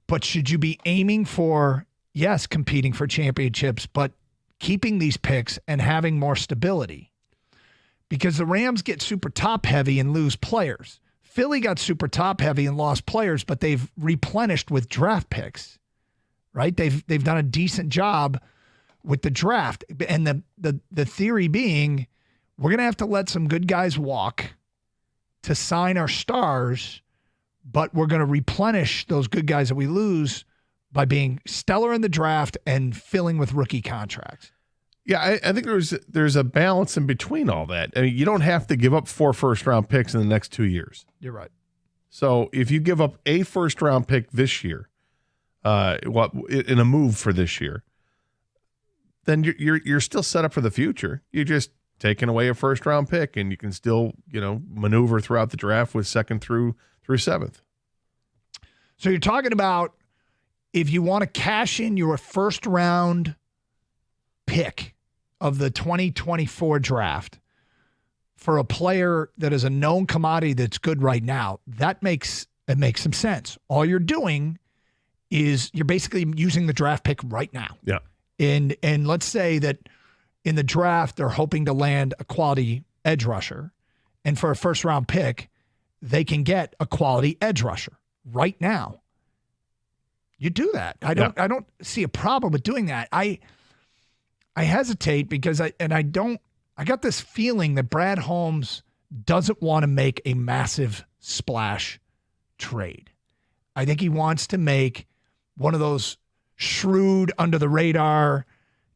But should you be aiming for, yes, competing for championships, but keeping these picks and having more stability? Because the Rams get super top heavy and lose players. Philly got super top heavy and lost players, but they've replenished with draft picks, right? They've done a decent job with the draft. And the theory being, we're going to have to let some good guys walk to sign our stars, but we're going to replenish those good guys that we lose by being stellar in the draft and filling with rookie contracts. Yeah, I think there's a balance in between all that. I mean, you don't have to give up 4 first-round picks in the next 2 years. You're right. So if you give up a first-round pick this year, in a move for this year, then you're still set up for the future. You're just taking away a first-round pick, and you can still maneuver throughout the draft with 2nd through 7th. So you're talking about if you want to cash in your first-round pick of the 2024 draft for a player that is a known commodity that's good right now, it makes some sense. All you're doing is you're basically using the draft pick right now. Yeah. And let's say that in the draft they're hoping to land a quality edge rusher, and for a first round pick they can get a quality edge rusher right now. You do that. I don't see a problem with doing that. I hesitate because I got this feeling that Brad Holmes doesn't want to make a massive splash trade. I think he wants to make one of those shrewd under the radar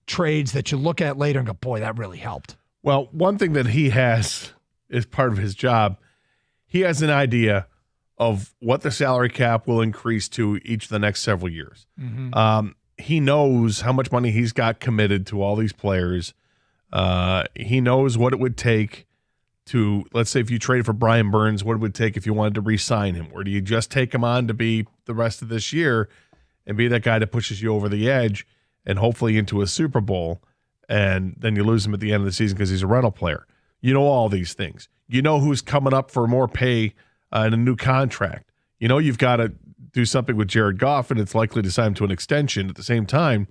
trades that you look at later and go, boy, that really helped. Well, one thing that he has as part of his job, he has an idea of what the salary cap will increase to each of the next several years. Mm-hmm. He knows how much money he's got committed to all these players. He knows what it would take to, let's say if you traded for Brian Burns, what it would take if you wanted to re-sign him. Or do you just take him on to be the rest of this year and be that guy that pushes you over the edge and hopefully into a Super Bowl, and then you lose him at the end of the season because he's a rental player? You know all these things. You know who's coming up for more pay and a new contract. You know you've got to do something with Jared Goff, and it's likely to sign him to an extension. At the same time,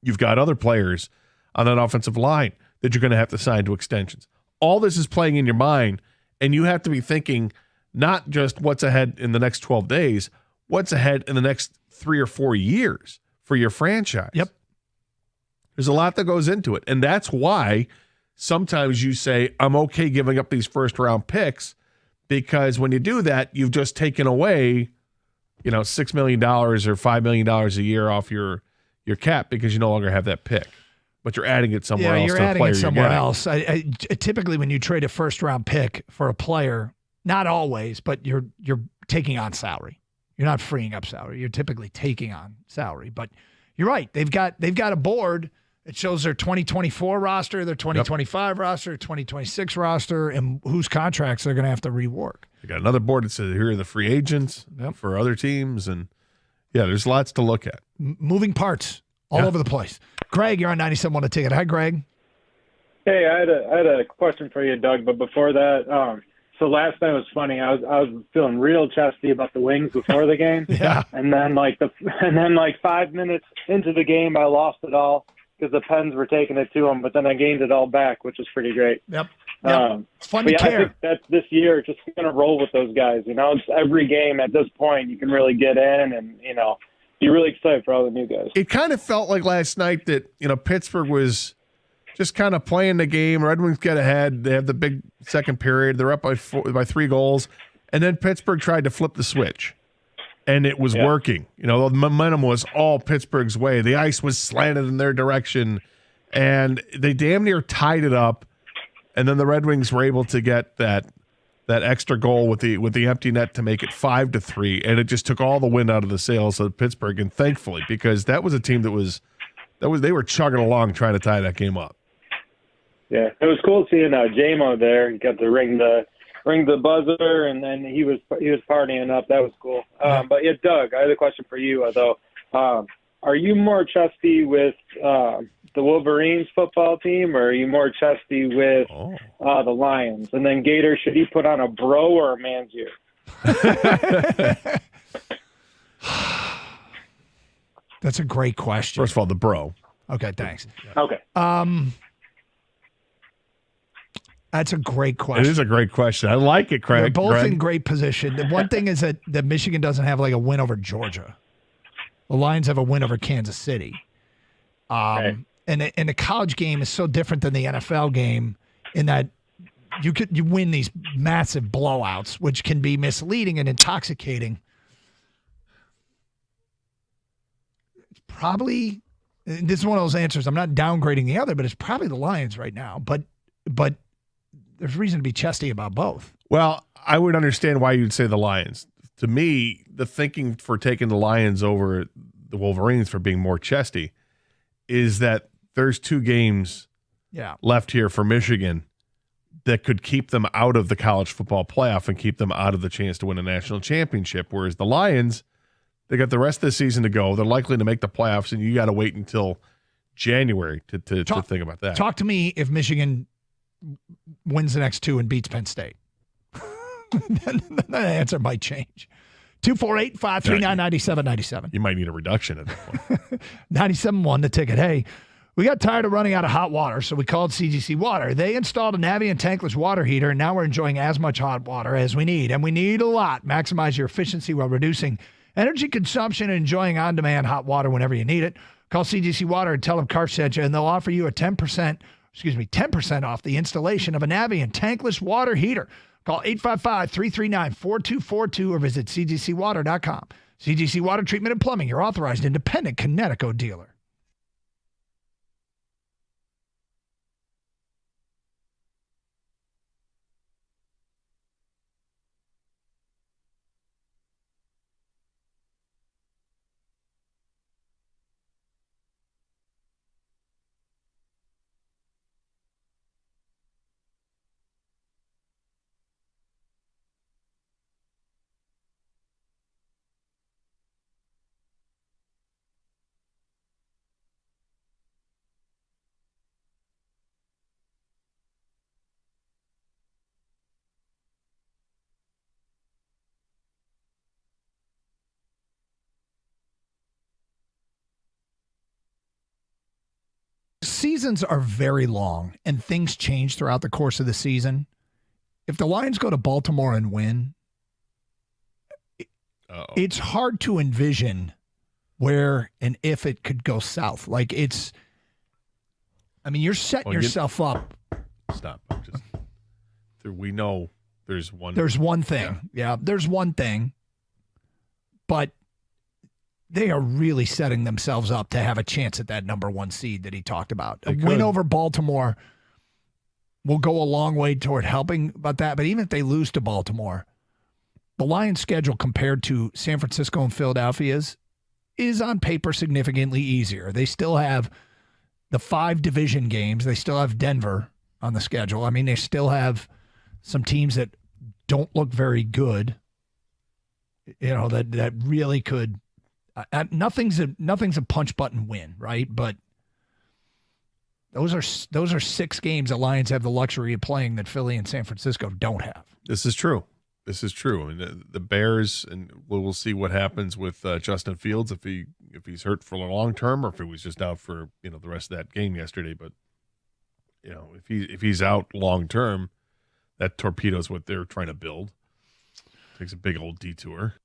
you've got other players on that offensive line that you're going to have to sign to extensions. All this is playing in your mind, and you have to be thinking not just what's ahead in the next 12 days, what's ahead in the next 3 or 4 years for your franchise. Yep. There's a lot that goes into it, and that's why sometimes you say, I'm okay giving up these first-round picks, because when you do that, you've just taken away $6 million or $5 million a year off your cap because you no longer have that pick, but you're adding it somewhere else. You're adding it somewhere else. Typically, when you trade a first round pick for a player, not always, but you're taking on salary. You're not freeing up salary. You're typically taking on salary. But you're right. They've got a board. It shows their 2024 roster, their 2025 roster, 2026 roster, and whose contracts they're going to have to rework. You got another board that says here are the free agents for other teams, and there's lots to look at. Moving parts all over the place. Greg, you're on 97.1 The Ticket. Hi, Greg. Hey, I had a question for you, Doug. But before that, so last night was funny. I was feeling real chesty about the Wings before the game. Yeah. And then 5 minutes into the game, I lost it all because the Pens were taking it to them. But then I gained it all back, which was pretty great. Yep. It's fun to care. I think that's this year, just going to roll with those guys. It's every game at this point you can really get in and, you're really excited for all the new guys. It kind of felt like last night that, Pittsburgh was just kind of playing the game. Red Wings get ahead. They have the big second period. They're up by 3 goals. And then Pittsburgh tried to flip the switch. And it was working. The momentum was all Pittsburgh's way. The ice was slanted in their direction. And they damn near tied it up. And then the Red Wings were able to get that extra goal with the empty net to make it 5-3, and it just took all the wind out of the sails of Pittsburgh. And thankfully, because that was a team that they were chugging along trying to tie that game up. Yeah, it was cool seeing JMO there. He got to ring the buzzer, and then he was partying up. That was cool. But Doug, I had a question for you though. Are you more chesty with the Wolverines football team, or are you more chesty with the Lions? And then Gator, should he put on a bro or a man's ear? That's a great question. First of all, the bro. Okay, thanks. Okay. That's a great question. It is a great question. I like it, Craig. They're both Greg. in great position. The one thing is that Michigan doesn't have like a win over Georgia. The Lions have a win over Kansas City. Right. And the college game is so different than the NFL game in that you win these massive blowouts, which can be misleading and intoxicating. It's probably, this is one of those answers. I'm not downgrading the other, but it's probably the Lions right now. But there's reason to be chesty about both. Well, I would understand why you'd say the Lions. To me, the thinking for taking the Lions over the Wolverines for being more chesty is that there's 2 games left here for Michigan that could keep them out of the college football playoff and keep them out of the chance to win a national championship. Whereas the Lions, they got the rest of the season to go. They're likely to make the playoffs, and you got to wait until January to think about that. Talk to me if Michigan wins the next 2 and beats Penn State. That answer might change. 248-539-9797. You might need a reduction at that point. 97.1 the ticket. Hey, we got tired of running out of hot water, so we called CGC Water. They installed a Navien tankless water heater, and now we're enjoying as much hot water as we need. And we need a lot. Maximize your efficiency while reducing energy consumption and enjoying on-demand hot water whenever you need it. Call CGC Water and tell them Karsch sent you, and they'll offer you a 10% off the installation of a Navien tankless water heater. Call 855-339-4242 or visit cgcwater.com. CGC Water Treatment and Plumbing, your authorized independent Connecticut dealer. Seasons are very long and things change throughout the course of the season. If the Lions go to Baltimore and win, it's hard to envision where and if it could go south. Like you're setting yourself up. Stop. We know there's one. There's one thing. Yeah, there's one thing. But they are really setting themselves up to have a chance at that number 1 seed that he talked about. A win over Baltimore will go a long way toward helping about that. But even if they lose to Baltimore, the Lions' schedule compared to San Francisco and Philadelphia's is on paper significantly easier. They still have the 5 division games. They still have Denver on the schedule. I mean, they still have some teams that don't look very good, that really could. Nothing's a punch button win, right? But those are 6 games that Lions have the luxury of playing that Philly and San Francisco don't have. This is true. I mean, the Bears, and we'll see what happens with Justin Fields if he's hurt for the long term or if he was just out for the rest of that game yesterday. But if he's out long term, that torpedoes what they're trying to build. Takes a big old detour.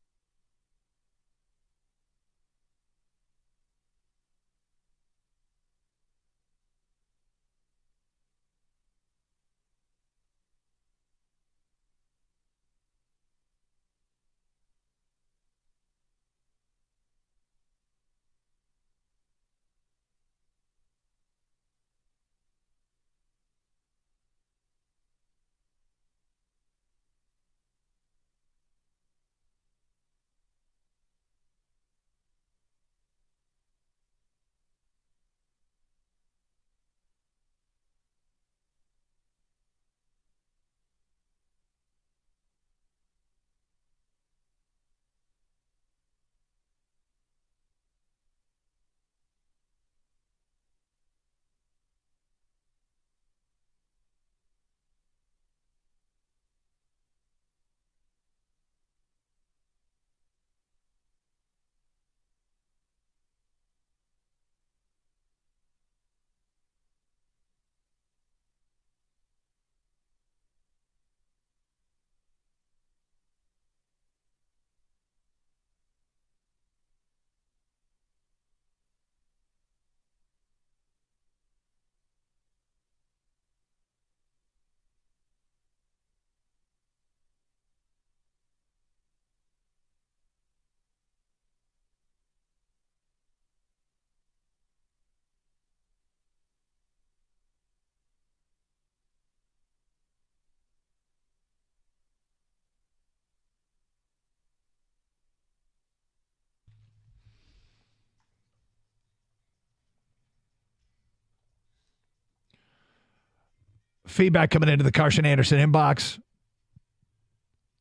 Feedback coming into the Carson Anderson inbox.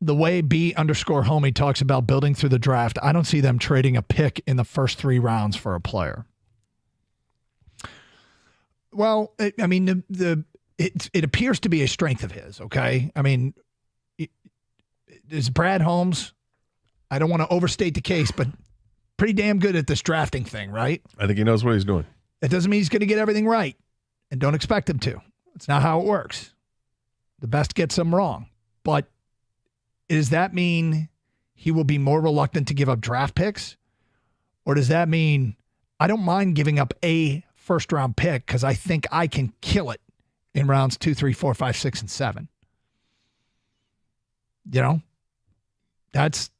The way B_homie talks about building through the draft, I don't see them trading a pick in the first 3 rounds for a player. Well, I mean, it appears to be a strength of his, okay? I mean, is Brad Holmes, I don't want to overstate the case, but pretty damn good at this drafting thing, right? I think he knows what he's doing. It doesn't mean he's going to get everything right, and don't expect him to. It's not how it works. The best get some wrong. But does that mean he will be more reluctant to give up draft picks? Or does that mean I don't mind giving up a first-round pick because I think I can kill it in rounds 2, 3, 4, 5, 6, and 7? You know, that's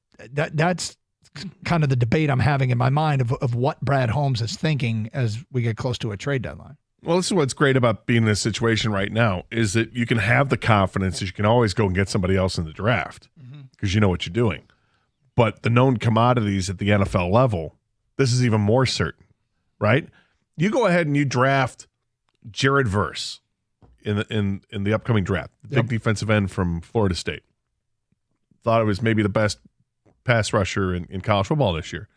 kind of the debate I'm having in my mind of what Brad Holmes is thinking as we get close to a trade deadline. Well, this is what's great about being in this situation right now is that you can have the confidence that you can always go and get somebody else in the draft because you know what you're doing. But the known commodities at the NFL level, this is even more certain, right? You go ahead and you draft Jared Verse in the upcoming draft, the big defensive end from Florida State. Thought it was maybe the best pass rusher in college football this year.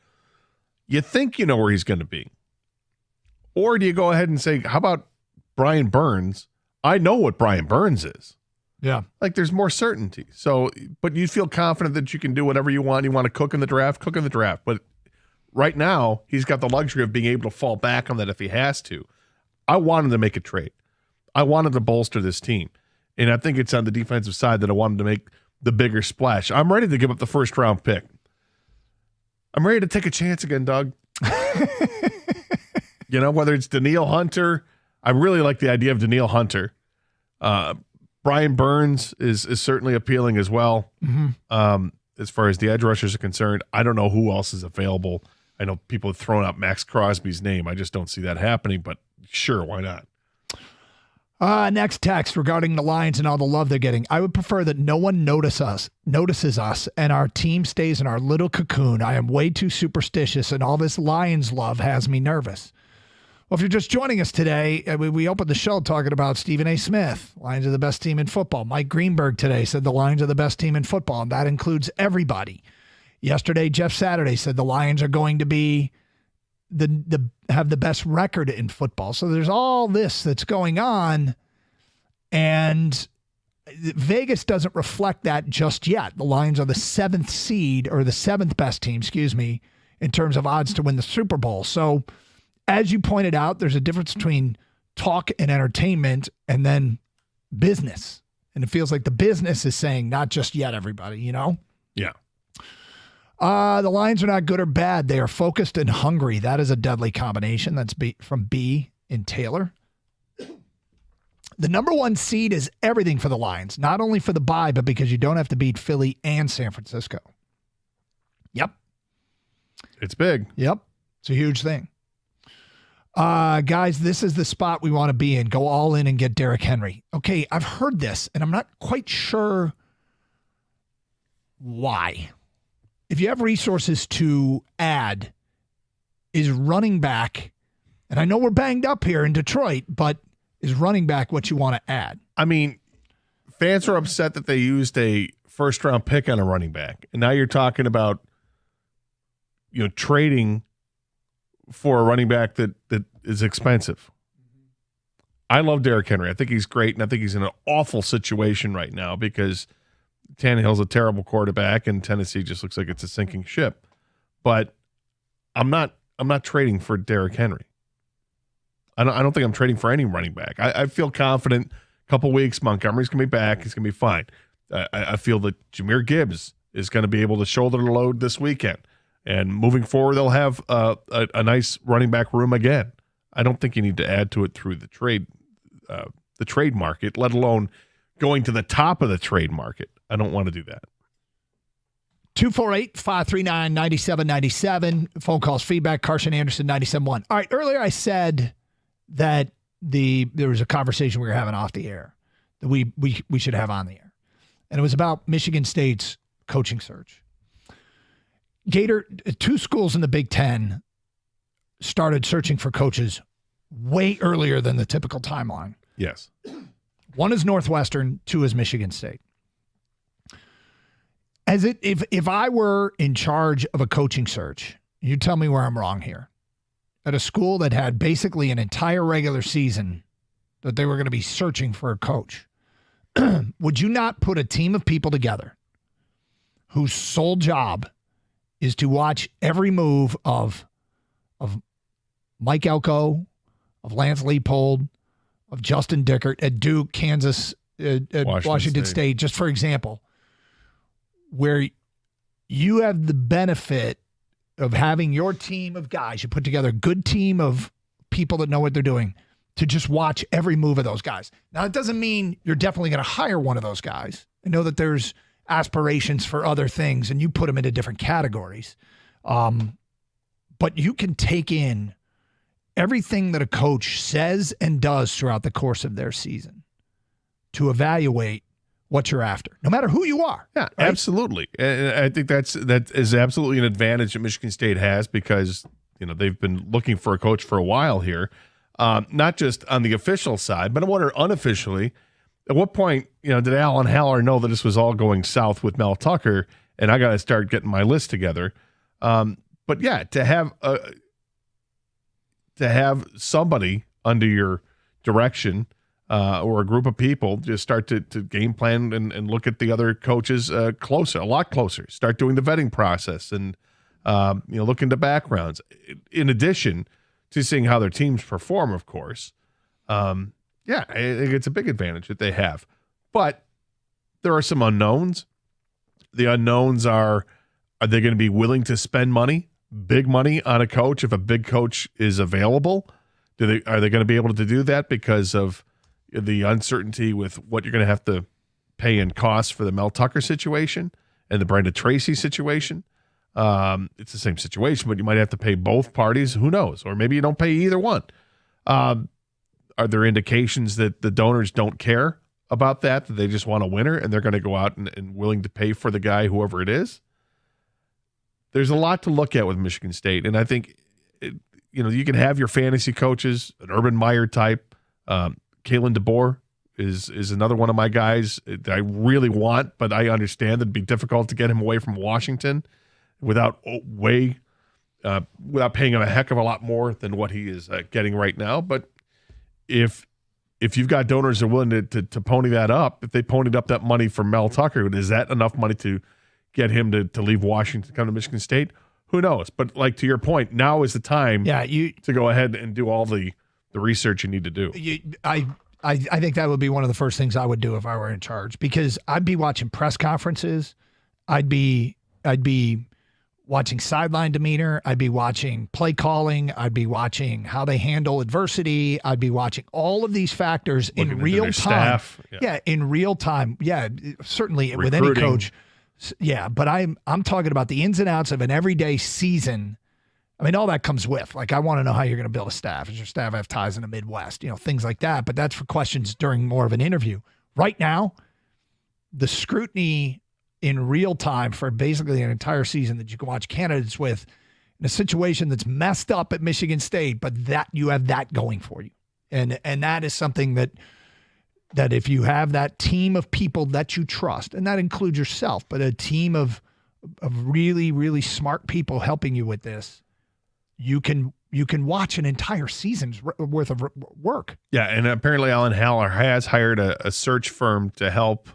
You think you know where he's going to be. Or do you go ahead and say, how about Brian Burns? I know what Brian Burns is. Yeah. Like there's more certainty. So, but you feel confident that you can do whatever you want. You want to cook in the draft. But right now, he's got the luxury of being able to fall back on that if he has to. I wanted to make a trade. I wanted to bolster this team. And I think it's on the defensive side that I wanted to make the bigger splash. I'm ready to give up the first round pick. I'm ready to take a chance again, Doug. You know, whether it's Danielle Hunter, I really like the idea of Danielle Hunter. Brian Burns is certainly appealing as well. As far as the edge rushers are concerned, I don't know who else is available. I know people have thrown out Max Crosby's name. I just don't see that happening, but sure, why not? Next text regarding the Lions and all the love they're getting. I would prefer that no one notices us and our team stays in our little cocoon. I am way too superstitious and all this Lions love has me nervous. Well, if you're just joining us today, we opened the show talking about Stephen A. Smith. Lions are the best team in football. Mike Greenberg today said the Lions are the best team in football, and that includes everybody. Yesterday, Jeff Saturday said the Lions are going to be have the best record in football. So there's all this that's going on, and Vegas doesn't reflect that just yet. The Lions are the 7th seed, or the 7th best team, in terms of odds to win the Super Bowl. So as you pointed out, there's a difference between talk and entertainment and then business. And it feels like the business is saying, not just yet, everybody, you know? Yeah. The Lions are not good or bad. They are focused and hungry. That is a deadly combination. That's from B in Taylor. The number 1 seed is everything for the Lions, not only for the bye, but because you don't have to beat Philly and San Francisco. Yep. It's big. Yep. It's a huge thing. Guys, this is the spot we want to be in. Go all in and get Derrick Henry. Okay, I've heard this, and I'm not quite sure why. If you have resources to add, is running back, and I know we're banged up here in Detroit, but is running back what you want to add? I mean, fans are upset that they used a first-round pick on a running back, and now you're talking about, you know, trading for a running back that is expensive. I love Derrick Henry. I think he's great, and I think he's in an awful situation right now because Tannehill's a terrible quarterback, and Tennessee just looks like it's a sinking ship. But I'm not trading for Derrick Henry. I don't think I'm trading for any running back. I feel confident. A couple weeks, Montgomery's going to be back. He's going to be fine. I feel that Jahmyr Gibbs is going to be able to shoulder the load this weekend. And moving forward, they'll have a nice running back room again. I don't think you need to add to it through the trade market, let alone going to the top of the trade market. I don't want to do that. 248-539-9797. Phone calls, feedback, Carson Anderson, 97.1. All right, earlier I said that there was a conversation we were having off the air that we should have on the air. And it was about Michigan State's coaching search. Gator, 2 schools in the Big Ten started searching for coaches way earlier than the typical timeline. Yes. One is Northwestern, two is Michigan State. If I were in charge of a coaching search, you tell me where I'm wrong here. At a school that had basically an entire regular season that they were going to be searching for a coach, would you not put a team of people together whose sole job is to watch every move of Mike Elko, of Lance Leipold, of Justin Dickert at Duke, Kansas, at Washington State, just for example, where you have the benefit of having your team of guys, you put together a good team of people that know what they're doing to just watch every move of those guys. Now, it doesn't mean you're definitely going to hire one of those guys. I know that there's aspirations for other things and you put them into different categories. But you can take in everything that a coach says and does throughout the course of their season to evaluate what you're after, no matter who you are. Yeah, right? Absolutely. And I think that is absolutely an advantage that Michigan State has because, they've been looking for a coach for a while here, not just on the official side, but I wonder unofficially, at what point, did Alan Haller know that this was all going south with Mel Tucker and I got to start getting my list together? But yeah, to have somebody under your direction or a group of people just start to game plan and look at the other coaches a lot closer. Start doing the vetting process and look into backgrounds. In addition to seeing how their teams perform, of course. Yeah, I think it's a big advantage that they have. But there are some unknowns. The unknowns are they going to be willing to spend money, big money on a coach if a big coach is available? Are they going to be able to do that because of the uncertainty with what you're going to have to pay in costs for the Mel Tucker situation and the Brenda Tracy situation? It's the same situation, but you might have to pay both parties. Who knows? Or maybe you don't pay either one. Are there indications that the donors don't care about that they just want a winner and they're going to go out and willing to pay for the guy, whoever it is? There's a lot to look at with Michigan State. And I think, you can have your fantasy coaches, an Urban Meyer type. Kalen DeBoer is another one of my guys that I really want, but I understand it'd be difficult to get him away from Washington without paying him a heck of a lot more than what he is getting right now. But if you've got donors that are willing to pony that up, if they ponied up that money for Mel Tucker, is that enough money to get him to leave Washington to come to Michigan State? Who knows? But to your point, now is the time to go ahead and do all the research you need to do. I think that would be one of the first things I would do if I were in charge, because I'd be watching press conferences. I'd be watching sideline demeanor. I'd be watching play calling. I'd be watching how they handle adversity. I'd be watching all of these factors in real time. Staff. Yeah, in real time. Yeah, certainly Recruiting. with any coach. Yeah, but I'm talking about the ins and outs of an everyday season. I mean, all that comes with. I want to know how you're going to build a staff. Does your staff have ties in the Midwest? Things like that. But that's for questions during more of an interview. Right now, the scrutiny in real time for basically an entire season that you can watch candidates with in a situation that's messed up at Michigan State, but that you have that going for you. And that is something that if you have that team of people that you trust, and that includes yourself, but a team of really, really smart people helping you with this, you can watch an entire season's worth of work. Yeah, and apparently Alan Haller has hired a search firm to help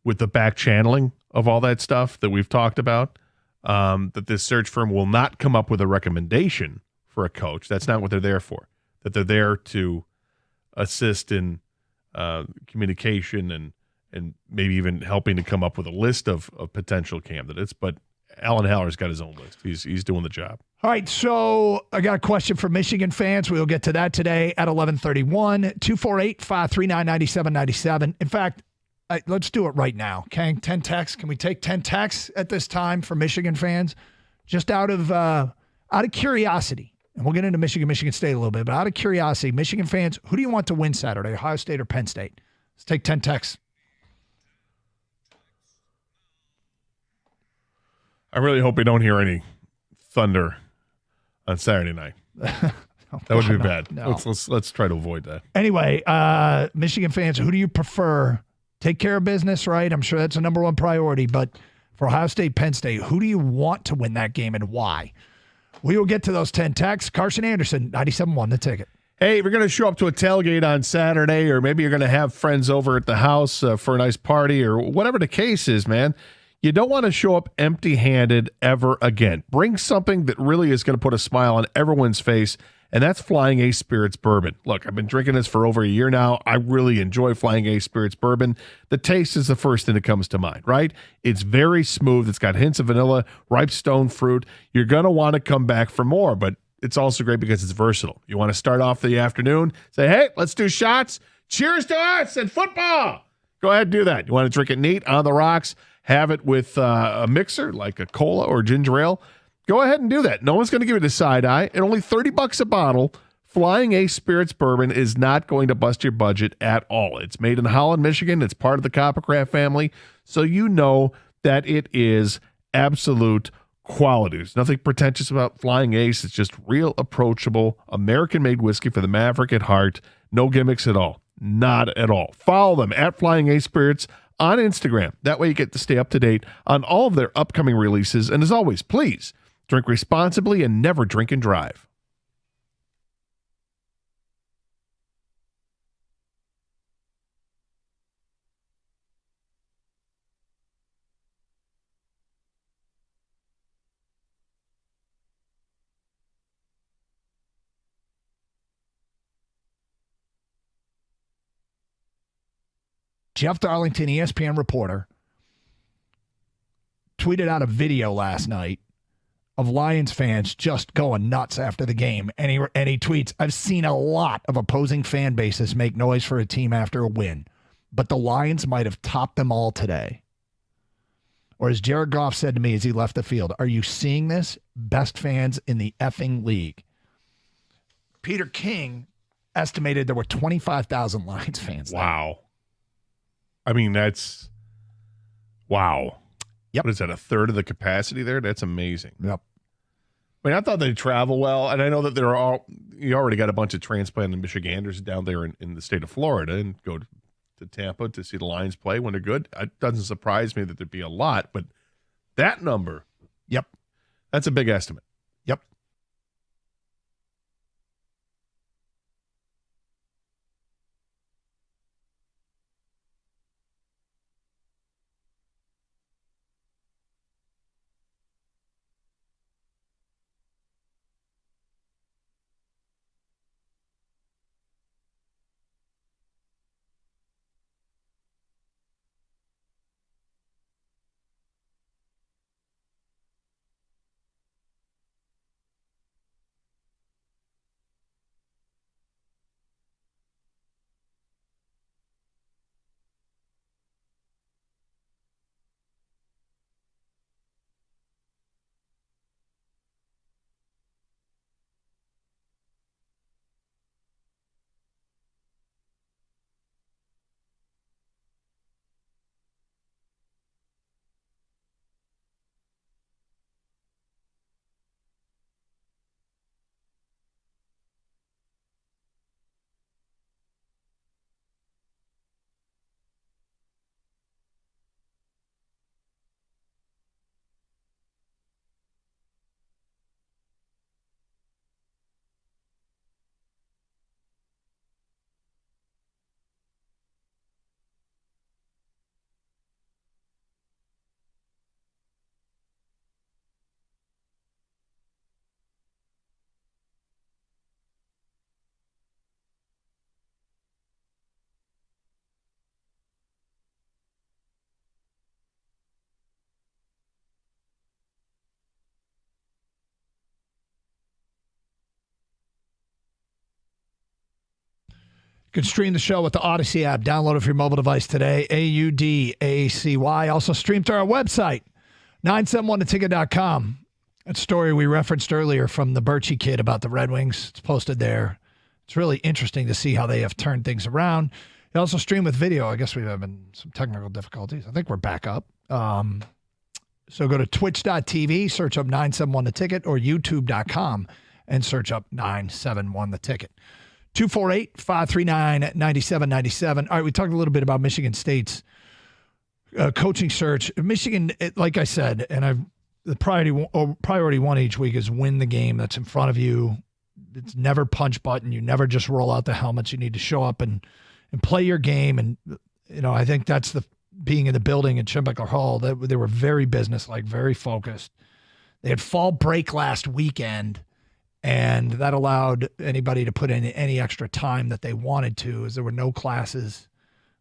with the back channeling of all that stuff that we've talked about. That this search firm will not come up with a recommendation for a coach. That's not what they're there for. That they're there to assist in communication and maybe even helping to come up with a list of potential candidates. But Alan Haller's got his own list. He's doing the job. All right, so I got a question for Michigan fans. We'll get to that today at 11:31. 248-539-9797. In fact, let's do it right now. Okay, 10 texts. Can we take 10 texts at this time for Michigan fans? Just out of curiosity. And we'll get into Michigan State a little bit, but out of curiosity, Michigan fans, who do you want to win Saturday, Ohio State or Penn State? Let's take 10 texts. I really hope we don't hear any thunder on Saturday night. That would be no, bad. no. Let's try to avoid that. Anyway, Michigan fans, who do you prefer? Take care of business, right? I'm sure that's the number one priority. But for Ohio State, Penn State, who do you want to win that game and why? We will get to those 10 texts. Carson Anderson, 97.1 The Ticket. Hey, if you're going to show up to a tailgate on Saturday, or maybe you're going to have friends over at the house for a nice party, or whatever the case is, man, you don't want to show up empty-handed ever again. Bring something that really is going to put a smile on everyone's face, and that's Flying Ace Spirits Bourbon. Look, I've been drinking this for over a year now. I really enjoy Flying Ace Spirits Bourbon. The taste is the first thing that comes to mind, right? It's very smooth. It's got hints of vanilla, ripe stone fruit. You're going to want to come back for more, but it's also great because it's versatile. You want to start off the afternoon, say, hey, let's do shots. Cheers to us and football. Go ahead and do that. You want to drink it neat, on the rocks, have it with a mixer like a cola or ginger ale. Go ahead and do that. No one's going to give you the side eye. At only $30 a bottle, Flying Ace Spirits Bourbon is not going to bust your budget at all. It's made in Holland, Michigan. It's part of the Coppercraft family. So you know that it is absolute quality. There's nothing pretentious about Flying Ace. It's just real approachable American-made whiskey for the maverick at heart. No gimmicks at all. Not at all. Follow them at Flying Ace Spirits on Instagram. That way you get to stay up to date on all of their upcoming releases. And as always, please drink responsibly and never drink and drive. Jeff Darlington, ESPN reporter, tweeted out a video last night of Lions fans just going nuts after the game. And he tweets, I've seen a lot of opposing fan bases make noise for a team after a win, but the Lions might have topped them all today. Or as Jared Goff said to me as he left the field, are you seeing this? Best fans in the effing league. Peter King estimated there were 25,000 Lions fans. Wow. I mean, that's wow. Yep. What is that, a third of the capacity there? That's amazing. Yep. I mean, I thought they'd travel well, and I know that you already got a bunch of transplanted Michiganders down there in the state of Florida and go to Tampa to see the Lions play when they're good. It doesn't surprise me that there'd be a lot, but that number, yep, that's a big estimate. Yep. You can stream the show with the Odyssey app. Download it for your mobile device today. AUDACY. Also stream to our website, 971theticket.com. That story we referenced earlier from the Birchie kid about the Red Wings. It's posted there. It's really interesting to see how they have turned things around. You also stream with video. I guess we've having some technical difficulties. I think we're back up. So go to twitch.tv, search up 971 The Ticket, or youtube.com and search up 971 The Ticket. 248-539-9797. All right, we talked a little bit about Michigan State's coaching search. Michigan, like I said, and the priority one each week is win the game that's in front of you. It's never punch button. You never just roll out the helmets. You need to show up and play your game. And, I think that's being in the building at Schembechler Hall. They were very businesslike, very focused. They had fall break last weekend, and that allowed anybody to put in any extra time that they wanted to, as there were no classes.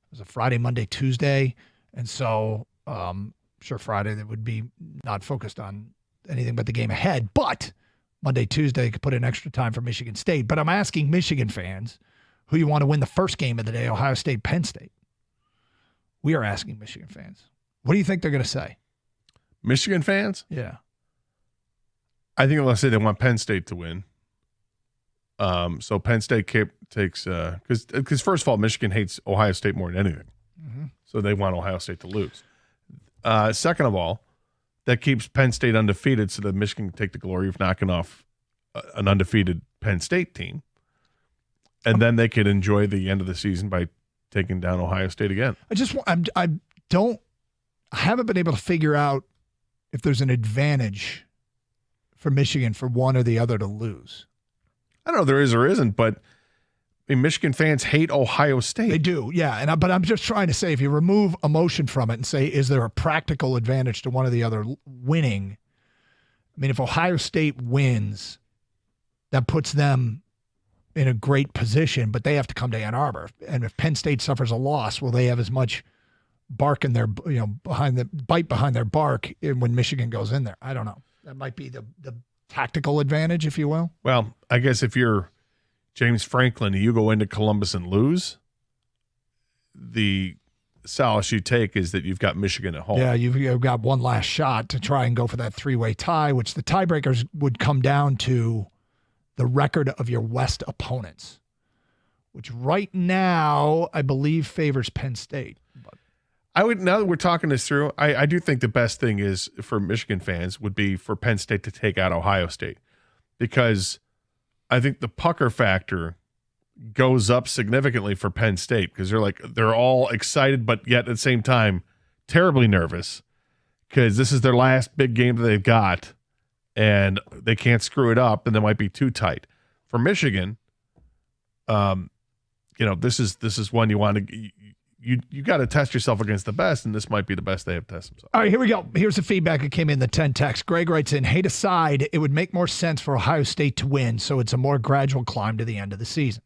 It was a Friday, Monday, Tuesday. And so, sure, Friday they would be not focused on anything but the game ahead. But Monday, Tuesday could put in extra time for Michigan State. But I'm asking Michigan fans who you want to win the first game of the day, Ohio State, Penn State. We are asking Michigan fans. What do you think they're going to say? Michigan fans? Yeah. I think they'll say they want Penn State to win. So Penn State takes because first of all, Michigan hates Ohio State more than anything. Mm-hmm. So they want Ohio State to lose. Second of all, that keeps Penn State undefeated so that Michigan can take the glory of knocking off an undefeated Penn State team. And then they could enjoy the end of the season by taking down Ohio State again. I haven't been able to figure out if there's an advantage for Michigan for one or the other to lose. I don't know if there is or isn't, but Michigan fans hate Ohio State. They do, yeah. But I'm just trying to say, if you remove emotion from it and say, is there a practical advantage to one or the other winning? I mean, if Ohio State wins, that puts them in a great position, but they have to come to Ann Arbor. And if Penn State suffers a loss, will they have as much bark in their, bite behind their bark when Michigan goes in there? I don't know. That might be the tactical advantage, if you will. Well, I guess if you're James Franklin, you go into Columbus and lose, the solace you take is that you've got Michigan at home. Yeah, you've got one last shot to try and go for that three-way tie, which the tiebreakers would come down to the record of your West opponents, which right now I believe favors Penn State. But now that we're talking this through, I do think the best thing is for Michigan fans would be for Penn State to take out Ohio State, because I think the pucker factor goes up significantly for Penn State, because they're all excited, but yet at the same time terribly nervous because this is their last big game that they've got, and they can't screw it up, and they might be too tight. For Michigan, this is one you want to. You got to test yourself against the best, and this might be the best they have tested themselves. All right, here we go. Here's the feedback that came in the 10 text. Greg writes in, hate aside, it would make more sense for Ohio State to win, so it's a more gradual climb to the end of the season.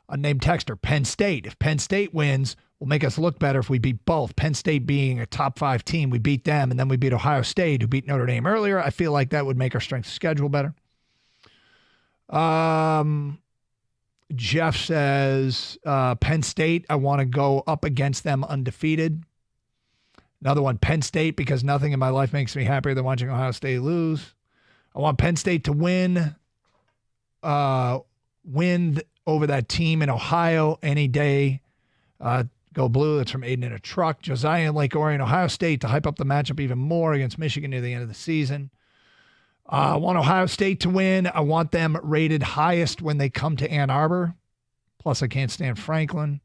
Unnamed texter, Penn State. If Penn State wins, will make us look better if we beat both. Penn State being a top 5 team, we beat them, and then we beat Ohio State, who beat Notre Dame earlier. I feel like that would make our strength of schedule better. Jeff says, Penn State, I want to go up against them undefeated. Another one, Penn State, because nothing in my life makes me happier than watching Ohio State lose. I want Penn State to win over that team in Ohio any day. Go blue. That's from Aiden in a truck. Josiah in Lake Orion, Ohio State to hype up the matchup even more against Michigan near the end of the season. I want Ohio State to win. I want them rated highest when they come to Ann Arbor. Plus, I can't stand Franklin.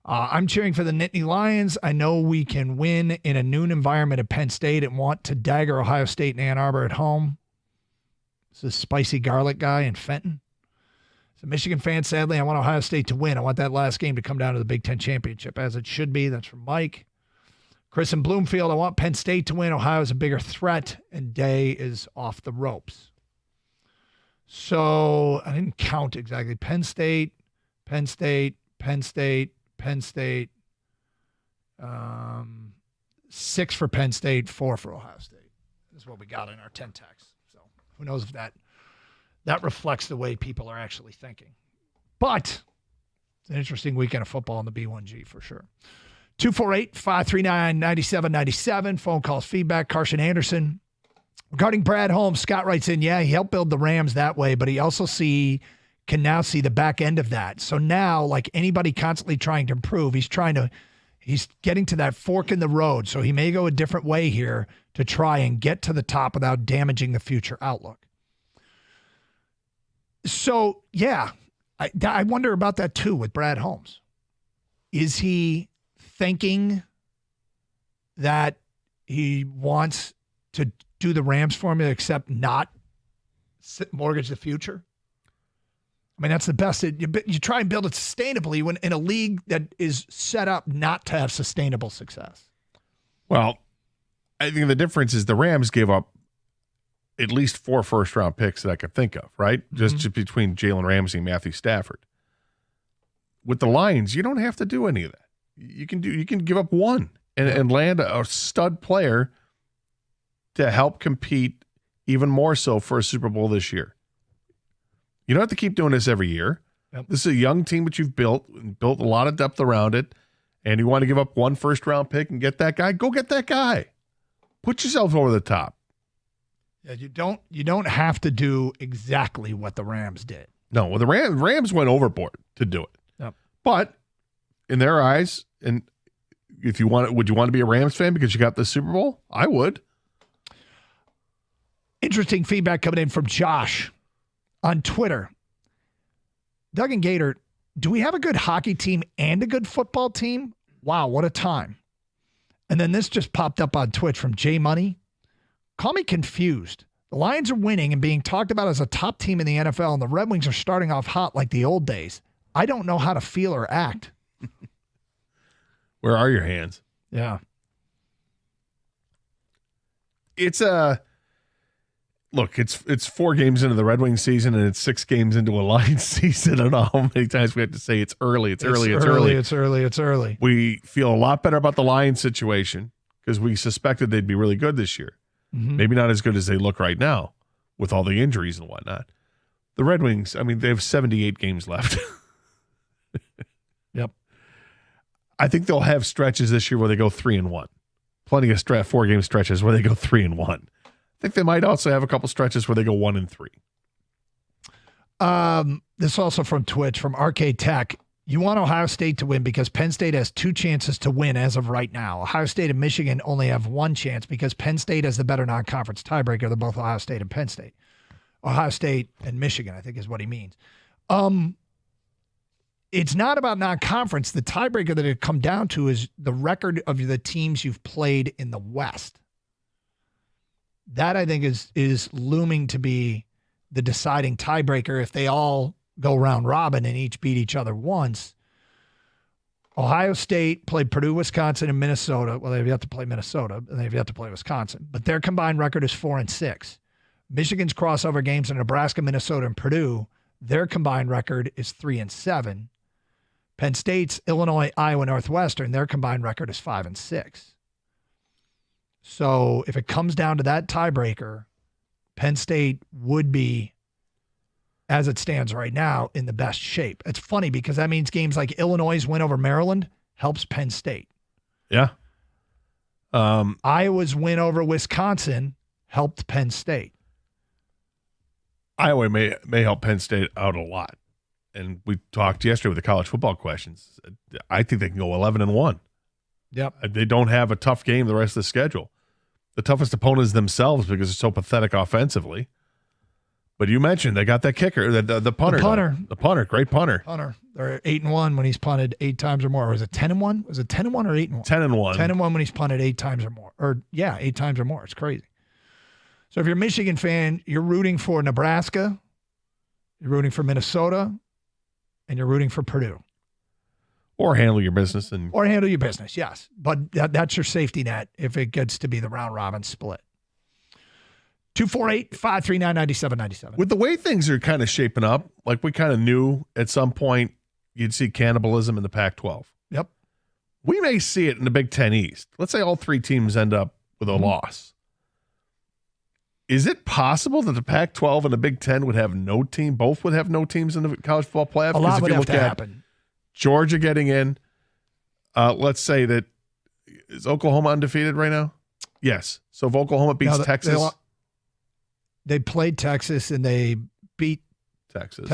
I'm cheering for the Nittany Lions. I know we can win in a noon environment at Penn State and want to dagger Ohio State and Ann Arbor at home. This is Spicy Garlic Guy in Fenton. So Michigan fan, sadly, I want Ohio State to win. I want that last game to come down to the Big Ten championship, as it should be. That's from Mike. Chris in Bloomfield, I want Penn State to win. Ohio is a bigger threat, and Day is off the ropes. So I didn't count exactly. Penn State, Penn State, Penn State, Penn State. 6 for Penn State, 4 for Ohio State. That's what we got in our 10 texts. So who knows if that reflects the way people are actually thinking. But it's an interesting weekend of football in the B1G for sure. 248-539-9797. Phone calls, feedback. Carson Anderson. Regarding Brad Holmes, Scott writes in, yeah, he helped build the Rams that way, but he also can now see the back end of that. So now, like anybody constantly trying to improve, he's getting to that fork in the road. So he may go a different way here to try and get to the top without damaging the future outlook. So, yeah, I wonder about that too with Brad Holmes. Is he thinking that he wants to do the Rams formula except not mortgage the future? I mean, that's the best. You try and build it sustainably when in a league that is set up not to have sustainable success. Well, I think the difference is the Rams gave up at least 4 first-round picks that I could think of, right? Just between Jalen Ramsey and Matthew Stafford. With the Lions, you don't have to do any of that. You can give up 1 and land a stud player to help compete even more so for a Super Bowl this year. You don't have to keep doing this every year. Yep. This is a young team that you've built a lot of depth around it, and you want to give up 1 first-round pick and get that guy, go get that guy. Put yourself over the top. Yeah, you don't have to do exactly what the Rams did. No, well, the Rams went overboard to do it. Yep. But in their eyes, and if you want, would you want to be a Rams fan because you got the Super Bowl? I would. Interesting feedback coming in from Josh on Twitter. Doug and Gator, do we have a good hockey team and a good football team? Wow, what a time. And then this just popped up on Twitch from J Money. Call me confused. The Lions are winning and being talked about as a top team in the NFL, and the Red Wings are starting off hot like the old days. I don't know how to feel or act. Where are your hands? Yeah. It's it's 4 games into the Red Wings season and it's 6 games into a Lions season. I don't know how many times we have to say it's early. It's early. We feel a lot better about the Lions situation because we suspected they'd be really good this year. Mm-hmm. Maybe not as good as they look right now with all the injuries and whatnot. The Red Wings, I mean, they have 78 games left. Yep. I think they'll have stretches this year where they go 3-1. Plenty of 4-game stretches where they go 3-1. I think they might also have a couple stretches where they go 1-3. This is also from Twitch, from Arcade Tech. You want Ohio State to win because Penn State has 2 chances to win as of right now. Ohio State and Michigan only have 1 chance because Penn State has the better non-conference tiebreaker than both Ohio State and Penn State. Ohio State and Michigan, I think is what he means. It's not about non-conference. The tiebreaker that it come down to is the record of the teams you've played in the West. That, I think, is looming to be the deciding tiebreaker if they all go round robin and each beat each other once. Ohio State played Purdue, Wisconsin, and Minnesota. Well, they've yet to play Minnesota, and they've yet to play Wisconsin. But their combined record is 4-6. Michigan's crossover games are Nebraska, Minnesota, and Purdue. Their combined record is 3-7. Penn State's Illinois, Iowa, Northwestern. Their combined record is 5-6. So if it comes down to that tiebreaker, Penn State would be, as it stands right now, in the best shape. It's funny because that means games like Illinois' win over Maryland helps Penn State. Yeah. Iowa's win over Wisconsin helped Penn State. Iowa may help Penn State out a lot. And we talked yesterday with the college football questions. I think they can go 11-1. Yep. They don't have a tough game the rest of the schedule. The toughest opponent is themselves because they're so pathetic offensively. But you mentioned they got that kicker, the punter. The punter, great punter. They're 8-1 when he's punted 8 times or more. Or was it 10-1? Was it 10-1 or 8-1? 10-1. 10-1 when he's punted 8 times or more. 8 times or more. It's crazy. So if you're a Michigan fan, you're rooting for Nebraska, you're rooting for Minnesota, and you're rooting for Purdue. Or handle your business. Or handle your business, yes. But that's your safety net if it gets to be the round-robin split. 248-539-9797. With the way things are kind of shaping up, like we kind of knew at some point you'd see cannibalism in the Pac-12. Yep. We may see it in the Big Ten East. Let's say all 3 teams end up with a loss. Is it possible that the Pac-12 and the Big Ten would have no team? Both would have no teams in the college football playoff? A lot would have to happen. Georgia getting in. Let's say that is Oklahoma undefeated right now? Yes. So if Oklahoma beats Texas. They played Texas and they beat Texas.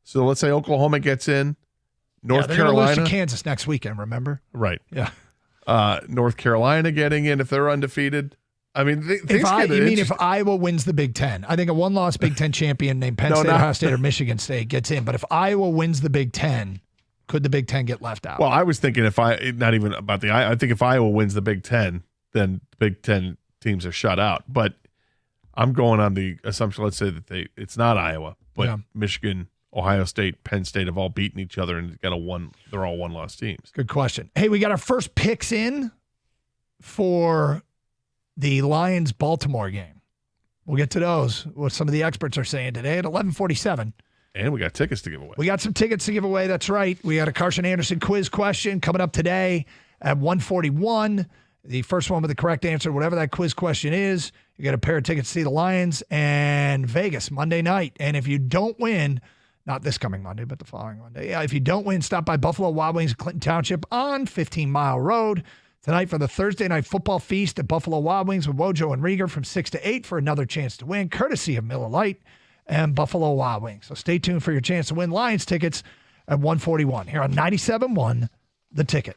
So let's say Oklahoma gets in. North Carolina. They're going to lose to Kansas next weekend, remember? Right. Yeah. North Carolina getting in if they're undefeated. I mean, if Iowa wins the Big Ten, I think a one-loss Big Ten champion named Penn State, Ohio State, or Michigan State gets in. But if Iowa wins the Big Ten, could the Big Ten get left out? Well, I was thinking not even about I think if Iowa wins the Big Ten, then the Big Ten teams are shut out. But I'm going on the assumption, let's say that it's not Iowa, but Michigan, Ohio State, Penn State have all beaten each other and they're all one-loss teams. Good question. Hey, we got our first picks in for the Lions-Baltimore game. We'll get to those, what some of the experts are saying today at 11:47. And we got tickets to give away. We got some tickets to give away. That's right. We got a Carson Anderson quiz question coming up today at 1:41. The first one with the correct answer, whatever that quiz question is, you get a pair of tickets to see the Lions and Vegas Monday night. And if you don't win, not this coming Monday, but the following Monday. Yeah, if you don't win, stop by Buffalo Wild Wings in Clinton Township on 15 Mile Road tonight for the Thursday night football feast at Buffalo Wild Wings with Wojo and Rieger from 6 to 8 for another chance to win, courtesy of Miller Lite and Buffalo Wild Wings. So stay tuned for your chance to win Lions tickets at 1:41 here on 97.1 The Ticket.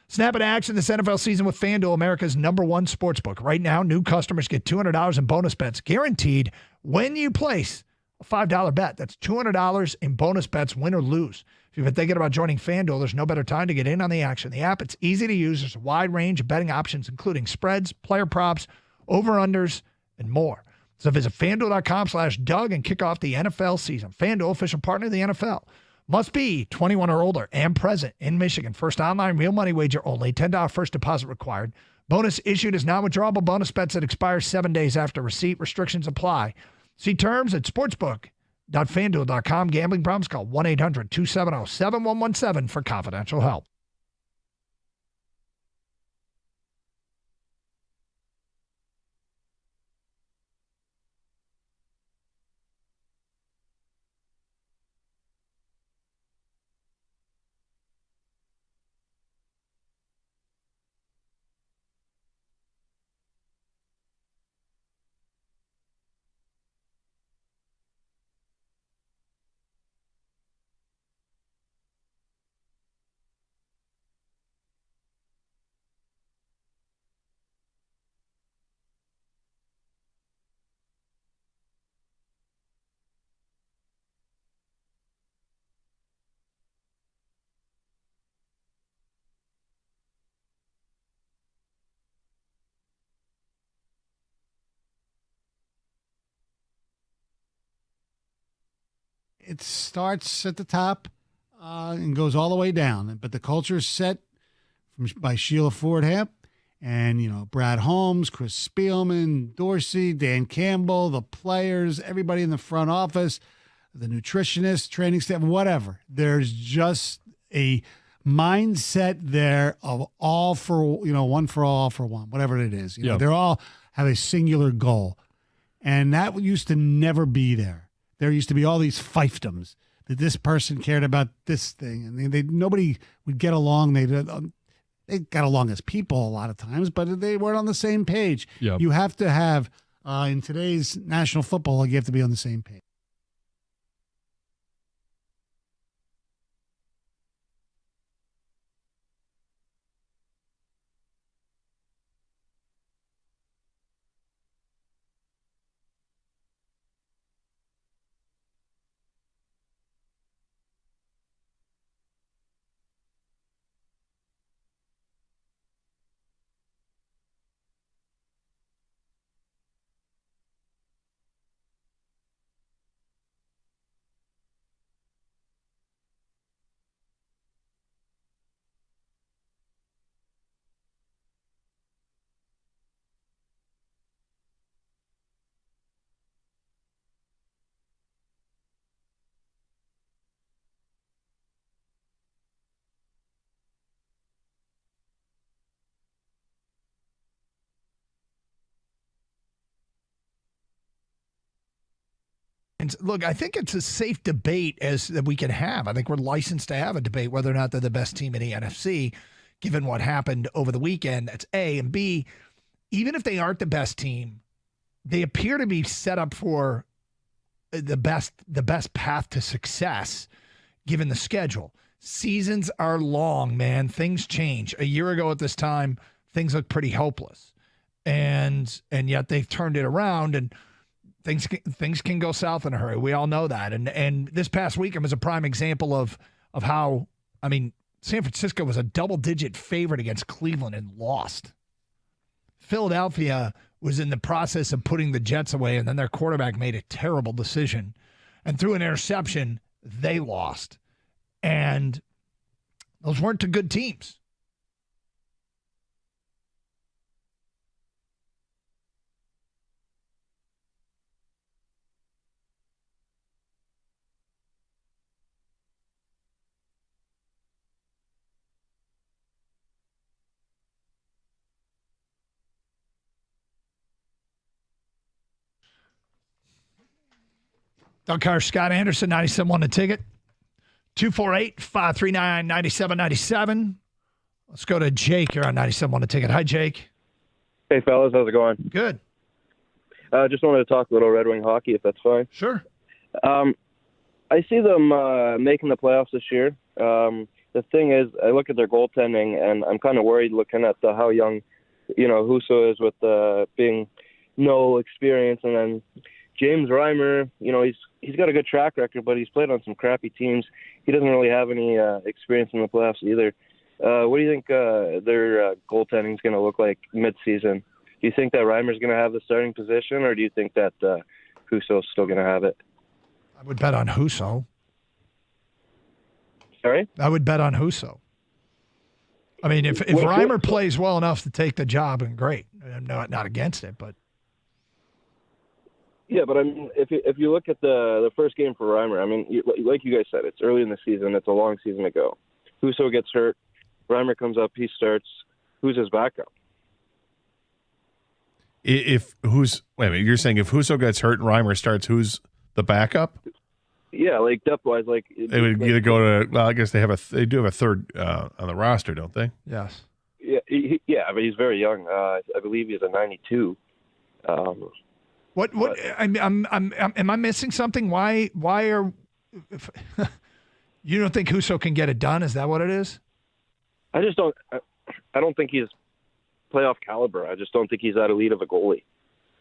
Snap into action this NFL season with FanDuel, America's #1 sportsbook. Right now, new customers get $200 in bonus bets guaranteed when you place a $5 bet. That's $200 in bonus bets, win or lose. If you've been thinking about joining FanDuel, there's no better time to get in on the action. The app, it's easy to use. There's a wide range of betting options, including spreads, player props, over-unders, and more. So visit FanDuel.com/Doug and kick off the NFL season. FanDuel, official partner of the NFL. Must be 21 or older and present in Michigan. First online real money wager only. $10 first deposit required. Bonus issued as non-withdrawable bonus bets that expire 7 days after receipt. Restrictions apply. See terms at sportsbook.fanduel.com. Gambling problems? Call 1-800-270-7117 for confidential help. It starts at the top and goes all the way down. But the culture is set by Sheila Ford-Hamp and, Brad Holmes, Chris Spielman, Dorsey, Dan Campbell, the players, everybody in the front office, the nutritionist, training staff, whatever. There's just a mindset there of all for, one for all for one, whatever it is. They're all have a singular goal. And that used to never be there. There used to be all these fiefdoms that this person cared about this thing, and nobody would get along. They got along as people a lot of times, but they weren't on the same page. Yep. You have to have in today's national football, you have to be on the same page. Look, I think it's a safe debate that we can have. I think we're licensed to have a debate whether or not they're the best team in the NFC, given what happened over the weekend. That's A. And B, even if they aren't the best team, they appear to be set up for the best path to success, given the schedule. Seasons are long, man. Things change. A year ago at this time, things looked pretty hopeless. and yet they've turned it around, and things can go south in a hurry. We all know that. And this past weekend was a prime example of how, I mean, San Francisco was a double-digit favorite against Cleveland and lost. Philadelphia was in the process of putting the Jets away, and then their quarterback made a terrible decision and threw an interception. They lost. And those weren't two good teams. Doug Carr, Scott Anderson, 97.1 The Ticket. 248-539-9797. Let's go to Jake. You're on 97.1 The Ticket. Hi, Jake. Hey, fellas. How's it going? Good. Just wanted to talk a little Red Wing hockey, if that's fine. Sure. I see them making the playoffs this year. The thing is, I look at their goaltending, and I'm kind of worried looking at how young, Husso is with being no experience. And then James Reimer, he's got a good track record, but he's played on some crappy teams. He doesn't really have any experience in the playoffs either. What do you think their goaltending is going to look like mid-season? Do you think that Reimer's going to have the starting position, or do you think that Husso's still going to have it? I would bet on Husso. Sorry? I would bet on Husso. I mean, if Reimer plays well enough to take the job, then great. I'm not against it, but. Yeah, but I mean, if you look at the first game for Reimer, I mean, like you guys said, it's early in the season. It's a long season to go. Husso gets hurt. Reimer comes up. He starts. Who's his backup? Wait a minute, you're saying if Husso gets hurt and Reimer starts, who's the backup? Yeah, like depth-wise, like they would either go to. Well, I guess they do have a third on the roster, don't they? Yes. Yeah, but he's very young. I believe he's a 92. What? Am I missing something? Why are you don't think Husso can get it done? Is that what it is? I just don't. I don't think he's playoff caliber. I just don't think he's that elite of a goalie.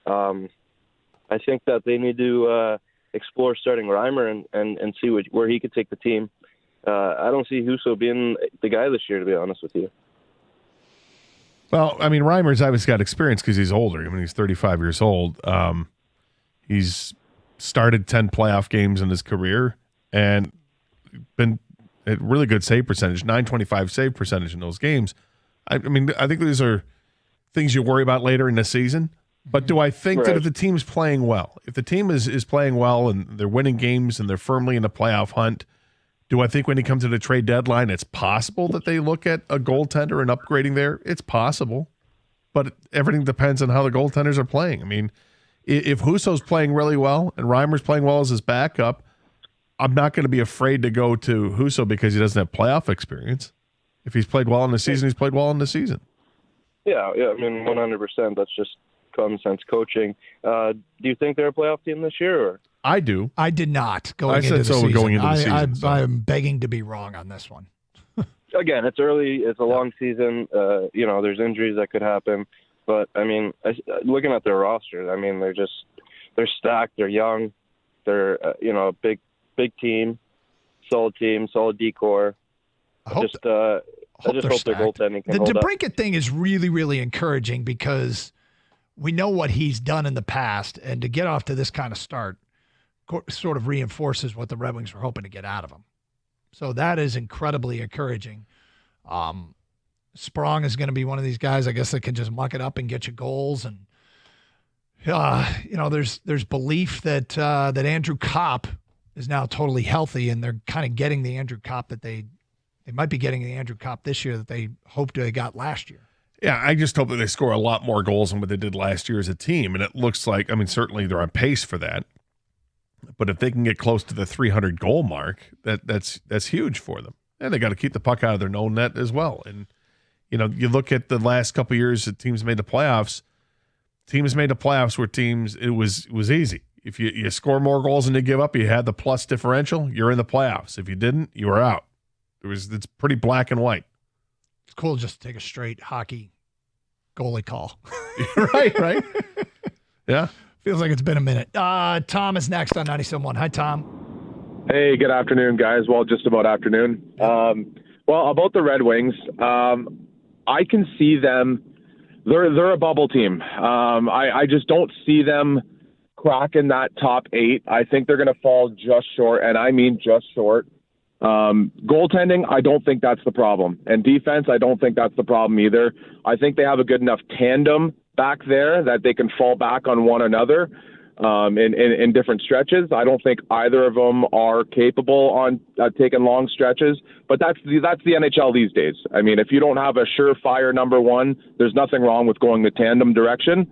I think that they need to explore starting Reimer and see where he could take the team. I don't see Husso being the guy this year, to be honest with you. Well, I mean, Reimer's obviously got experience because he's older. I mean, he's 35 years old. He's started 10 playoff games in his career and been a really good save percentage, .925 save percentage in those games. I mean, I think these are things you worry about later in the season. But do I think that if the team's playing well, if the team is playing well and they're winning games and they're firmly in the playoff hunt, do I think when it comes to the trade deadline, it's possible that they look at a goaltender and upgrading there? It's possible. But everything depends on how the goaltenders are playing. I mean, if Husso's playing really well and Reimer's playing well as his backup, I'm not going to be afraid to go to Husso because he doesn't have playoff experience. If he's played well in the season, he's played well in the season. Yeah, I mean, 100%. That's just common sense coaching. Do you think they're a playoff team this year? Or? I do. I did not going into the season. Going into the season. I'm begging to be wrong on this one. Again, it's early. It's a long season. There's injuries that could happen. But, I mean, looking at their roster, I mean, they're stacked. They're young. They're, a big team, solid decor. I just hope their goaltending can hold up. The DeBrincat thing is really, really encouraging because we know what he's done in the past, and to get off to this kind of start sort of reinforces what the Red Wings were hoping to get out of him. So that is incredibly encouraging. Sprong is going to be one of these guys, I guess, that can just muck it up and get you goals. And, there's belief that Andrew Kopp is now totally healthy, and they're kind of getting the Andrew Kopp that they might be getting the Andrew Kopp this year that they hoped they got last year. Yeah, I just hope that they score a lot more goals than what they did last year as a team. And it looks like, I mean, certainly they're on pace for that. But if they can get close to the 300 goal mark, that's huge for them. And they got to keep the puck out of their own net as well. And, you look at the last couple of years that teams made the playoffs. Teams made the playoffs where it was easy. If you score more goals than you give up, you had the plus differential, you're in the playoffs. If you didn't, you were out. It's pretty black and white. It's cool just to take a straight hockey goalie call. right. Yeah. Feels like it's been a minute. Tom is next on 97.1. Hi, Tom. Hey, good afternoon, guys. Well, just about afternoon. Well, about the Red Wings, I can see them. They're a bubble team. I just don't see them cracking that top 8. I think they're going to fall just short, and I mean just short. Goaltending, I don't think that's the problem. And defense, I don't think that's the problem either. I think they have a good enough tandem back there that they can fall back on one another in different stretches. I don't think either of them are capable on taking long stretches, but that's the NHL these days. I mean, if you don't have a surefire number one, there's nothing wrong with going the tandem direction.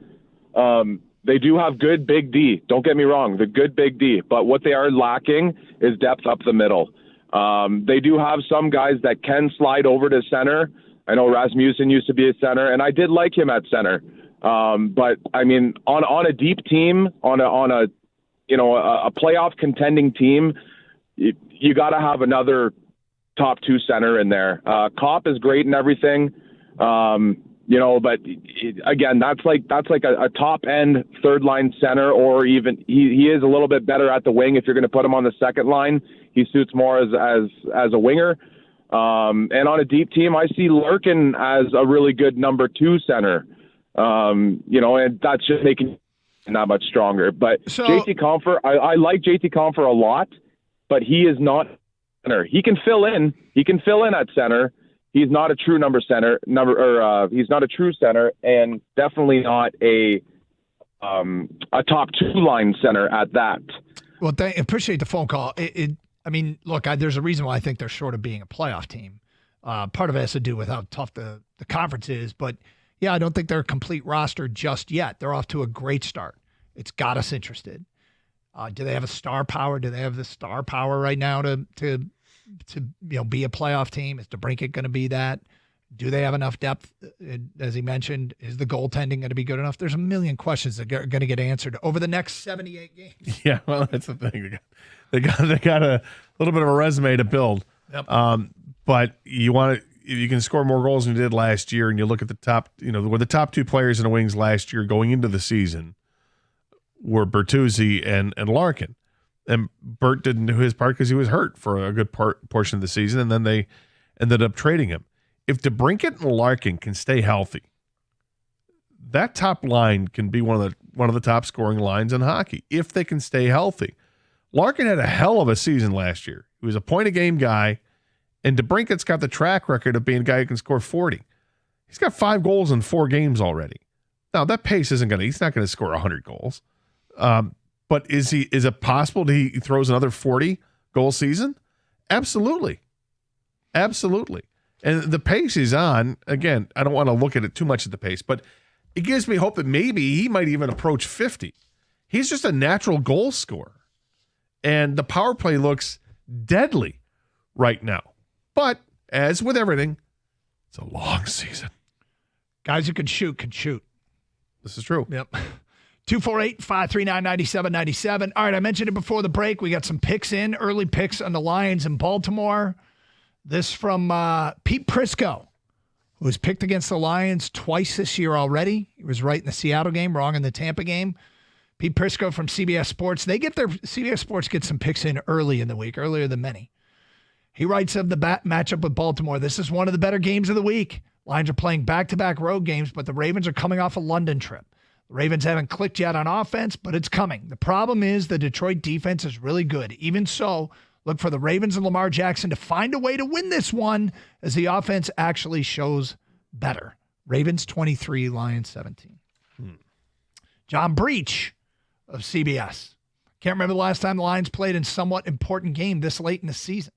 They do have good big D. Don't get me wrong, the good big D, but what they are lacking is depth up the middle. They do have some guys that can slide over to center. I know Rasmussen used to be a center, and I did like him at center. But I mean, on a deep team, on a playoff contending team, you got to have another top 2 center in there. Kopp is great and everything, but again, that's like a top end third line center, or even he is a little bit better at the wing. If you're going to put him on the second line, he suits more as a winger. And on a deep team, I see Larkin as a really good number 2 center. And that's just making him that much stronger. But JT Compher, I like JT Compher a lot, but he is not center. He can fill in. He can fill in at center. He's not a true he's not a true center, and definitely not a top 2 line center at that. Well, appreciate the phone call. I mean, look, there's a reason why I think they're short of being a playoff team. Part of it has to do with how tough the conference is, but yeah, I don't think they're a complete roster just yet. They're off to a great start. It's got us interested. Do they have a star power? Do they have the star power right now to be a playoff team? Is DeBrincat going to be that? Do they have enough depth? As he mentioned, is the goaltending going to be good enough? There's a million questions that are going to get answered over the next 78 games. Yeah, well, that's the thing. They got a little bit of a resume to build. Yep. But you can score more goals than you did last year, and you look at the top, were the top 2 players in the Wings last year going into the season were Bertuzzi and Larkin. And Bert didn't do his part because he was hurt for a good portion of the season, and then they ended up trading him. If DeBrincat and Larkin can stay healthy, that top line can be one of the top scoring lines in hockey if they can stay healthy. Larkin had a hell of a season last year. He was a point-a-game guy, and DeBrincat's got the track record of being a guy who can score 40. He's got 5 goals in 4 games already. Now, that pace he's not going to score 100 goals. But is it possible that he throws another 40-goal season? Absolutely. Absolutely. And the pace he's on, again, I don't want to look at it too much at the pace, but it gives me hope that maybe he might even approach 50. He's just a natural goal scorer. And the power play looks deadly right now. But as with everything, it's a long season. Guys who can shoot. This is true. Yep. 248-539-9797. All right, I mentioned it before the break. We got some picks early picks on the Lions in Baltimore. This from Pete Prisco, who was picked against the Lions twice this year already. He was right in the Seattle game, wrong in the Tampa game. Pete Prisco from CBS Sports. CBS Sports gets some picks in early in the week, earlier than many. He writes of the matchup with Baltimore. This is one of the better games of the week. Lions are playing back-to-back road games, but the Ravens are coming off a London trip. The Ravens haven't clicked yet on offense, but it's coming. The problem is the Detroit defense is really good. Even so, look for the Ravens and Lamar Jackson to find a way to win this one as the offense actually shows better. Ravens 23, Lions 17. John Breach of CBS. Can't remember the last time the Lions played in somewhat important game this late in the season.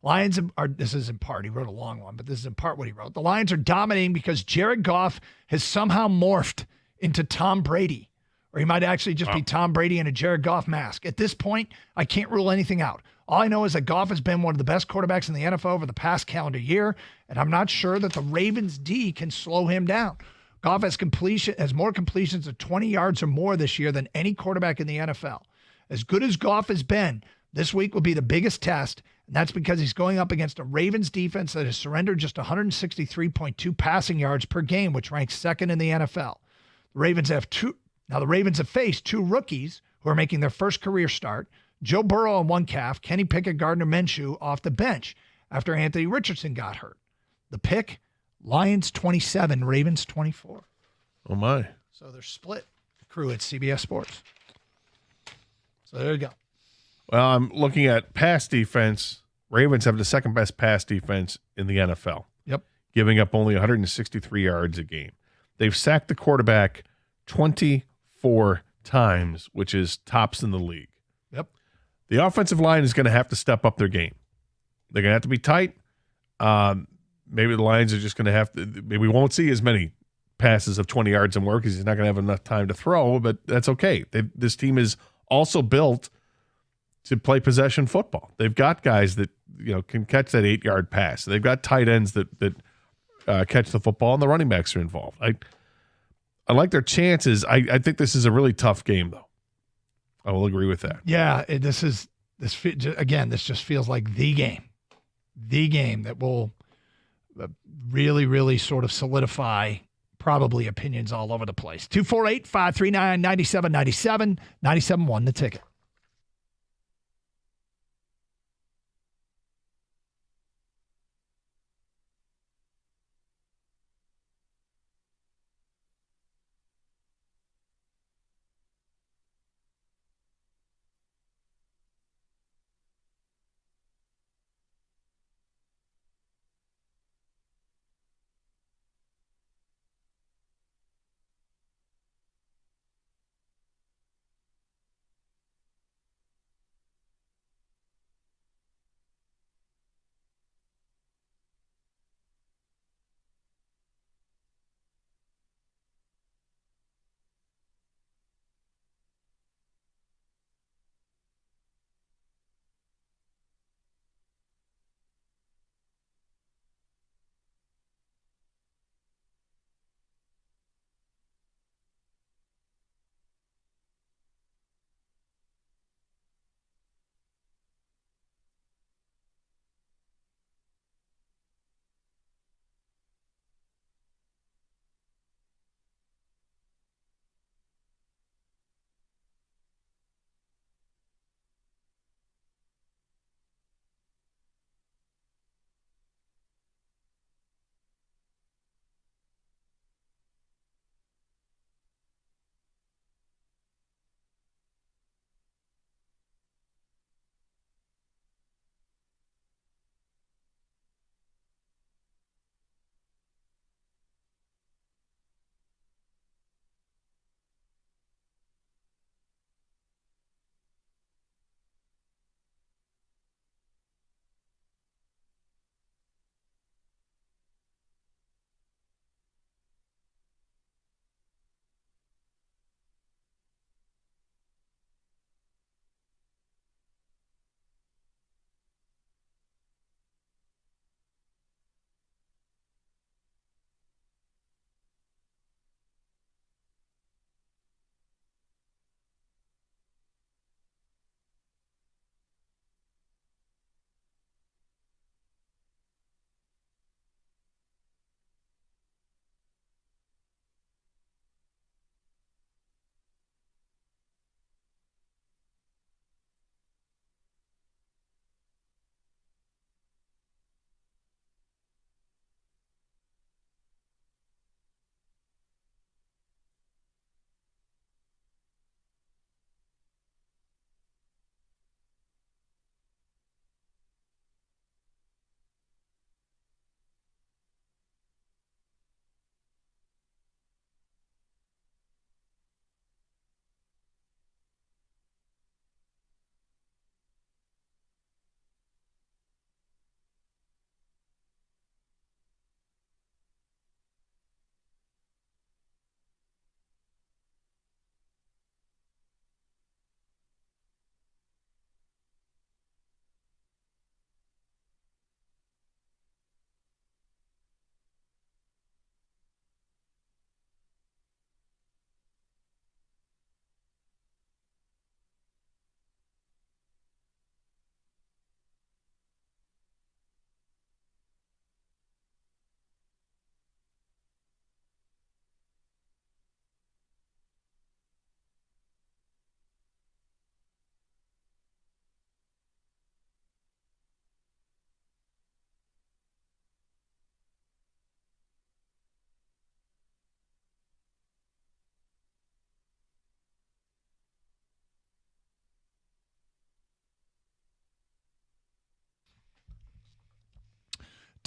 Lions are, this is in part, he wrote a long one, but this is in part what he wrote. The Lions are dominating because Jared Goff has somehow morphed into Tom Brady, or he might actually just be Tom Brady in a Jared Goff mask. At this point, I can't rule anything out. All I know is that Goff has been one of the best quarterbacks in the NFL over the past calendar year, and I'm not sure that the Ravens D can slow him down. Goff has more completions of 20 yards or more this year than any quarterback in the NFL. As good as Goff has been, this week will be the biggest test And that's because he's going up against a Ravens defense that has surrendered just 163.2 passing yards per game, which ranks second in the NFL. The Ravens have faced two rookies who are making their first career start. Joe Burrow on one calf, Kenny Pickett, Gardner Minshew off the bench after Anthony Richardson got hurt. The pick, Lions 27, Ravens 24. Oh, my. So they're split crew at CBS Sports. So there you go. Well, I'm looking at pass defense. Ravens have the second best pass defense in the NFL. Yep. Giving up only 163 yards a game. They've sacked the quarterback 24 times, which is tops in the league. Yep. The offensive line is going to have to step up their game. They're going to have to be tight. Maybe the Lions are just going to have to – maybe we won't see as many passes of 20 yards and more because he's not going to have enough time to throw, but that's okay. This team is also built to play possession football. They've got guys that can catch that 8-yard pass. They've got tight ends that catch the football, and the running backs are involved. I like their chances. I think this is a really tough game, though. I will agree with that. Yeah, this just feels like the game that will really, really sort of solidify probably opinions all over the place. 248-539-9797, 97.1 The Ticket.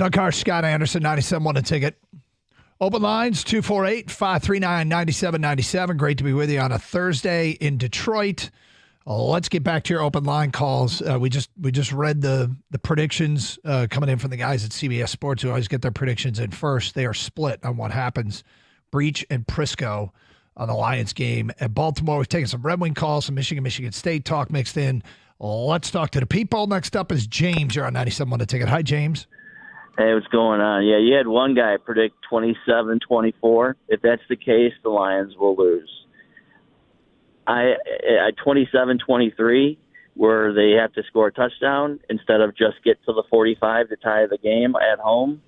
Doug Harsh, Scott Anderson, 97.1 The Ticket. Open lines, 248-539-9797. Great to be with you on a Thursday in Detroit. Let's get back to your open line calls. We just read the predictions coming in from the guys at CBS Sports, who always get their predictions in first. They are split on what happens. Breach and Prisco on the Lions game at Baltimore. We've taken some Red Wing calls, some Michigan State talk mixed in. Let's talk to the people. Next up is James. You're on 97.1 The Ticket. Hi, James. Hey, what's going on? Yeah, you had one guy predict 27-24. If that's the case, the Lions will lose. I 27-23, where they have to score a touchdown instead of just get to the 45 to tie the game at home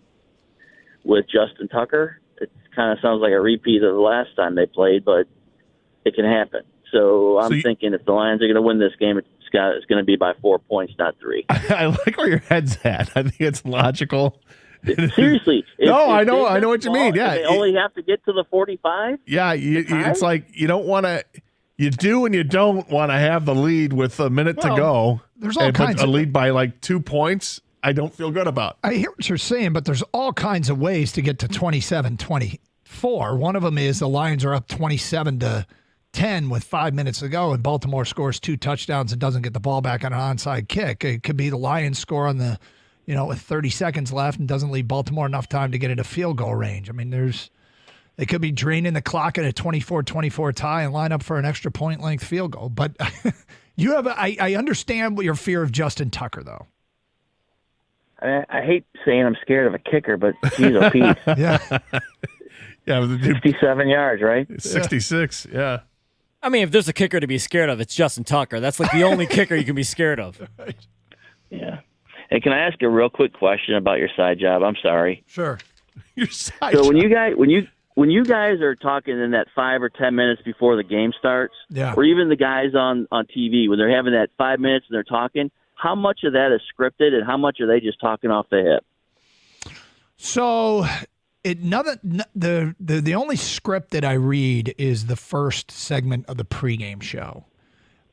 with Justin Tucker. It kind of sounds like a repeat of the last time they played, but it can happen. So I'm thinking if the Lions are going to win this game, it's going to be by 4 points, not 3. I like where your head's at. I think it's logical. Seriously. I know what you mean. Yeah. They only have to get to the 45? Yeah, it's like you don't want to – you do and you don't want to have the lead with a minute to go. There's all kinds of – a lead by like 2 points, I don't feel good about. I hear what you're saying, but there's all kinds of ways to get to 27-24. One of them is the Lions are up 27-10 with 5 minutes to go, and Baltimore scores 2 touchdowns and doesn't get the ball back on an onside kick. It could be the Lions score on the, with 30 seconds left and doesn't leave Baltimore enough time to get into field goal range. I mean, they could be draining the clock at a 24-24 tie and line up for an extra point length field goal. But I understand what your fear of Justin Tucker, though. I hate saying I'm scared of a kicker, but geez, oh, Pete. Yeah. Yeah, 67 yards, right? 66, yeah. I mean, if there's a kicker to be scared of, it's Justin Tucker. That's like the only kicker you can be scared of. Right. Yeah. Hey, can I ask a real quick question about your side job? I'm sorry. Sure. Your side So job. when you guys are talking in that 5 or 10 minutes before the game starts, yeah, or even the guys on TV when they're having that 5 minutes and they're talking, how much of that is scripted and how much are they just talking off the hip? So the only script that I read is the first segment of the pregame show.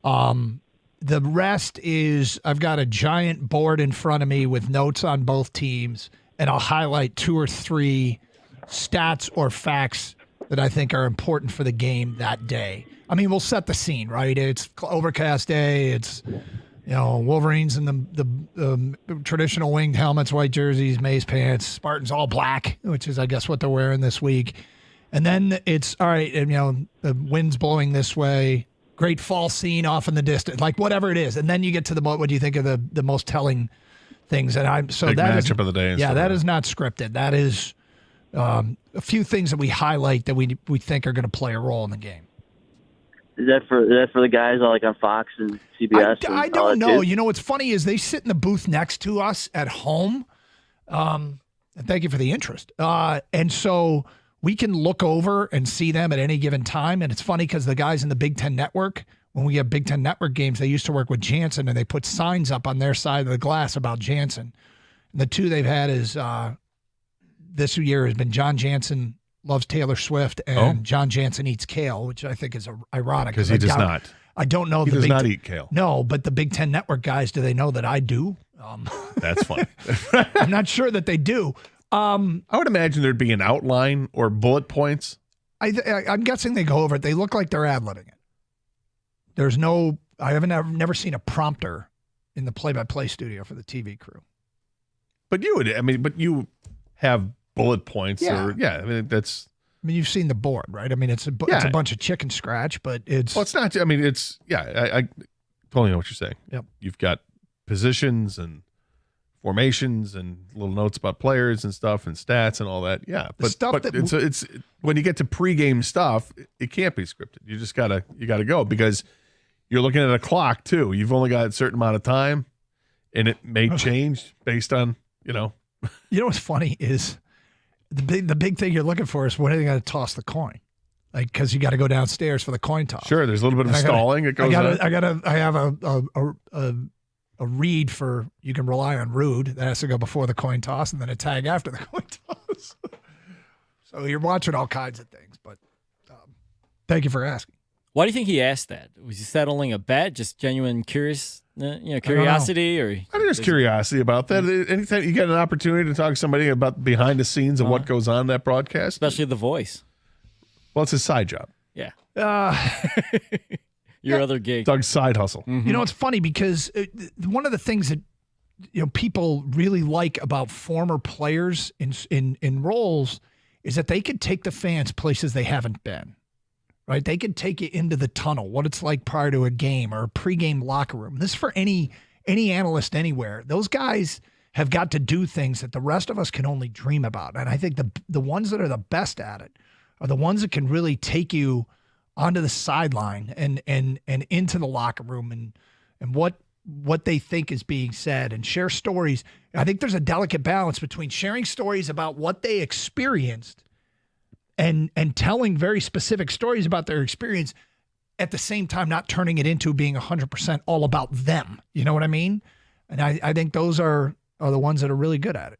The rest is I've got a giant board in front of me with notes on both teams, and I'll highlight 2 or 3 stats or facts that I think are important for the game that day. I mean, we'll set the scene, right? It's overcast day. It's Wolverines in the traditional winged helmets, white jerseys, maize pants, Spartans all black, which is, I guess, what they're wearing this week. And then it's, all right, and, the wind's blowing this way, great fall scene off in the distance, like whatever it is. And then you get to what do you think of the most telling things? And Big matchup of the day. Yeah, that is not scripted. That is a few things that we highlight that we think are going to play a role in the game. Is that for the guys like on Fox and CBS? I don't know. What's funny is they sit in the booth next to us at home. And thank you for the interest. And so we can look over and see them at any given time. And it's funny because the guys in the Big Ten Network, when we have Big Ten Network games, they used to work with Jansen, and they put signs up on their side of the glass about Jansen. And the 2 they've had is this year has been John Jansen loves Taylor Swift, and John Jansen eats kale, which I think is ironic. Because he does not. I don't know. He does not eat kale. No, but the Big Ten Network guys, do they know that I do? That's funny. I'm not sure that they do. I would imagine there'd be an outline or bullet points. I'm guessing they go over it. They look like they're ad-libbing it. There's no – I've never seen a prompter in the play-by-play studio for the TV crew. But you have – bullet points that's you've seen the board, right? I mean, it's a bunch of chicken scratch, but it's not. I mean, I totally know what you're saying. Yep. You've got positions and formations and little notes about players and stuff and stats and all that. Yeah, but it's when you get to pregame stuff, it can't be scripted. You just gotta go because you're looking at a clock too. You've only got a certain amount of time, and it may change based on what's funny is. The big thing you're looking for is when are they going to toss the coin? Like, because you got to go downstairs for the coin toss. Sure, there's a little bit of stalling. I have a read for you can rely on Rude that has to go before the coin toss and then a tag after the coin toss. So you're watching all kinds of things. But thank you for asking. Why do you think he asked that? Was he settling a bet? Just genuine curiosity, or I think there's curiosity about that. Anytime you get an opportunity to talk to somebody about behind the scenes of what goes on in that broadcast, especially the voice. Well, it's his side job. Yeah. Your other gig. Doug's side hustle. Mm-hmm. You know, it's funny because one of the things that people really like about former players in roles is that they could take the fans places they haven't been. Right? They could take you into the tunnel, what it's like prior to a game or a pregame locker room. This is for any analyst anywhere. Those guys have got to do things that the rest of us can only dream about. And I think the ones that are the best at it are the ones that can really take you onto the sideline and into the locker room and what they think is being said and share stories. I think there's a delicate balance between sharing stories about what they experienced and telling very specific stories about their experience, at the same time not turning it into being 100% all about them. You know what I mean? And I think those are the ones that are really good at it.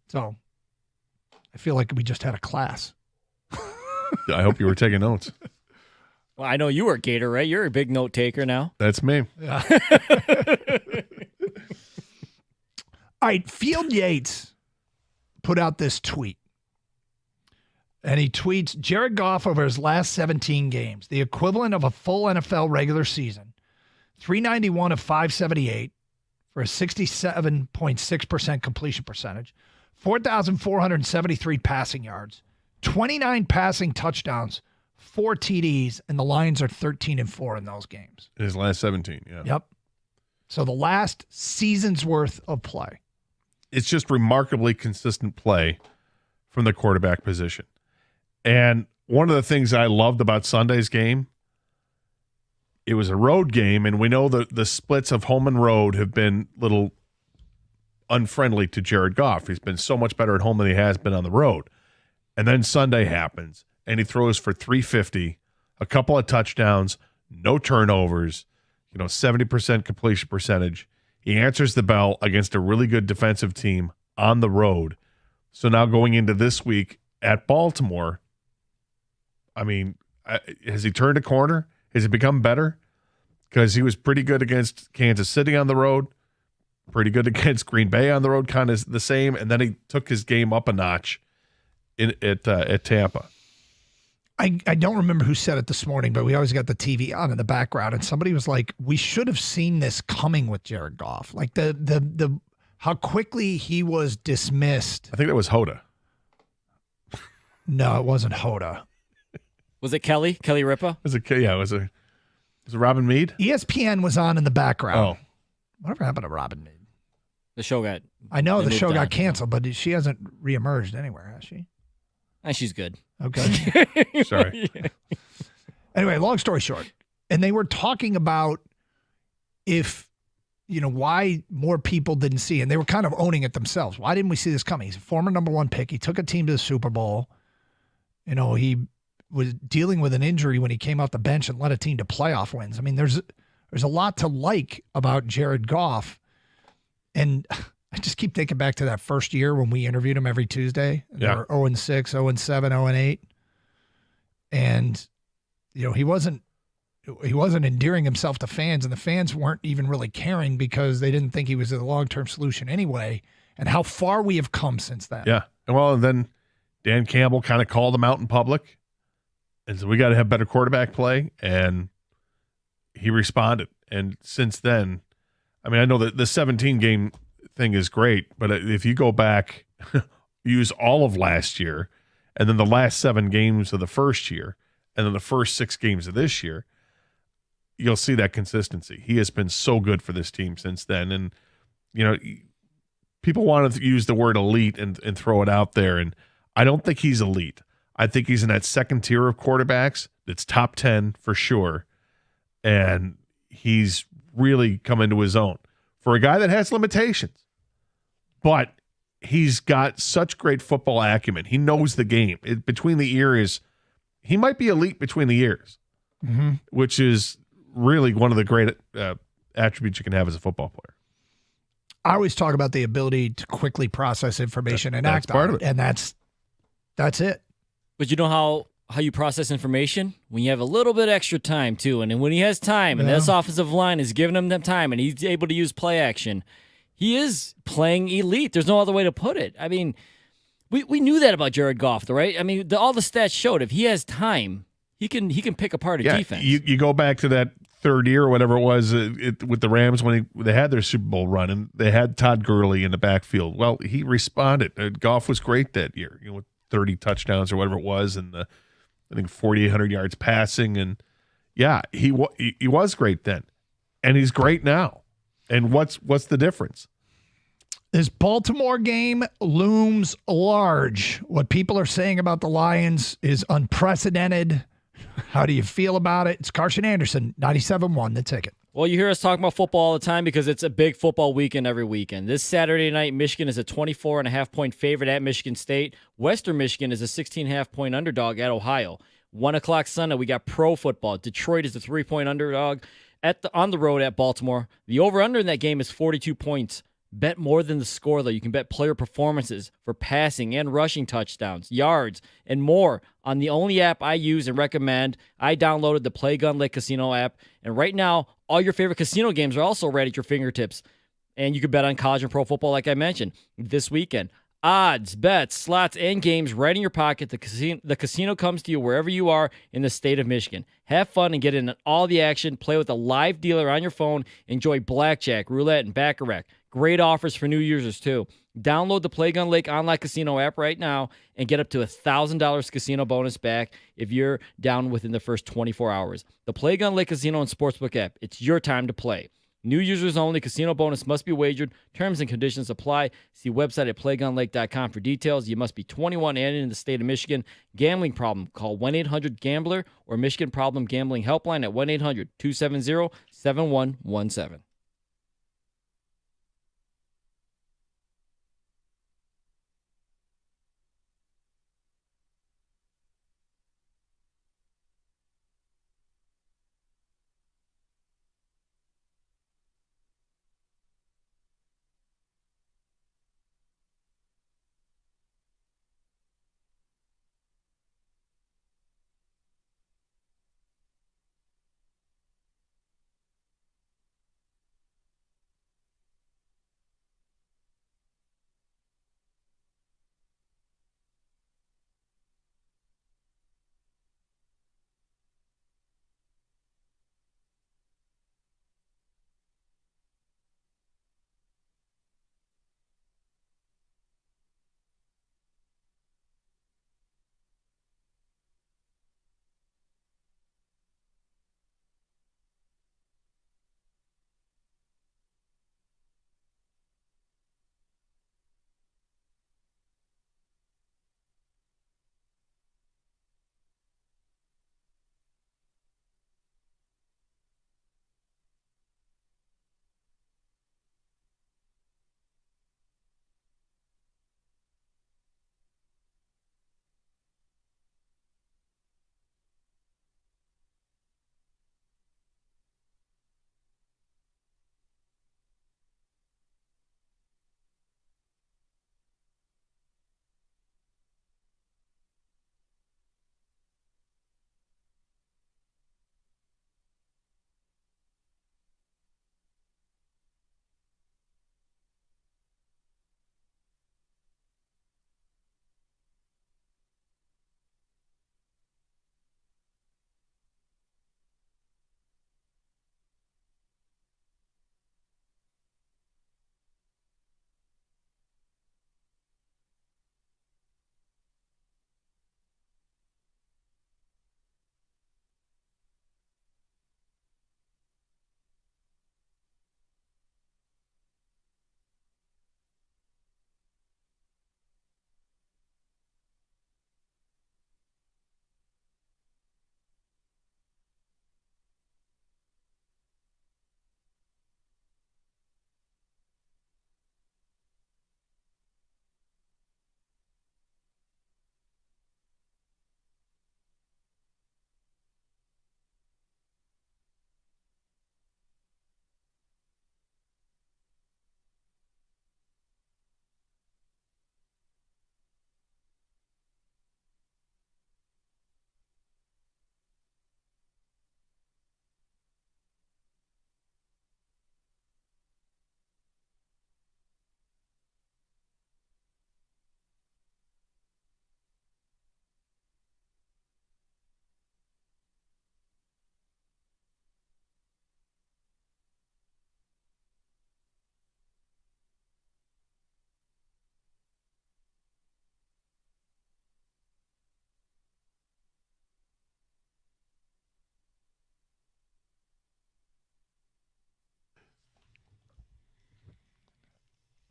So I feel like we just had a class. I hope you were taking notes. Well, I know you were Gator, right? You're a big note taker now. That's me. Yeah. All right, Field Yates put out this tweet. And he tweets, Jared Goff over his last 17 games, the equivalent of a full NFL regular season, 391 of 578 for a 67.6% completion percentage, 4,473 passing yards, 29 passing touchdowns, 4 TDs, and the Lions are 13-4 in those games. His last 17, yeah. Yep. So the last season's worth of play. It's just remarkably consistent play from the quarterback position. And one of the things I loved about Sunday's game, it was a road game, and we know that the splits of home and road have been little unfriendly to Jared Goff. He's been so much better at home than he has been on the road. And then Sunday happens, and he throws for 350, a couple of touchdowns, no turnovers, 70% completion percentage. He answers the bell against a really good defensive team on the road. So now going into this week at Baltimore, I mean, has he turned a corner? Has he become better? Because he was pretty good against Kansas City on the road, pretty good against Green Bay on the road, kind of the same. And then he took his game up a notch at Tampa. I don't remember who said it this morning, but we always got the TV on in the background, and somebody was like, "We should have seen this coming with Jared Goff." Like the how quickly he was dismissed. I think that was Hoda. No, it wasn't Hoda. Was it Kelly? Kelly Ripa? Was it Robin Meade? ESPN was on in the background. Oh. Whatever happened to Robin Meade? The show got. I know the show moved on. got canceled, but she hasn't reemerged anywhere, has she? And she's good. Okay. Sorry. Anyway, long story short, and they were talking about why more people didn't see, and they were kind of owning it themselves. Why didn't we see this coming? He's a former number 1 pick. He took a team to the Super Bowl. He was dealing with an injury when he came off the bench and led a team to playoff wins. I mean, there's a lot to like about Jared Goff. And I just keep thinking back to that first year when we interviewed him every Tuesday. And Yeah. They were 0-6, 0-7, 0-8. And, he wasn't endearing himself to fans, and the fans weren't even really caring because they didn't think he was a long-term solution anyway. And how far we have come since then. Yeah. And then Dan Campbell kind of called him out in public and said, we got to have better quarterback play. And he responded. And since then, I mean, I know that the 17-game thing is great, but if you go back, use all of last year, and then the last 7 games of the first year, and then the first 6 games of this year, you'll see that consistency. He has been so good for this team since then. And, people want to use the word elite and throw it out there. And I don't think he's elite. I think he's in that second tier of quarterbacks that's top 10 for sure. And he's really come into his own for a guy that has limitations. But he's got such great football acumen. He knows the game. Between the ears, he might be elite between the ears, which is really one of the great attributes you can have as a football player. I always talk about the ability to quickly process information and act part on of it. And that's it. But you know how you process information when you have a little bit extra time too. And when he has time, and this offensive line is giving him time, and he's able to use play action, he is playing elite. There's no other way to put it. I mean, we knew that about Jared Goff, though, right? I mean, all the stats showed if he has time, he can pick apart a defense. You go back to that third year or whatever it was with the Rams when they had their Super Bowl run and they had Todd Gurley in the backfield. Well, he responded. Goff was great that year, with 30 touchdowns or whatever it was, and I think 4,800 yards passing, and he was great then, and he's great now. And what's the difference? This Baltimore game looms large. What people are saying about the Lions is unprecedented. How do you feel about it? It's Carson Anderson, 97.1, The Ticket. Well, you hear us talk about football all the time because it's a big football weekend every weekend. This Saturday night, Michigan is a 24.5-point favorite at Michigan State. Western Michigan is a 16.5-point underdog at Ohio. 1 o'clock Sunday, we got pro football. Detroit is a 3-point underdog on the road at Baltimore. The over-under in that game is 42 points. Bet more than the score, though. You can bet player performances for passing and rushing touchdowns, yards, and more on the only app I use and recommend. I downloaded the Play Gun Lake Casino app, and right now, all your favorite casino games are also right at your fingertips. And you can bet on college and pro football, like I mentioned, this weekend. Odds, bets, slots, and games right in your pocket. The casino comes to you wherever you are in the state of Michigan. Have fun and get in on all the action. Play with a live dealer on your phone. Enjoy blackjack, roulette, and baccarat. Great offers for new users, too. Download the Play Gun Lake online casino app right now and get up to $1,000 casino bonus back if you're down within the first 24 hours. The Play Gun Lake Casino and Sportsbook app. It's your time to play. New users only. Casino bonus must be wagered. Terms and conditions apply. See website at playgunlake.com for details. You must be 21 and in the state of Michigan. Gambling problem? Call 1-800-GAMBLER or Michigan Problem Gambling Helpline at 1-800-270-7117.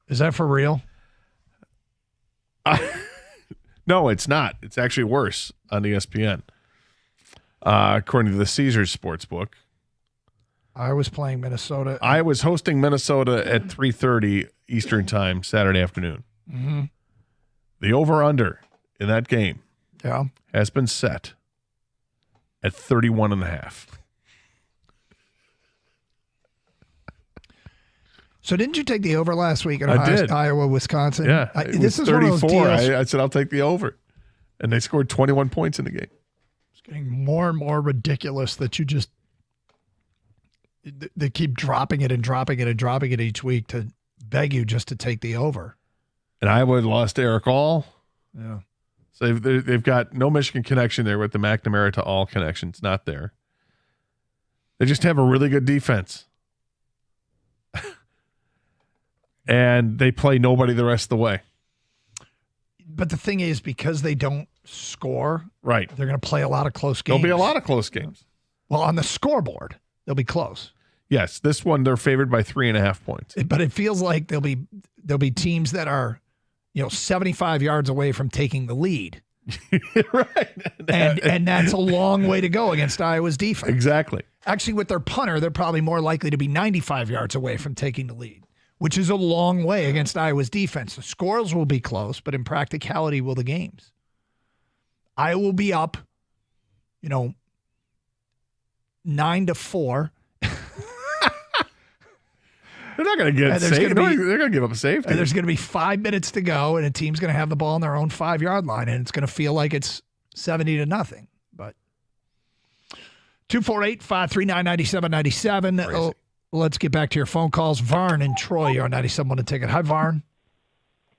Is that for real? No, it's not. It's actually worse on ESPN. According to the Caesars Sportsbook. I was playing Minnesota. I was hosting Minnesota at 3:30 Eastern Time Saturday afternoon. Mm-hmm. The over-under in that game has been set at 31.5. So didn't you take the over last week in I did. Iowa, Wisconsin? Yeah, This is 34. one of those deals. I said I'll take the over, and they scored 21 points in the game. It's getting more and more ridiculous that they keep dropping it and dropping it and dropping it each week to beg you just to take the over. And Iowa had lost Eric All. Yeah. So they've got no Michigan connection there with the McNamara to All connection. It's not there. They just have a really good defense. And they play nobody the rest of the way. But the thing is, because they don't score, right, they're going to play a lot of close games. There'll be a lot of close games. Well, on the scoreboard, they'll be close. Yes, this one they're favored by 3.5 points. But it feels like there'll be teams that are, 75 yards away from taking the lead. Right. And that's a long way to go against Iowa's defense. Exactly. Actually, with their punter, they're probably more likely to be 95 yards away from taking the lead, which is a long way against Iowa's defense. The scores will be close, but in practicality will the games. Iowa will be up, 9-4. They're not going to get safe. They're going to give up a safety. And there's going to be 5 minutes to go, and a team's going to have the ball on their own 5-yard line, and it's going to feel like it's 70-0. But 248-539-9797. Oh, let's get back to your phone calls. Varn and Troy, you're on 97 on the ticket. Hi, Varn.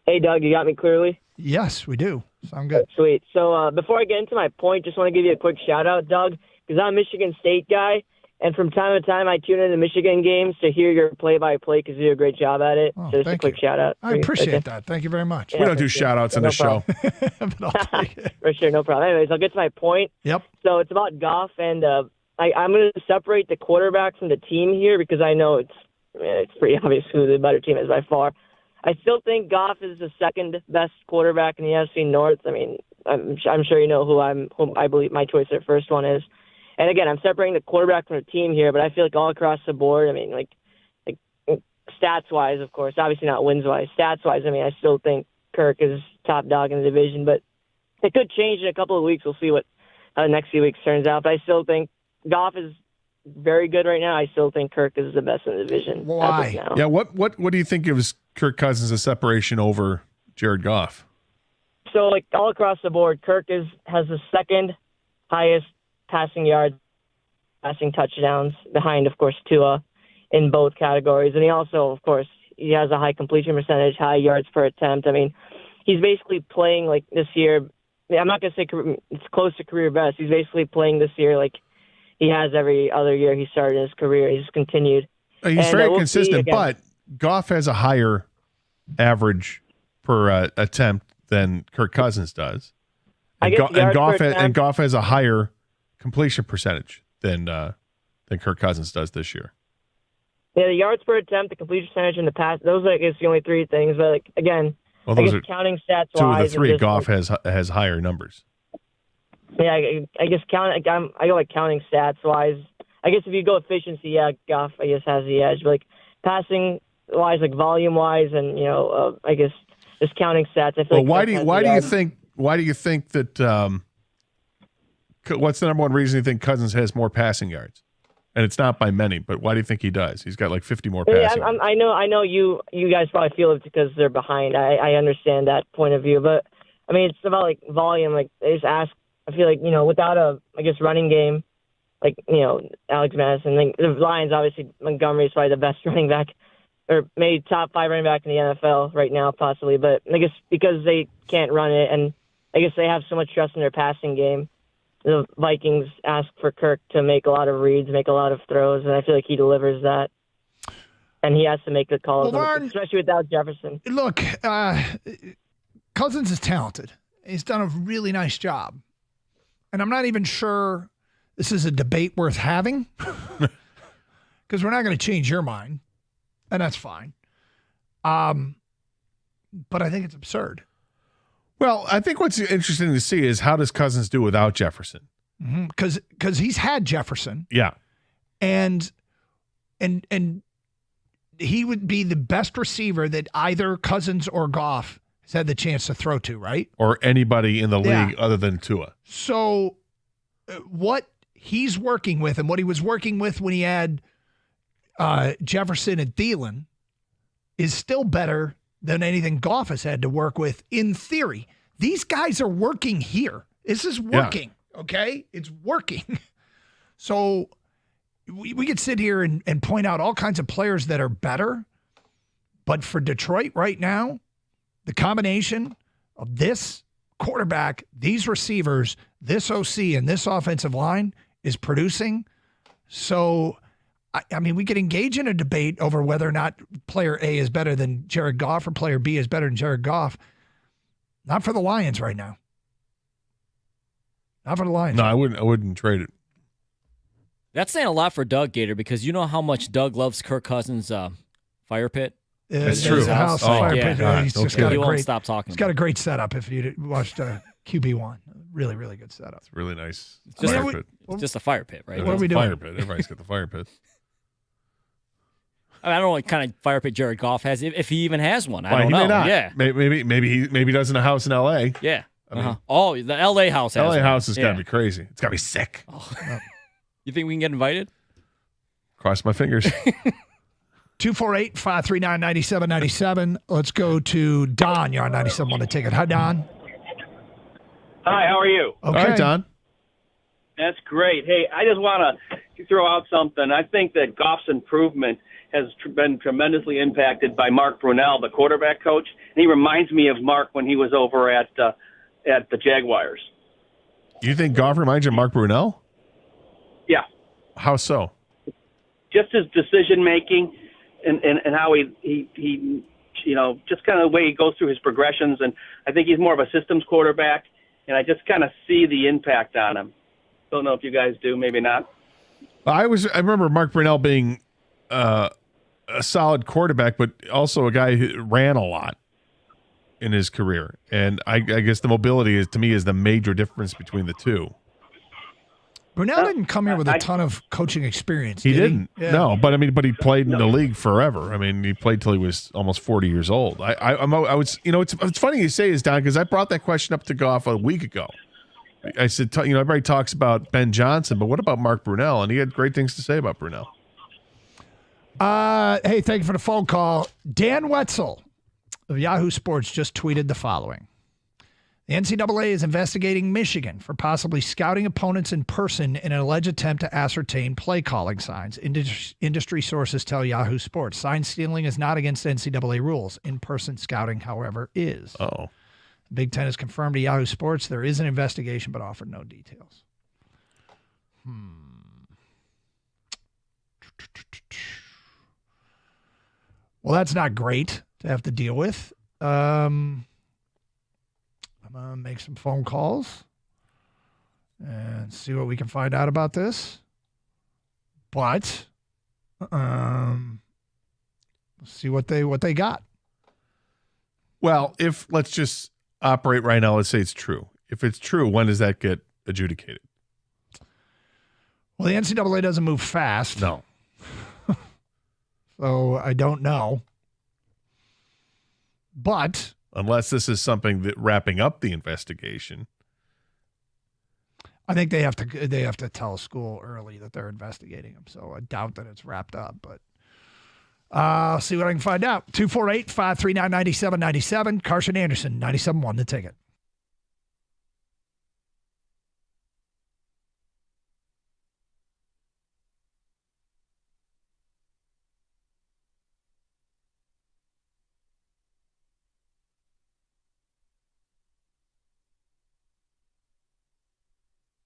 Hey, Doug, you got me clearly? Yes, we do. Sound good. Sweet. So before I get into my point, just want to give you a quick shout-out, Doug, because I'm a Michigan State guy. And from time to time, I tune in the Michigan games to hear your play-by-play because you do a great job at it. Oh, so just a quick shout-out. I appreciate that. Thank you very much. We don't do shout-outs on this show. But I'll take it. For sure, no problem. Anyways, I'll get to my point. Yep. So it's about Goff, and I'm going to separate the quarterback from the team here because I know it's pretty obvious who the better team is by far. I still think Goff is the second-best quarterback in the NFC North. I mean, I'm sure you know who I believe my choice at first one is. And again, I'm separating the quarterback from the team here, but I feel like all across the board, I mean, like stats-wise, of course, obviously not wins-wise. Stats-wise, I mean, I still think Kirk is top dog in the division, but it could change in a couple of weeks. We'll see what how the next few weeks turns out. But I still think Goff is very good right now. I still think Kirk is the best in the division. Why? Now. Yeah, what do you think gives Kirk Cousins a separation over Jared Goff? So, like, all across the board, Kirk has the second highest passing yards, passing touchdowns, behind, of course, Tua in both categories. And he also, of course, he has a high completion percentage, high yards per attempt. I mean, he's basically playing like this year. I'm not going to say it's close to career best. He's basically playing this year like he has every other year he started his career. He's continued. He's very consistent, but Goff has a higher average per attempt than Kirk Cousins does. And Goff has a higher completion percentage than Kirk Cousins does this year. Yeah, the yards per attempt, the completion percentage, and the pass. Those are, I guess, the only three things. But like again, those are counting stats two wise. of the three. Goff has higher numbers. Yeah, I guess I go like counting stats wise. I guess if you go efficiency, yeah, Goff I guess has the edge. But like passing wise, like volume wise, and I guess just counting stats. I feel why do you think that? What's the number one reason you think Cousins has more passing yards? And it's not by many, but why do you think he does? He's got like 50 more passing yards. I know you guys probably feel it because they're behind. I understand that point of view, but I mean it's about like volume. Like they just ask. I feel like without a running game, like Alex Madison, the Lions obviously Montgomery is probably the best running back, or maybe top 5 running back in the NFL right now possibly. But I guess because they can't run it, and I guess they have so much trust in their passing game. The Vikings ask for Kirk to make a lot of reads, make a lot of throws, and I feel like he delivers that. And he has to make the calls, especially without Jefferson. Look, Cousins is talented. He's done a really nice job. And I'm not even sure this is a debate worth having because we're not going to change your mind, and that's fine. but I think it's absurd. Well, I think what's interesting to see is how does Cousins do without Jefferson? Because he's had Jefferson. Yeah. And he would be the best receiver that either Cousins or Goff has had the chance to throw to, right? Or anybody in the league other than Tua. So what he's working with and what he was working with when he had Jefferson and Thielen is still better than anything Goff has had to work with in theory. These guys are working here. This is working, okay? It's working. So we could sit here and point out all kinds of players that are better, but for Detroit right now, the combination of this quarterback, these receivers, this OC, and this offensive line is producing. So, I mean, we could engage in a debate over whether or not player A is better than Jared Goff or player B is better than Jared Goff. Not for the Lions right now. Not for the Lions. No, I wouldn't trade it. That's saying a lot for Doug, Gator, because you know how much Doug loves Kirk Cousins' fire pit. That's true. House, fire pit. He's just got he a won't great. stop talking. He's got a great setup. If you watched QB1, really, really good setup. It's really nice. It's Fire pit. just a fire pit, right? What are we doing? Fire pit. Everybody's got the fire pit. I don't know what kind of fire pit Jared Goff has, if he even has one. I Well, don't he know. may not. Yeah, Maybe he does in a house in L.A. yeah. I mean, Oh, the L.A. house has L.A. one. house has got Yeah. to be crazy. It's got to be sick. You think we can get invited? Cross my fingers. 248-539-9797. Let's go to Don. You're on 97 on the ticket. Hi, Don. Hi, how are you? Okay. All right, Don. That's great. Hey, I just want to throw out something. I think that Goff's improvement has been tremendously impacted by Mark Brunell, the quarterback coach. And he reminds me of Mark when he was over at the Jaguars. You think Goff reminds you of Mark Brunell? Yeah. How so? Just his decision making and how he you know, just kind of the way he goes through his progressions. And I think he's more of a systems quarterback, and I just kind of see the impact on him. Don't know if you guys do, maybe not. I remember Mark Brunell being a solid quarterback, but also a guy who ran a lot in his career. And I guess the mobility is, to me, is the major difference between the two. Brunell didn't come here with a ton of coaching experience. He did didn't. Yeah. No, but he played in the league forever. I mean, he played till he was almost 40 years old. I was, you know, it's funny you say this, Don, because I brought that question up to Goff a week ago. I said, you know, everybody talks about Ben Johnson, but what about Mark Brunell? And he had great things to say about Brunell. Hey, thank you for the phone call. Dan Wetzel of Yahoo Sports just tweeted the following. The NCAA is investigating Michigan for possibly scouting opponents in person in an alleged attempt to ascertain play calling signs. Industry sources tell Yahoo Sports. Sign stealing is not against NCAA rules. In-person scouting, however, is. Oh. Big Ten has confirmed to Yahoo Sports there is an investigation but offered no details. Well, that's not great to have to deal with. I'm going to make some phone calls and see what we can find out about this. But let's see what they got. Well, if let's just operate right now, let's say it's true. If it's true, when does that get adjudicated? Well, the NCAA doesn't move fast. No. So I don't know. But unless this is something that wrapping up the investigation. I think they have to tell a school early that they're investigating them. So I doubt that it's wrapped up, but I'll see what I can find out. 248-539-9797. Carson Anderson, 97.1 The Ticket.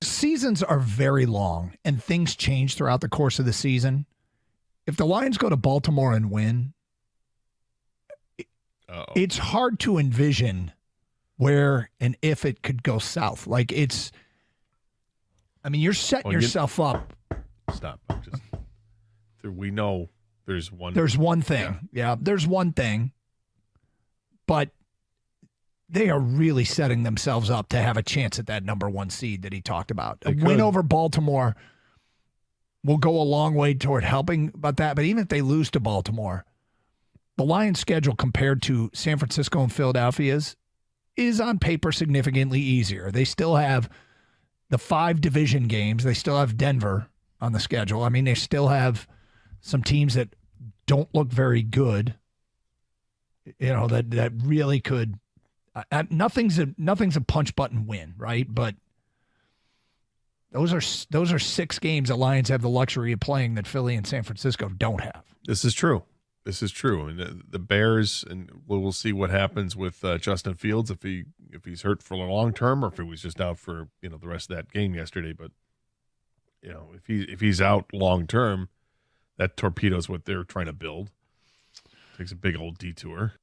Seasons are very long and things change throughout the course of the season. If the Lions go to Baltimore and win, it's hard to envision where and if it could go south. Like you're setting yourself up. Stop. We know there's one. There's one thing. Yeah, there's one thing. but they are really setting themselves up to have a chance at that number 1 seed that he talked about. A win over Baltimore will go a long way toward helping about that. But even if they lose to Baltimore, the Lions' schedule compared to San Francisco and Philadelphia's is on paper significantly easier. They still have the 5 division games. They still have Denver on the schedule. I mean, they still have some teams that don't look very good, that really could. Nothing's a punch button win, right? But those are 6 games the Lions have the luxury of playing that Philly and San Francisco don't have. This is true. And the Bears, and we'll see what happens with Justin Fields if he's hurt for the long term or if he was just out for the rest of that game yesterday. But if he's out long term, that torpedoes what they're trying to build. Takes a big old detour.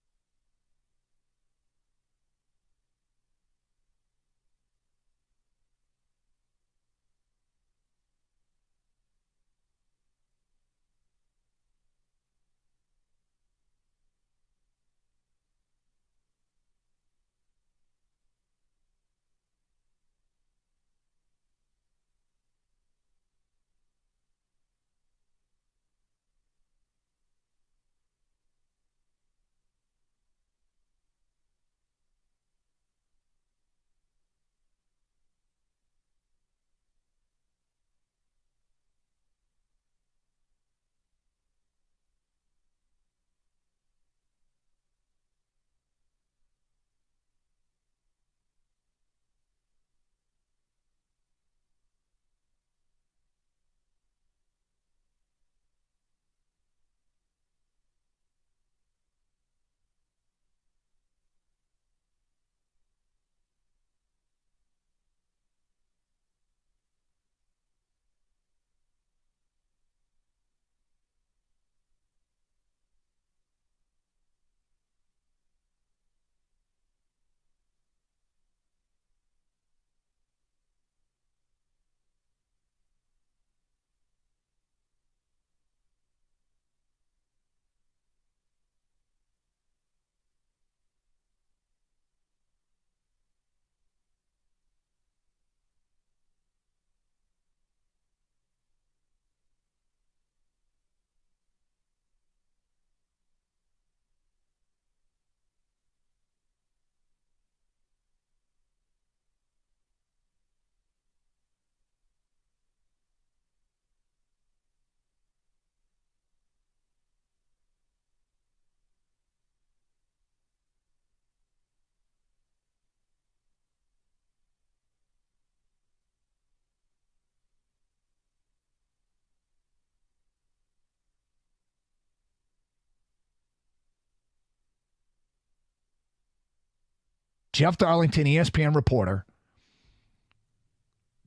Jeff Darlington, ESPN reporter,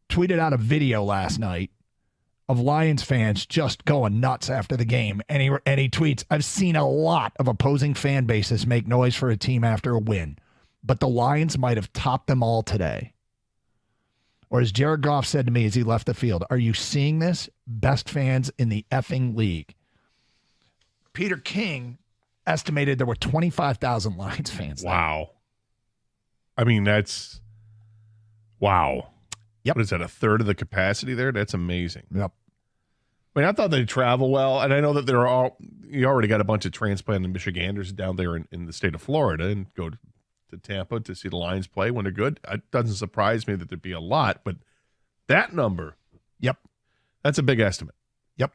tweeted out a video last night of Lions fans just going nuts after the game. And he tweets, I've seen a lot of opposing fan bases make noise for a team after a win, but the Lions might have topped them all today. Or as Jared Goff said to me as he left the field, are you seeing this? Best fans in the effing league. Peter King estimated there were 25,000 Lions fans. Wow. I mean, that's wow. Yep. What is that, a third of the capacity there? That's amazing. Yep. I mean, I thought they'd travel well, and I know that you already got a bunch of transplanted Michiganders down there in the state of Florida and go to Tampa to see the Lions play when they're good. It doesn't surprise me that there'd be a lot, but that number, yep, that's a big estimate. Yep.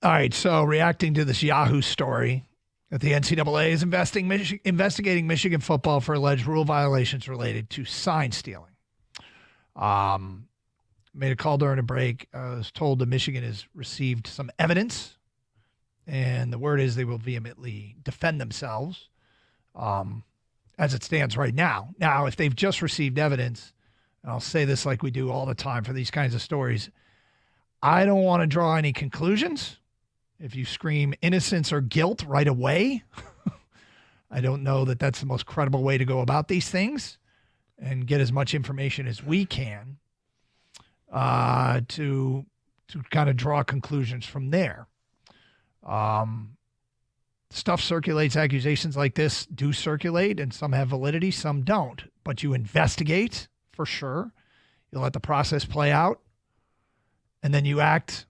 All right, so reacting to this Yahoo story that the NCAA is investigating Michigan football for alleged rule violations related to sign stealing. Made a call during a break. I was told that Michigan has received some evidence, and the word is they will vehemently defend themselves as it stands right now. Now, if they've just received evidence, and I'll say this like we do all the time for these kinds of stories, I don't want to draw any conclusions. If you scream innocence or guilt right away, I don't know that that's the most credible way to go about these things and get as much information as we can to kind of draw conclusions from there. Stuff circulates. Accusations like this do circulate, and some have validity, some don't. But you investigate for sure. You let the process play out, and then you act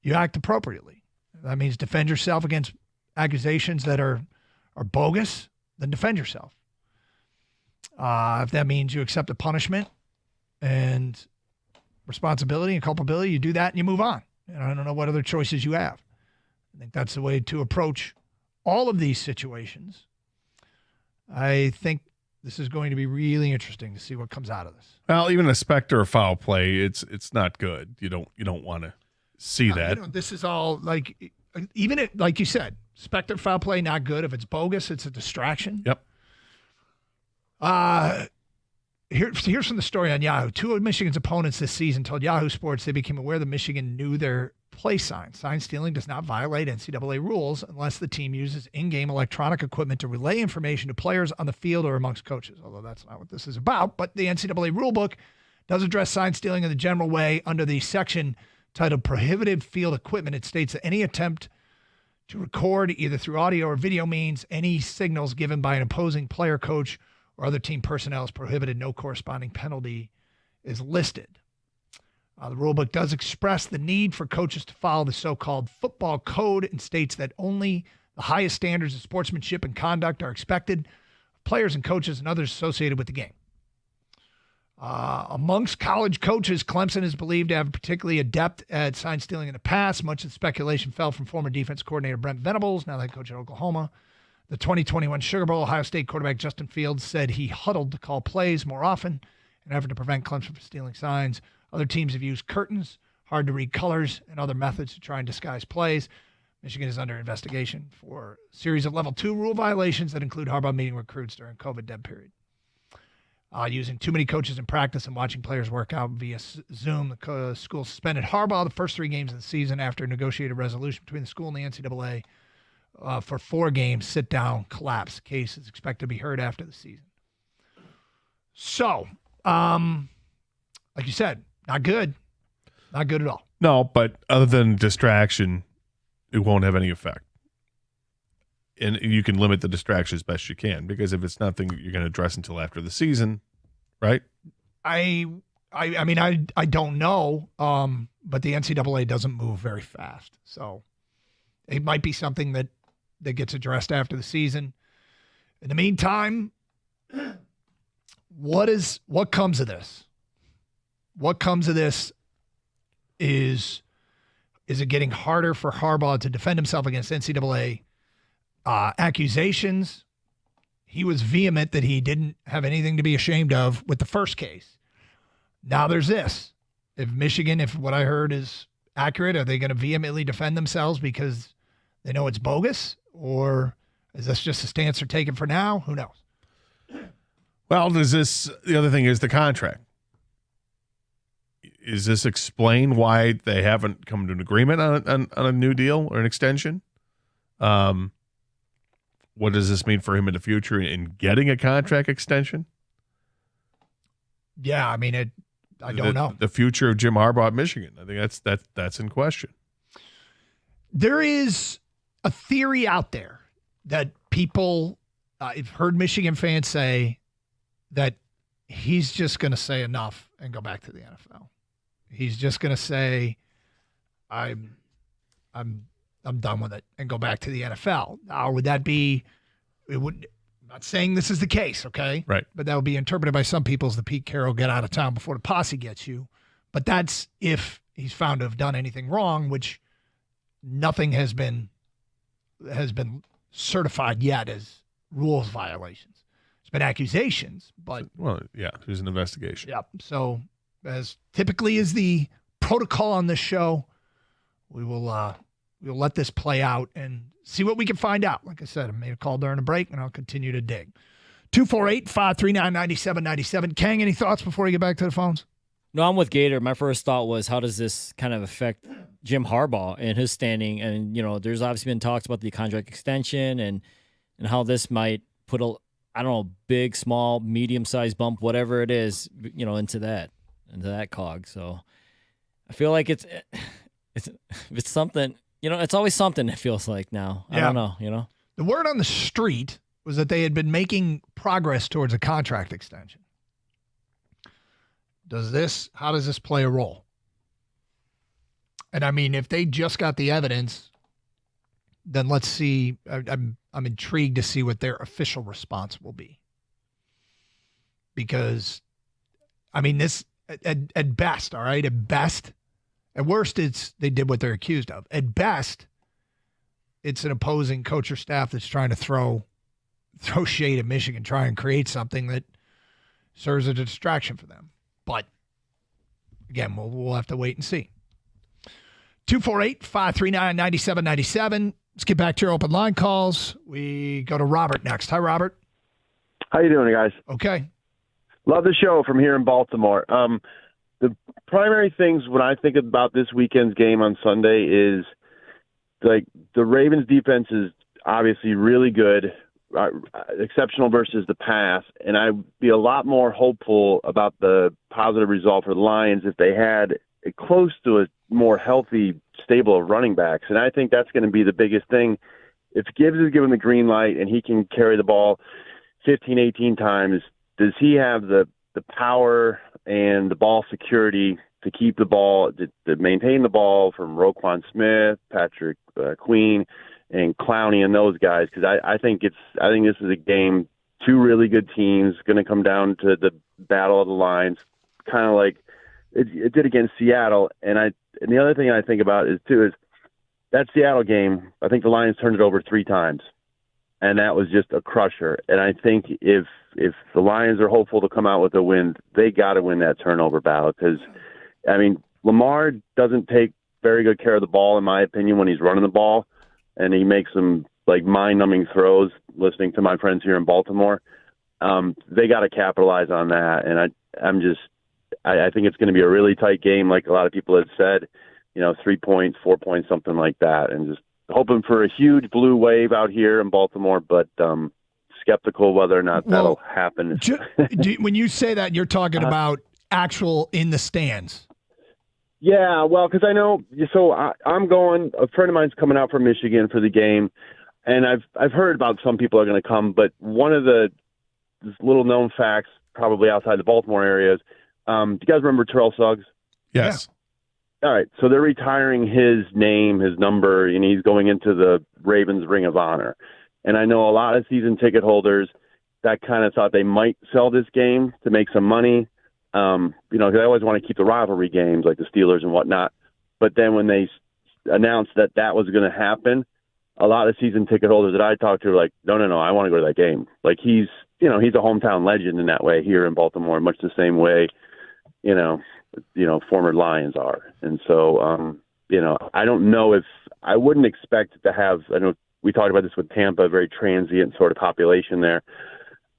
appropriately. That means defend yourself against accusations that are bogus, then defend yourself. If that means you accept a punishment and responsibility and culpability, you do that and you move on. And I don't know what other choices you have. I think that's the way to approach all of these situations. I think this is going to be really interesting to see what comes out of this. Well, even a specter of foul play, it's not good. You don't want to see that. This is all like, even it, like you said, specter foul play, not good. If it's bogus, it's a distraction. Yep. Here's from the story on Yahoo. Two of Michigan's opponents this season told Yahoo Sports they became aware that Michigan knew their play sign. Sign stealing does not violate NCAA rules unless the team uses in-game electronic equipment to relay information to players on the field or amongst coaches, although that's not what this is about. But the NCAA rulebook does address sign stealing in the general way under the section titled Prohibited Field Equipment. It states that any attempt to record, either through audio or video means, any signals given by an opposing player, coach, or other team personnel is prohibited. No corresponding penalty is listed. The rulebook does express the need for coaches to follow the so-called football code and states that only the highest standards of sportsmanship and conduct are expected of players and coaches and others associated with the game. Amongst college coaches, Clemson is believed to have particularly adept at sign stealing in the past. Much of the speculation fell from former defense coordinator Brent Venables, now the head coach at Oklahoma. The 2021 Sugar Bowl, Ohio State quarterback Justin Fields said he huddled to call plays more often in an effort to prevent Clemson from stealing signs. Other teams have used curtains, hard-to-read colors, and other methods to try and disguise plays. Michigan is under investigation for a series of Level 2 rule violations that include Harbaugh meeting recruits during COVID dead period. Using too many coaches in practice and watching players work out via Zoom, the school suspended Harbaugh the first 3 games of the season after a negotiated resolution between the school and the NCAA for 4 games, sit-down, collapse. The case is expected to be heard after the season. So, like you said, not good. Not good at all. No, but other than distraction, it won't have any effect. And you can limit the distraction as best you can, because if it's nothing you're going to address until after the season, right? I mean, I don't know, but the NCAA doesn't move very fast. So it might be something that gets addressed after the season. In the meantime, what comes of this? What comes of this is it getting harder for Harbaugh to defend himself against NCAA accusations? He was vehement that he didn't have anything to be ashamed of with the first case. Now there's this. If Michigan, if what I heard is accurate, are they going to vehemently defend themselves because they know it's bogus? Or is this just a stance they're taking for now? Who knows? Well, the other thing is the contract. Is this explain why they haven't come to an agreement on a new deal or an extension? What does this mean for him in the future in getting a contract extension? Yeah, I mean, I don't know. The future of Jim Harbaugh at Michigan. I think that's in question. There is a theory out there that people, I've heard Michigan fans say that he's just going to say enough and go back to the NFL. He's just going to say, I'm done with it and go back to the NFL. Now, would that be, I'm not saying this is the case, okay? Right. But that would be interpreted by some people as the Pete Carroll get out of town before the posse gets you. But that's if he's found to have done anything wrong, which nothing has been certified yet as rules violations. It's been accusations, but. Well, yeah, there's an investigation. Yep. So as typically is the protocol on this show, we'll let this play out and see what we can find out. Like I said, I made a call during the break, and I'll continue to dig. 248-539-9797. Kang, any thoughts before we get back to the phones? No, I'm with Gator. My first thought was, how does this kind of affect Jim Harbaugh and his standing? And, there's obviously been talks about the contract extension and how this might put big, small, medium-sized bump, whatever it is, into that cog. So I feel like it's something, it's always something, it feels like now. Yeah. I don't know, The word on the street was that they had been making progress towards a contract extension. How does this play a role? And I mean, if they just got the evidence, then let's see. I'm intrigued to see what their official response will be. Because, I mean, this at best, all right, at best, at worst, they did what they're accused of. At best, it's an opposing coach or staff that's trying to throw shade at Michigan, try and create something that serves as a distraction for them. But, again, we'll have to wait and see. 248-539-9797. Let's get back to your open line calls. We go to Robert next. Hi, Robert. How you doing, guys? Okay. Love the show from here in Baltimore. The primary things when I think about this weekend's game on Sunday is, like, the Ravens' defense is obviously really good, exceptional versus the past, and I'd be a lot more hopeful about the positive result for the Lions if they had close to a more healthy stable of running backs. And I think that's going to be the biggest thing. If Gibbs is given the green light and he can carry the ball 15, 18 times, does he have the power and the ball security to keep the ball, to maintain the ball from Roquan Smith, Patrick Queen, and Clowney and those guys? Because I think this is a game, two really good teams, going to come down to the battle of the lines, kind of like it did against Seattle. And the other thing I think about is that Seattle game, I think the Lions turned it over 3 times, and that was just a crusher. And I think if the Lions are hopeful to come out with a win, they got to win that turnover battle, because, I mean, Lamar doesn't take very good care of the ball, in my opinion, when he's running the ball, and he makes some like mind-numbing throws. Listening to my friends here in Baltimore, they got to capitalize on that. And I think it's going to be a really tight game, like a lot of people have said. 3 points, 4 points, something like that, and just hoping for a huge blue wave out here in Baltimore, but skeptical whether or not that'll happen. When you say that, you're talking about actual in the stands. Yeah, well, because I know, so I'm going, a friend of mine's coming out from Michigan for the game, and I've heard about some people are going to come, but one of the little known facts, probably outside the Baltimore areas, do you guys remember Terrell Suggs? Yes. Yeah. All right, so they're retiring his name, his number, and he's going into the Ravens Ring of Honor. And I know a lot of season ticket holders that kind of thought they might sell this game to make some money. Because I always want to keep the rivalry games like the Steelers and whatnot. But then when they announced that was going to happen, a lot of season ticket holders that I talked to were like, no, I want to go to that game. Like he's a hometown legend in that way here in Baltimore, much the same way, former Lions are. And so, I don't know if I wouldn't expect to have, I know we talked about this with Tampa, a very transient sort of population there.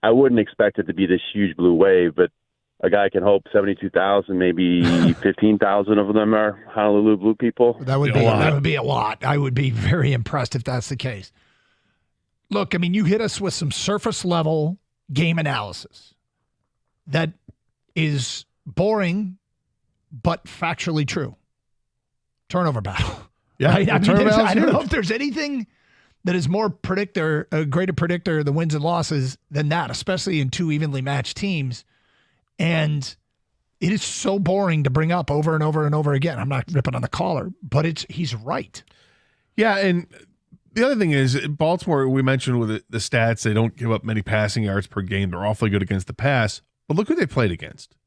I wouldn't expect it to be this huge blue wave, but a guy can hope 72,000, maybe 15,000 of them are Honolulu Blue people. That would be a lot. I would be very impressed if that's the case. Look, I mean, you hit us with some surface level game analysis that is boring, but factually true. Turnover battle. Yeah, right? I don't know if there's anything that is more a greater predictor of the wins and losses than that, especially in two evenly matched teams. And it is so boring to bring up over and over and over again. I'm not ripping on the caller, but he's right. Yeah, and the other thing is, Baltimore, we mentioned with the stats, they don't give up many passing yards per game. They're awfully good against the pass. But look who they played against.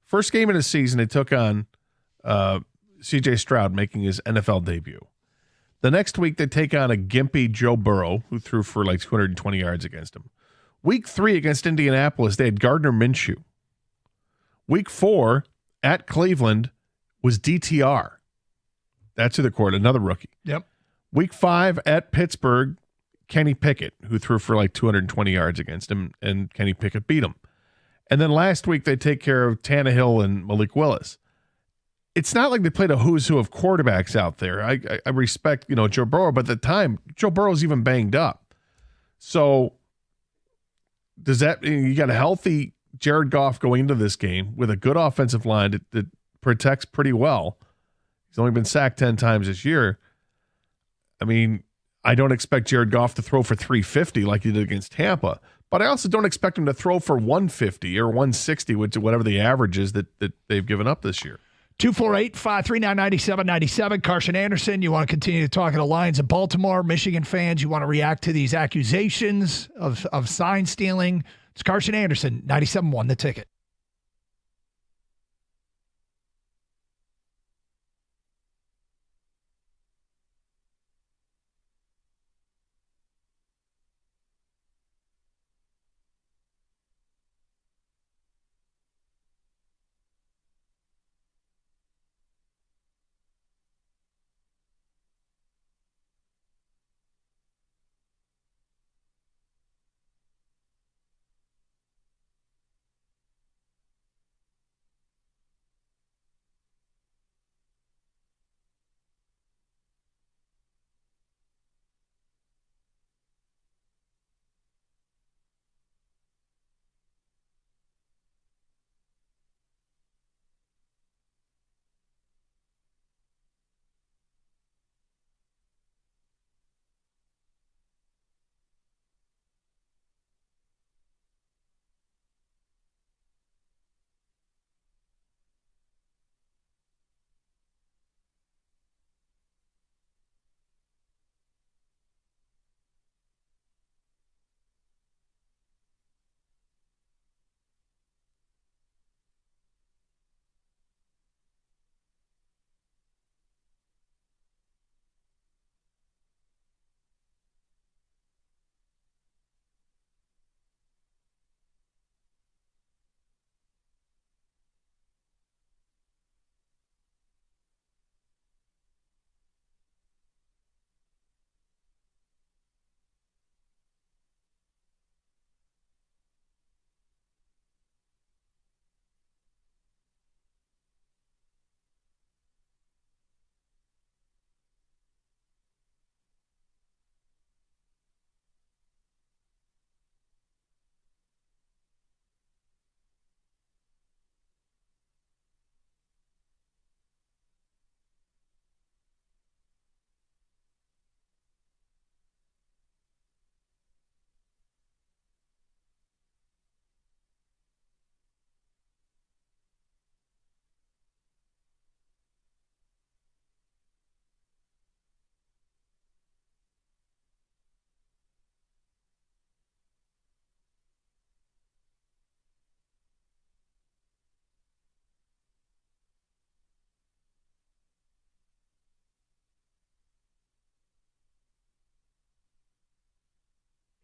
First game of the season, they took on C.J. Stroud, making his NFL debut. The next week, they take on a gimpy Joe Burrow, who threw for like 220 yards against him. Week 3 against Indianapolis, they had Gardner Minshew. Week 4 at Cleveland was DTR. That's who the court, another rookie. Yep. Week 5 at Pittsburgh, Kenny Pickett, who threw for like 220 yards against him, and Kenny Pickett beat him. And then last week they take care of Tannehill and Malik Willis. It's not like they played a who's who of quarterbacks out there. I respect, Joe Burrow, but at the time, Joe Burrow's even banged up. So does that, you got a healthy Jared Goff going into this game with a good offensive line that protects pretty well. He's only been sacked 10 times this year. I mean, I don't expect Jared Goff to throw for 350 like he did against Tampa, but I also don't expect him to throw for 150 or 160, which whatever the average is that they've given up this year. 248-539-9797. Carson Anderson, you want to continue to talk to the Lions of Baltimore. Michigan fans, you want to react to these accusations of sign stealing. It's Carson Anderson, 97.1 The Ticket.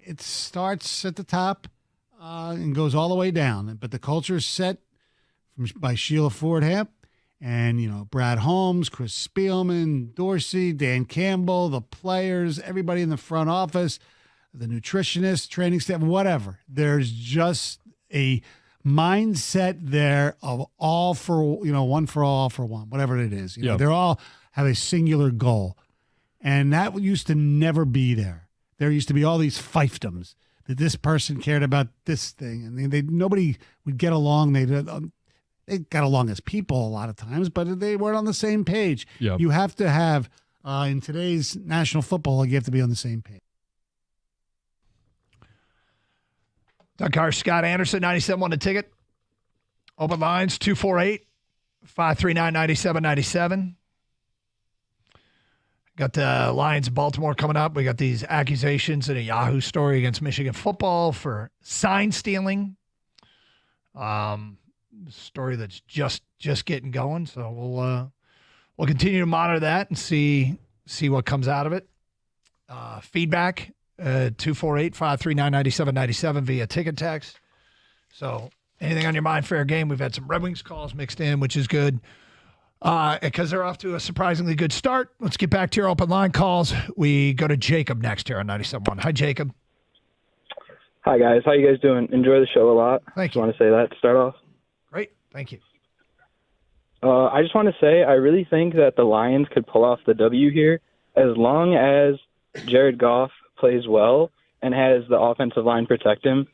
It starts at the top and goes all the way down. But the culture is set by Sheila Ford-Hamp and, Brad Holmes, Chris Spielman, Dorsey, Dan Campbell, the players, everybody in the front office, the nutritionist, training staff, whatever. There's just a mindset there of all for, one for all for one, whatever it is. They're all have a singular goal. And that used to never be there. There used to be all these fiefdoms that this person cared about this thing, and nobody would get along. They got along as people a lot of times, but they weren't on the same page. Yep. You have to have in today's National Football League, you have to be on the same page. Doug Carr, Scott Anderson, 97.1 The Ticket. Open lines, 248-539-9797. Got the Lions of Baltimore coming up. We got these accusations in a Yahoo story against Michigan football for sign stealing. Story that's just getting going. So we'll continue to monitor that and see what comes out of it. Feedback 248-539-9797 via ticket text. So anything on your mind, fair game. We've had some Red Wings calls mixed in, which is good. Because they're off to a surprisingly good start. Let's get back to your open line calls. We go to Jacob next here on 97.1. Hi, Jacob. Hi, guys. How you guys doing? Enjoy the show a lot. Thank you. Just want to say that to start off. Great. Thank you. I just want to say I really think that the Lions could pull off the W here as long as Jared Goff plays well and has the offensive line protect him.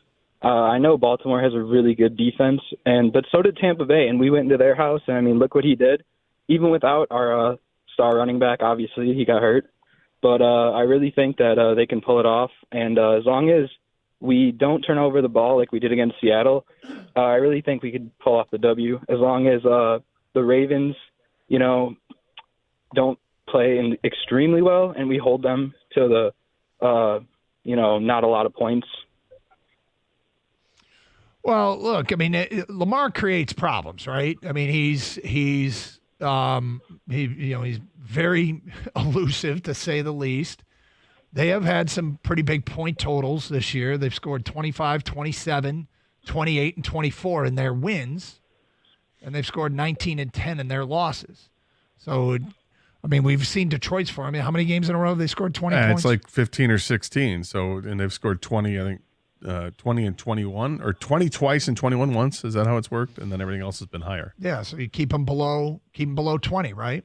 I know Baltimore has a really good defense, but so did Tampa Bay, and we went into their house, and, I mean, look what he did. Even without our star running back, obviously, he got hurt. But I really think that they can pull it off, and as long as we don't turn over the ball like we did against Seattle, I really think we could pull off the W. As long as the Ravens, don't play extremely well, and we hold them to the, not a lot of points. Well, look, I mean, Lamar creates problems, right? I mean, he's very elusive, to say the least. They have had some pretty big point totals this year. They've scored 25, 27, 28, and 24 in their wins, and they've scored 19 and 10 in their losses. So, I mean, we've seen Detroit's for. I mean, how many games in a row have they scored 20 points? It's like 15 or 16. So, and they've scored 20, I think. 20 and 21, or 20 twice and 21 once. Is that how it's worked? And then everything else has been higher. Yeah, so you keep them below 20, right?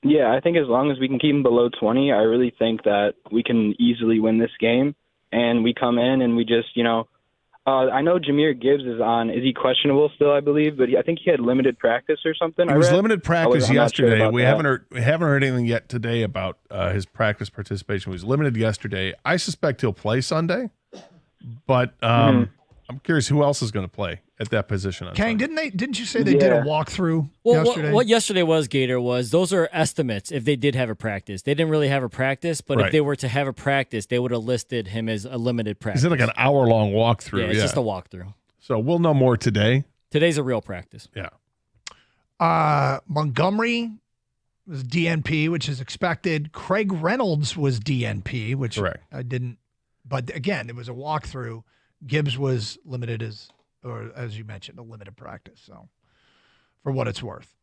Yeah, I think as long as we can keep them below 20, I really think that we can easily win this game. And we come in and we just, I know Jahmyr Gibbs is on. Is he questionable still, I believe? But I think he had limited practice or something. It was limited practice yesterday. Sure we haven't heard anything yet today about his practice participation. He was limited yesterday. I suspect he'll play Sunday. But I'm curious who else is going to play at that position. Kang, didn't you say they did a walkthrough yesterday? What yesterday was, Gator, was those are estimates if they did have a practice. They didn't really have a practice, but if they were to have a practice, they would have listed him as a limited practice. Is it like an hour-long walkthrough? Yeah, it's just a walkthrough. So we'll know more today. Today's a real practice. Yeah. Montgomery was DNP, which is expected. Craig Reynolds was DNP, which I didn't. But again, it was a walkthrough. Gibbs was limited as you mentioned, a limited practice. So, for what it's worth,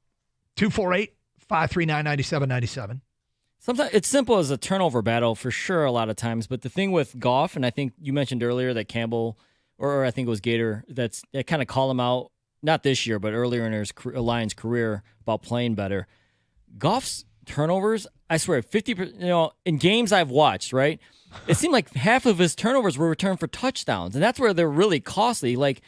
248-539-9797. Sometimes it's simple as a turnover battle for sure. A lot of times, but the thing with Goff, and I think you mentioned earlier that Campbell, or I think it was Gator, that kind of call him out. Not this year, but earlier in his Lions career about playing better. Goff's turnovers, I swear, 50%. In games I've watched, right. It seemed like half of his turnovers were returned for touchdowns, and that's where they're really costly. Like,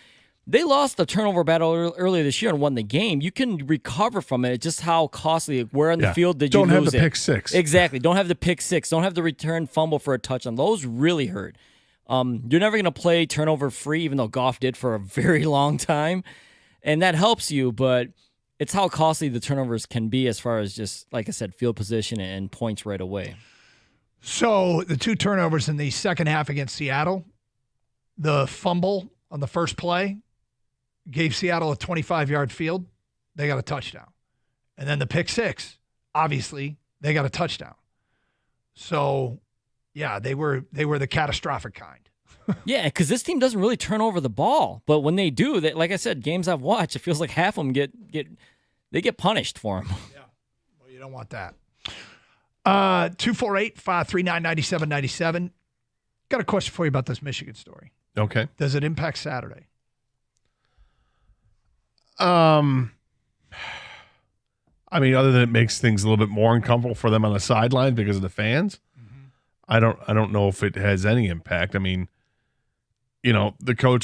they lost the turnover battle earlier this year and won the game. You can recover from it. It's just how costly. Where on the field did you lose it? Don't have the pick six. Exactly. Don't have the pick six. Don't have the return fumble for a touchdown. Those really hurt. You're never going to play turnover free, even though Goff did for a very long time, and that helps you, but it's how costly the turnovers can be as far as just, like I said, field position and points right away. So the two turnovers in the second half against Seattle, the fumble on the first play gave Seattle a 25-yard field. They got a touchdown. And then the pick six, obviously, they got a touchdown. So, yeah, they were the catastrophic kind. Yeah, because this team doesn't really turn over the ball. But when they do, like I said, games I've watched, it feels like half of them get punished for them. Yeah, well, you don't want that. 248-539-9797. Got a question for you about this Michigan story. Okay. Does it impact Saturday? I mean, other than it makes things a little bit more uncomfortable for them on the sideline because of the fans, I don't know if it has any impact. I mean, I'm sure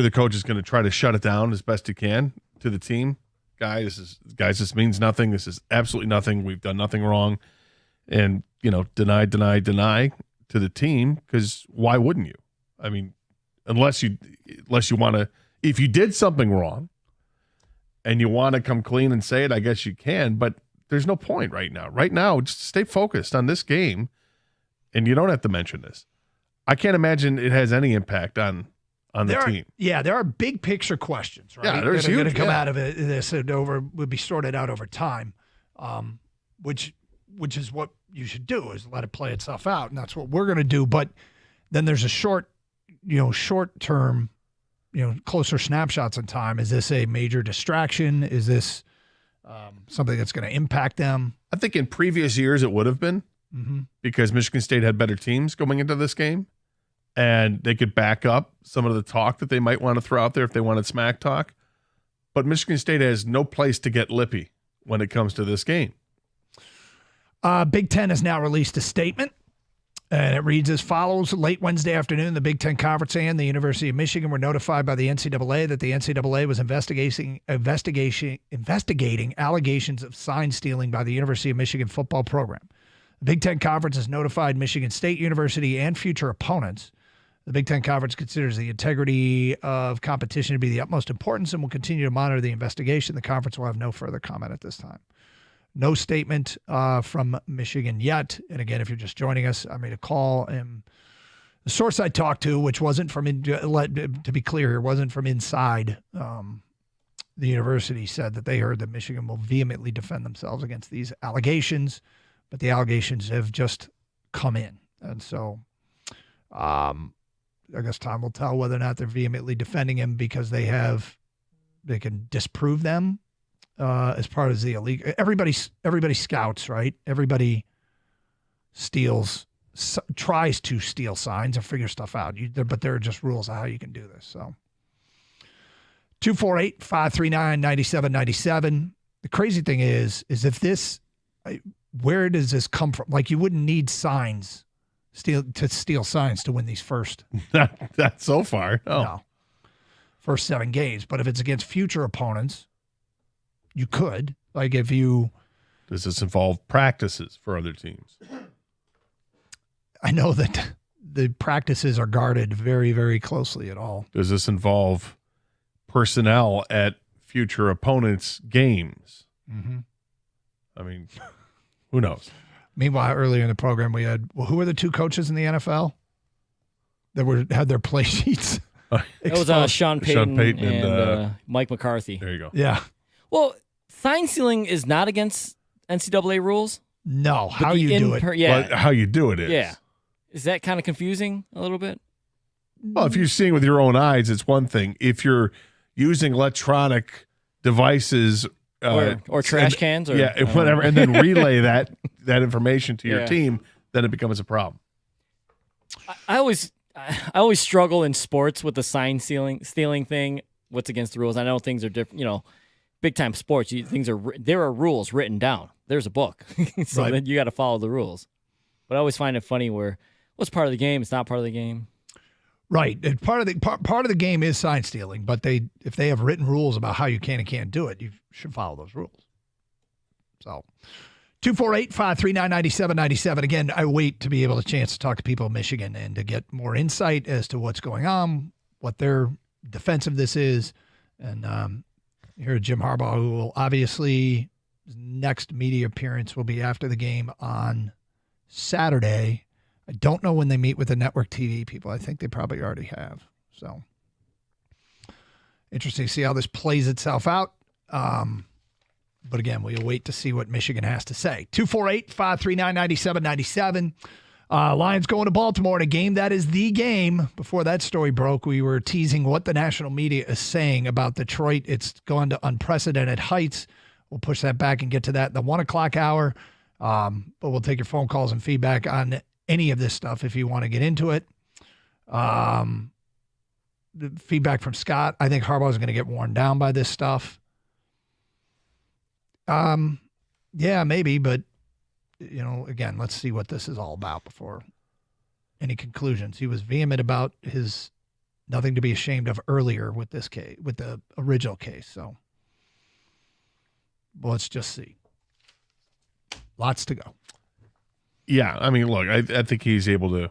the coach is going to try to shut it down as best he can to the team. Guys, this means nothing. This is absolutely nothing. We've done nothing wrong. And, deny to the team, because why wouldn't you? I mean, unless you want to, if you did something wrong and you want to come clean and say it, I guess you can, but there's no point right now. Right now, just stay focused on this game, and you don't have to mention this. I can't imagine it has any impact on the team. Yeah, there are big picture questions, right? Yeah, there's that are going to come out of it. This would be sorted out over time, which is what you should do, is let it play itself out, and that's what we're going to do. But then there's a short term, closer snapshots in time. Is this a major distraction? Is this something that's going to impact them. I think in previous years it would have been because Michigan State had better teams going into this game, and they could back up some of the talk that they might want to throw out there if they wanted smack talk. But Michigan State has no place to get lippy when it comes to this game. Big Ten has now released a statement, and it reads as follows. Late Wednesday afternoon, the Big Ten Conference and the University of Michigan were notified by the NCAA that the NCAA was investigating allegations of sign stealing by the University of Michigan football program. The Big Ten Conference has notified Michigan State University and future opponents. The Big Ten Conference considers the integrity of competition to be the utmost importance and will continue to monitor the investigation. The conference will have no further comment at this time. No statement from Michigan yet. And again, if you're just joining us, I made a call, and the source I talked to, which wasn't from, to be clear here, wasn't from inside the university, said that they heard that Michigan will vehemently defend themselves against these allegations, but the allegations have just come in. And so I guess time will tell whether or not they're vehemently defending him because they can disprove them as part of the illegal. Everybody scouts, right? Everybody tries to steal signs and figure stuff out. But there are just rules of how you can do this. So 248-539-9797. The crazy thing is if this, where does this come from? Like, you wouldn't need signs to steal signs to win these first. Not so far. No. First 7 games. But if it's against future opponents, you could. Like, if you... Does this involve practices for other teams? I know that the practices are guarded very, very closely at all. Does this involve personnel at future opponents' games? Mm-hmm. I mean, who knows? Meanwhile, earlier in the program, we had, who were the 2 coaches in the NFL that had their play sheets? It was Sean Payton and Mike McCarthy. There you go. Yeah. Well, sign stealing is not against NCAA rules. No, how you do it. Yeah. But how you do it is. Yeah. Is that kind of confusing a little bit? Well, if you're seeing with your own eyes, it's one thing. If you're using electronic devices or trash cans, or whatever, and then relay that information to your team, then it becomes a problem. I always struggle in sports with the sign stealing thing. What's against the rules? I know things are different. Big time sports, there are rules written down. There's a book, so then you got to follow the rules. But I always find it funny where what's part of the game, it's not part of the game. Right. And part of the game is sign stealing, but if they have written rules about how you can and can't do it, you should follow those rules. So 248-539-9797. Again, I wait to be able to chance to talk to people in Michigan and to get more insight as to what's going on, what their defense of this is. And you heard Jim Harbaugh, who will obviously, his next media appearance will be after the game on Saturday. I don't know when they meet with the network TV people. I think they probably already have. So interesting to see how this plays itself out. But again, we'll wait to see what Michigan has to say. 248-539-9797. Lions going to Baltimore in a game that is the game. Before that story broke, we were teasing what the national media is saying about Detroit. It's gone to unprecedented heights. We'll push that back and get to that in the 1 o'clock hour. But we'll take your phone calls and feedback on any of this stuff if you want to get into it. The feedback from Scott, I think Harbaugh is going to get worn down by this stuff. Yeah, maybe, but again, let's see what this is all about before any conclusions. He was vehement about his nothing to be ashamed of earlier with this case, with the original case. So let's just see. Lots to go. Yeah, I mean, look, I think he's able to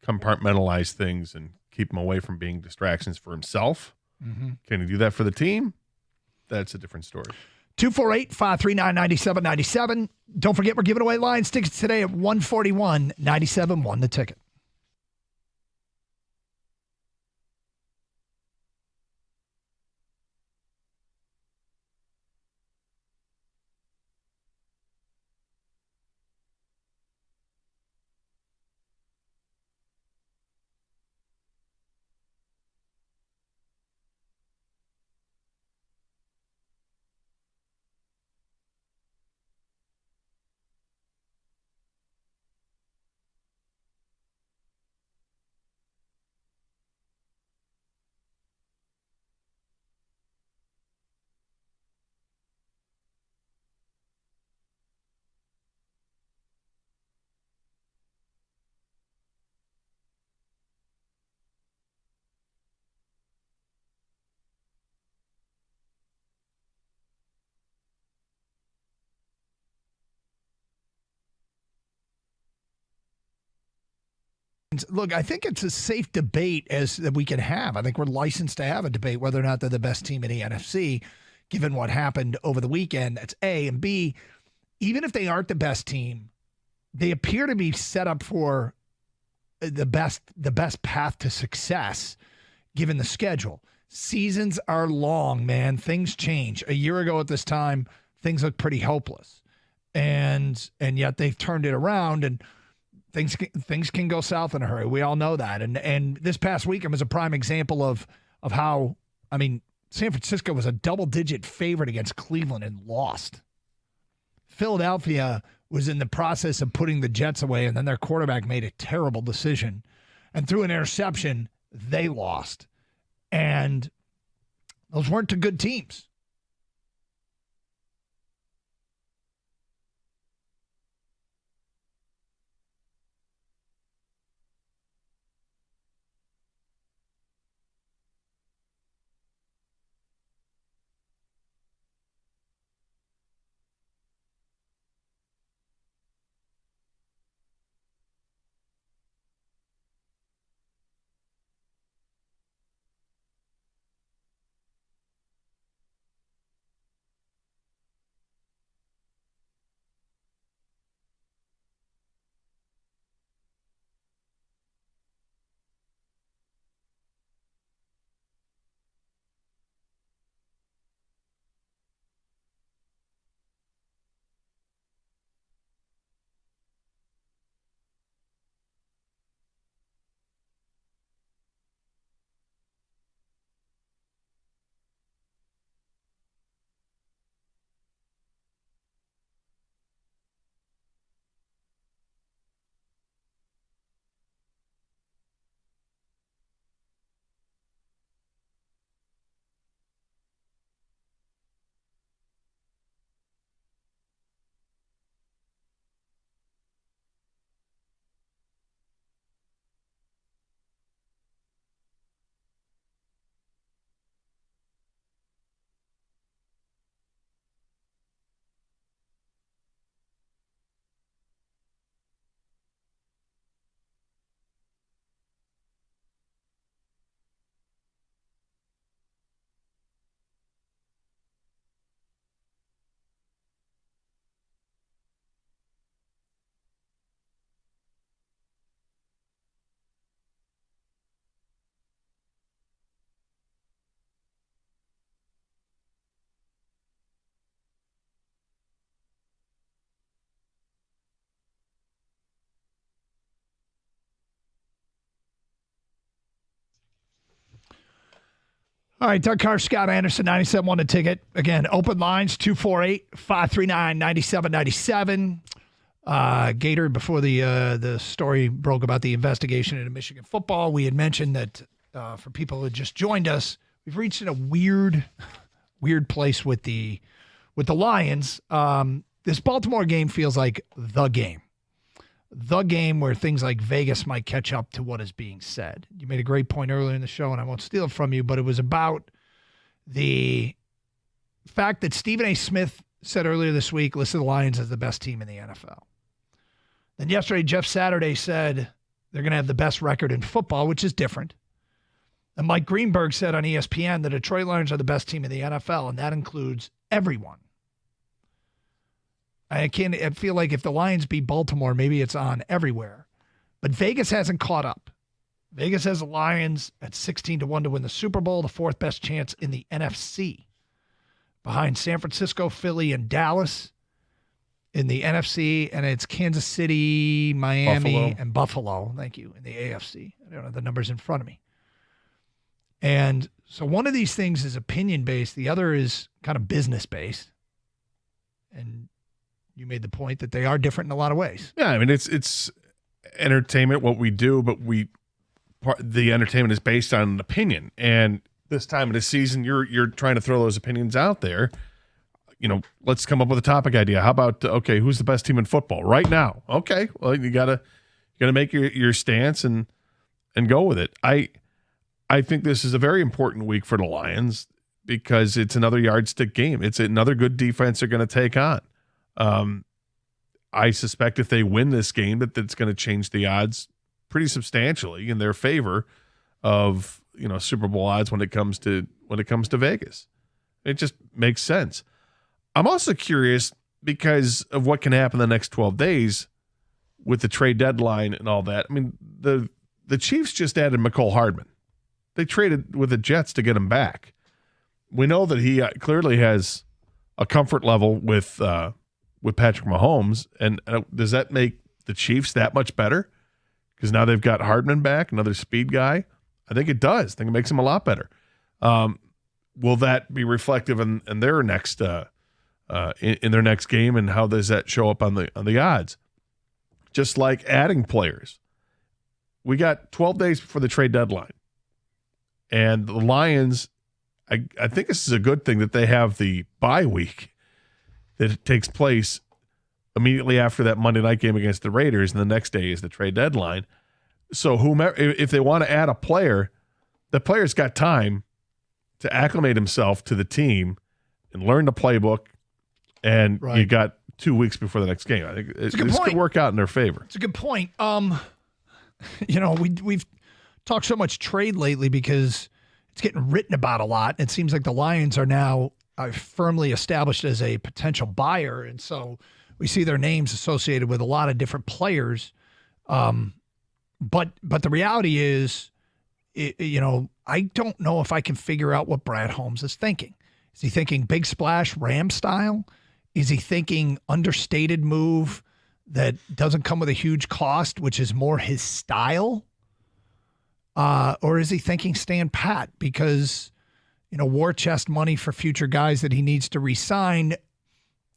compartmentalize things and keep him away from being distractions for himself. Mm-hmm. Can he do that for the team? That's a different story. 248-539-9797. Don't forget, we're giving away Lions tickets today at 141. 97 won the ticket. Lions, look, I think it's a safe debate as that we can have. I think we're licensed to have a debate whether or not they're the best team in the NFC, given what happened over the weekend. That's A. And B, even if they aren't the best team, they appear to be set up for the best path to success, given the schedule. Seasons are long, man. Things change. A year ago at this time, things looked pretty hopeless. And yet they've turned it around, and things can go south in a hurry. We all know that. And this past weekend was a prime example of how, I mean, San Francisco was a double-digit favorite against Cleveland and lost. Philadelphia was in the process of putting the Jets away, and then their quarterback made a terrible decision. And through an interception, they lost. And those weren't two good teams. All right, Doug Carr, Scott Anderson, 97.1 The Ticket. Again, open lines, 248-539-9797. Gator, before the story broke about the investigation into Michigan football, we had mentioned that for people who had just joined us, we've reached a weird place with the Lions. This Baltimore game feels like the game where things like Vegas might catch up to what is being said. You made a great point earlier in the show, and I won't steal it from you, but it was about the fact that Stephen A. Smith said earlier this week, listed the Lions as the best team in the NFL. Then yesterday, Jeff Saturday said they're going to have the best record in football, which is different. And Mike Greenberg said on ESPN the Detroit Lions are the best team in the NFL, and that includes everyone. I feel like if the Lions beat Baltimore, maybe it's on everywhere. But Vegas hasn't caught up. Vegas has the Lions at 16-1 to win the Super Bowl, the fourth best chance in the NFC. Behind San Francisco, Philly, and Dallas in the NFC, and it's Kansas City, Miami, and Buffalo. Thank you, in the AFC. I don't have the numbers in front of me. And so one of these things is opinion-based. The other is kind of business-based. And you made the point that they are different in a lot of ways. Yeah, I mean, it's entertainment, what we do, but the entertainment is based on an opinion. And this time of the season, you're trying to throw those opinions out there. You know, let's come up with a topic idea. How about, okay, who's the best team in football right now? Okay, well, you gotta make your stance and go with it. I think this is a very important week for the Lions because it's another yardstick game. It's another good defense they're going to take on. I suspect if they win this game, that's going to change the odds pretty substantially in their favor of Super Bowl odds when it comes to Vegas. It just makes sense. I'm also curious because of what can happen the next 12 days with the trade deadline and all that. I mean, the Chiefs just added Mecole Hardman. They traded with the Jets to get him back. We know that he clearly has a comfort level with Patrick Mahomes, and does that make the Chiefs that much better? Because now they've got Hardman back, another speed guy. I think it does. I think it makes them a lot better. Will that be reflective in their next in their next game, and how does that show up on the odds? Just like adding players, we got 12 days before the trade deadline, and the Lions. I think this is a good thing that they have the bye week that it takes place immediately after that Monday night game against the Raiders, and the next day is the trade deadline. So whomever, if they want to add a player, the player's got time to acclimate himself to the team and learn the playbook, and you got 2 weeks before the next game. I think this could work out in their favor. It's a good point. We've talked so much trade lately because it's getting written about a lot. It seems like the Lions are now firmly established as a potential buyer, and so we see their names associated with a lot of different players. But the reality is, I don't know if I can figure out what Brad Holmes is thinking. Is he thinking big splash Ram style? Is he thinking understated move that doesn't come with a huge cost, which is more his style? Or is he thinking stand pat because, war chest money for future guys that he needs to re-sign?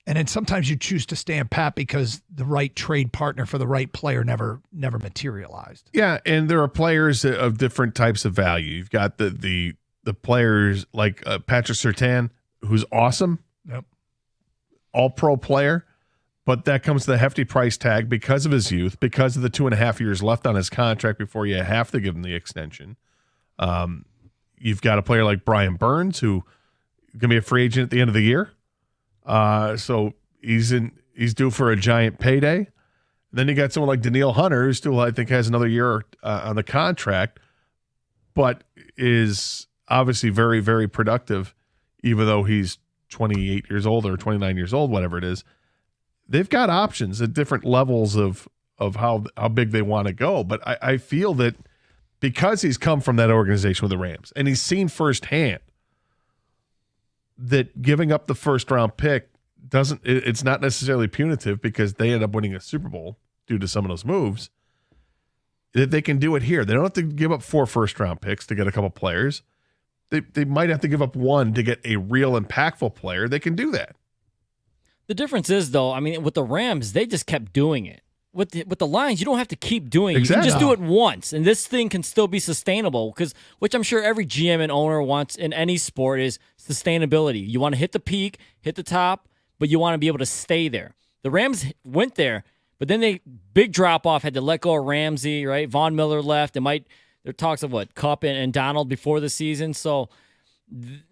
And then sometimes you choose to stand pat because the right trade partner for the right player never materialized. Yeah, and there are players of different types of value. You've got the players like Patrick Surtain, who's awesome. Yep. All-pro player, but that comes with a hefty price tag because of his youth, because of the 2.5 years left on his contract before you have to give him the extension. You've got a player like Brian Burns, who is going to be a free agent at the end of the year. So he's due for a giant payday. And then you got someone like Danielle Hunter, who still, I think, has another year on the contract, but is obviously very, very productive, even though he's 28 years old or 29 years old, whatever it is. They've got options at different levels of how big they want to go. But I feel that because he's come from that organization with the Rams and he's seen firsthand that giving up the first round pick it's not necessarily punitive because they end up winning a Super Bowl due to some of those moves, that they can do it here. They don't have to give up 4 first round picks to get a couple players. They might have to give up 1 to get a real impactful player. They can do that. The difference is, though, I mean, with the Rams, they just kept doing it. With the Lions, you don't have to keep doing it. Exactly. You can just do it once, and this thing can still be sustainable, which I'm sure every GM and owner wants in any sport is sustainability. You want to hit the peak, hit the top, but you want to be able to stay there. The Rams went there, but then big drop-off, had to let go of Ramsey, right? Von Miller left. There talks of Kupp and Donald before the season. So,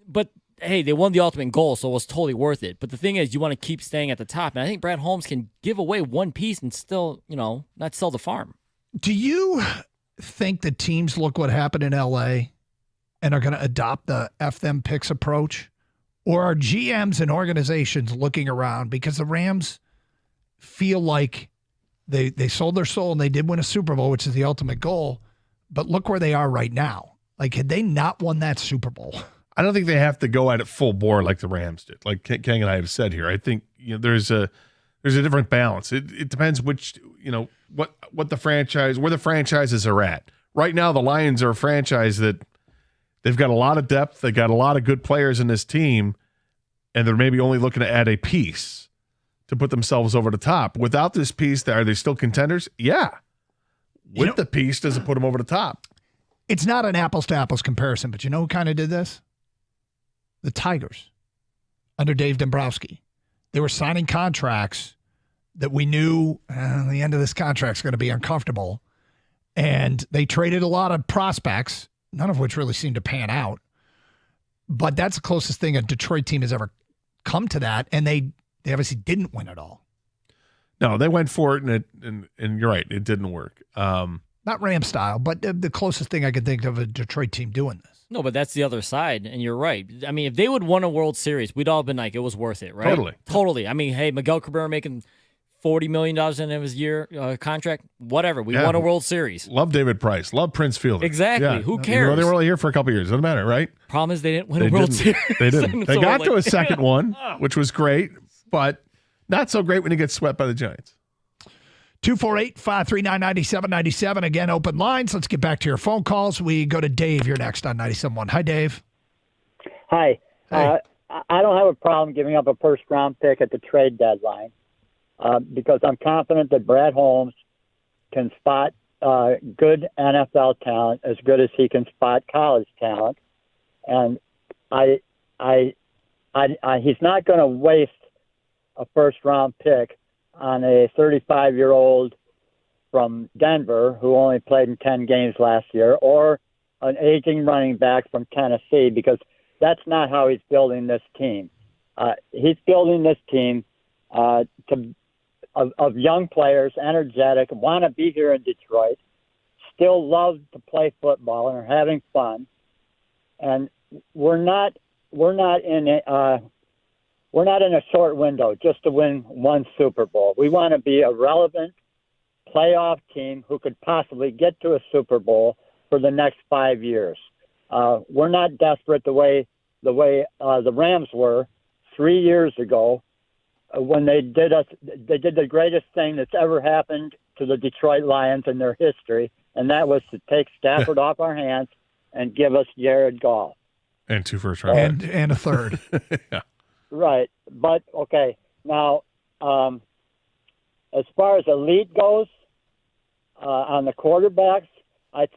but hey, they won the ultimate goal, so it was totally worth it. But the thing is, you want to keep staying at the top. And I think Brad Holmes can give away one piece and still, not sell the farm. Do you think the teams look what happened in L.A. and are going to adopt the F them picks approach? Or are GMs and organizations looking around because the Rams feel like they sold their soul and they did win a Super Bowl, which is the ultimate goal, but look where they are right now. Like, had they not won that Super Bowl? I don't think they have to go at it full bore like the Rams did, like King and I have said here. I think there's a different balance. It depends which, what the franchise, where the franchises are at. Right now, the Lions are a franchise that they've got a lot of depth. They got a lot of good players in this team, and they're maybe only looking to add a piece to put themselves over the top. Without this piece, are they still contenders? Yeah. With the piece, does it put them over the top? It's not an apples-to-apples comparison, but you know who kind of did this? The Tigers under Dave Dombrowski. They were signing contracts that we knew the end of this contract's going to be uncomfortable, and they traded a lot of prospects, none of which really seemed to pan out. But that's the closest thing a Detroit team has ever come to that, and they obviously didn't win it all. No, they went for it, and you're right, it didn't work. Not Ram style, but the closest thing I can think of a Detroit team doing this. No, but that's the other side, and you're right. I mean, if they would won a World Series, we'd all been like, it was worth it, right? Totally. I mean, hey, Miguel Cabrera making $40 million in his year contract, whatever. We won a World Series. Love David Price. Love Prince Fielder. Exactly. Yeah. Who cares? Well, they were only here for a couple years. Doesn't matter, right? Problem is they didn't win a World Series. They didn't. They So, got to like, a second one, which was great, but not so great when you get swept by the Giants. 248-539-9797. Again, open lines. Let's get back to your phone calls. We go to Dave. You're next on 97.1. Hi, Dave. Hi. Hey. I don't have a problem giving up a first-round pick at the trade deadline because I'm confident that Brad Holmes can spot good NFL talent as good as he can spot college talent, and he's not going to waste a first-round pick on a 35-year-old from Denver who only played in 10 games last year, or an aging running back from Tennessee, because that's not how he's building this team. He's building this team of young players, energetic, want to be here in Detroit, still love to play football and are having fun. And we're not in a short window just to win one Super Bowl. We want to be a relevant playoff team who could possibly get to a Super Bowl for the next 5 years. We're not desperate the way the Rams were 3 years ago when they did the greatest thing that's ever happened to the Detroit Lions in their history, and that was to take Stafford off our hands and give us Jared Goff. And 2 first round. And a third. Yeah. Right. But, okay, now, as far as elite goes, on the quarterbacks, I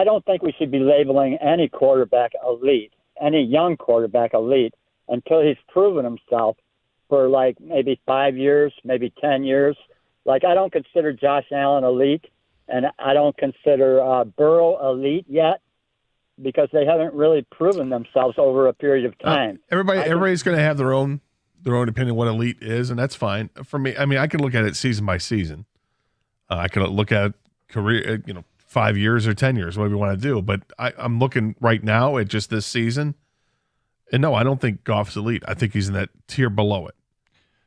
don't think we should be labeling any quarterback elite, any young quarterback elite, until he's proven himself for like maybe 5 years, maybe 10 years. Like, I don't consider Josh Allen elite, and I don't consider Burrow elite yet, because they haven't really proven themselves over a period of time. Everybody's going to have their own opinion of what elite is, and that's fine. For me, I mean, I can look at it season by season. I can look at career, 5 years or 10 years, whatever you want to do. But I'm looking right now at just this season, and no, I don't think Goff's elite. I think he's in that tier below it.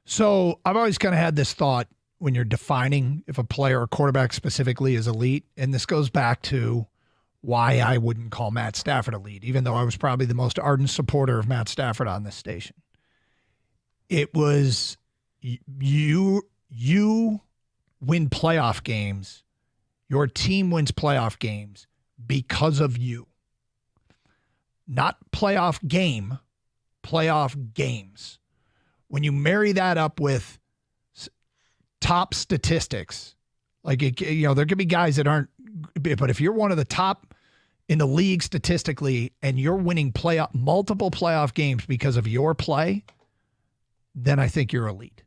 So I've always kind of had this thought when you're defining if a player or quarterback specifically is elite, and this goes back to why I wouldn't call Matt Stafford elite, even though I was probably the most ardent supporter of Matt Stafford on this station. It was you win playoff games, your team wins playoff games because of you. Not playoff game, playoff games. When you marry that up with top statistics, like, there could be guys that aren't, but if you're one of the top in the league statistically and you're winning multiple playoff games because of your play, then I think you're elite.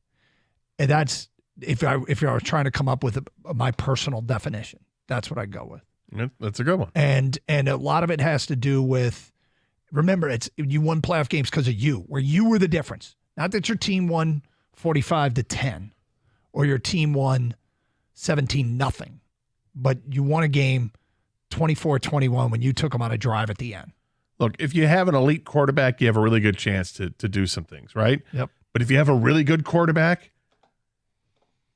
And that's, if I was trying to come up with my personal definition, that's what I go with. That's a good one. And a lot of it has to do with, remember, you won playoff games because of you, where you were the difference. Not that your team won 45-10 or your team won 17-0, but you won a game 24-21 when you took them on a drive at the end. Look, if you have an elite quarterback, you have a really good chance to do some things, right? Yep. But if you have a really good quarterback,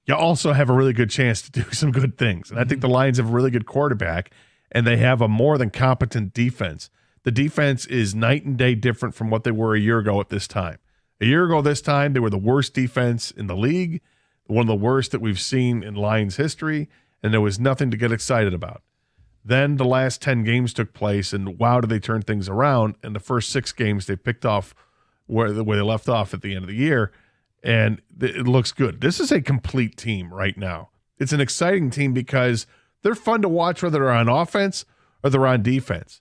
you also have a really good chance to do some good things. And I think the Lions have a really good quarterback, and they have a more than competent defense. The defense is night and day different from what they were a year ago at this time. A year ago this time, they were the worst defense in the league, one of the worst that we've seen in Lions history, and there was nothing to get excited about. Then the last 10 games took place, and wow, did they turn things around. In the first 6 games, they picked off where they left off at the end of the year, and it looks good. This is a complete team right now. It's an exciting team because they're fun to watch, whether they're on offense or they're on defense.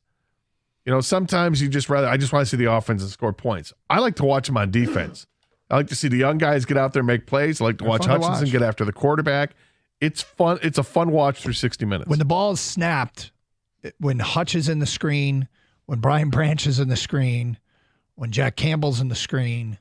Sometimes I just want to see the offense and score points. I like to watch them on defense. I like to see the young guys get out there and make plays. I like to watch Hutchinson get after the quarterback. It's fun. It's a fun watch through 60 minutes. When the ball is snapped, when Hutch is in the screen, when Brian Branch is in the screen, when Jack Campbell's in the screen,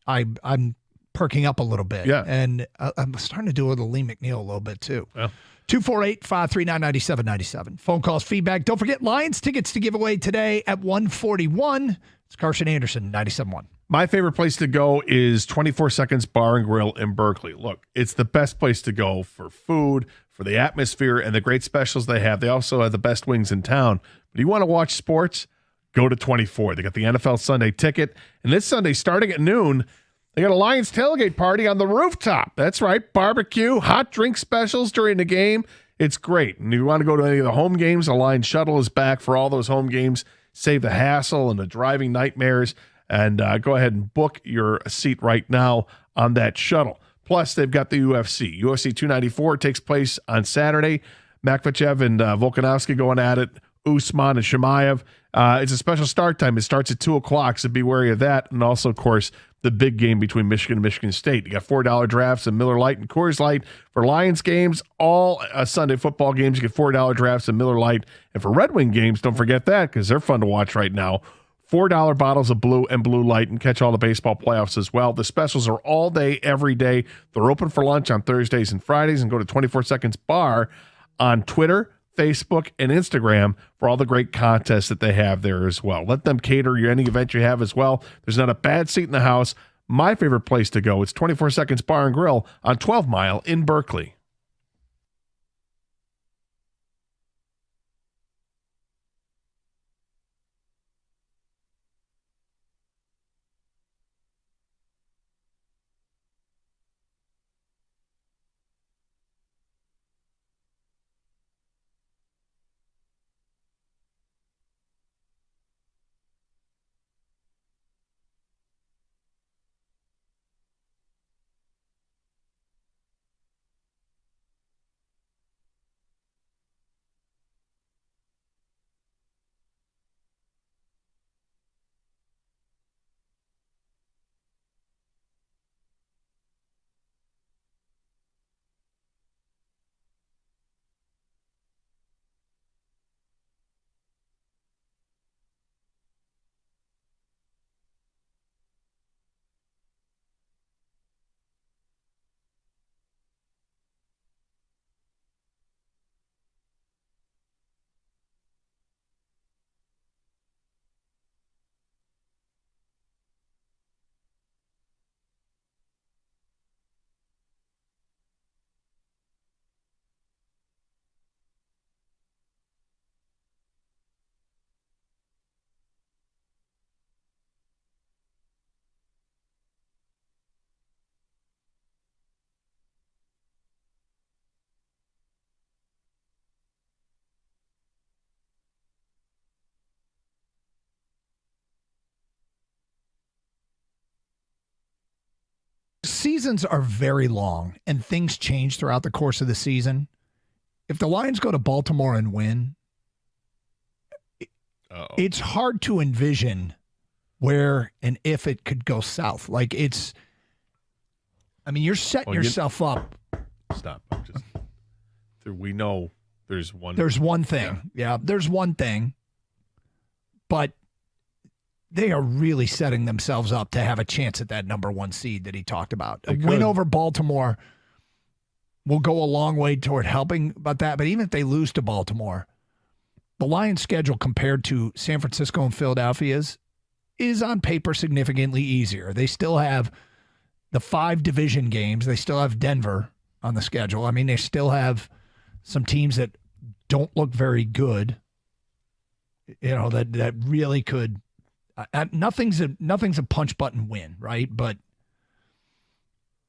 I'm perking up a little bit. Yeah. And I'm starting to do it with Lee McNeil a little bit too. Yeah. 248-539-9797. Phone calls, feedback. Don't forget Lions tickets to give away today at 141. It's Carson Anderson, 97.1. My favorite place to go is 24 Seconds Bar and Grill in Berkeley. Look, it's the best place to go for food, for the atmosphere, and the great specials they have. They also have the best wings in town. But you want to watch sports? Go to 24. They got the NFL Sunday ticket. And this Sunday, starting at noon, they got a Lions tailgate party on the rooftop. That's right. Barbecue, hot drink specials during the game. It's great. And if you want to go to any of the home games, the Lions shuttle is back for all those home games. Save the hassle and the driving nightmares. And go ahead and book your seat right now on that shuttle. Plus, they've got the UFC. UFC 294 takes place on Saturday. Makhachev and Volkanovski going at it. Usman and Chimaev. It's a special start time. It starts at 2 o'clock, so be wary of that. And also, of course, the big game between Michigan and Michigan State. You got $4 drafts in Miller Lite and Coors Light. For Lions games, all Sunday football games, you get $4 drafts in Miller Lite. And for Red Wing games, don't forget that because they're fun to watch right now. $4 bottles of Blue and Blue Light, and catch all the baseball playoffs as well. The specials are all day, every day. They're open for lunch on Thursdays and Fridays. And go to 24 Seconds Bar on Twitter, Facebook, and Instagram for all the great contests that they have there as well. Let them cater you any event you have as well. There's not a bad seat in the house. My favorite place to go, it's 24 Seconds Bar and Grill on 12 Mile in Berkeley. Seasons are very long and things change throughout the course of the season. If the Lions go to Baltimore and win, it's hard to envision where and if it could go south. Like you're setting yourself up. Stop. We know there's one. There's one thing. Yeah, there's one thing. But they are really setting themselves up to have a chance at that number one seed that he talked about. A win over Baltimore will go a long way toward helping about that. But even if they lose to Baltimore, the Lions' schedule compared to San Francisco and Philadelphia's is on paper significantly easier. They still have the 5 division games. They still have Denver on the schedule. I mean, they still have some teams that don't look very good, that really could. Nothing's a punch button win, right? But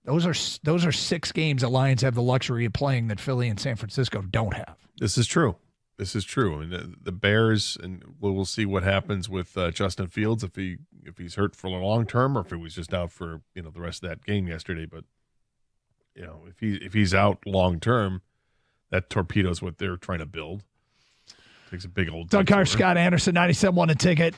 those are 6 games that Lions have the luxury of playing that Philly and San Francisco don't have. This is true. I mean, the Bears, and we'll see what happens with Justin Fields if he's hurt for the long term or if he was just out for the rest of that game yesterday. But if he's out long term, that torpedoes what they're trying to build. Takes a big old. Doug Carr, Scott Anderson, 97.1 a ticket.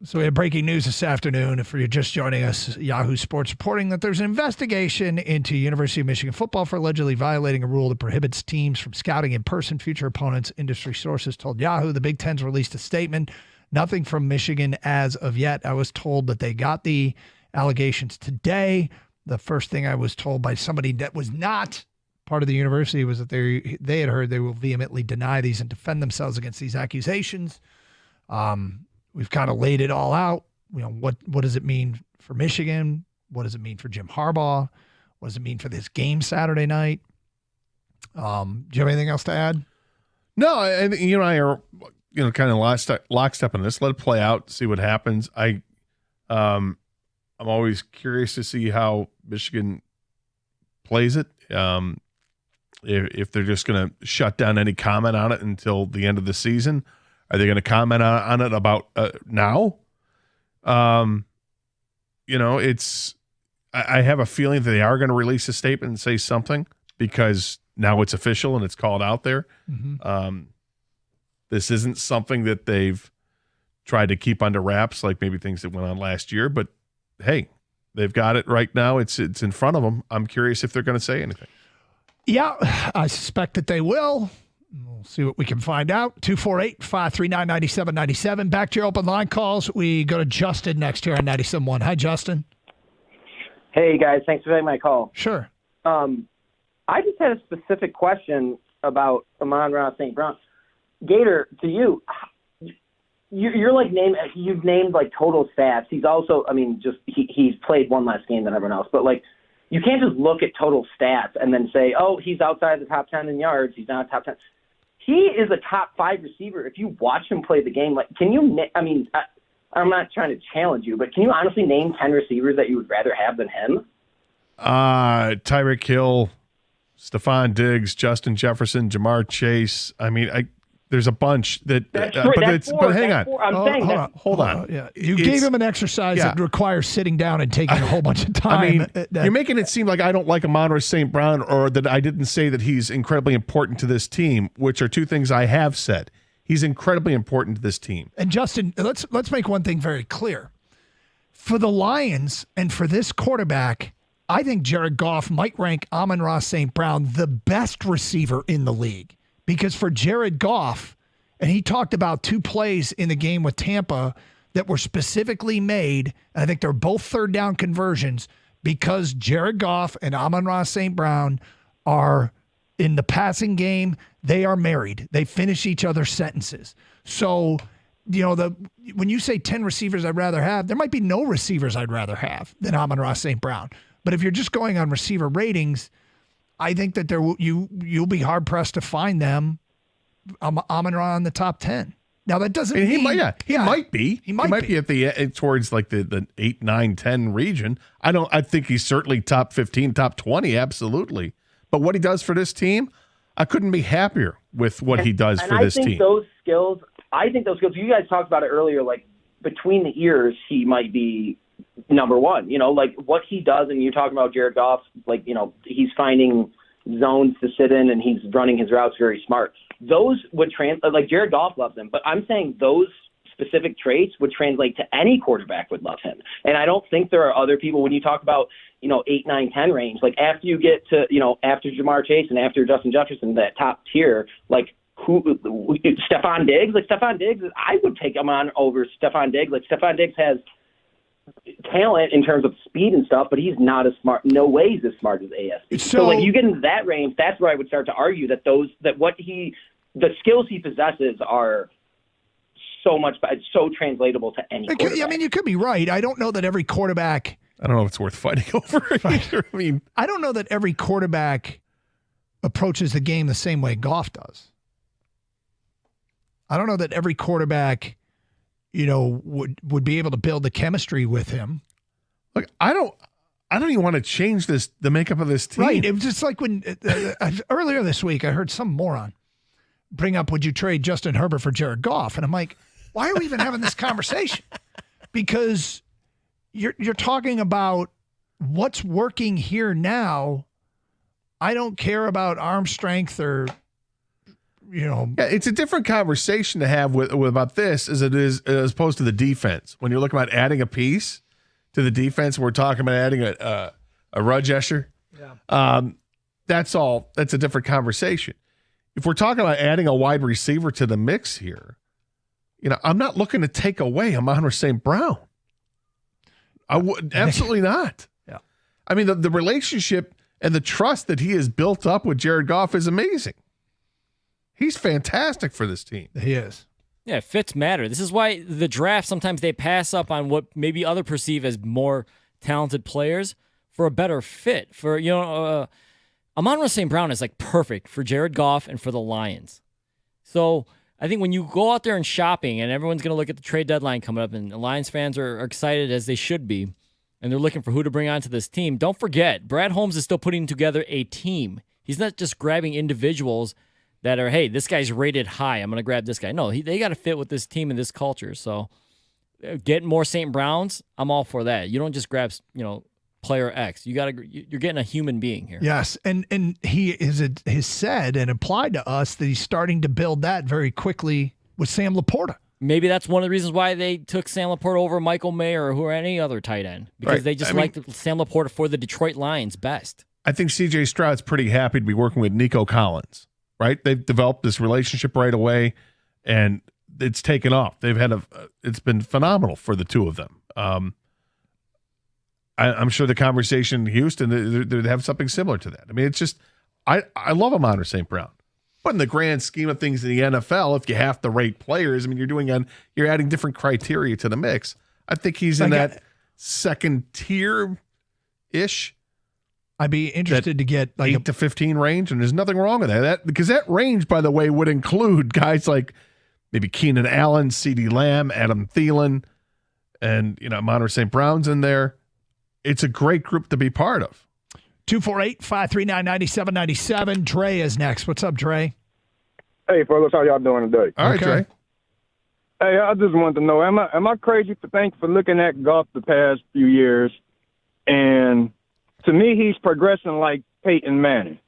So we have breaking news this afternoon. If you're just joining us, Yahoo Sports reporting that there's an investigation into University of Michigan football for allegedly violating a rule that prohibits teams from scouting in person future opponents. Industry sources told Yahoo the Big Ten's released a statement. Nothing from Michigan as of yet. I was told that they got the allegations today. The first thing I was told by somebody that was not part of the university was that they had heard they will vehemently deny these and defend themselves against these accusations. We've kind of laid it all out. What does it mean for Michigan? What does it mean for Jim Harbaugh? What does it mean for this game Saturday night? Do you have anything else to add? No, I are kind of lockstep on this. Let it play out, see what happens. I'm always curious to see how Michigan plays it. If they're just going to shut down any comment on it until the end of the season, are they going to comment on it about now? I have a feeling that they are going to release a statement and say something because now it's official and it's called out there. Mm-hmm. This isn't something that they've tried to keep under wraps, like maybe things that went on last year. But hey, they've got it right now. It's in front of them. I'm curious if they're going to say anything. Yeah, I suspect that they will. We'll see what we can find out. 248-539-9797. Back to your open line calls. We go to Justin next here on 97.1. Hi, Justin. Hey, guys. Thanks for taking my call. Sure. I just had a specific question about Amon-Ra St. Brown. Gator, to you, you're like you've named like total stats. He's also, he's played one less game than everyone else, but like you can't just look at total stats and then say, oh, he's outside the top 10 in yards. He's not top 10. He is a top 5 receiver. If you watch him play the game, like, can you, I'm not trying to challenge you, but can you honestly name 10 receivers that you would rather have than him? Tyreek Hill, Stephon Diggs, Justin Jefferson, Jamar Chase. There's a bunch that. That's true. But hang on. Hold on. Yeah, you gave him an exercise that requires sitting down and taking a whole bunch of time. You're making it seem like I don't like Amon-Ra St. Brown, or that I didn't say that he's incredibly important to this team, which are two things I have said. He's incredibly important to this team. And Justin, let's make one thing very clear. For the Lions and for this quarterback, I think Jared Goff might rank Amon-Ra St. Brown the best receiver in the league. Because for Jared Goff, and he talked about 2 plays in the game with Tampa that were specifically made, and I think they're both third down conversions, because Jared Goff and Amon-Ra St. Brown are in the passing game, they are married. They finish each other's sentences. So, when you say 10 receivers I'd rather have, there might be no receivers I'd rather have than Amon-Ra St. Brown. But if you're just going on receiver ratings, I think that you'll be hard pressed to find them. Amon-Ra in the top 10. Now that doesn't mean he might be. He might be at the towards like the 8, 9, 10 region. I think he's certainly top 15, top 20, absolutely. But what he does for this team, I couldn't be happier with what he does for this team. I think those skills. You guys talked about it earlier. Like between the ears, he might be number one, like what he does, and you're talking about Jared Goff, he's finding zones to sit in and he's running his routes very smart. Those would translate, like Jared Goff loves him, but I'm saying those specific traits would translate to any quarterback would love him. And I don't think there are other people when you talk about, 8, 9, 10 range, like after you get to, after Jamar Chase and after Justin Jefferson, that top tier, like Stephon Diggs, I would take him on over Stephon Diggs. Like Stephon Diggs has talent in terms of speed and stuff, but he's not as smart. No way he's as smart as ASB. So like you get into that range, that's where I would start to argue that the skills he possesses are so translatable to any quarterback. You could be right. I don't know that every quarterback. I don't know if it's worth fighting over. I don't know that every quarterback approaches the game the same way Goff does. I don't know that every quarterback would be able to build the chemistry with him. Look, I don't even want to change the makeup of this team. Right. It was just like when earlier this week, I heard some moron bring up, would you trade Justin Herbert for Jared Goff? And I'm like, why are we even having this conversation? Because you're talking about what's working here now. I don't care about arm strength or, Yeah, it's a different conversation to have with about this as it is as opposed to the defense. When you're looking about adding a piece to the defense, we're talking about adding a Rochester. Yeah. That's all. That's a different conversation. If we're talking about adding a wide receiver to the mix here, I'm not looking to take away Amon-Ra St. Brown. I would absolutely not. Yeah. I mean, the relationship and the trust that he has built up with Jared Goff is amazing. He's fantastic for this team. He is. Yeah, fits matter. This is why the draft, sometimes they pass up on what maybe other perceive as more talented players for a better fit. For, Amon-Ra St. Brown is like perfect for Jared Goff and for the Lions. So I think when you go out there and shopping and everyone's going to look at the trade deadline coming up and the Lions fans are excited as they should be, and they're looking for who to bring onto this team, don't forget, Brad Holmes is still putting together a team. He's not just grabbing individuals that are, hey, this guy's rated high, I'm going to grab this guy. No, they got to fit with this team and this culture. So getting more St. Browns, I'm all for that. You don't just grab, player X. You're getting a human being here. Yes, and he has said and implied to us that he's starting to build that very quickly with Sam Laporta. Maybe that's one of the reasons why they took Sam Laporta over Michael Mayer or any other tight end, because they just liked Sam Laporta for the Detroit Lions best. I think C.J. Stroud's pretty happy to be working with Nico Collins, right? They've developed this relationship right away, and it's taken off. It's been phenomenal for the two of them. I'm sure the conversation in Houston, they'd have something similar to that. I mean, it's just, I love Amon-Ra St. Brown. But in the grand scheme of things in the NFL, if you have to rate players, I mean, you're adding different criteria to the mix. I think he's in that second tier-ish. I'd be interested to get 8 to 15 range, and there's nothing wrong with that. Because that range, by the way, would include guys like maybe Keenan Allen, CeeDee Lamb, Adam Thielen, and Amon-Ra St. Brown's in there. It's a great group to be part of. 248-539-9797. Dre is next. What's up, Dre? Hey, fellas, how y'all doing today? All right, Dre. Hey, I just wanted to know, am I crazy for looking at Goff the past few years, and to me, he's progressing like Peyton Manning.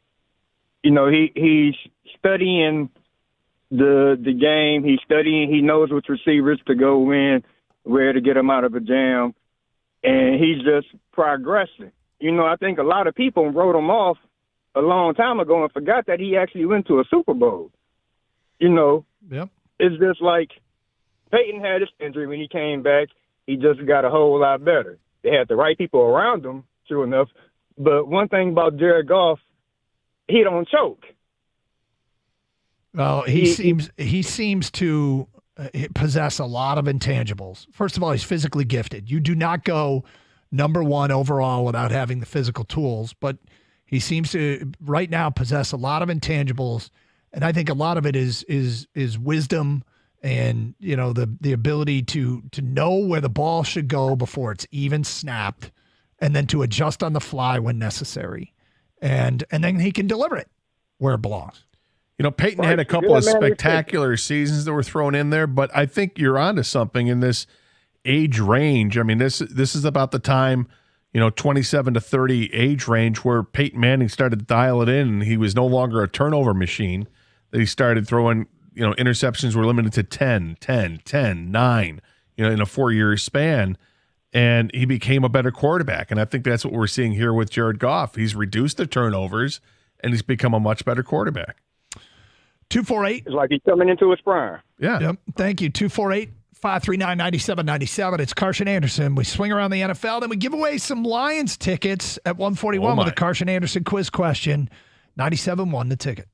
He's studying the game. He's studying. He knows which receivers to go in, where to get them out of a jam, and he's just progressing. I think a lot of people wrote him off a long time ago and forgot that he actually went to a Super Bowl. Yep. It's just like Peyton had his injury when he came back. He just got a whole lot better. They had the right people around him, true enough. But one thing about Jared Goff, he don't choke. Well, he seems to possess a lot of intangibles. First of all, he's physically gifted. You do not go number one overall without having the physical tools, but he seems to right now possess a lot of intangibles, and I think a lot of it is wisdom and the ability to know where the ball should go before it's even snapped, and then to adjust on the fly when necessary, and then he can deliver it where it belongs. Peyton had a couple of spectacular seasons that were thrown in there, but I think you're onto something in this age range. I mean, this is about the time, 27 to 30 age range where Peyton Manning started to dial it in, and he was no longer a turnover machine, that he started throwing, interceptions were limited to 10, 9, in a 4-year span, and he became a better quarterback. And I think that's what we're seeing here with Jared Goff. He's reduced the turnovers, and he's become a much better quarterback. 248. It's like he's coming into his prime. Yeah. Yep. Thank you. 248-539-9797. It's Carson Anderson. We swing around the NFL, then we give away some Lions tickets at 141 with a Carson Anderson quiz question. 97-1 the ticket.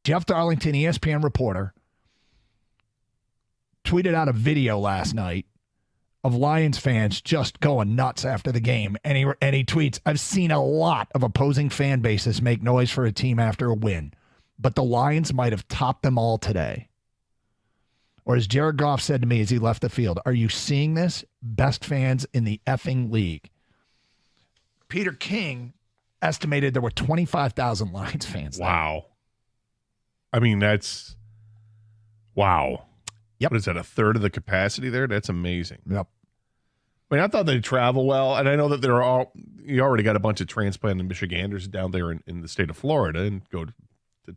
Jeff Darlington, ESPN reporter, tweeted out a video last night of Lions fans just going nuts after the game. And he tweets, I've seen a lot of opposing fan bases make noise for a team after a win, but the Lions might have topped them all today. Or as Jared Goff said to me as he left the field, are you seeing this? Best fans in the effing league. Peter King estimated there were 25,000 Lions fans there. Wow. I mean, that's wow. Yep. What is that, a third of the capacity there? That's amazing. Yep. I mean, I thought they'd travel well, and I know that you already got a bunch of transplanted Michiganders down there in the state of Florida and go to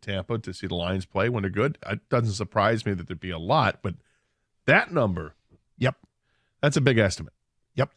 Tampa to see the Lions play when they're good. It doesn't surprise me that there'd be a lot, but that number, yep, that's a big estimate. Yep.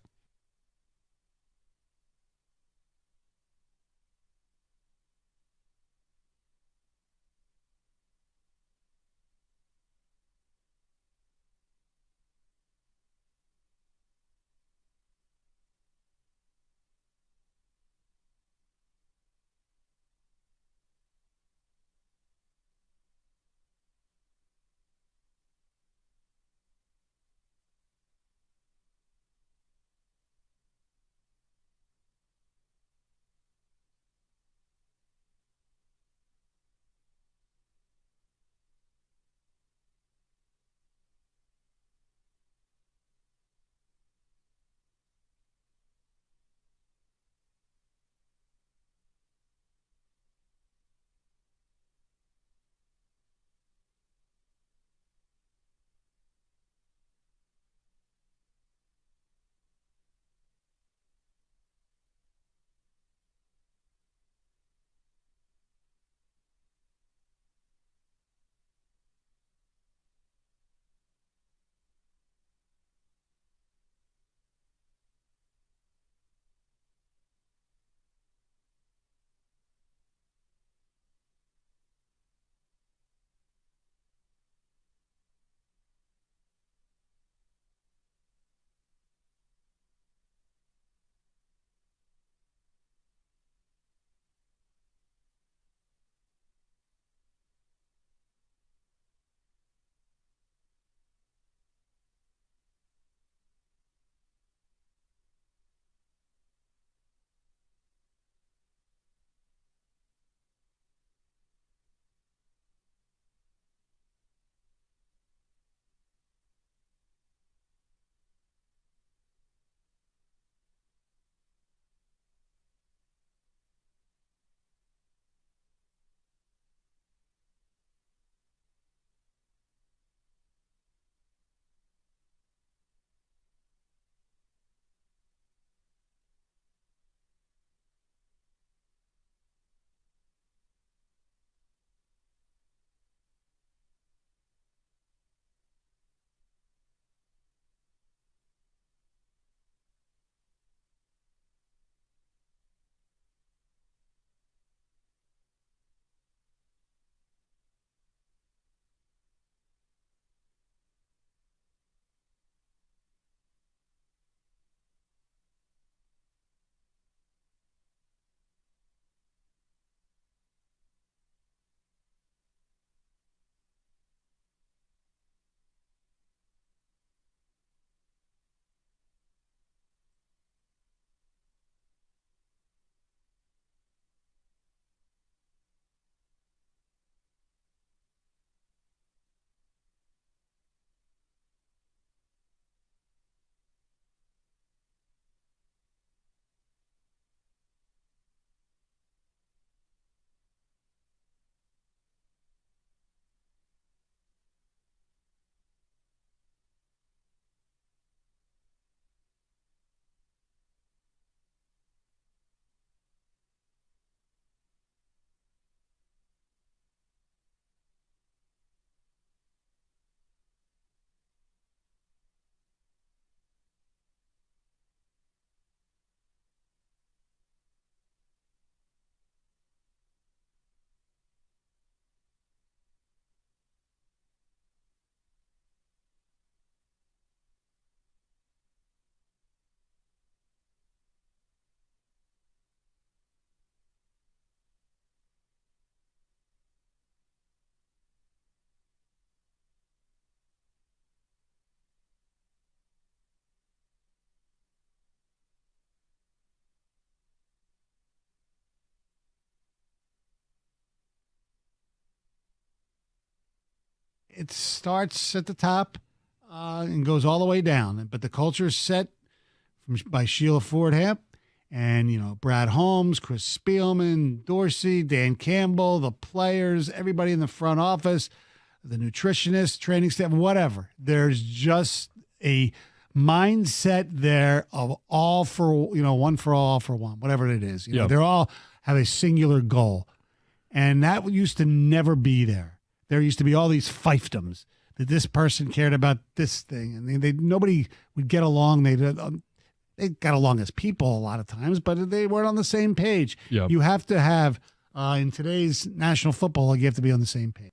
it starts at the top and goes all the way down. But the culture is set by Sheila Ford-Hamp and, Brad Holmes, Chris Spielman, Dorsey, Dan Campbell, the players, everybody in the front office, the nutritionist, training staff, whatever. There's just a mindset there of all for, one for all for one, whatever it is. They're all have a singular goal. And that used to never be there. There used to be all these fiefdoms that this person cared about this thing, and nobody would get along. They got along as people a lot of times, but they weren't on the same page. Yep. You have to have in today's national football, you have to be on the same page.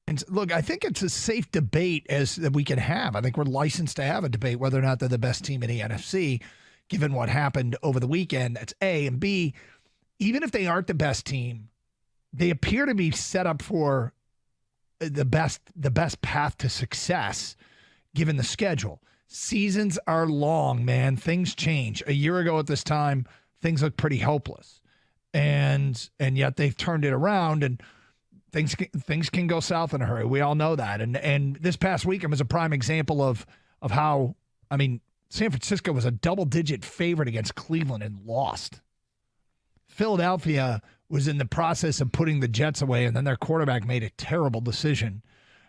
And look, I think it's a safe debate that we can have. I think we're licensed to have a debate whether or not they're the best team in the NFC, given what happened over the weekend. That's A. And B, even if they aren't the best team, they appear to be set up for the best path to success, given the schedule. Seasons are long, man. Things change. A year ago at this time, things looked pretty hopeless, and yet they've turned it around, and things can go south in a hurry. We all know that. And this past weekend was a prime example of how, San Francisco was a double-digit favorite against Cleveland and lost. Philadelphia was in the process of putting the Jets away, and then their quarterback made a terrible decision.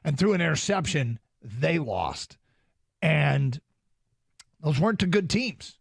And through an interception, they lost. And those weren't two good teams.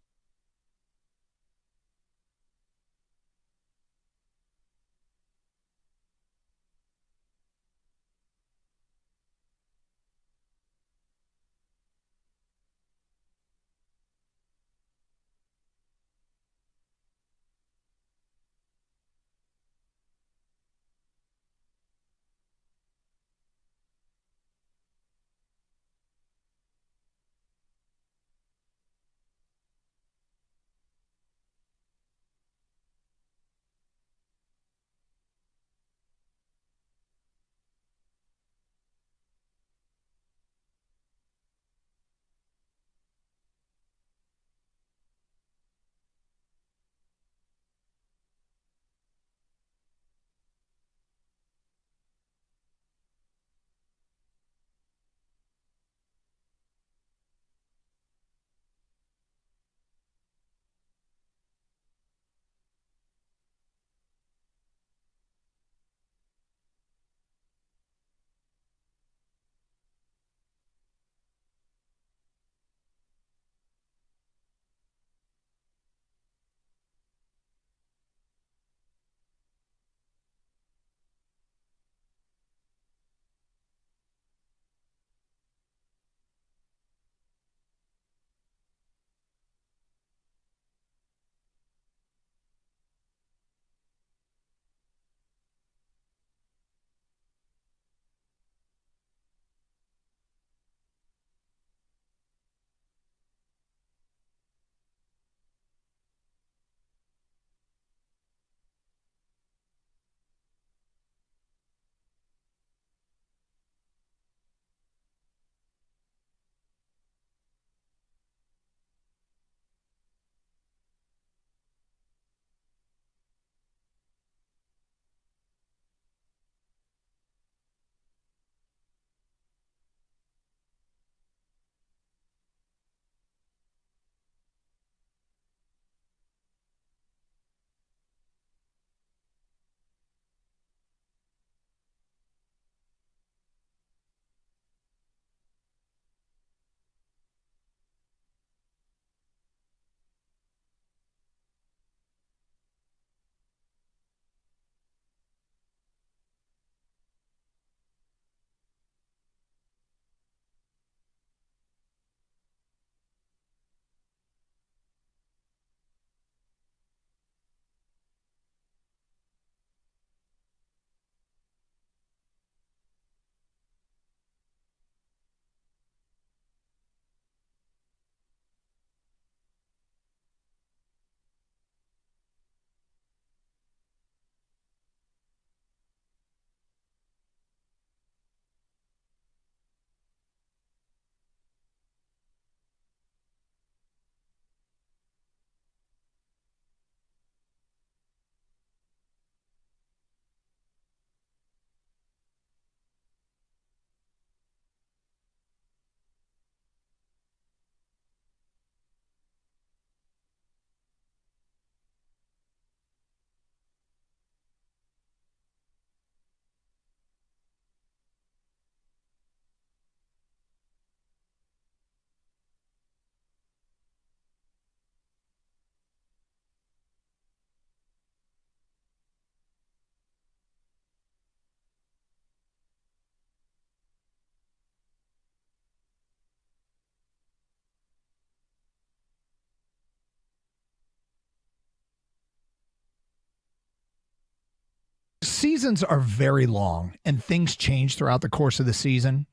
seasons are very long and things change throughout the course of the season.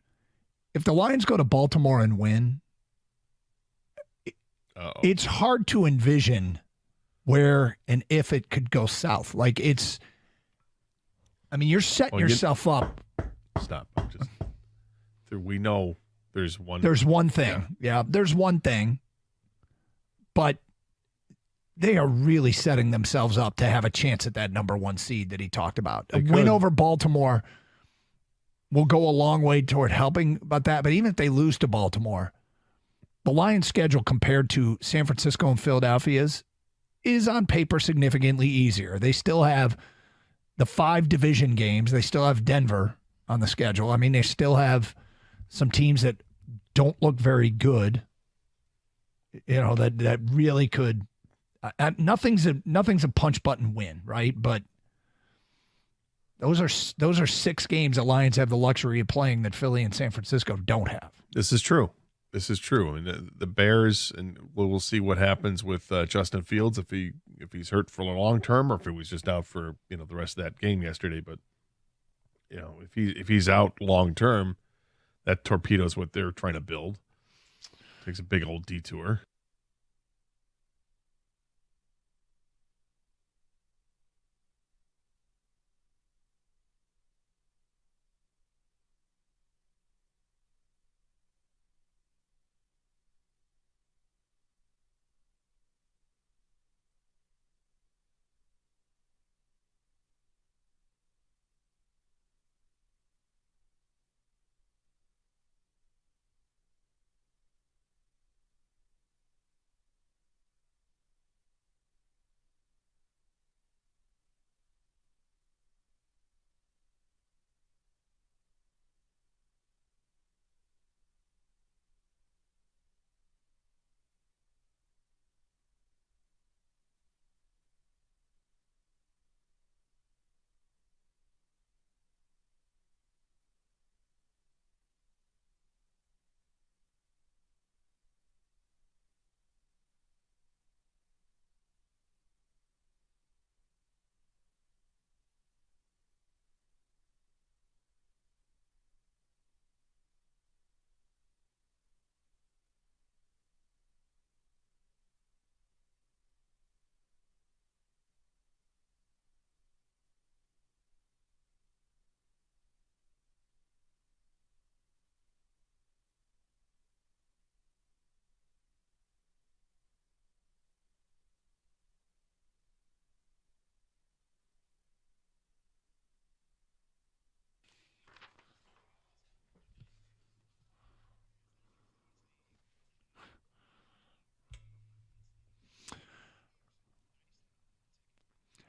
If the Lions go to Baltimore and win, it's hard to envision where and if it could go south. Like you're setting yourself up. Stop. We know there's one. There's one thing. Yeah, there's one thing. But they are really setting themselves up to have a chance at that number 1 seed that he talked about. A win over Baltimore will go a long way toward helping about that. But even if they lose to Baltimore, the Lions' schedule compared to San Francisco and Philadelphia's is on paper significantly easier. They still have the 5 division games. They still have Denver on the schedule. I mean, they still have some teams that don't look very good, that really could nothing's a punch button win, right? But those are 6 games the Lions have the luxury of playing that Philly and San Francisco don't have. This is true. I mean, the Bears, and we'll see what happens with Justin Fields if he's hurt for the long term or if he was just out for the rest of that game yesterday. But if he's out long term, that torpedoes what they're trying to build. Takes a big old detour.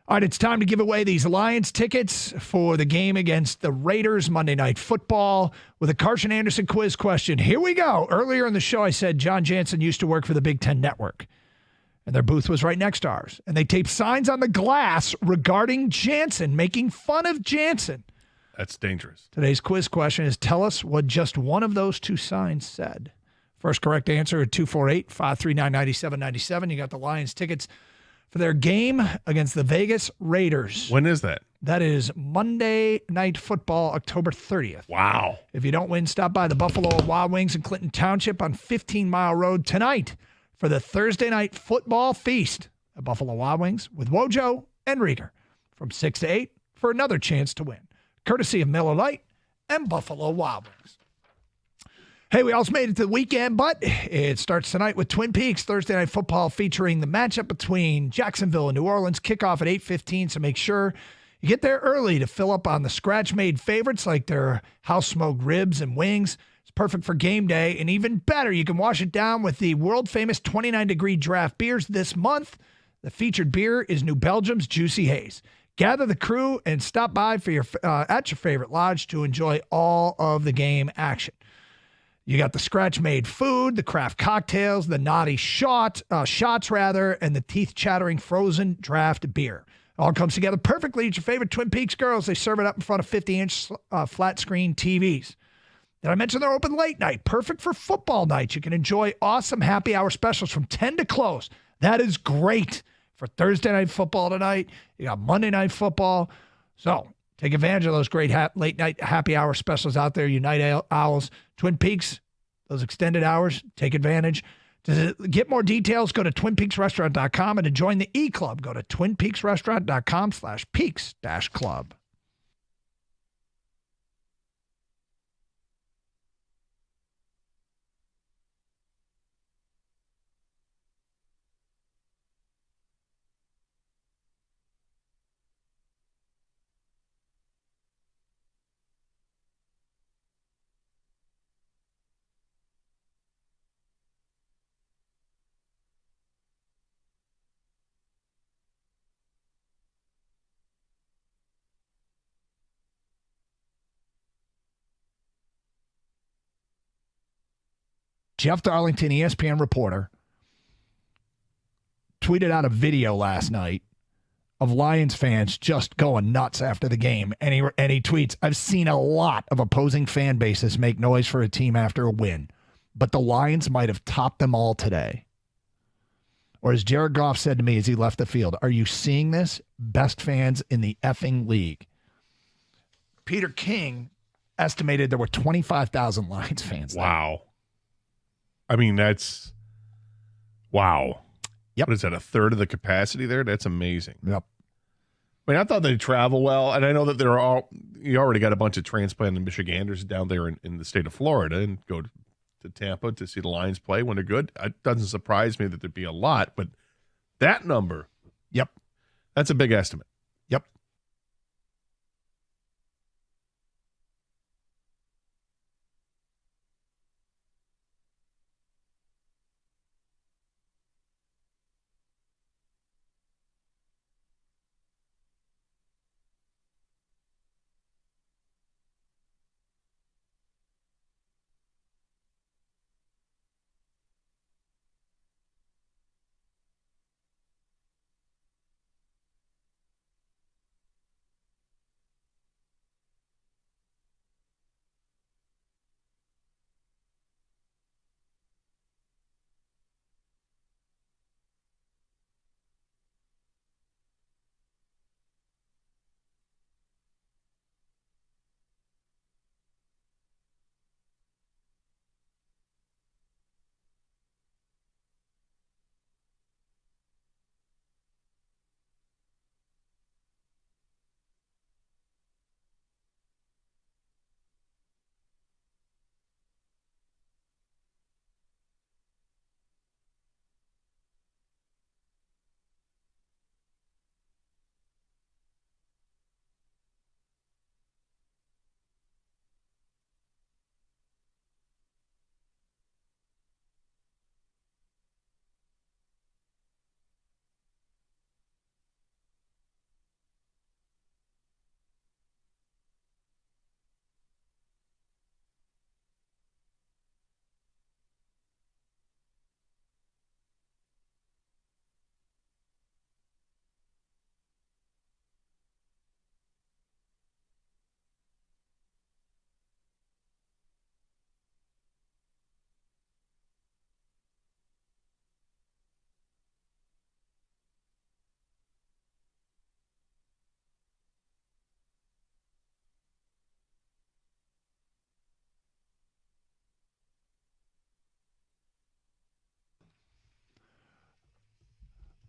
All right, it's time to give away these Lions tickets for the game against the Raiders Monday Night Football with a Carson Anderson quiz question. Here we go. Earlier in the show, I said John Jansen used to work for the Big Ten Network, and their booth was right next to ours. And they taped signs on the glass regarding Jansen, making fun of Jansen. That's dangerous. Today's quiz question is, tell us what just one of those 2 signs said. First correct answer at 248-539-9797. You got the Lions tickets for their game against the Vegas Raiders. When is that? That is Monday Night Football, October 30th. Wow. If you don't win, stop by the Buffalo Wild Wings in Clinton Township on 15 Mile Road tonight for the Thursday Night Football Feast at Buffalo Wild Wings with Wojo and Rieger from 6 to 8 for another chance to win, courtesy of Miller Lite and Buffalo Wild Wings. Hey, we also made it to the weekend, but it starts tonight with Twin Peaks Thursday Night Football featuring the matchup between Jacksonville and New Orleans. Kickoff at 8:15, so make sure you get there early to fill up on the scratch-made favorites like their house-smoked ribs and wings. It's perfect for game day, and even better, you can wash it down with the world-famous 29-degree draft beers this month. The featured beer is New Belgium's Juicy Haze. Gather the crew and stop by for at your favorite lodge to enjoy all of the game action. You got the scratch-made food, the craft cocktails, the naughty shots, and the teeth-chattering frozen draft beer. It all comes together perfectly at your favorite Twin Peaks girls. They serve it up in front of 50-inch flat-screen TVs. Did I mention they're open late night? Perfect for football nights. You can enjoy awesome happy hour specials from 10 to close. That is great for Thursday Night Football tonight. You got Monday Night Football. So Take advantage of those great late night happy hour specials out there. Night Owls, Twin Peaks, those extended hours. Take advantage. To get more details, go to twinpeaksrestaurant.com, and to join the E-Club, go to twinpeaksrestaurant.com/peaks-club. Jeff Darlington, ESPN reporter, tweeted out a video last night of Lions fans just going nuts after the game. And he tweets, I've seen a lot of opposing fan bases make noise for a team after a win, but the Lions might have topped them all today. Or as Jared Goff said to me as he left the field, are you seeing this? Best fans in the effing league. Peter King estimated there were 25,000 Lions fans there. Wow. I mean, that's wow. Yep. What is that, a third of the capacity there? That's amazing. Yep. I mean, I thought they'd travel well, and I know that you already got a bunch of transplanted Michiganders down there in the state of Florida and go to Tampa to see the Lions play when they're good. It doesn't surprise me that there'd be a lot, but that number, yep, that's a big estimate. Yep.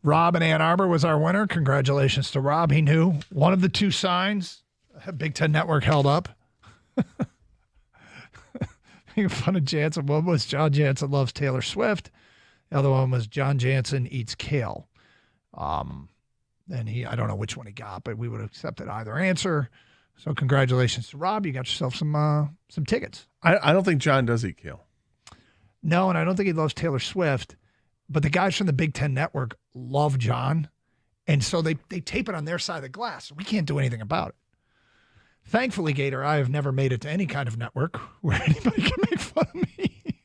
Rob in Ann Arbor was our winner. Congratulations to Rob. He knew one of the two signs Big Ten Network held up. Making fun of Jansen. One was John Jansen loves Taylor Swift. The other one was John Jansen eats kale. And I don't know which one he got, but we would have accepted either answer. So congratulations to Rob. You got yourself some tickets. I don't think John does eat kale. No, and I don't think he loves Taylor Swift. But the guys from the Big Ten Network love John, and so they tape it on their side of the glass. We can't do anything about it. Thankfully, Gator, I have never made it to any kind of network where anybody can make fun of me.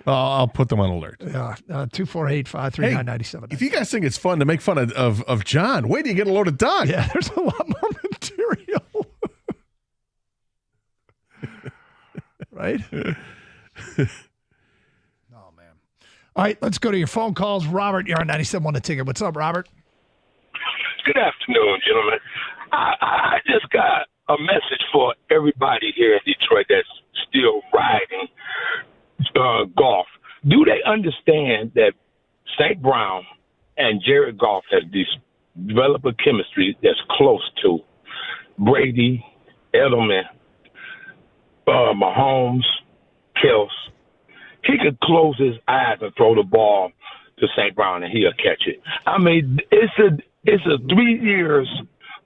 Well, I'll put them on alert. Yeah, 248-539-97. If you guys think it's fun to make fun of John, wait till you get a load of Doug. Yeah, there's a lot more material. Right? All right, let's go to your phone calls. Robert, you're on 97.1 The Ticket. What's up, Robert? Good afternoon. afternoon, gentlemen. I just got a message for everybody here in Detroit that's still riding Goff. Do they understand that St. Brown and Jared Goff have developed a chemistry that's close to Brady, Edelman, Mahomes, Kels? He could close his eyes and throw the ball to St. Brown and he'll catch it. I mean, it's a 3 years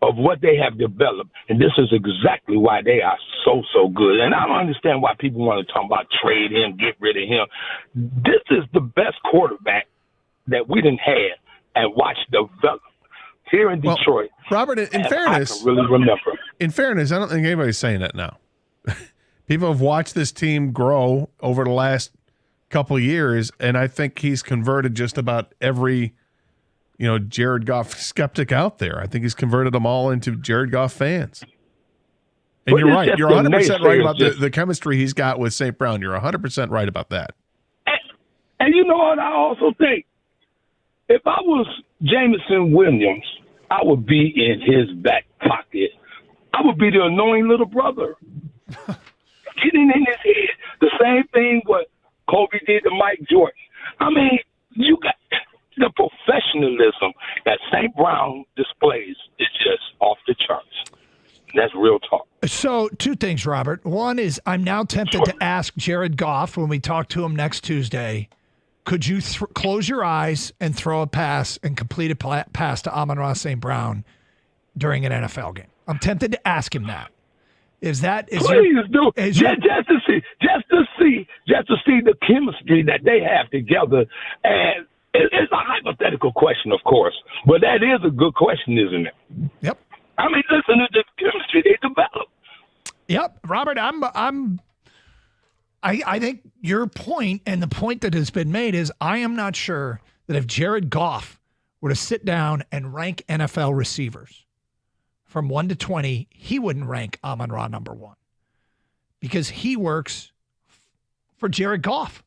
of what they have developed, and this is exactly why they are so good. And I don't understand why people want to talk about trade him, get rid of him. This is the best quarterback that we didn't have and watched develop here in Detroit. Well, Robert, in fairness, I can really remember. In fairness, I don't think anybody's saying that now. People have watched this team grow over the last couple of years, and I think he's converted just about every Jared Goff skeptic out there. I think he's converted them all into Jared Goff fans. And you're right. You're 100% right about the chemistry he's got with St. Brown. You're 100% right about that. And you know what I also think? If I was Jameson Williams, I would be in his back pocket. I would be the annoying little brother. Getting in his head. The same thing what Kobe did to Mike Jordan. I mean, you got the professionalism that St. Brown displays is just off the charts. That's real talk. So, two things, Robert. One is I'm now tempted to ask Jared Goff when we talk to him next Tuesday, could you close your eyes and throw a pass and complete a pass to Amon-Ra St. Brown during an NFL game? I'm tempted to ask him that. Please do. Just to see the chemistry that they have together. And it's a hypothetical question, of course, but that is a good question, isn't it? Yep. I mean, listen to the chemistry they developed. Yep, Robert. I think your point and the point that has been made is I am not sure that if Jared Goff were to sit down and rank NFL receivers from 1 to 20, he wouldn't rank Amon-Ra number 1 because he works for Jared Goff.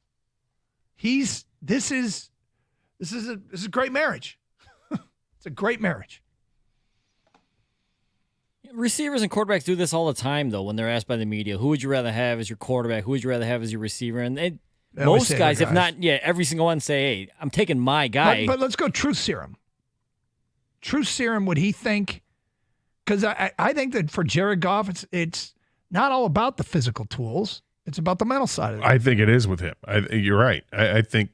This is a great marriage. It's a great marriage. Receivers and quarterbacks do this all the time, though, when they're asked by the media, who would you rather have as your quarterback? Who would you rather have as your receiver? And most guys, if not, every single one say, hey, I'm taking my guy. But let's go truth serum. Truth serum, would he think? Because I think that for Jared Goff, it's not all about the physical tools. It's about the mental side of it. I think it is with him. You're right. I think,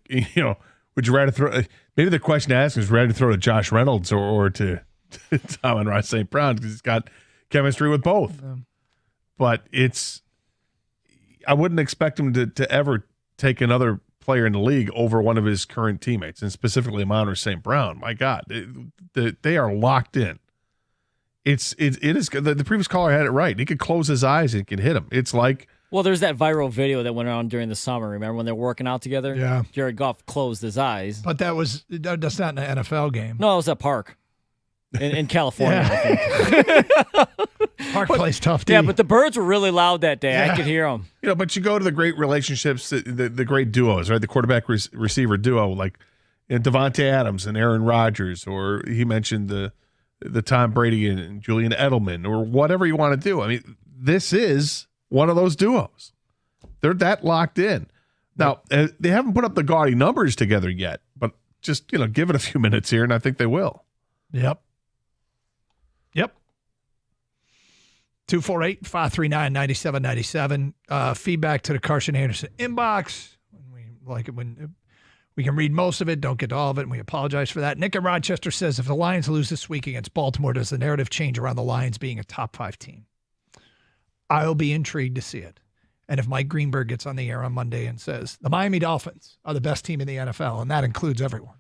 would you rather throw – maybe the question to ask is rather throw to Josh Reynolds or to Amon-Ra St. Brown because he's got chemistry with both. But I wouldn't expect him to ever take another player in the league over one of his current teammates, and specifically Amon-Ra St. Brown. My God, they are locked in. It is the previous caller had it right. He could close his eyes and could hit him. It's like – well, there's that viral video that went around during the summer. Remember when they're working out together? Yeah. Jared Goff closed his eyes. But that's not an NFL game. No, it was at Park in California, I think. Park plays tough, too. Yeah, but the birds were really loud that day. I could hear them. But you go to the great relationships, the great duos, right? The quarterback receiver duo, like Devontae Adams and Aaron Rodgers, or he mentioned the Tom Brady and Julian Edelman, or whatever you want to do. I mean, this is one of those duos. They're that locked in. Now, they haven't put up the gaudy numbers together yet, but just, give it a few minutes here, and I think they will. Yep. 248-539-9797. Feedback to the Carson Anderson inbox. We like it when we can read most of it, don't get to all of it, and we apologize for that. Nick in Rochester says, if the Lions lose this week against Baltimore, does the narrative change around the Lions being a top 5 team? I'll be intrigued to see it. And if Mike Greenberg gets on the air on Monday and says, the Miami Dolphins are the best team in the NFL, and that includes everyone.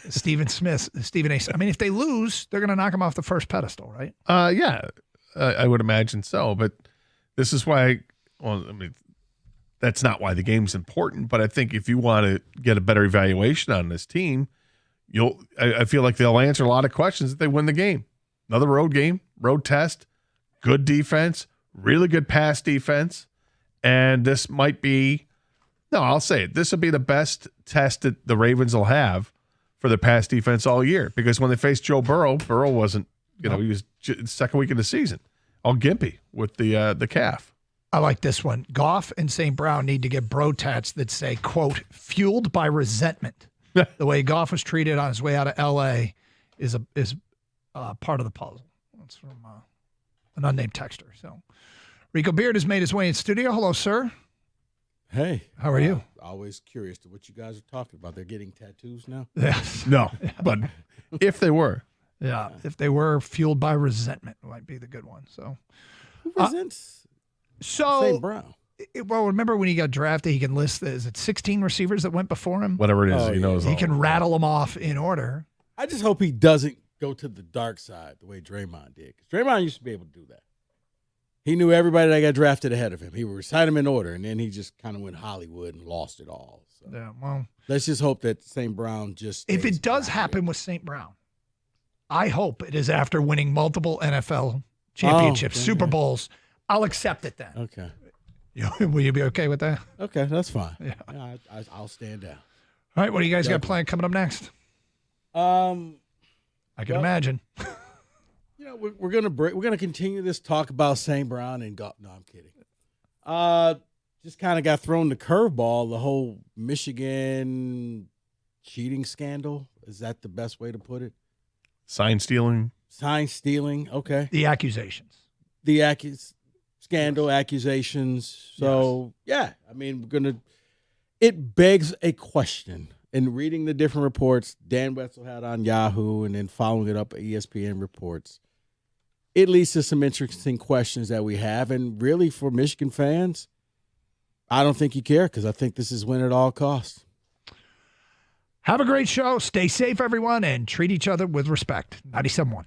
Stephen Smith, Stephen A. I mean, if they lose, they're going to knock them off the first pedestal, right? Yeah, I would imagine so. But this is why, that's not why the game's important. But I think if you want to get a better evaluation on this team, I feel like they'll answer a lot of questions if they win the game. Another road game, road test, good defense, really good pass defense. And this might be, I'll say it. This will be the best test that the Ravens will have for for the pass defense all year because when they faced Joe Burrow, Burrow wasn't, he was second week of the season, all gimpy with the calf. I like this one. Goff and St. Brown need to get bro tats that say, quote, fueled by resentment. The way Goff was treated on his way out of L.A. is part of the puzzle. That's from an unnamed texter. So Rico Beard has made his way in studio. Hello, sir. Hey. How are you? Always curious to what you guys are talking about. They're getting tattoos now? Yes. No, but if they were. Yeah, if they were fueled by resentment, might be the good one. So who resents St. Brown? Well, remember when he got drafted, he can list, is it 16 receivers that went before him? Whatever it is, he knows. He can rattle them off in order. I just hope he doesn't go to the dark side the way Draymond did. Because Draymond used to be able to do that. He knew everybody that got drafted ahead of him. He would recite them in order, and then he just kind of went Hollywood and lost it all. So yeah, well. Let's just hope that St. Brown just If it does happen with St. Brown, I hope it is after winning multiple NFL championships, Super Bowls. I'll accept it then. Okay. Will you be okay with that? Okay, that's fine. Yeah. I'll stand down. All right, what do you guys got planned coming up next? I can imagine. You know, we're gonna continue this talk about St. Brown and golf. No, I'm kidding. Just kind of got thrown the curveball. The whole Michigan cheating scandal. Is that the best way to put it? Sign stealing. Okay. The accusations. Scandal, accusations. So, yeah, I mean, it begs a question. In reading the different reports, Dan Wetzel had on Yahoo and then following it up at ESPN reports, it leads to some interesting questions that we have. And really, for Michigan fans, I don't think you care because I think this is win at all costs. Have a great show. Stay safe, everyone, and treat each other with respect. 97.1.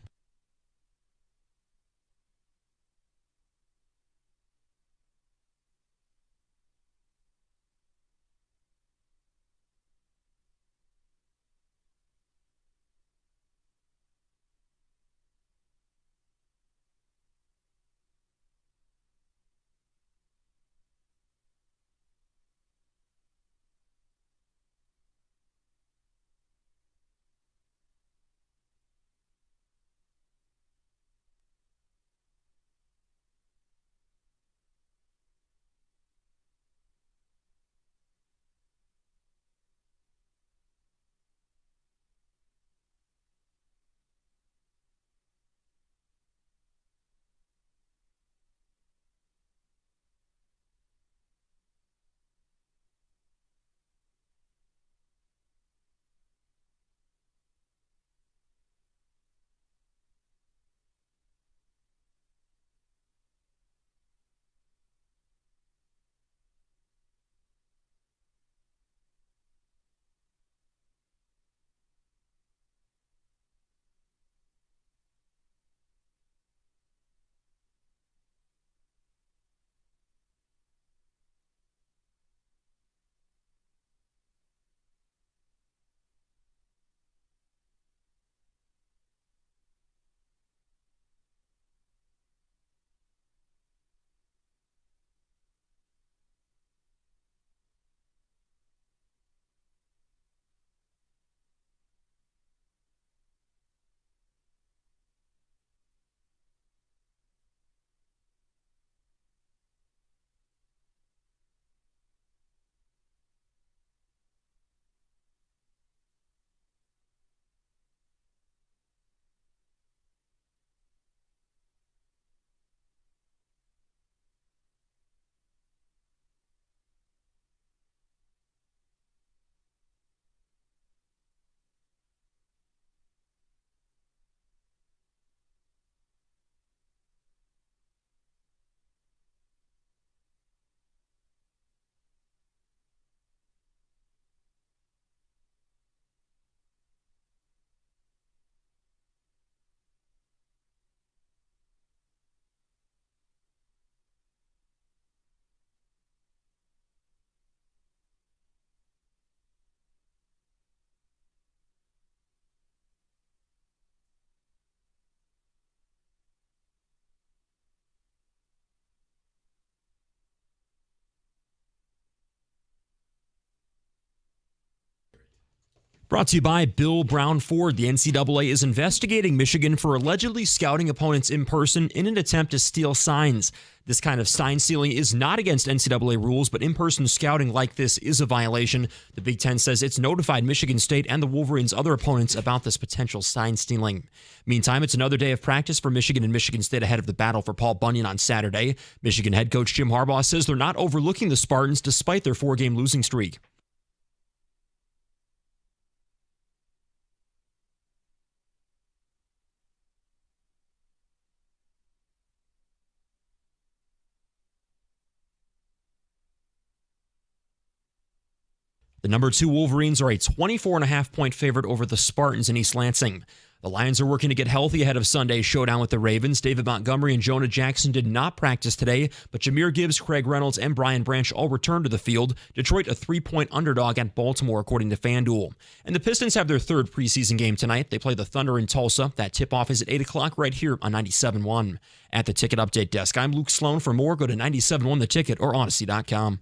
Brought to you by Bill Brown Ford. The NCAA is investigating Michigan for allegedly scouting opponents in person in an attempt to steal signs. This kind of sign stealing is not against NCAA rules, but in-person scouting like this is a violation. The Big Ten says it's notified Michigan State and the Wolverines' other opponents about this potential sign stealing. Meantime, it's another day of practice for Michigan and Michigan State ahead of the battle for Paul Bunyan on Saturday. Michigan head coach Jim Harbaugh says they're not overlooking the Spartans despite their 4-game losing streak. The number 2 Wolverines are a 24.5-point favorite over the Spartans in East Lansing. The Lions are working to get healthy ahead of Sunday's showdown with the Ravens. David Montgomery and Jonah Jackson did not practice today, but Jahmyr Gibbs, Craig Reynolds, and Brian Branch all returned to the field. Detroit a 3-point underdog at Baltimore, according to FanDuel. And the Pistons have their 3rd preseason game tonight. They play the Thunder in Tulsa. That tip-off is at 8 o'clock right here on 97.1. At the Ticket Update Desk, I'm Luke Sloan. For more, go to 97.1 The Ticket or Odyssey.com.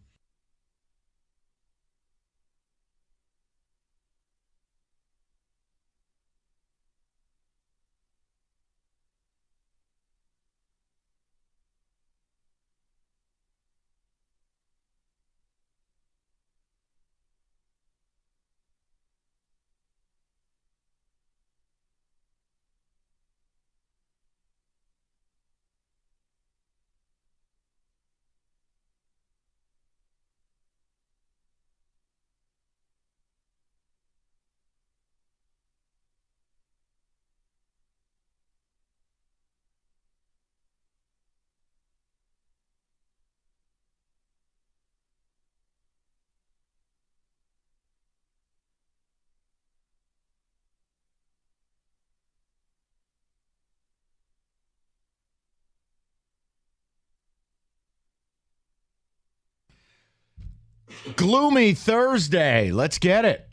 Gloomy Thursday. Let's get it.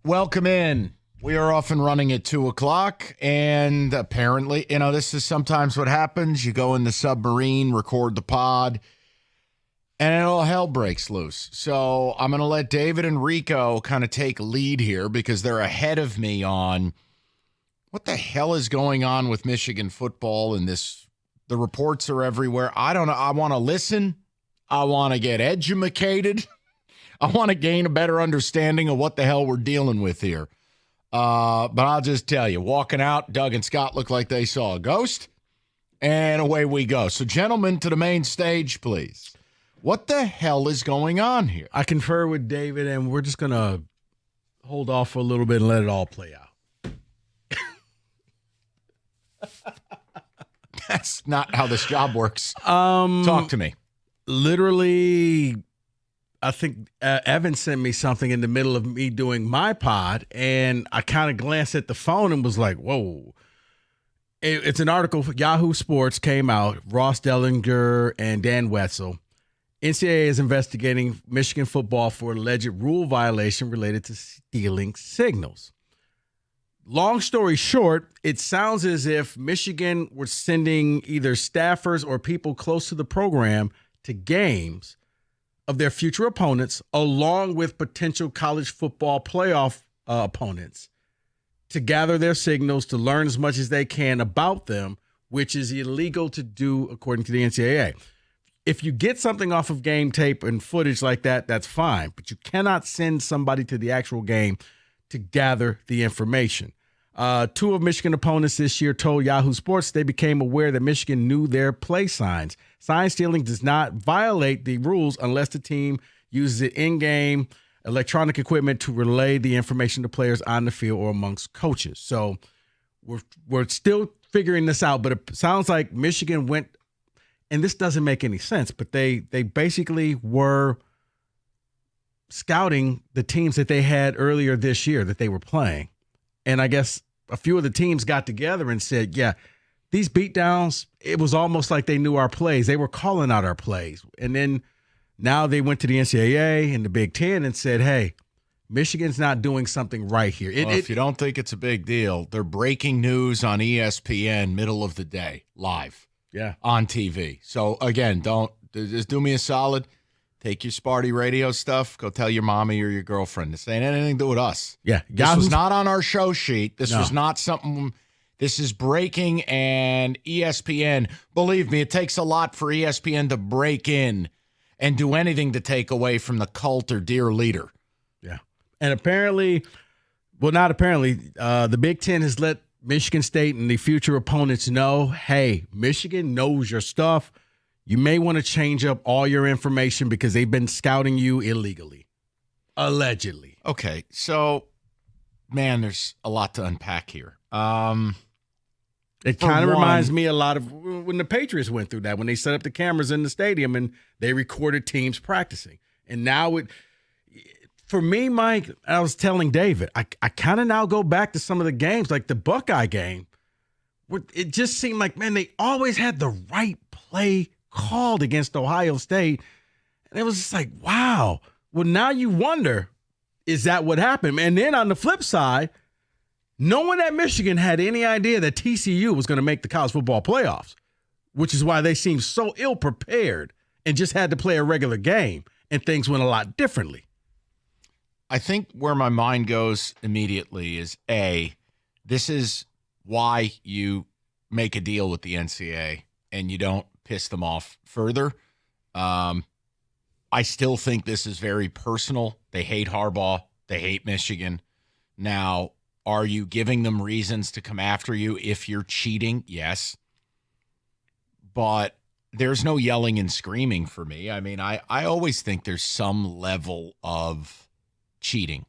Welcome in. We are off and running at 2 o'clock, and apparently, this is sometimes what happens. You go in the submarine, record the pod, and all hell breaks loose. So I'm going to let David and Rico kind of take lead here because they're ahead of me on what the hell is going on with Michigan football and this. The reports are everywhere. I don't know. I want to listen. I want to get educated. I want to gain a better understanding of what the hell we're dealing with here. But I'll just tell you, walking out, Doug and Scott looked like they saw a ghost, and away we go. So, gentlemen, to the main stage, please. What the hell is going on here? I confer with David, and we're just going to hold off for a little bit and let it all play out. That's not how this job works. Talk to me. Literally, I think Evan sent me something in the middle of me doing my pod, and I kind of glanced at the phone and was like, whoa. It's an article for Yahoo Sports came out, Ross Dellinger and Dan Wetzel. NCAA is investigating Michigan football for alleged rule violation related to stealing signals. Long story short, it sounds as if Michigan were sending either staffers or people close to the program to games of their future opponents, along with potential college football playoff opponents, to gather their signals, to learn as much as they can about them, which is illegal to do according to the NCAA. If you get something off of game tape and footage like that, that's fine, but you cannot send somebody to the actual game to gather the information. 2 of Michigan opponents this year told Yahoo Sports they became aware that Michigan knew their play signs. Sign stealing does not violate the rules unless the team uses it in-game electronic equipment to relay the information to players on the field or amongst coaches. So we're still figuring this out, but it sounds like Michigan went, and this doesn't make any sense, but they basically were scouting the teams that they had earlier this year that they were playing. And I guess a few of the teams got together and said, yeah, these beatdowns, it was almost like they knew our plays. They were calling out our plays. And then now they went to the NCAA and the Big Ten and said, hey, Michigan's not doing something right here. If you don't think it's a big deal, they're breaking news on ESPN middle of the day, live. Yeah. On TV. So, again, just do me a solid. Take your Sparty radio stuff. Go tell your mommy or your girlfriend. This ain't anything to do with us. Yeah. This was not on our show sheet. This No. was not something. This is breaking, and ESPN, believe me, it takes a lot for ESPN to break in and do anything to take away from the cult or dear leader. Yeah. And apparently, well, not apparently, the Big Ten has let Michigan State and the future opponents know, hey, Michigan knows your stuff. You may want to change up all your information because they've been scouting you illegally. Allegedly. Okay, so, man, there's a lot to unpack here. It For kind of one- reminds me a lot of when the Patriots went through that, when they set up the cameras in the stadium and they recorded teams practicing. And now for me, Mike, I was telling David, I kind of now go back to some of the games, like the Buckeye game, where it just seemed like, man, they always had the right play called against Ohio State. And it was just like, wow. Well, now you wonder, is that what happened? And then on the flip side, no one at Michigan had any idea that TCU was going to make the college football playoffs, which is why they seemed so ill-prepared and just had to play a regular game, and things went a lot differently. I think where my mind goes immediately is, A, this is why you make a deal with the NCAA and you don't piss them off further. I still think this is very personal. They hate Harbaugh. They hate Michigan. Now, are you giving them reasons to come after you if you're cheating? Yes. But there's no yelling and screaming for me. I mean, I always think there's some level of cheating.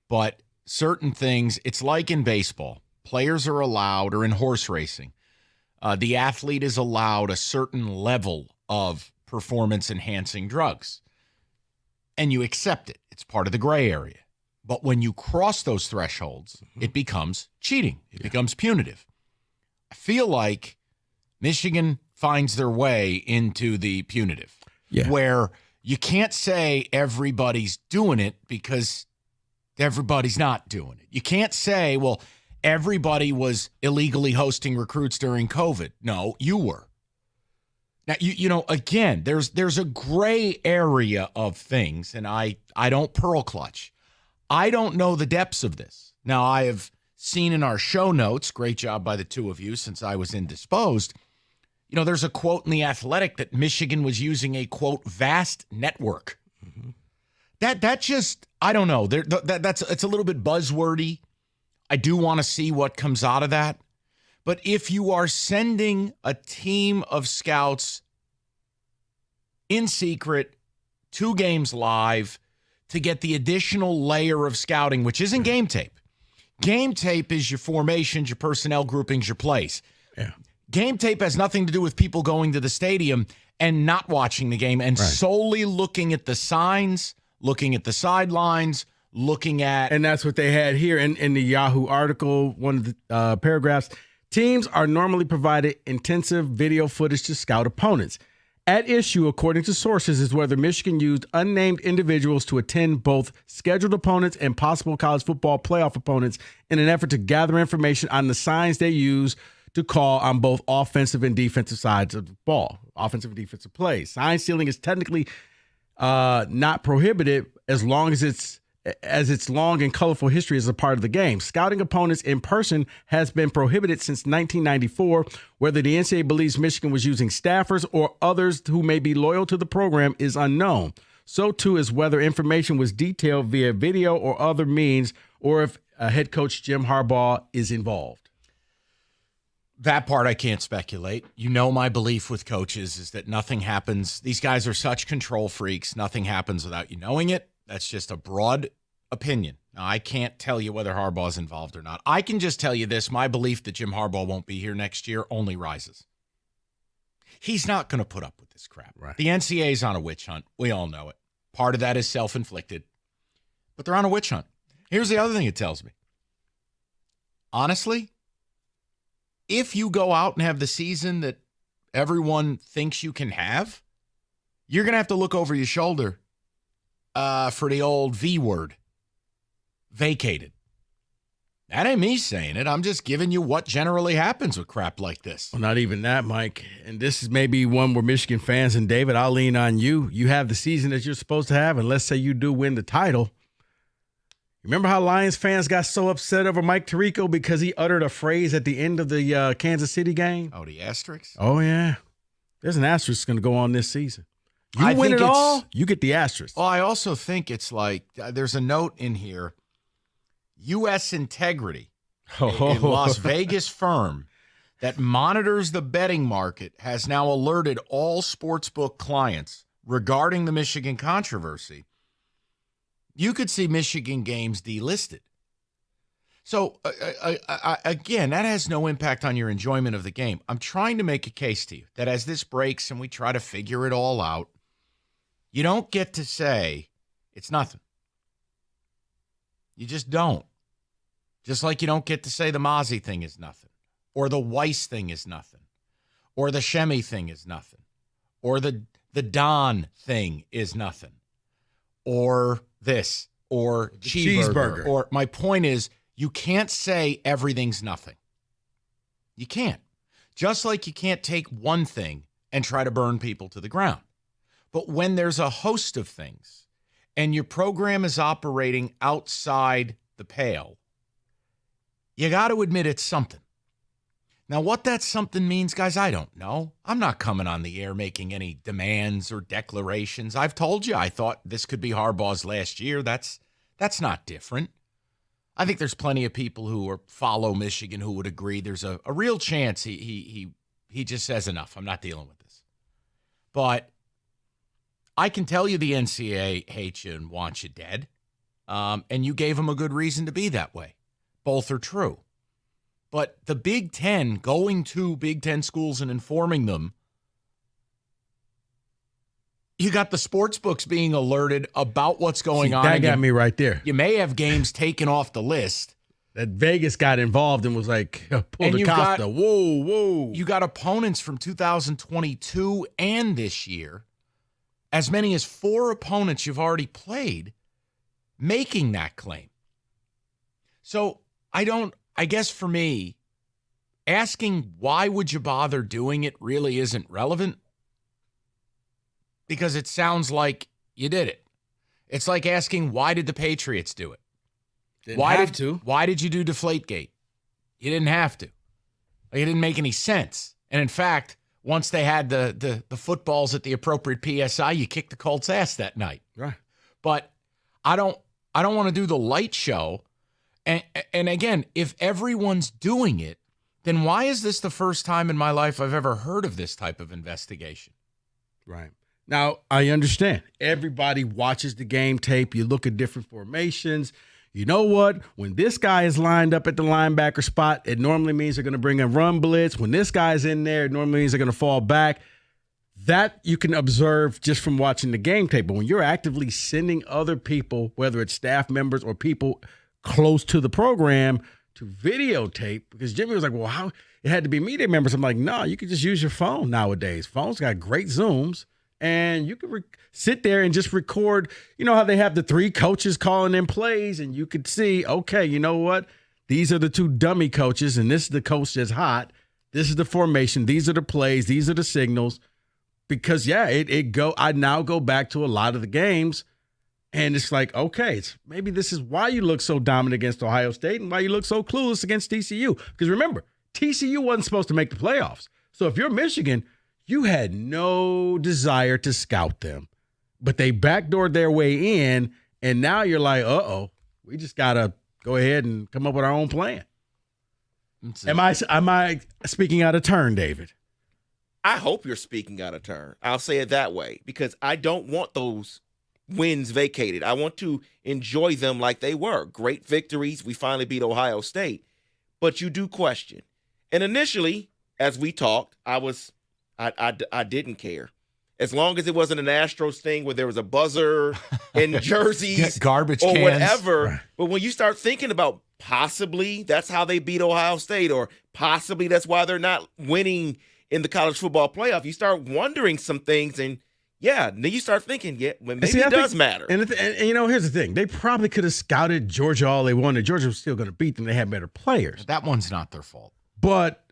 But certain things, it's like in baseball. Players are allowed, or in horse racing, the athlete is allowed a certain level of performance-enhancing drugs. And you accept it. It's part of the gray area. But when you cross those thresholds, it becomes cheating. It becomes punitive. I feel like Michigan finds their way into the punitive, where you can't say everybody's doing it because everybody's not doing it. You can't say, well, everybody was illegally hosting recruits during COVID. No, you were. Now, you know, again, there's a gray area of things, and I don't pearl clutch. I don't know the depths of this. Now, I have seen in our show notes, great job by the two of you since I was indisposed, you know, there's a quote in The Athletic that Michigan was using a, quote, vast network. Mm-hmm. That just, I don't know. It's a little bit buzzwordy. I do want to see what comes out of that. But if you are sending a team of scouts in secret, 2 games live, to get the additional layer of scouting, which isn't game tape. Game tape is your formations, your personnel groupings, your plays. Yeah. Game tape has nothing to do with people going to the stadium and not watching the game and solely looking at the signs, looking at the sidelines, looking at... And that's what they had here in the Yahoo article, one of the paragraphs. Teams are normally provided intensive video footage to scout opponents. At issue, according to sources, is whether Michigan used unnamed individuals to attend both scheduled opponents and possible college football playoff opponents in an effort to gather information on the signs they use to call on both offensive and defensive sides of the ball, offensive and defensive plays. Sign stealing is technically not prohibited as long as its long and colorful history is a part of the game. Scouting opponents in person has been prohibited since 1994. Whether the NCAA believes Michigan was using staffers or others who may be loyal to the program is unknown. So too is whether information was detailed via video or other means, or if head coach Jim Harbaugh is involved. That part I can't speculate. You know, my belief with coaches is that nothing happens. These guys are such control freaks. Nothing happens without you knowing it. That's just a broad opinion. Now, I can't tell you whether Harbaugh's involved or not. I can just tell you this. My belief that Jim Harbaugh won't be here next year only rises. He's not going to put up with this crap. Right. The NCAA's on a witch hunt. We all know it. Part of that is self-inflicted. But they're on a witch hunt. Here's the other thing it tells me. Honestly, if you go out and have the season that everyone thinks you can have, you're going to have to look over your shoulder for the old V word, vacated. That ain't me saying it. I'm just giving you what generally happens with crap like this. Well, not even that, Mike. And this is maybe one where Michigan fans, and David, I'll lean on you. You have the season that you're supposed to have, and let's say you do win the title. Remember how Lions fans got so upset over Mike Tirico because he uttered a phrase at the end of the Kansas City game? Oh, the asterisk? Oh, yeah. There's an asterisk going to go on this season. You win it all, you get the asterisk. Well, I also think it's like there's a note in here. U.S. Integrity, a Las Vegas firm that monitors the betting market, has now alerted all sportsbook clients regarding the Michigan controversy. You could see Michigan games delisted. So, again, that has no impact on your enjoyment of the game. I'm trying to make a case to you that as this breaks and we try to figure it all out, you don't get to say it's nothing. You just don't. Just like you don't get to say the Mozzie thing is nothing, or the Weiss thing is nothing, or the Shemy thing is nothing, or the Don thing is nothing, or this, or cheeseburger. Or my point is, you can't say everything's nothing. You can't. Just like you can't take one thing and try to burn people to the ground. But when there's a host of things and your program is operating outside the pale, you got to admit it's something. Now, what that something means, guys, I don't know. I'm not coming on the air making any demands or declarations. I've told you I thought this could be Harbaugh's last year. That's not different. I think there's plenty of people who follow Michigan who would agree there's a real chance he just says enough. I'm not dealing with this. But I can tell you the NCAA hates you and wants you dead, and you gave them a good reason to be that way. Both are true. But the Big Ten, going to Big Ten schools and informing them, you got the sports books being alerted about what's going on. That got me right there. You may have games taken off the list. That Vegas got involved and was like, pulled the Costa. Whoa. You got opponents from 2022 and this year, as many as 4 opponents you've already played, making that claim. So I guess for me, asking why would you bother doing it really isn't relevant, because it sounds like you did it. It's like asking why did the Patriots do it? Why did you do Deflategate? You didn't have to. It didn't make any sense. And in fact, once they had the footballs at the appropriate PSI, you kicked the Colts' ass that night. Right. But I don't want to do the light show. And again, if everyone's doing it, then why is this the first time in my life I've ever heard of this type of investigation? Right. Now, I understand. Everybody watches the game tape. You look at different formations. You know what? When this guy is lined up at the linebacker spot, it normally means they're going to bring a run blitz. When this guy's in there, it normally means they're going to fall back. That you can observe just from watching the game tape. But when you're actively sending other people, whether it's staff members or people close to the program, to videotape, because Jimmy was like, well, how it had to be media members. I'm like, no, you can just use your phone nowadays. Phones got great zooms, and you can sit there and just record. You know how they have the 3 coaches calling in plays, and you could see, okay, you know what? These are the 2 dummy coaches, and this is the coach that's hot. This is the formation. These are the plays. These are the signals. Because, yeah, I now go back to a lot of the games. And it's like, okay, maybe this is why you look so dominant against Ohio State and why you look so clueless against TCU. Because remember, TCU wasn't supposed to make the playoffs. So if you're Michigan, you had no desire to scout them. But they backdoored their way in, and now you're like, uh-oh, we just got to go ahead and come up with our own plan. Am I speaking out of turn, David? I hope you're speaking out of turn. I'll say it that way, because I don't want those wins vacated. I want to enjoy them like they were. Great victories. We finally beat Ohio State. But you do question. And initially, as we talked, I didn't care. As long as it wasn't an Astros thing where there was a buzzer and jerseys garbage or cans. whatever. Right. But when you start thinking about possibly that's how they beat Ohio State, or possibly that's why they're not winning in the college football playoff, you start wondering some things, and yeah, then you start thinking, yeah, well, maybe See, it I does think- matter. And here's the thing: they probably could have scouted Georgia all they wanted. Georgia was still going to beat them. They had better players. That one's not their fault. But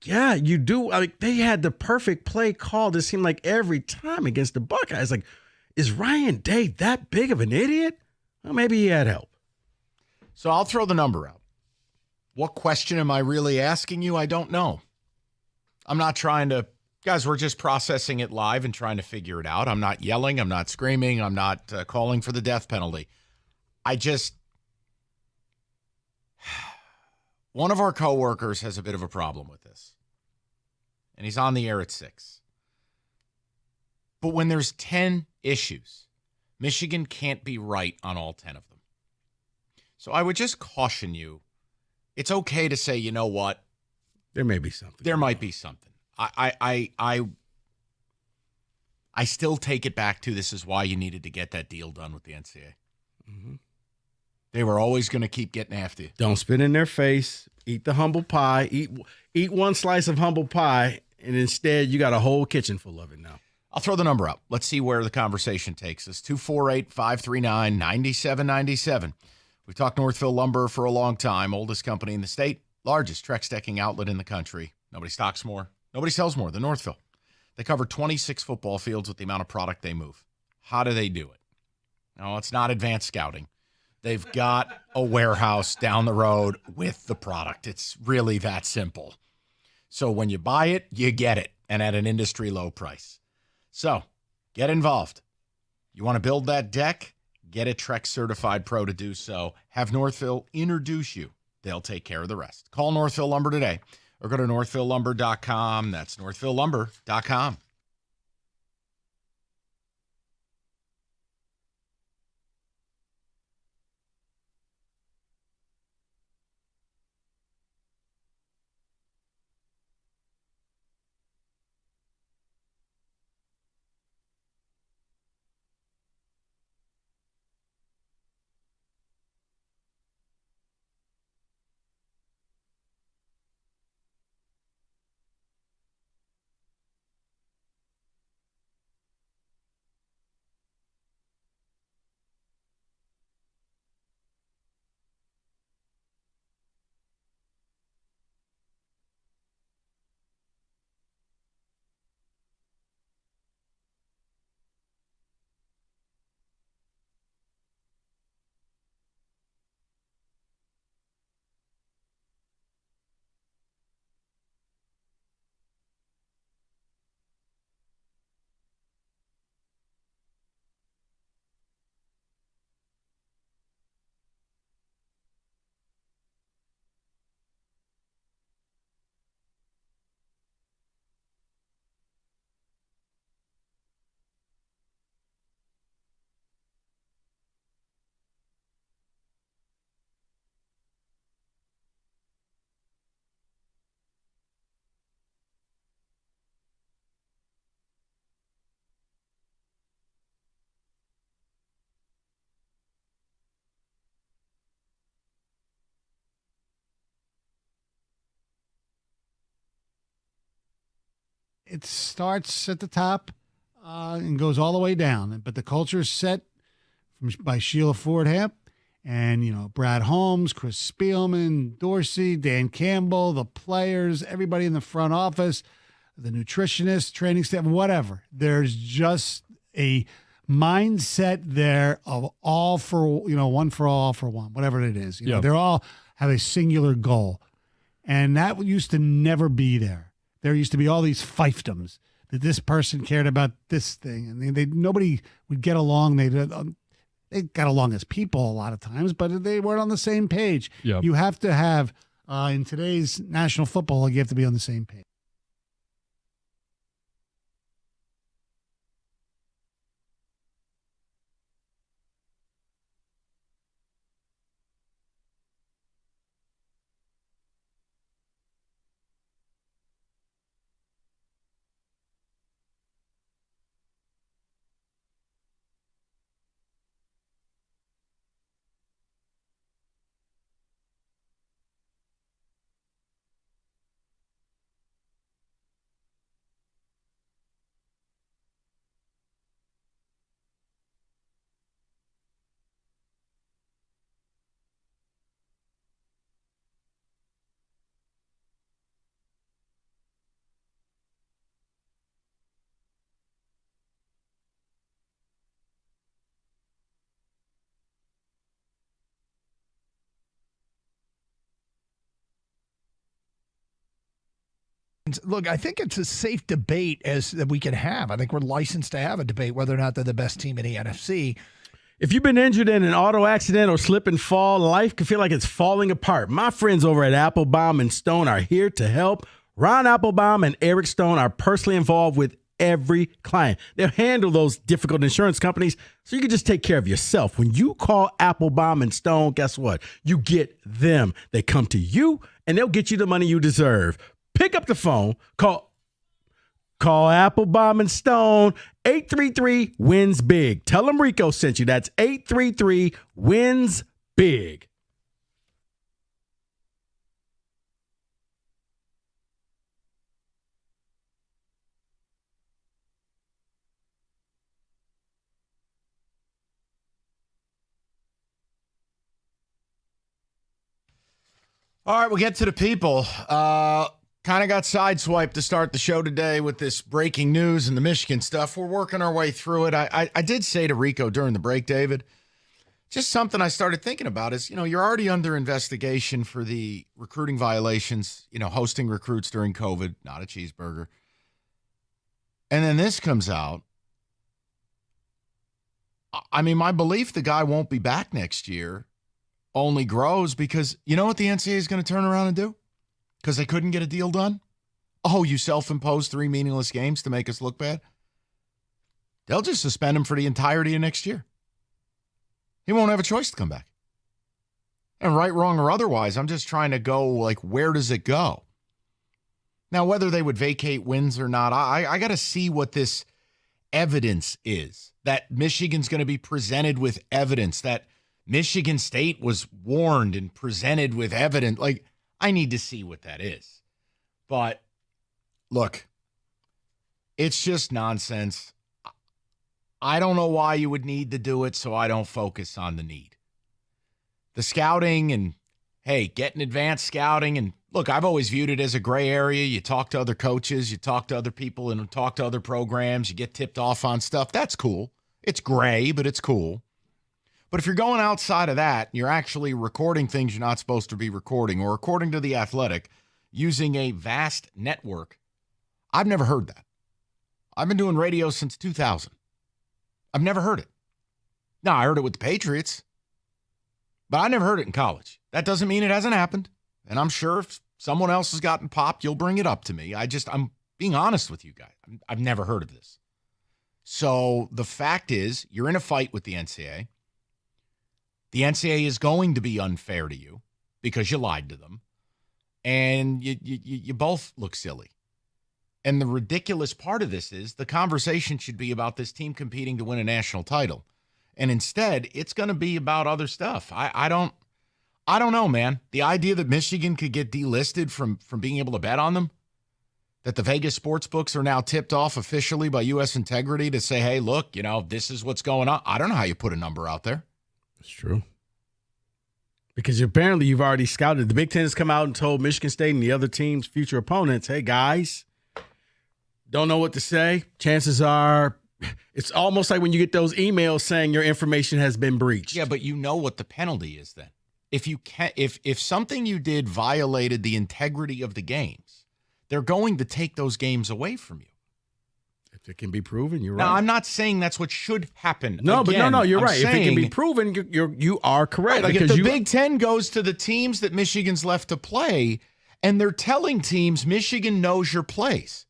yeah, you do. They had the perfect play called. It seemed like every time against the Buckeyes. Like, is Ryan Day that big of an idiot? Well, maybe he had help. So I'll throw the number out. What question am I really asking you? I don't know. I'm not trying to, guys, we're just processing it live and trying to figure it out. I'm not yelling. I'm not screaming. I'm not calling for the death penalty. One of our coworkers has a bit of a problem with this. And he's on the air at 6. But when there's 10 issues, Michigan can't be right on all 10 of them. So I would just caution you. It's okay to say, you know what? There may be something. There might be something. I still take it back to this is why you needed to get that deal done with the NCAA. Mm-hmm. They were always going to keep getting after you. Don't spit in their face. Eat the humble pie. Eat one slice of humble pie, and instead you got a whole kitchen full of it now. I'll throw the number up. Let's see where the conversation takes us. 248-539-9797. We've talked Northville Lumber for a long time. Oldest company in the state. Largest Trex decking outlet in the country. Nobody stocks more. Nobody sells more than Northville. They cover 26 football fields with the amount of product they move. How do they do it? No, it's not advanced scouting. They've got a warehouse down the road with the product. It's really that simple. So when you buy it, you get it, and at an industry low price. So get involved. You want to build that deck? Get a Trex Certified Pro to do so. Have Northville introduce you. They'll take care of the rest. Call Northville Lumber today or go to northvillelumber.com. That's northvillelumber.com. It starts at the top and goes all the way down. But the culture is set by Sheila Ford-Hamp and, Brad Holmes, Chris Spielman, Dorsey, Dan Campbell, the players, everybody in the front office, the nutritionist, training staff, whatever. There's just a mindset there of all for, one for all for one, whatever it is. They're all have a singular goal. And that used to never be there. There used to be all these fiefdoms that this person cared about this thing, and nobody would get along. They got along as people a lot of times, but they weren't on the same page. Yep. You have to have in today's national football, you have to be on the same page. Look, I think it's a safe debate that we can have. I think we're licensed to have a debate whether or not they're the best team in the NFC. If you've been injured in an auto accident or slip and fall, life can feel like it's falling apart. My friends over at Applebaum and Stone are here to help. Ron Applebaum and Eric Stone are personally involved with every client. They'll handle those difficult insurance companies so you can just take care of yourself. When you call Applebaum and Stone, guess what? You get them. They come to you, and they'll get you the money you deserve. Pick up the phone. Call Applebaum and Stone. 833-WINS-BIG. Tell them Rico sent you. That's 833-WINS-BIG. All right, we'll get to the people. Kind of got sideswiped to start the show today with this breaking news and the Michigan stuff. We're working our way through it. I did say to Rico during the break, David, just something I started thinking about is, you're already under investigation for the recruiting violations, hosting recruits during COVID, not a cheeseburger. And then this comes out. I mean, my belief the guy won't be back next year only grows because you know what the NCAA is going to turn around and do? Because they couldn't get a deal done? Oh, you self-imposed 3 meaningless games to make us look bad? They'll just suspend him for the entirety of next year. He won't have a choice to come back. And right, wrong, or otherwise, I'm just trying to go, where does it go? Now, whether they would vacate wins or not, I got to see what this evidence is. That Michigan's going to be presented with evidence. That Michigan State was warned and presented with evidence. I need to see what that is. But, look, it's just nonsense. I don't know why you would need to do it, so I don't focus on the need. The scouting and, hey, getting advanced scouting. And, look, I've always viewed it as a gray area. You talk to other coaches, you talk to other people, and talk to other programs. You get tipped off on stuff. That's cool. It's gray, but it's cool. But if you're going outside of that, you're actually recording things you're not supposed to be recording, or according to The Athletic, using a vast network. I've never heard that. I've been doing radio since 2000. I've never heard it. Now, I heard it with the Patriots, but I never heard it in college. That doesn't mean it hasn't happened. And I'm sure if someone else has gotten popped, you'll bring it up to me. I'm being honest with you guys. I've never heard of this. So the fact is, you're in a fight with the NCAA. The NCAA is going to be unfair to you because you lied to them. And you both look silly. And the ridiculous part of this is the conversation should be about this team competing to win a national title. And instead, it's going to be about other stuff. I don't know, man. The idea that Michigan could get delisted from being able to bet on them, that the Vegas sports books are now tipped off officially by U.S. Integrity to say, hey, look, this is what's going on. I don't know how you put a number out there. It's true. Because apparently you've already scouted. The Big Ten has come out and told Michigan State and the other teams' future opponents, hey, guys, don't know what to say. Chances are it's almost like when you get those emails saying your information has been breached. Yeah, but you know what the penalty is then. If something you did violated the integrity of the games, they're going to take those games away from you. If it can be proven, you're right. Now, I'm not saying that's what should happen. No, Again, but no, you're I'm right. If it can be proven, you are correct. Right, if the Big Ten goes to the teams that Michigan's left to play, and they're telling teams Michigan knows your plays,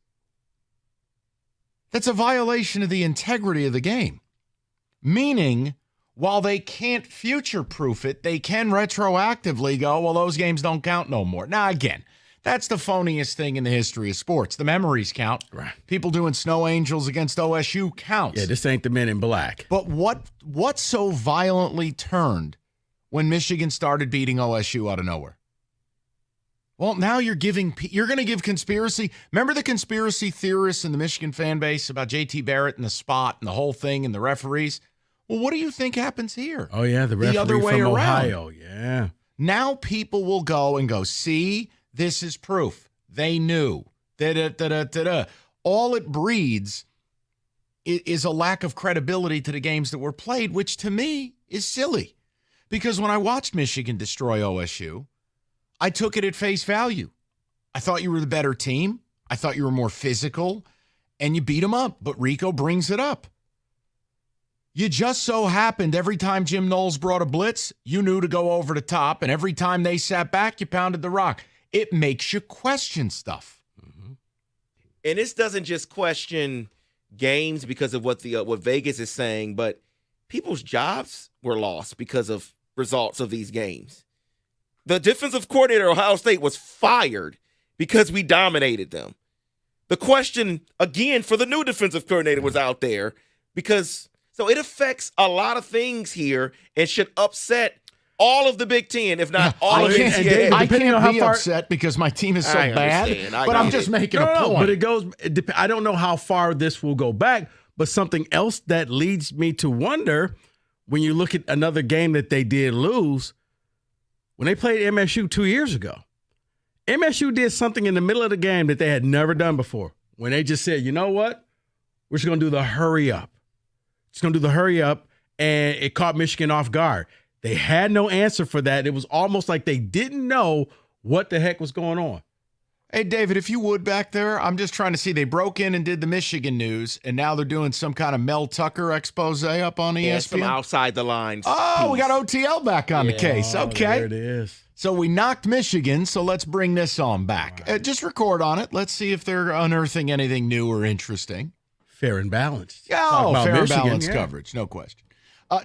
that's a violation of the integrity of the game. Meaning, while they can't future-proof it, they can retroactively go, well, those games don't count no more. Now, again, that's the phoniest thing in the history of sports. The memories count. Right. People doing snow angels against OSU counts. Yeah, this ain't the Men in Black. But what so violently turned when Michigan started beating OSU out of nowhere? Well, now you're going to give conspiracy. Remember the conspiracy theorists in the Michigan fan base about JT Barrett and the spot and the whole thing and the referees? Well, what do you think happens here? Oh, yeah, the referee other way from around. Ohio. Yeah. Now people will go, see, this is proof. They knew. Da-da-da-da-da-da. All it breeds is a lack of credibility to the games that were played, which to me is silly. Because when I watched Michigan destroy OSU, I took it at face value. I thought you were the better team. I thought you were more physical, and you beat them up. But Rico brings it up. You just so happened every time Jim Knowles brought a blitz, you knew to go over the top, and every time they sat back, you pounded the rock. It makes you question stuff. Mm-hmm. And this doesn't just question games because of what Vegas is saying, but people's jobs were lost because of results of these games. The defensive coordinator at Ohio State was fired because we dominated them. The question, again, for the new defensive coordinator was out there because – so it affects a lot of things here and should upset all of the Big Ten, if not all of the Big Ten. I can't be upset because my team is so bad, but I'm just making a point. But it goes – I don't know how far this will go back, but something else that leads me to wonder when you look at another game that they did lose, when they played MSU 2 years ago, MSU did something in the middle of the game that they had never done before when they just said, you know what, we're just going to do the hurry up. It's going to do the hurry up, and it caught Michigan off guard. They had no answer for that. It was almost like they didn't know what the heck was going on. Hey, David, if you would back there, I'm just trying to see. They broke in and did the Michigan news, and now they're doing some kind of Mel Tucker expose up on ESPN. Yeah, some outside the lines. Oh, piece. We got OTL back on the case. Okay. There it is. So we knocked Michigan, so let's bring this on back. Right. Just record on it. Let's see if they're unearthing anything new or interesting. Fair and balanced. Oh, fair and balanced coverage, no question.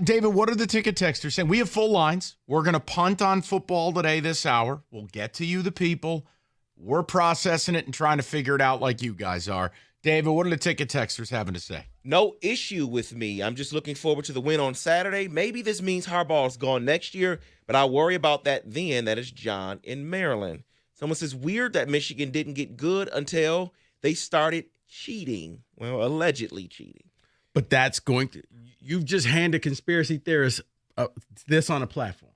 David, what are the ticket texters saying? We have full lines. We're going to punt on football today this hour. We'll get to you, the people. We're processing it and trying to figure it out like you guys are. David, what are the ticket texters having to say? No issue with me. I'm just looking forward to the win on Saturday. Maybe this means Harbaugh's gone next year, but I'll worry about that then. That is John in Maryland. Someone says, weird that Michigan didn't get good until they started cheating. Well, allegedly cheating. But that's going to – you've just handed conspiracy theorists this on a platform.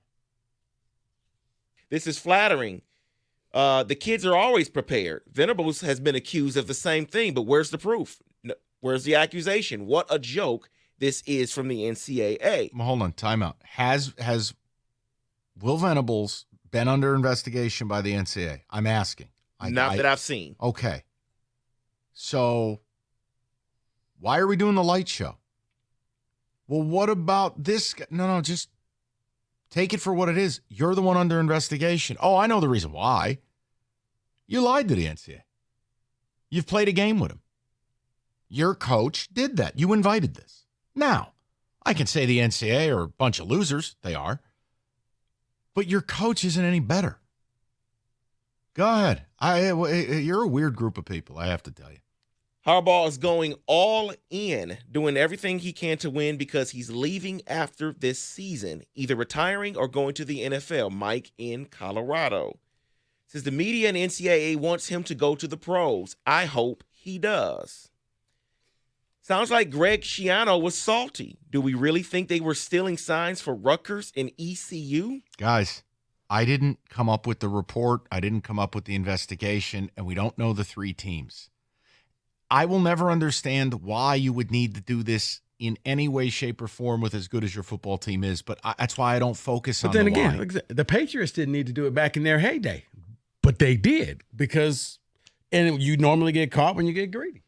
This is flattering. The kids are always prepared. Venables has been accused of the same thing, but where's the proof? Where's the accusation? What a joke this is from the NCAA. Well, hold on, timeout. Has Will Venables been under investigation by the NCAA? I'm asking. Not that I've seen. Okay. So why are we doing the light show? Well, what about this guy? No, just take it for what it is. You're the one under investigation. Oh, I know the reason why. You lied to the NCAA. You've played a game with him. Your coach did that. You invited this. Now, I can say the NCAA are a bunch of losers. They are. But your coach isn't any better. Go ahead. You're a weird group of people, I have to tell you. Harbaugh is going all in, doing everything he can to win because he's leaving after this season, either retiring or going to the NFL. Mike in Colorado says the media and NCAA wants him to go to the pros. I hope he does. Sounds like Greg Schiano was salty. Do we really think they were stealing signs for Rutgers and ECU? Guys, I didn't come up with the report. I didn't come up with the investigation, and we don't know the three teams. I will never understand why you would need to do this in any way, shape, or form with as good as your football team is, but that's why I don't focus on the line. But then again, the Patriots didn't need to do it back in their heyday, but they did and you normally get caught when you get greedy.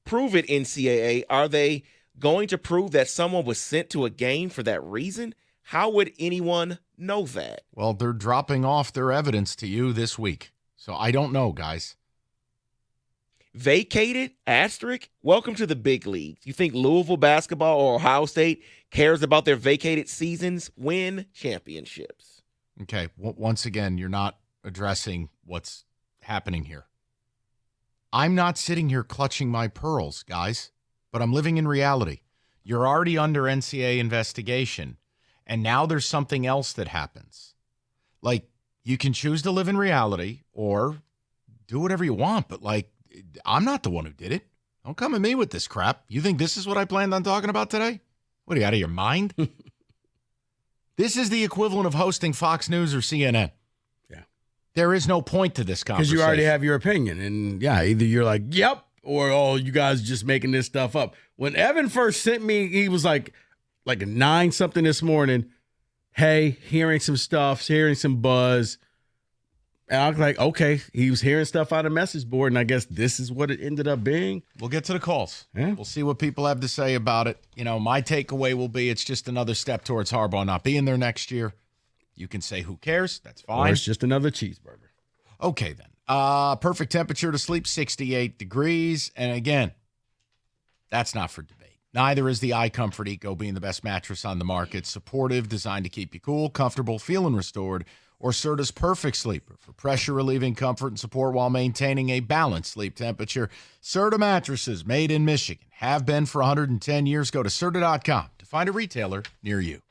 Prove it, NCAA. Are they going to prove that someone was sent to a game for that reason? How would anyone know that? Well, they're dropping off their evidence to you this week, so I don't know, guys. Vacated? Asterisk? Welcome to the big leagues. You think Louisville basketball or Ohio State cares about their vacated seasons? Win championships. Okay, once again, you're not addressing what's happening here. I'm not sitting here clutching my pearls, guys, but I'm living in reality. You're already under NCAA investigation, and now there's something else that happens. Like, you can choose to live in reality or do whatever you want, but I'm not the one who did it. Don't come at me with this crap. You think this is what I planned on talking about today? What, are you out of your mind? This is the equivalent of hosting Fox News or CNN. Yeah. There is no point to this conversation. Because you already have your opinion. And, yeah, either you're like, yep, or, oh, you guys just making this stuff up. When Evan first sent me, he was like a 9-something this morning. Hey, hearing some stuff, hearing some buzz. And I was like, okay, he was hearing stuff on the message board, and I guess this is what it ended up being. We'll get to the calls. Yeah. We'll see what people have to say about it. My takeaway will be it's just another step towards Harbaugh not being there next year. You can say, who cares? That's fine. Or it's just another cheeseburger. Okay, then. Perfect temperature to sleep, 68 degrees. And again, that's not for debate. Neither is the iComfort Eco, being the best mattress on the market. Supportive, designed to keep you cool, comfortable, feeling restored. Or Serta's Perfect Sleeper for pressure-relieving comfort and support while maintaining a balanced sleep temperature. Serta mattresses, made in Michigan, have been for 110 years. Go to Serta.com to find a retailer near you.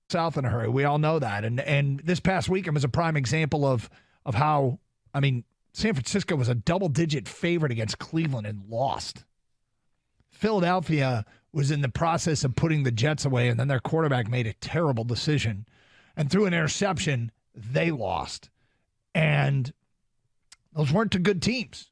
South in a hurry. We all know that. And this past weekend was a prime example of how, San Francisco was a double-digit favorite against Cleveland and lost. Philadelphia was in the process of putting the Jets away, and then their quarterback made a terrible decision. And through an interception, they lost. And those weren't two good teams.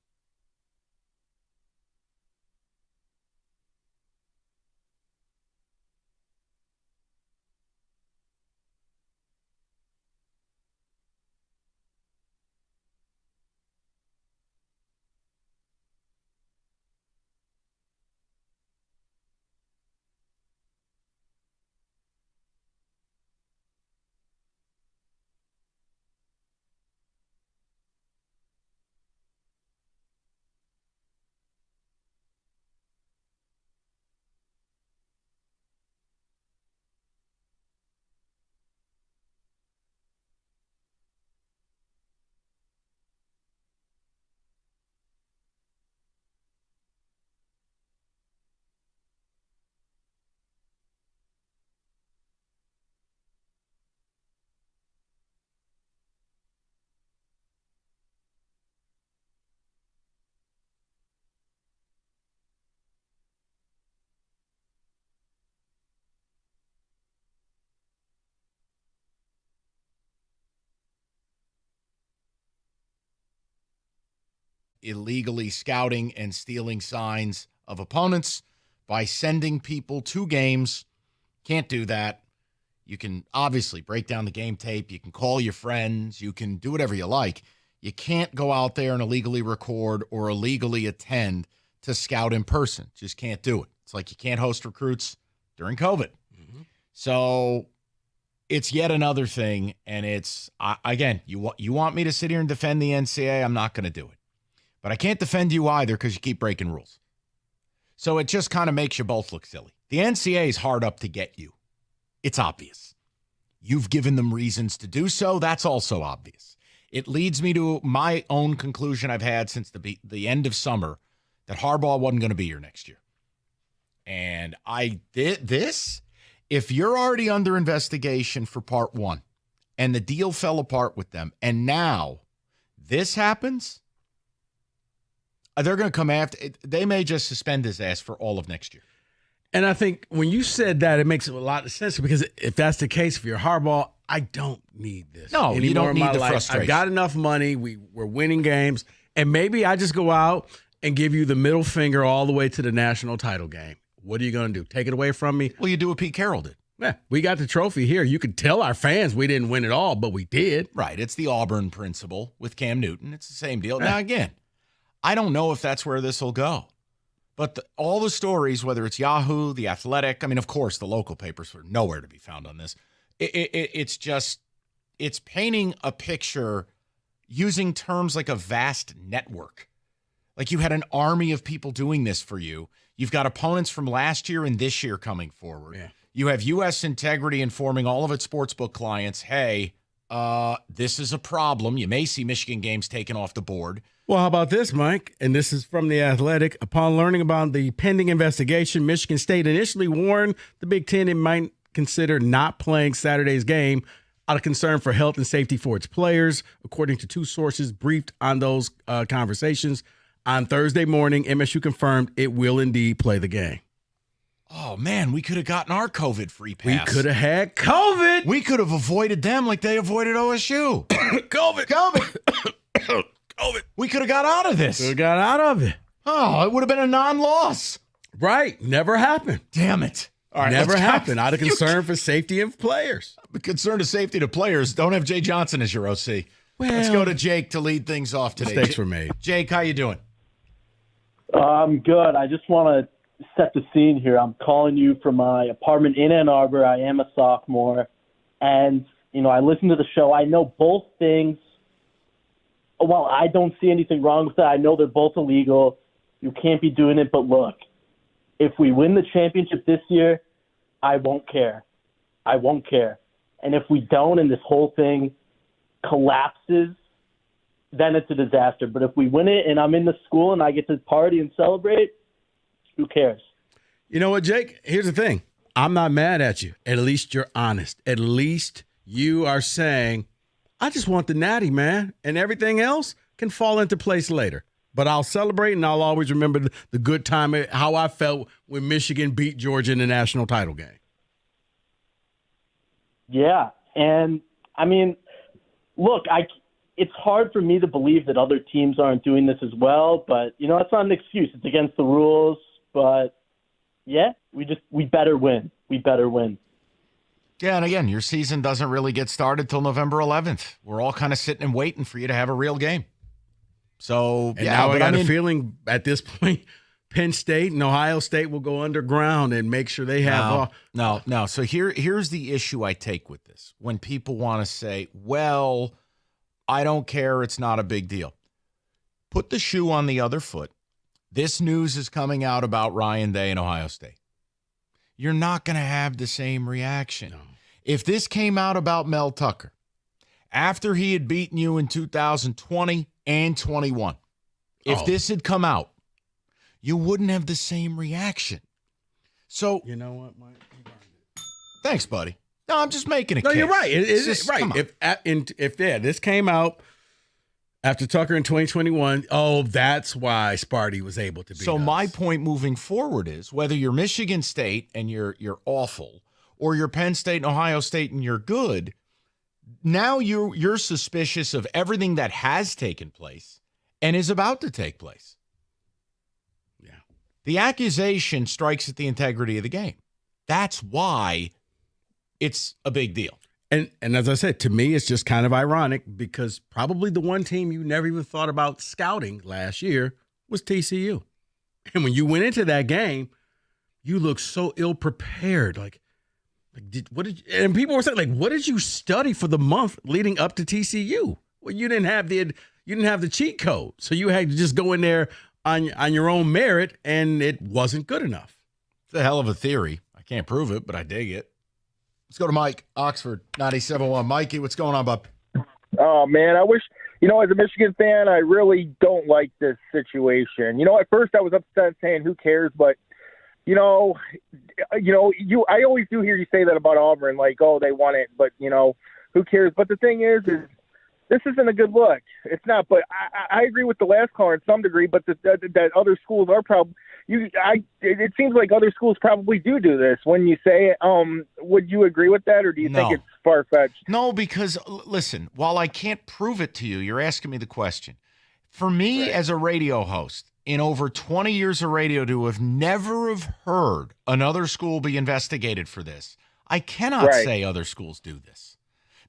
Illegally scouting and stealing signs of opponents by sending people to games. Can't do that. You can obviously break down the game tape. You can call your friends. You can do whatever you like. You can't go out there and illegally record or illegally attend to scout in person. Just can't do it. It's like you can't host recruits during COVID. Mm-hmm. So it's yet another thing. And it's, again, you want me to sit here and defend the NCAA? I'm not going to do it. But I can't defend you either because you keep breaking rules. So it just kind of makes you both look silly. The NCAA is hard up to get you. It's obvious. You've given them reasons to do so. That's also obvious. It leads me to my own conclusion I've had since the end of summer that Harbaugh wasn't going to be here next year. And if you're already under investigation for part one and the deal fell apart with them and now this happens, they're going to come after. They may just suspend his ass for all of next year. And I think when you said that, it makes a lot of sense because if that's the case, if you're Harbaugh, I don't need this. No, you don't need the frustration. I've got enough money. We're winning games. And maybe I just go out and give you the middle finger all the way to the national title game. What are you going to do? Take it away from me? Well, you do what Pete Carroll did. Yeah, we got the trophy here. You could tell our fans we didn't win it all, but we did. Right. It's the Auburn principle with Cam Newton. It's the same deal. Now, again, I don't know if that's where this will go. But all the stories, whether it's Yahoo, The Athletic, I mean, of course, the local papers are nowhere to be found on this. It's painting a picture using terms like a vast network. Like you had an army of people doing this for you. You've got opponents from last year and this year coming forward. Yeah. You have U.S. Integrity informing all of its sportsbook clients, hey, this is a problem. You may see Michigan games taken off the board. Well, how about this, Mike? And this is from The Athletic. Upon learning about the pending investigation, Michigan State initially warned the Big Ten it might consider not playing Saturday's game out of concern for health and safety for its players, according to two sources briefed on those conversations. On Thursday morning, MSU confirmed it will indeed play the game. Oh, man, we could have gotten our COVID-free pass. We could have had COVID. We could have avoided them like they avoided OSU. COVID. We could have got out of this. Could have got out of it. Oh, it would have been a non-loss. Right. Never happened. Damn it. All right, never happened. Out of concern for safety of players. Concern to safety to players. Don't have Jay Johnson as your OC. Let's go to Jake to lead things off today. Mistakes were made. Jake, how you doing? I'm good. I just want to set the scene here. I'm calling you from my apartment in Ann Arbor. I am a sophomore. And, I listen to the show. I know both things. Well, I don't see anything wrong with that. I know they're both illegal. You can't be doing it. But look, if we win the championship this year, I won't care. I won't care. And if we don't and this whole thing collapses, then it's a disaster. But if we win it and I'm in the school and I get to party and celebrate, who cares? You know what, Jake? Here's the thing. I'm not mad at you. At least you're honest. At least you are saying, I just want the natty, man, and everything else can fall into place later. But I'll celebrate, and I'll always remember the good time, how I felt when Michigan beat Georgia in the national title game. Yeah, and, I mean, look, it's hard for me to believe that other teams aren't doing this as well, but, that's not an excuse. It's against the rules, but, yeah, we better win. We better win. Yeah, and again, your season doesn't really get started till November 11th. We're all kind of sitting and waiting for you to have a real game. So, and now I got a feeling at this point, Penn State and Ohio State will go underground and make sure they have No. So here's the issue I take with this. When people want to say, well, I don't care, it's not a big deal. Put the shoe on the other foot. This news is coming out about Ryan Day and Ohio State. You're not going to have the same reaction. No. If this came out about Mel Tucker, after he had beaten you in 2020 and 21, if this had come out, you wouldn't have the same reaction. So, you know what, Mike? Thanks, buddy. No, I'm just making a case. You're right. It's right. If this came out after Tucker in 2021, that's why Sparty was able to beat us. My point moving forward is whether you're Michigan State and you're awful, or you're Penn State and Ohio State and you're good, now you're suspicious of everything that has taken place and is about to take place. Yeah. The accusation strikes at the integrity of the game. That's why it's a big deal. And as I said, to me, it's just kind of ironic because probably the one team you never even thought about scouting last year was TCU. And when you went into that game, you looked so ill-prepared. And people were saying, what did you study for the month leading up to TCU? Well, you didn't have the cheat code. So you had to just go in there on your own merit, and it wasn't good enough. It's a hell of a theory. I can't prove it, but I dig it. Let's go to Mike, Oxford, 97.1. Mikey, what's going on, bub? Oh, man, I wish, as a Michigan fan, I really don't like this situation. At first I was upset saying, who cares? But, I always do hear you say that about Auburn, they won it, but, who cares? But the thing is this isn't a good look. It's not, but I agree with the last caller in some degree, but that other schools are probably it seems like other schools probably do this. When you say it, would you agree with that, or do you think it's far-fetched? No, because, listen, while I can't prove it to you, you're asking me the question. For me as a radio host, in over 20 years of radio, to have never heard another school be investigated for this, I cannot Right. say other schools do this.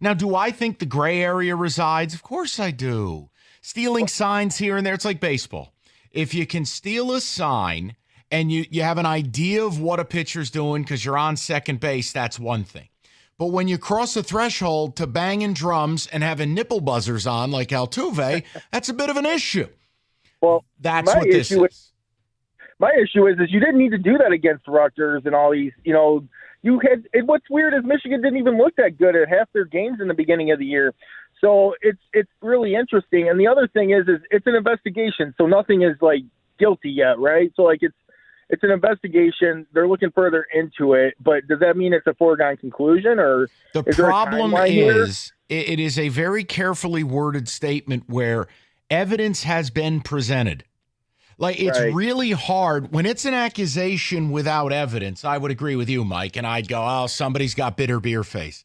Now, do I think the gray area resides? Of course I do. Stealing signs here and there, it's like baseball. If you can steal a sign and you have an idea of what a pitcher's doing because you're on second base, that's one thing. But when you cross a threshold to banging drums and having nipple buzzers on like Altuve, that's a bit of an issue. Well, that's my what this issue is. My issue is you didn't need to do that against Rutgers and all these, you had, and what's weird is Michigan didn't even look that good at half their games in the beginning of the year. So it's really interesting. And the other thing is it's an investigation. So nothing is like guilty yet, right? So like it's an investigation. They're looking further into it, but does that mean it's a foregone conclusion, or the is there a problem timeline here? is it is a very carefully worded statement where evidence has been presented. Like, it's Right. really hard when it's an accusation without evidence. I would agree with you, Mike, and I'd go, oh, somebody's got bitter beer face.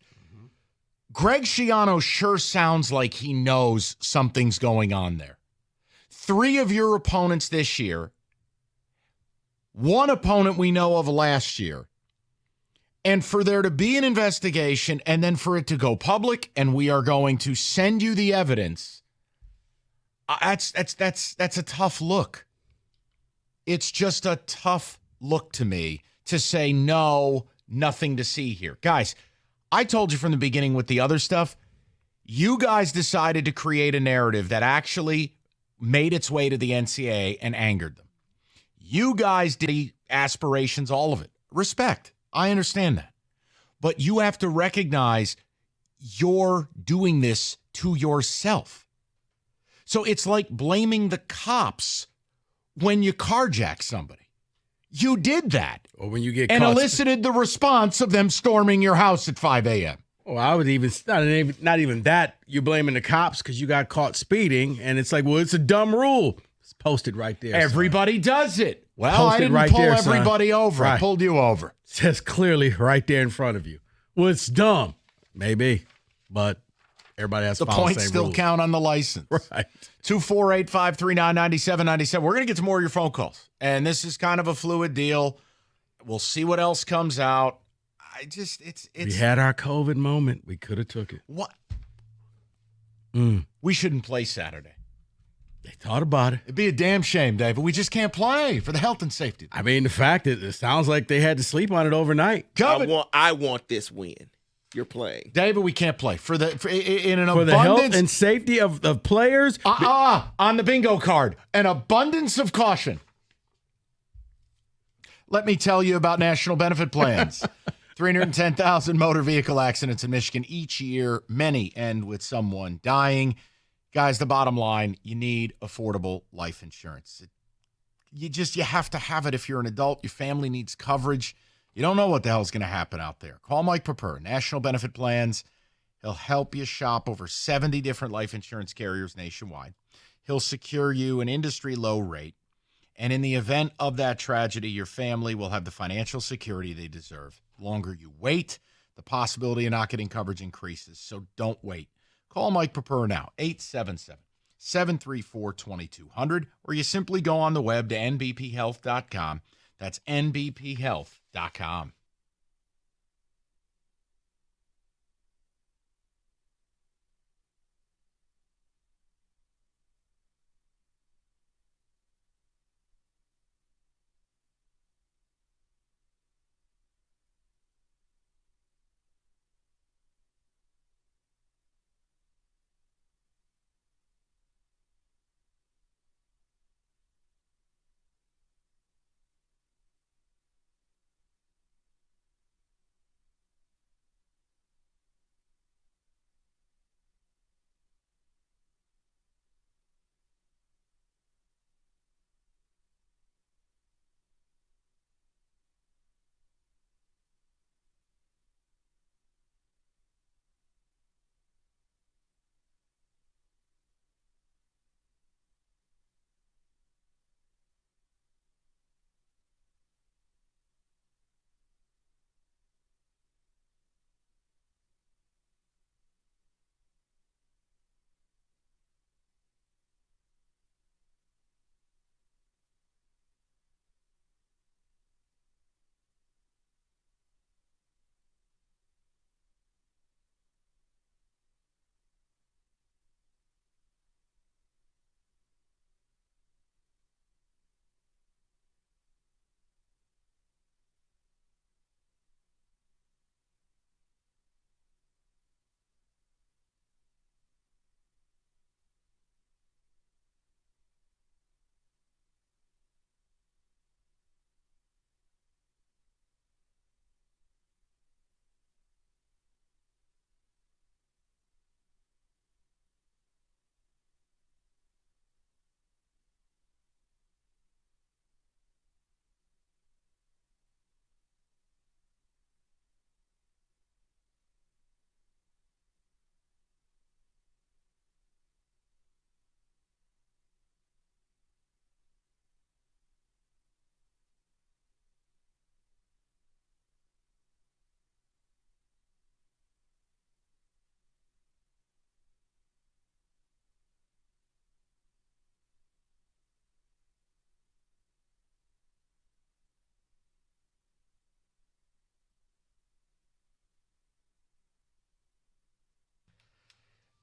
Greg Schiano sure sounds like he knows something's going on there. 3 of your opponents this year, 1 opponent we know of last year, and for there to be an investigation and then for it to go public and we are going to send you the evidence, that's a tough look. It's just a tough look to me to say, no, nothing to see here. Guys, I told you from the beginning with the other stuff, you guys decided to create a narrative that actually made its way to the NCAA and angered them. You guys did aspirations, all of it. Respect. I understand that. But you have to recognize you're doing this to yourself. So it's like blaming the cops when you carjack somebody. You did that. Or when you get and caught. elicited the response of them storming your house at 5 a.m. Well, I would even not even that. You're blaming the cops because you got caught speeding, and it's like, well, it's a dumb rule. It's posted right there. Everybody does it. Well, I Posted didn't right pull there, son. everybody over. I Right. pulled you over. It says clearly right there in front of you. Well, it's dumb. Maybe, but everybody has to The follow points the same still rules. count on the license. Right. 248-539-9797. We're going to get to more of your phone calls. And this is kind of a fluid deal. We'll see what else comes out. We had our COVID moment. We could have took it. What? We shouldn't play Saturday. They thought about it. It'd be a damn shame, David. We just can't play for the health and safety. I mean, the fact that it sounds like they had to sleep on it overnight. I want this win. You're playing. David, we can't play in an For abundance the health and safety of the players. on the bingo card, an abundance of caution. Let me tell you about National Benefit Plans. 310,000 motor vehicle accidents in Michigan each year. Many end with someone dying. Guys, the bottom line, you need affordable life insurance. You have to have it if you're an adult. Your family needs coverage. You don't know what the hell is going to happen out there. Call Mike Purpur, National Benefit Plans. He'll help you shop over 70 different life insurance carriers nationwide. He'll secure you an industry low rate. And in the event of that tragedy, your family will have the financial security they deserve. The longer you wait, the possibility of not getting coverage increases. So don't wait. Call Mike Purpur now, 877-734-2200, or you simply go on the web to nbphealth.com. That's nbphealth.com.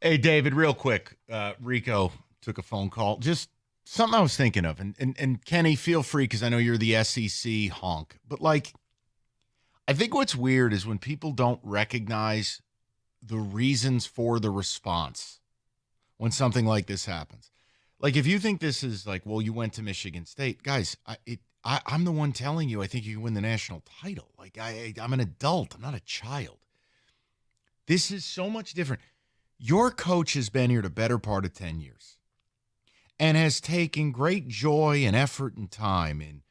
Hey, David, real quick. Rico took a phone call. Just something I was thinking of. And Kenny, feel free because I know you're the SEC honk. But, like, I think what's weird is when people don't recognize the reasons for the response when something like this happens. Like, if you think this is like, well, you went to Michigan State. Guys, I'm the one telling you I think you can win the national title. Like, I'm an adult. I'm not a child. This is so much different. Your coach has been here the better part of 10 years and has taken great joy and effort and time in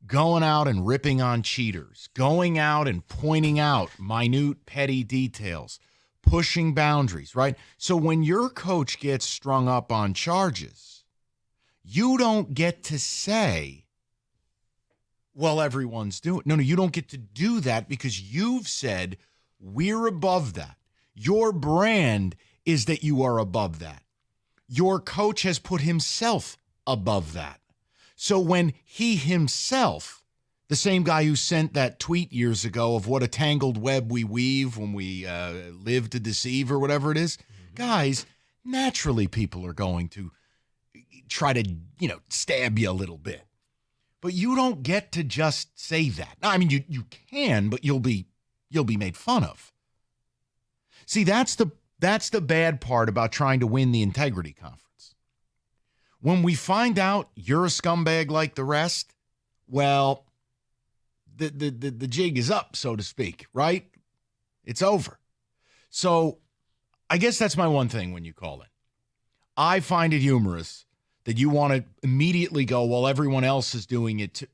going out and ripping on cheaters, going out and pointing out minute, petty details, pushing boundaries, right? So when your coach gets strung up on charges, you don't get to say, well, everyone's doing it. No, you don't get to do that because you've said we're above that. Your brand is that you are above that. Your coach has put himself above that. So when he himself, the same guy who sent that tweet years ago of what a tangled web we weave when we live to deceive or whatever it is, guys, naturally people are going to try to, stab you a little bit. But you don't get to just say that. I mean, you can, but you'll be made fun of. See, that's the bad part about trying to win the integrity conference. When we find out you're a scumbag like the rest, well, the jig is up, so to speak, right? It's over. So I guess that's my one thing when you call it. I find it humorous that you want to immediately go, well, everyone else is doing it too.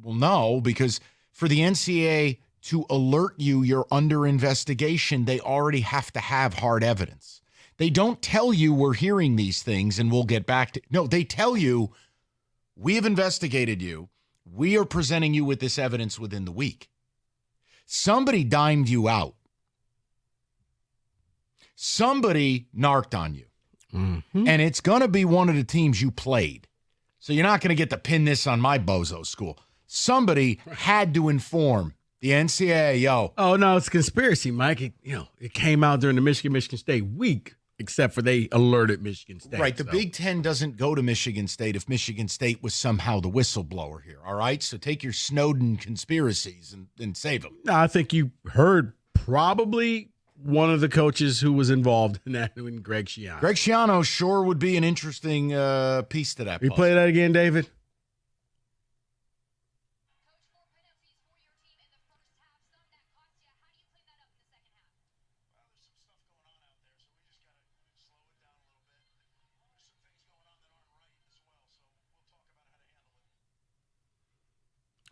Well, no, because for the NCAA to alert you're under investigation, they already have to have hard evidence. They don't tell you we're hearing these things and we'll get back to. No, they tell you we have investigated you. We are presenting you with this evidence within the week. Somebody dimed you out. Somebody narked on you. Mm-hmm. And it's going to be one of the teams you played. So you're not going to get to pin this on my bozo school. Somebody had to inform the NCAA, yo. Oh, no, it's conspiracy, Mike. It came out during the Michigan State week, except for they alerted Michigan State. Right. The Big Ten doesn't go to Michigan State if Michigan State was somehow the whistleblower here, all right? So take your Snowden conspiracies and save them. No, I think you heard probably one of the coaches who was involved in that, Greg Schiano. Greg Schiano sure would be an interesting piece to that. You play that again, David?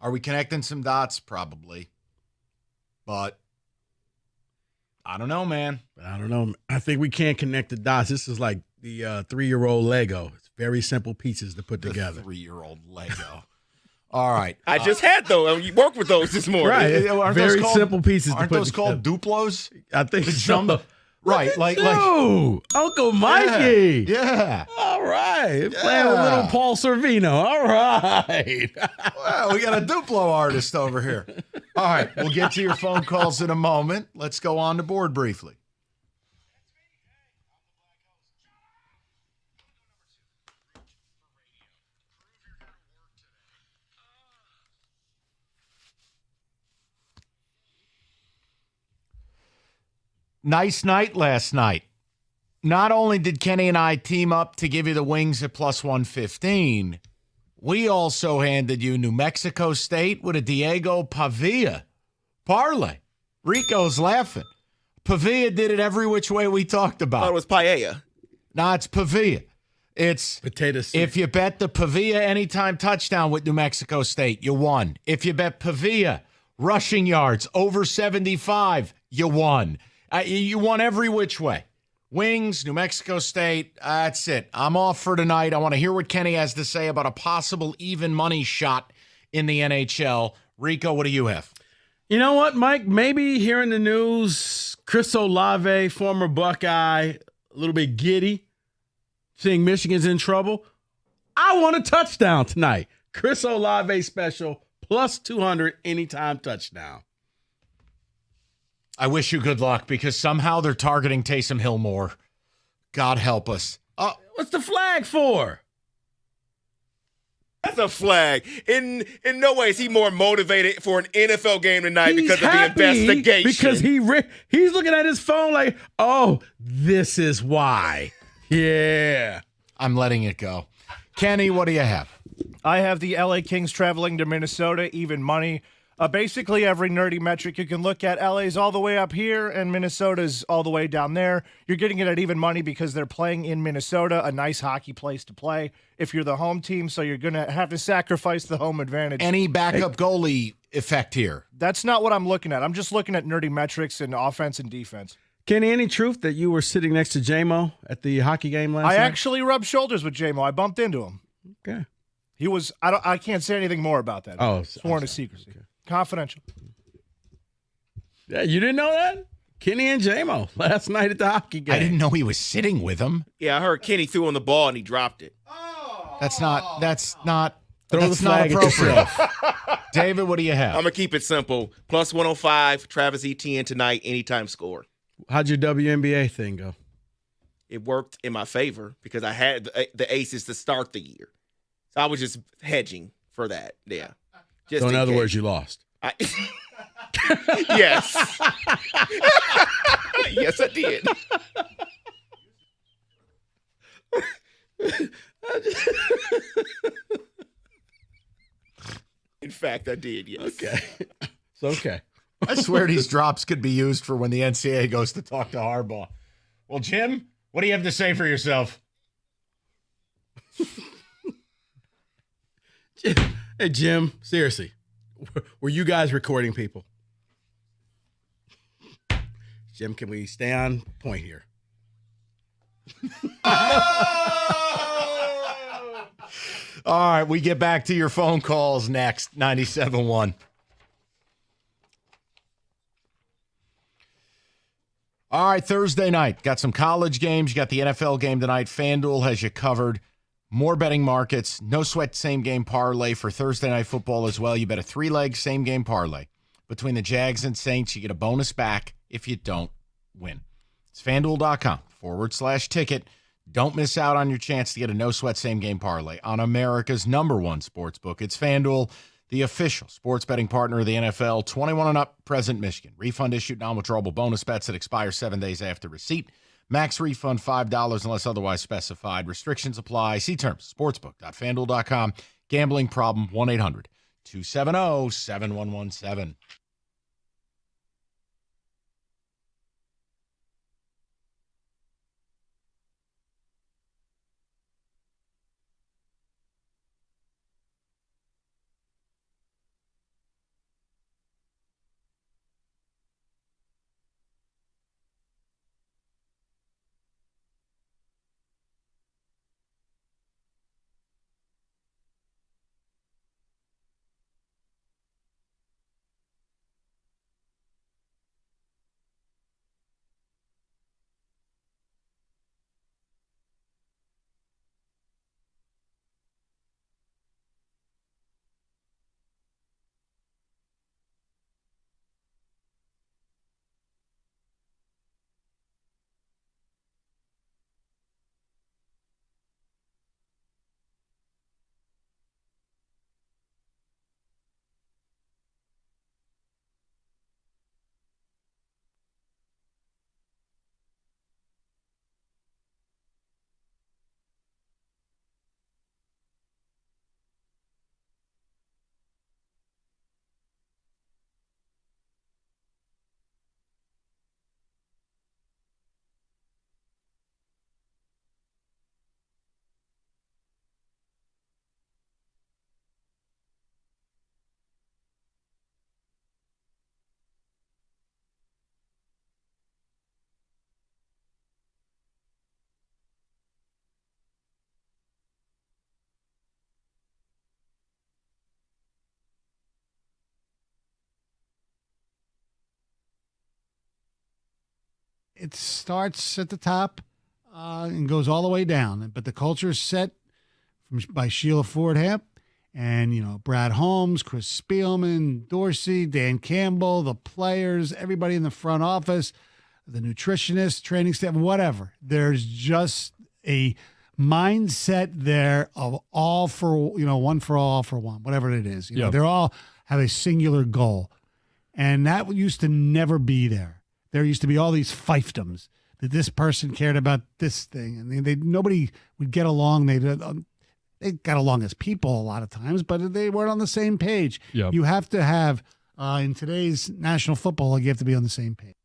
Are we connecting some dots? Probably. But I don't know, man. I don't know. I think we can't connect the dots. This is like the 3-year-old Lego. It's very simple pieces to put together. 3-year-old Lego. All right. I just had those. You worked with those this morning. Right. Aren't very simple pieces Aren't to put those together. called Duplos? I think so. Right. Like Uncle Mikey. Yeah. All right. Playing a little Paul Sorvino. All right. Well, we got a Duplo artist over here. All right. We'll get to your phone calls in a moment. Let's go on the board briefly. Nice night last night. Not only did Kenny and I team up to give you the Wings at plus 115, we also handed you New Mexico State with a Diego Pavia parlay. Rico's laughing. Pavia did it every which way we talked about. I thought it was paella. No, it's Pavia. It's potato soup. If you bet the Pavia anytime touchdown with New Mexico State, you won. If you bet Pavia rushing yards over 75, you won. You won every which way. Wings, New Mexico State, that's it. I'm off for tonight. I want to hear what Kenny has to say about a possible even money shot in the NHL. Rico, what do you have? You know what, Mike? Maybe hearing the news, Chris Olave, former Buckeye, a little bit giddy, seeing Michigan's in trouble. I want a touchdown tonight. Chris Olave special, plus 200 anytime touchdown. I wish you good luck because somehow they're targeting Taysom Hill more. God help us. What's the flag for? That's a flag. In no way is he more motivated for an NFL game tonight because of the investigation. Because he's looking at his phone like, oh, this is why. Yeah. I'm letting it go. Kenny, what do you have? I have the LA Kings traveling to Minnesota, even money. Basically, every nerdy metric you can look at, LA's all the way up here and Minnesota's all the way down there. You're getting it at even money because they're playing in Minnesota, a nice hockey place to play if you're the home team, so you're going to have to sacrifice the home advantage. Any backup goalie effect here? That's not what I'm looking at. I'm just looking at nerdy metrics and offense and defense. Kenny, any truth that you were sitting next to J-Mo at the hockey game last night? I actually rubbed shoulders with J-Mo. I bumped into him. Okay. He was, I can't say anything more about that. Oh, sworn to secrecy. Okay. Confidential. Yeah, you didn't know that? Kenny and J-Mo last night at the hockey game. I didn't know he was sitting with him. Yeah, I heard Kenny threw on the ball and he dropped it. That's not Throw the flag appropriate. David, what do you have? I'm going to keep it simple. Plus 105, Travis Etienne tonight, anytime score. How'd your WNBA thing go? It worked in my favor because I had the aces to start the year. So I was just hedging for that. Yeah. So in other words, you lost. Yes. Yes, I did. In fact, I did, yes. Okay. It's okay. I swear these drops could be used for when the NCAA goes to talk to Harbaugh. Well, Jim, what do you have to say for yourself? Hey, Jim, seriously, were you guys recording people? Jim, can we stay on point here? All right, we get back to your phone calls next. 97.1. All right, Thursday night. Got some college games. You got the NFL game tonight. FanDuel has you covered. More betting markets. No sweat same game parlay for Thursday night football as well. You bet a 3-leg same game parlay between the Jags and Saints. You get a bonus back if you don't win. It's FanDuel.com/ticket. Don't miss out on your chance to get a no sweat same game parlay on America's #1 sports book. It's FanDuel, the official sports betting partner of the NFL. 21 and up, present Michigan. Refund issued, non-withdrawable bonus bets that expire 7 days after receipt. Max refund $5 unless otherwise specified. Restrictions apply. See terms. Sportsbook.fanduel.com. Gambling problem 1-800-270-7117. It starts at the top and goes all the way down. But the culture is set by Sheila Ford Hamp and, Brad Holmes, Chris Spielman, Dorsey, Dan Campbell, the players, everybody in the front office. the nutritionist, training staff, whatever. There's just a mindset there of all for, one for all for one, whatever it is. They're all have a singular goal. And that used to never be there. There used to be all these fiefdoms that this person cared about this thing. And nobody would get along. They got along as people a lot of times, but they weren't on the same page. Yep. You have to have, in today's National Football League, you have to be on the same page.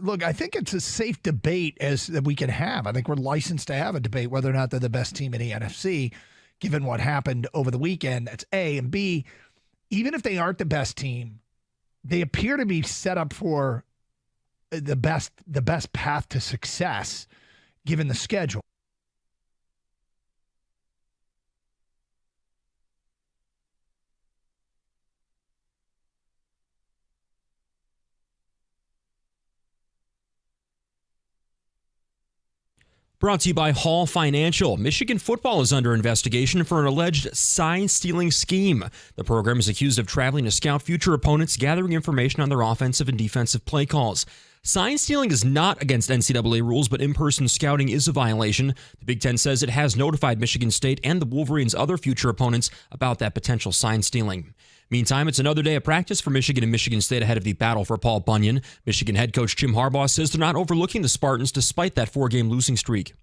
Look, I think it's a safe debate that we can have. I think we're licensed to have a debate whether or not they're the best team in the NFC, given what happened over the weekend. That's A. And B, even if they aren't the best team, they appear to be set up for the best path to success, given the schedule. Brought to you by Hall Financial. Michigan football is under investigation for an alleged sign-stealing scheme. The program is accused of traveling to scout future opponents, gathering information on their offensive and defensive play calls. Sign stealing is not against NCAA rules, but in-person scouting is a violation. The Big Ten says it has notified Michigan State and the Wolverines' other future opponents about that potential sign stealing. Meantime, it's another day of practice for Michigan and Michigan State ahead of the battle for Paul Bunyan. Michigan head coach Jim Harbaugh says they're not overlooking the Spartans despite that 4-game losing streak.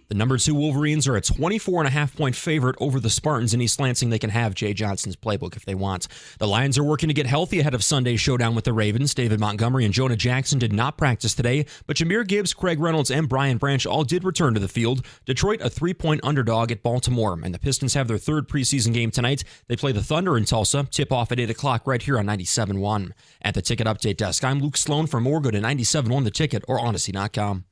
The number 2 Wolverines are a 24.5-point favorite over the Spartans in East Lansing. They can have Jay Johnson's playbook if they want. The Lions are working to get healthy ahead of Sunday's showdown with the Ravens. David Montgomery and Jonah Jackson did not practice today, but Jahmyr Gibbs, Craig Reynolds, and Brian Branch all did return to the field. Detroit a 3-point underdog at Baltimore, and the Pistons have their third preseason game tonight. They play the Thunder in Tulsa. Tip-off at 8 o'clock right here on 97.1. At the Ticket Update Desk, I'm Luke Sloan. For more, go to 97.1 The Ticket or Odyssey.com.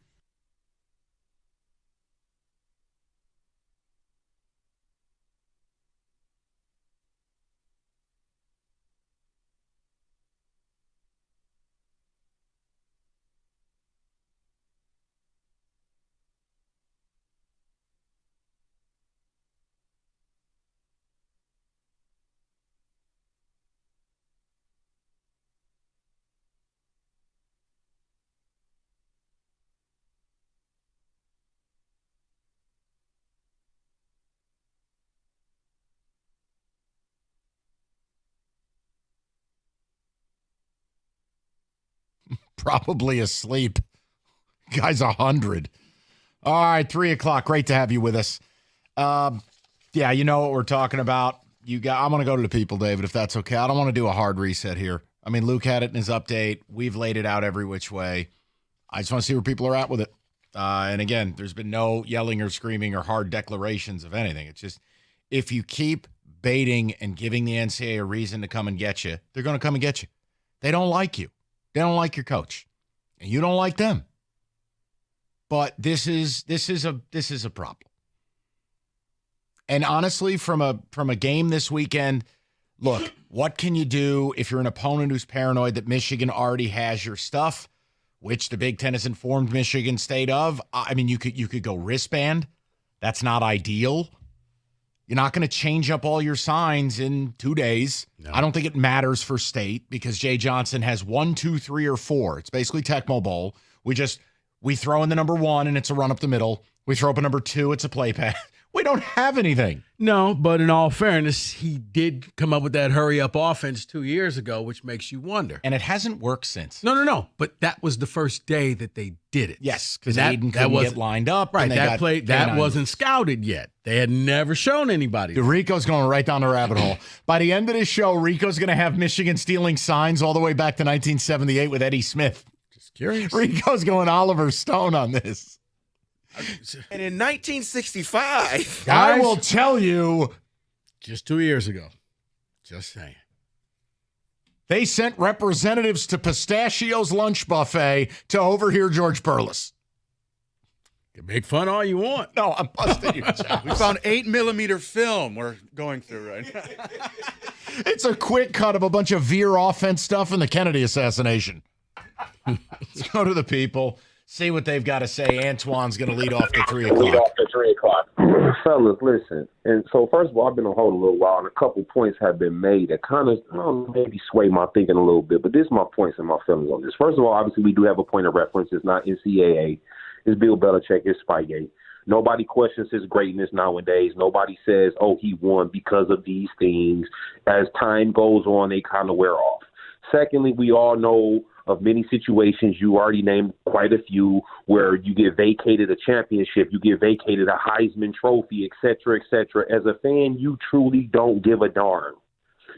Probably asleep. Guy's 100. All right, 3 o'clock. Great to have you with us. Yeah, you know what we're talking about. I'm going to go to the people, David, if that's okay. I don't want to do a hard reset here. I mean, Luke had it in his update. We've laid it out every which way. I just want to see where people are at with it. And again, there's been no yelling or screaming or hard declarations of anything. It's just if you keep baiting and giving the NCAA a reason to come and get you, they're going to come and get you. They don't like you. They don't like your coach, and you don't like them. But this is a problem. And honestly, from a game this weekend, look, what can you do if you're an opponent who's paranoid that Michigan already has your stuff, which the Big Ten has informed Michigan State of? I mean, you could go wristband. That's not ideal. You're not going to change up all your signs in 2 days. No. I don't think it matters for State because Jay Johnson has 1, 2, 3, or 4. It's basically Tecmo Bowl. We throw in the number 1, and it's a run up the middle. We throw up a number 2, it's a play pass. We don't have anything. No, but in all fairness, he did come up with that hurry-up offense 2 years ago, which makes you wonder. And it hasn't worked since. No. But that was the first day that they did it. Yes, because Aiden couldn't get lined up. Right, and that wasn't scouted yet. They had never shown anybody. Dude, Rico's going right down the rabbit hole. By the end of this show, Rico's going to have Michigan stealing signs all the way back to 1978 with Eddie Smith. Just curious. Rico's going Oliver Stone on this. And in 1965, I will tell you, just 2 years ago, just saying, they sent representatives to Pistachio's lunch buffet to overhear George Perlis. You can make fun all you want. No, I'm busting you, Josh. We found 8mm film we're going through right now. It's a quick cut of a bunch of Veer offense stuff in the Kennedy assassination. Let's go to the people. See what they've got to say. Antoine's going to lead off to 3 o'clock. Fellas, listen. And so, first of all, I've been on hold a little while, and a couple points have been made that kind of maybe sway my thinking a little bit. But this is my points and my feelings on this. First of all, obviously, we do have a point of reference. It's not NCAA. It's Bill Belichick. It's Spygate. Nobody questions his greatness nowadays. Nobody says, oh, he won because of these things. As time goes on, they kind of wear off. Secondly, we all know of many situations, you already named quite a few, where you get vacated a championship, you get vacated a Heisman Trophy, et cetera, et cetera. As a fan, you truly don't give a darn.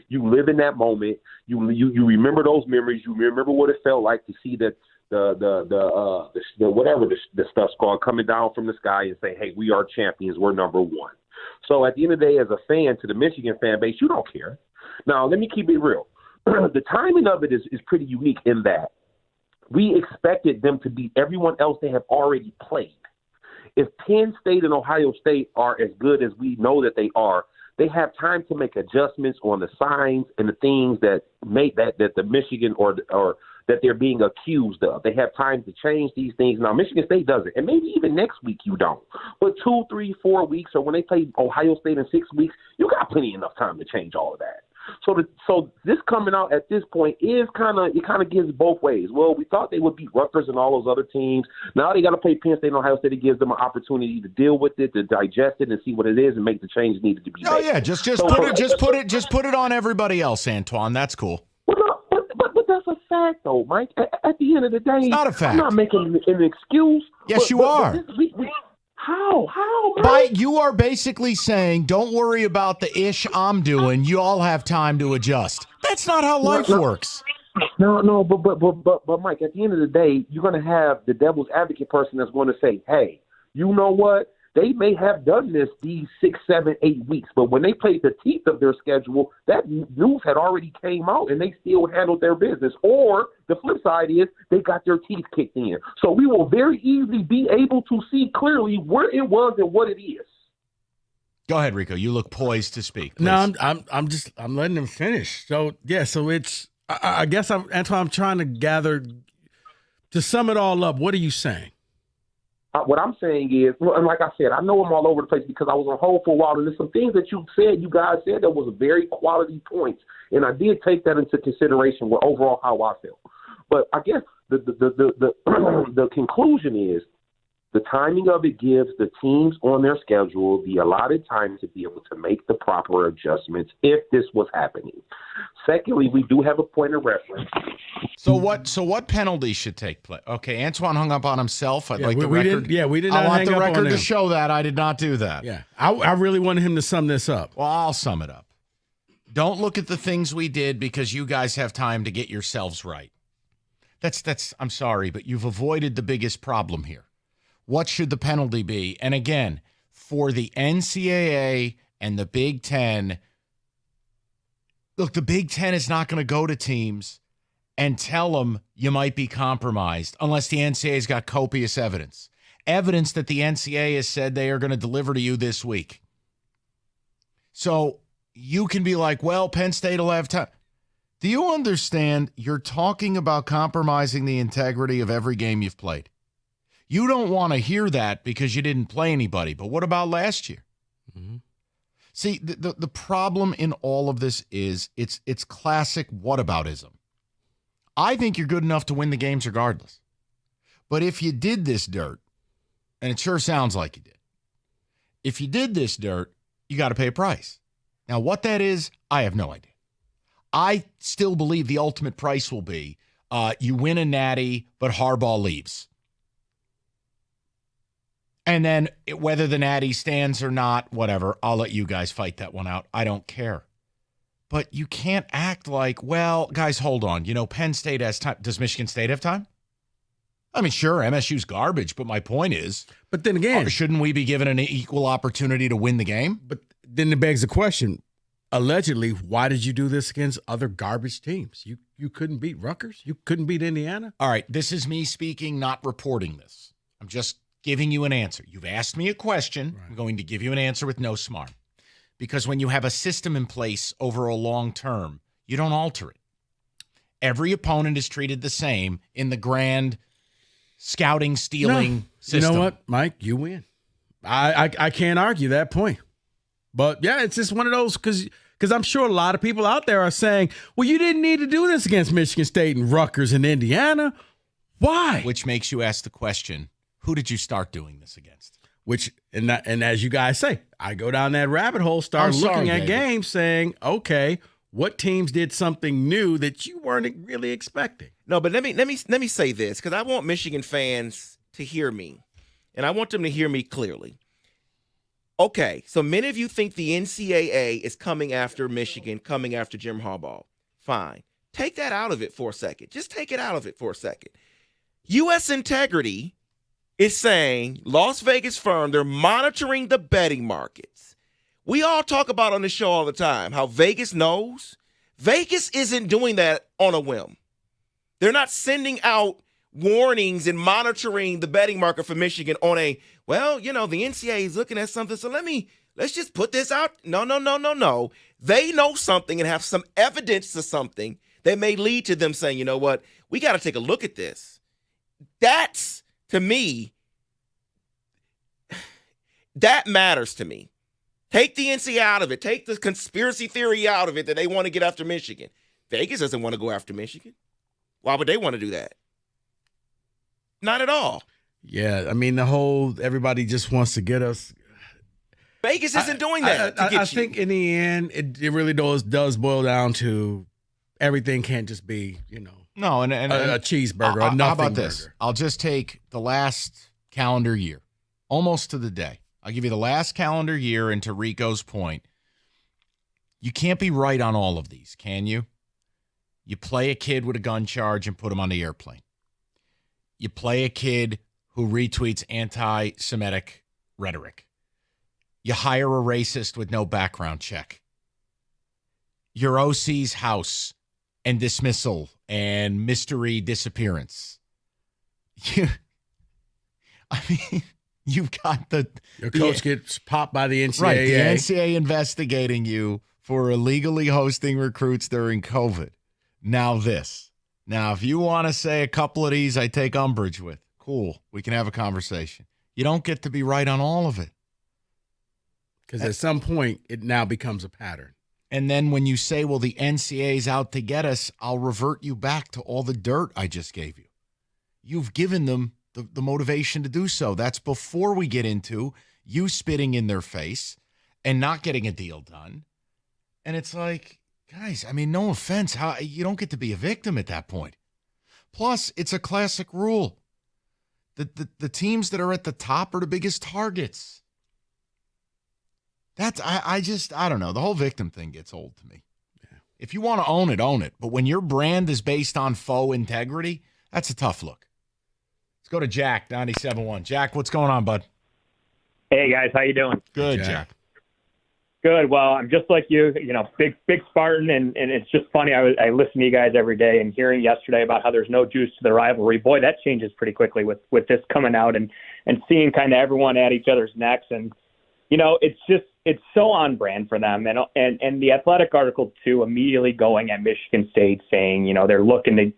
You live in that moment. You remember those memories. You remember what it felt like to see the stuff's called coming down from the sky and say, hey, we are champions. We're number 1. So at the end of the day, as a fan to the Michigan fan base, you don't care. Now, let me keep it real. The timing of it is pretty unique in that we expected them to beat everyone else they have already played. If Penn State and Ohio State are as good as we know that they are, they have time to make adjustments on the signs and the things that make that the Michigan or that they're being accused of. They have time to change these things. Now, Michigan State doesn't, and maybe even next week you don't. But 2, 3, 4 weeks, or when they play Ohio State in 6 weeks, you got plenty enough time to change all of that. So this coming out at this point is kind of gives both ways. Well, we thought they would beat Rutgers and all those other teams. Now they got to play Penn State and Ohio State. It gives them an opportunity to deal with it, to digest it, and see what it is, and make the change needed to be made. Oh yeah, just put it on everybody else, Antoine. That's cool. Well, but that's a fact, though, Mike. At the end of the day, it's not a fact. I'm not making an excuse. Yes, you are. How? You are basically saying, don't worry about the ish I'm doing. You all have time to adjust. That's not how life works. No, but Mike, at the end of the day, you're going to have the devil's advocate person that's going to say, hey, you know what? They may have done this these 6, 7, 8 weeks, but when they played the teeth of their schedule, that news had already came out and they still handled their business. Or the flip side is they got their teeth kicked in. So we will very easily be able to see clearly where it was and what it is. Go ahead, Rico. You look poised to speak. Please. No, I'm letting him finish. So yeah, so it's I guess I'm trying to gather to sum it all up. What are you saying? What I'm saying is, and like I said, I know I'm all over the place because I was on hold for a while, and there's some things that you guys said that was a very quality points, and I did take that into consideration with overall how I felt. But I guess the conclusion is the timing of it gives the teams on their schedule the allotted time to be able to make the proper adjustments if this was happening. Secondly, we do have a point of reference. So what penalty should take place? Okay, Antoine hung up on himself. We didn't. I want the record to show that I did not do that. Yeah, I really wanted him to sum this up. Well, I'll sum it up. Don't look at the things we did because you guys have time to get yourselves right. That's. I'm sorry, but you've avoided the biggest problem here. What should the penalty be? And again, for the NCAA and the Big Ten, look, the Big Ten is not going to go to teams and tell them you might be compromised unless the NCAA's got copious evidence. Evidence that the NCAA has said they are going to deliver to you this week. So you can be like, well, Penn State will have time. Do you understand you're talking about compromising the integrity of every game you've played? You don't want to hear that because you didn't play anybody. But what about last year? Mm-hmm. See, the problem in all of this is it's classic whataboutism. I think you're good enough to win the games regardless. But if you did this dirt, and it sure sounds like you did, if you did this dirt, you got to pay a price. Now, what that is, I have no idea. I still believe the ultimate price will be you win a natty, but Harbaugh leaves. And then whether the natty stands or not, whatever, I'll let you guys fight that one out. I don't care. But you can't act like, well, guys, hold on. You know, Penn State has time. Does Michigan State have time? I mean, sure, MSU's garbage, but my point is. But then again. Shouldn't we be given an equal opportunity to win the game? But then it begs the question. Allegedly, why did you do this against other garbage teams? You couldn't beat Rutgers? You couldn't beat Indiana? All right, this is me speaking, not reporting this. I'm just giving you an answer. You've asked me a question. Right. I'm going to give you an answer with no smart. Because when you have a system in place over a long term, you don't alter it. Every opponent is treated the same in the grand scouting, stealing system. You know what, Mike? You win. I can't argue that point. But, yeah, it's just one of those because I'm sure a lot of people out there are saying, well, you didn't need to do this against Michigan State and Rutgers and Indiana. Why? Which makes you ask the question, who did you start doing this against? And as you guys say, I go down that rabbit hole, start looking at games saying, okay, what teams did something new that you weren't really expecting? No, but let me say this, because I want Michigan fans to hear me, and I want them to hear me clearly. Okay, so many of you think the NCAA is coming after Michigan, coming after Jim Harbaugh. Fine. Take that out of it for a second. Just take it out of it for a second. U.S. Integrity is saying, Las Vegas firm, they're monitoring the betting markets. We all talk about on the show all the time how Vegas knows. Vegas isn't doing that on a whim. They're not sending out warnings and monitoring the betting market for Michigan on a, well, you know, the NCAA is looking at something, so let's just put this out. No. They know something and have some evidence to something that may lead to them saying, you know what, we got to take a look at this. That's, to me, that matters to me. Take the NCAA out of it. Take the conspiracy theory out of it that they want to get after Michigan. Vegas doesn't want to go after Michigan. Why would they want to do that? Not at all. Yeah, I mean, everybody just wants to get us. Vegas isn't doing that. I think in the end, it really does boil down to everything can't just be, you know, a cheeseburger, a nothing how about burger. this? I'll just take the last calendar year, almost to the day. I'll give you the last calendar year, and to Rico's point, you can't be right on all of these, can you? You play a kid with a gun charge and put him on the airplane. You play a kid who retweets anti-Semitic rhetoric. You hire a racist with no background check. Your OC's house and dismissal and mystery disappearance. You've got your coach gets popped by the NCAA. Right, the NCAA investigating you for illegally hosting recruits during COVID. Now this. Now, if you want to say a couple of these I take umbrage with, cool, we can have a conversation. You don't get to be right on all of it. Because at some point, it now becomes a pattern. And then when you say, well, the NCAA's out to get us, I'll revert you back to all the dirt I just gave you. You've given them the motivation to do so. That's before we get into you spitting in their face and not getting a deal done. And it's like, guys, I mean, no offense. You don't get to be a victim at that point. Plus, it's a classic rule. The teams that are at the top are the biggest targets. That's I don't know. The whole victim thing gets old to me. Yeah. If you want to own it. But when your brand is based on faux integrity, that's a tough look. Let's go to Jack, 97.1. Jack, what's going on, bud? Hey, guys. How you doing? Good, Jack. Good. Well, I'm just like you, big Spartan, and it's just funny. I listen to you guys every day, and hearing yesterday about how there's no juice to the rivalry. Boy, that changes pretty quickly with this coming out and seeing kind of everyone at each other's necks. And, it's so on brand for them. And the Athletic article, too, immediately going at Michigan State saying, they're looking to,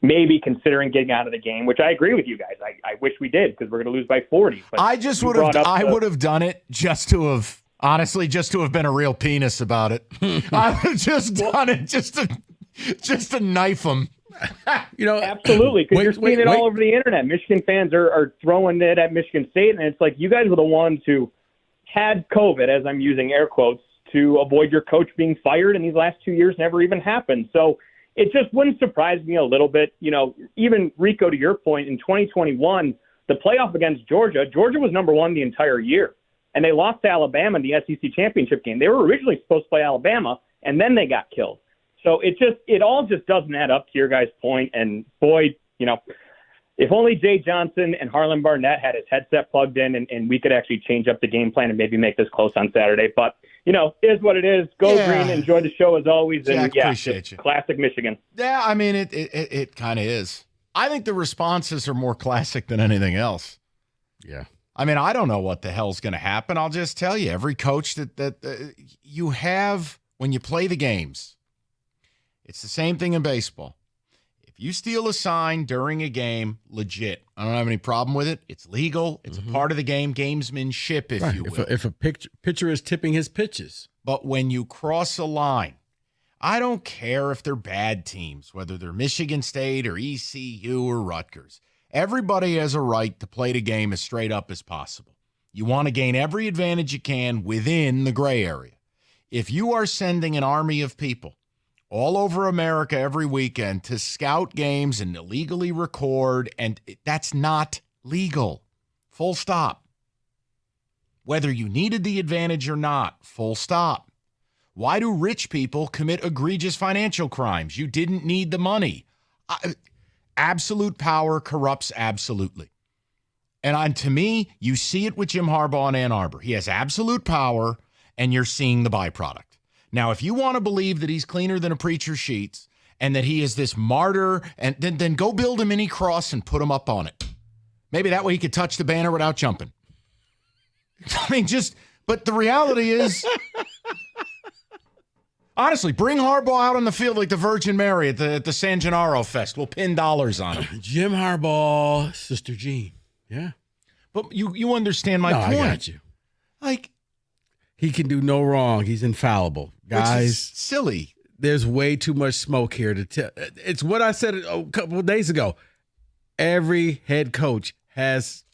maybe considering getting out of the game, which I agree with you guys. I wish we did because we're going to lose by 40. But I would have done it just to have. Honestly, just to have been a real penis about it. I would have just done it just to knife him Absolutely, because you're seeing it all over the internet. Michigan fans are throwing it at Michigan State, and it's like you guys were the ones who had COVID, as I'm using air quotes, to avoid your coach being fired, and these last 2 years never even happened. So it just wouldn't surprise me a little bit. Even Rico, to your point, in 2021, the playoff against Georgia was number one the entire year, and they lost to Alabama in the SEC championship game. They were originally supposed to play Alabama, and then they got killed. So it all just doesn't add up, to your guys' point. And boy, if only Jay Johnson and Harlan Barnett had his headset plugged in, and we could actually change up the game plan and maybe make this close on Saturday. But, it is what it is. Go Green. Enjoy the show as always. Jack, and appreciate you. Classic Michigan. Yeah, I mean, it kind of is. I think the responses are more classic than anything else. Yeah. I mean, I don't know what the hell's going to happen. I'll just tell you, every coach that you have when you play the games, it's the same thing in baseball. If you steal a sign during a game, legit. I don't have any problem with it. It's legal. It's a part of the game, gamesmanship, if you will. If a pitcher is tipping his pitches. But when you cross a line, I don't care if they're bad teams, whether they're Michigan State or ECU or Rutgers. Everybody has a right to play the game as straight up as possible. You want to gain every advantage you can within the gray area. If you are sending an army of people all over America every weekend to scout games and illegally record, and that's not legal. Full stop. Whether you needed the advantage or not, full stop. Why do rich people commit egregious financial crimes? You didn't need the money. Absolute power corrupts absolutely. And to me, you see it with Jim Harbaugh in Ann Arbor. He has absolute power, and you're seeing the byproduct. Now, if you want to believe that he's cleaner than a preacher's sheets and that he is this martyr, and then go build a mini cross and put him up on it. Maybe that way he could touch the banner without jumping. I mean, but the reality is, honestly, bring Harbaugh out on the field like the Virgin Mary at the San Gennaro Fest. We'll pin dollars on him. Jim Harbaugh, Sister Jean. Yeah. But you understand my point. I got you. Like, he can do no wrong. He's infallible. Guys, which is silly. There's way too much smoke here to tell. It's what I said a couple of days ago. Every head coach has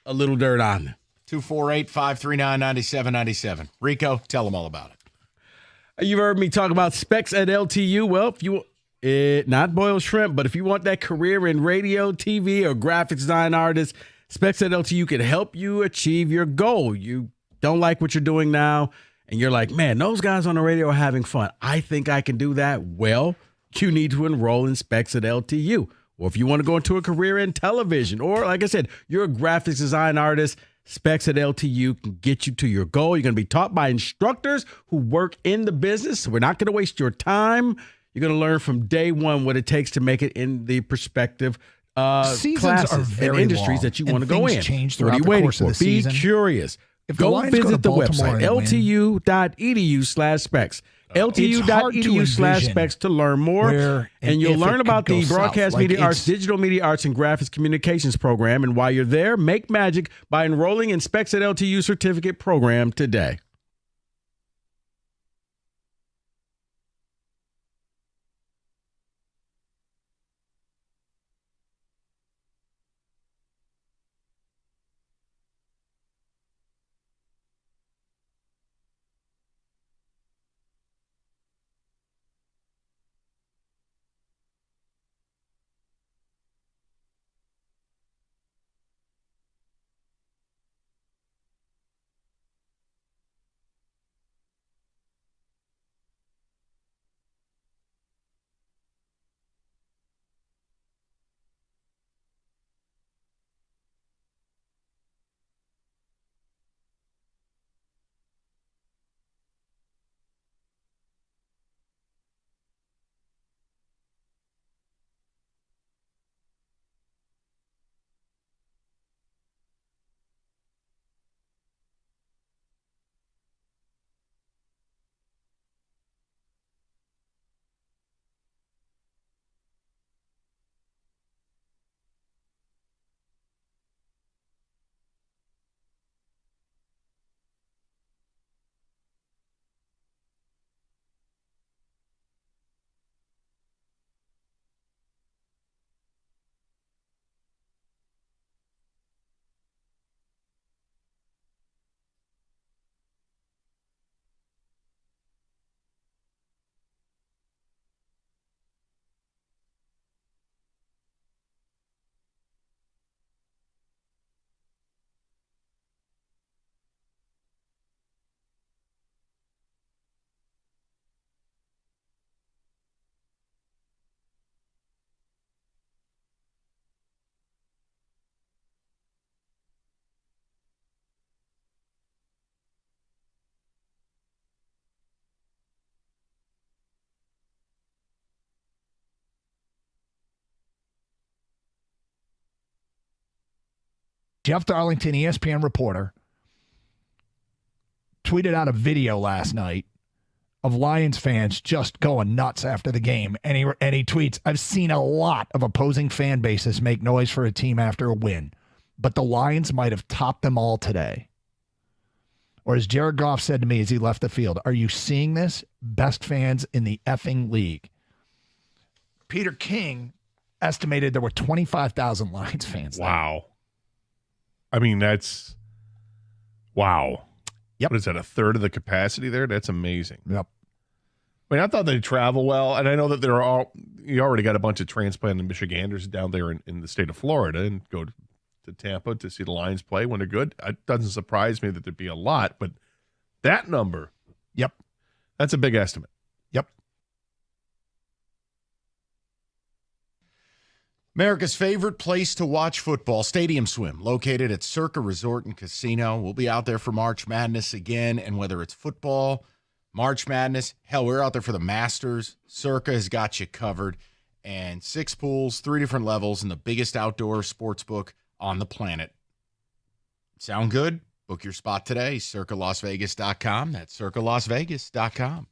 a little dirt on them. 248-539-9797. Rico, tell them all about it. You've heard me talk about Specs at LTU. Well, if you not boiled shrimp, but if you want that career in radio, TV, or graphic design artist, Specs at LTU can help you achieve your goal. You don't like what you're doing now, and you're like, man, those guys on the radio are having fun. I think I can do that. Well, you need to enroll in Specs at LTU. Or if you want to go into a career in television, or like I said, you're a graphics design artist, Specs at LTU can get you to your goal. You're going to be taught by instructors who work in the business. So we're not going to waste your time. You're going to learn from day one what it takes to make it in the perspective classes and industries that you want to go in. Change what are you waiting for? Be curious. Go visit the website, ltu.edu/specs. ltu.edu/specs to learn more. And you'll learn about the Broadcast Media Arts, Digital Media Arts, and Graphics Communications program. And while you're there, make magic by enrolling in Specs at LTU certificate program today. Jeff Darlington, ESPN reporter, tweeted out a video last night of Lions fans just going nuts after the game. And he tweets, I've seen a lot of opposing fan bases make noise for a team after a win, but the Lions might have topped them all today. Or as Jared Goff said to me as he left the field, are you seeing this? Best fans in the effing league. Peter King estimated there were 25,000 Lions fans. Wow. I mean, that's wow. Yep. What is that, a third of the capacity there? That's amazing. Yep. I mean, I thought they travel well, and I know that you already got a bunch of transplanted Michiganders down there in the state of Florida and go to Tampa to see the Lions play when they're good. It doesn't surprise me that there'd be a lot, but that number, yep, that's a big estimate. Yep. America's favorite place to watch football, Stadium Swim, located at Circa Resort and Casino. We'll be out there for March Madness again, and whether it's football, March Madness, hell, we're out there for the Masters. Circa has got you covered, and 6 pools, 3 different levels, and the biggest outdoor sports book on the planet. Sound good? Book your spot today, circalasvegas.com. That's circalasvegas.com.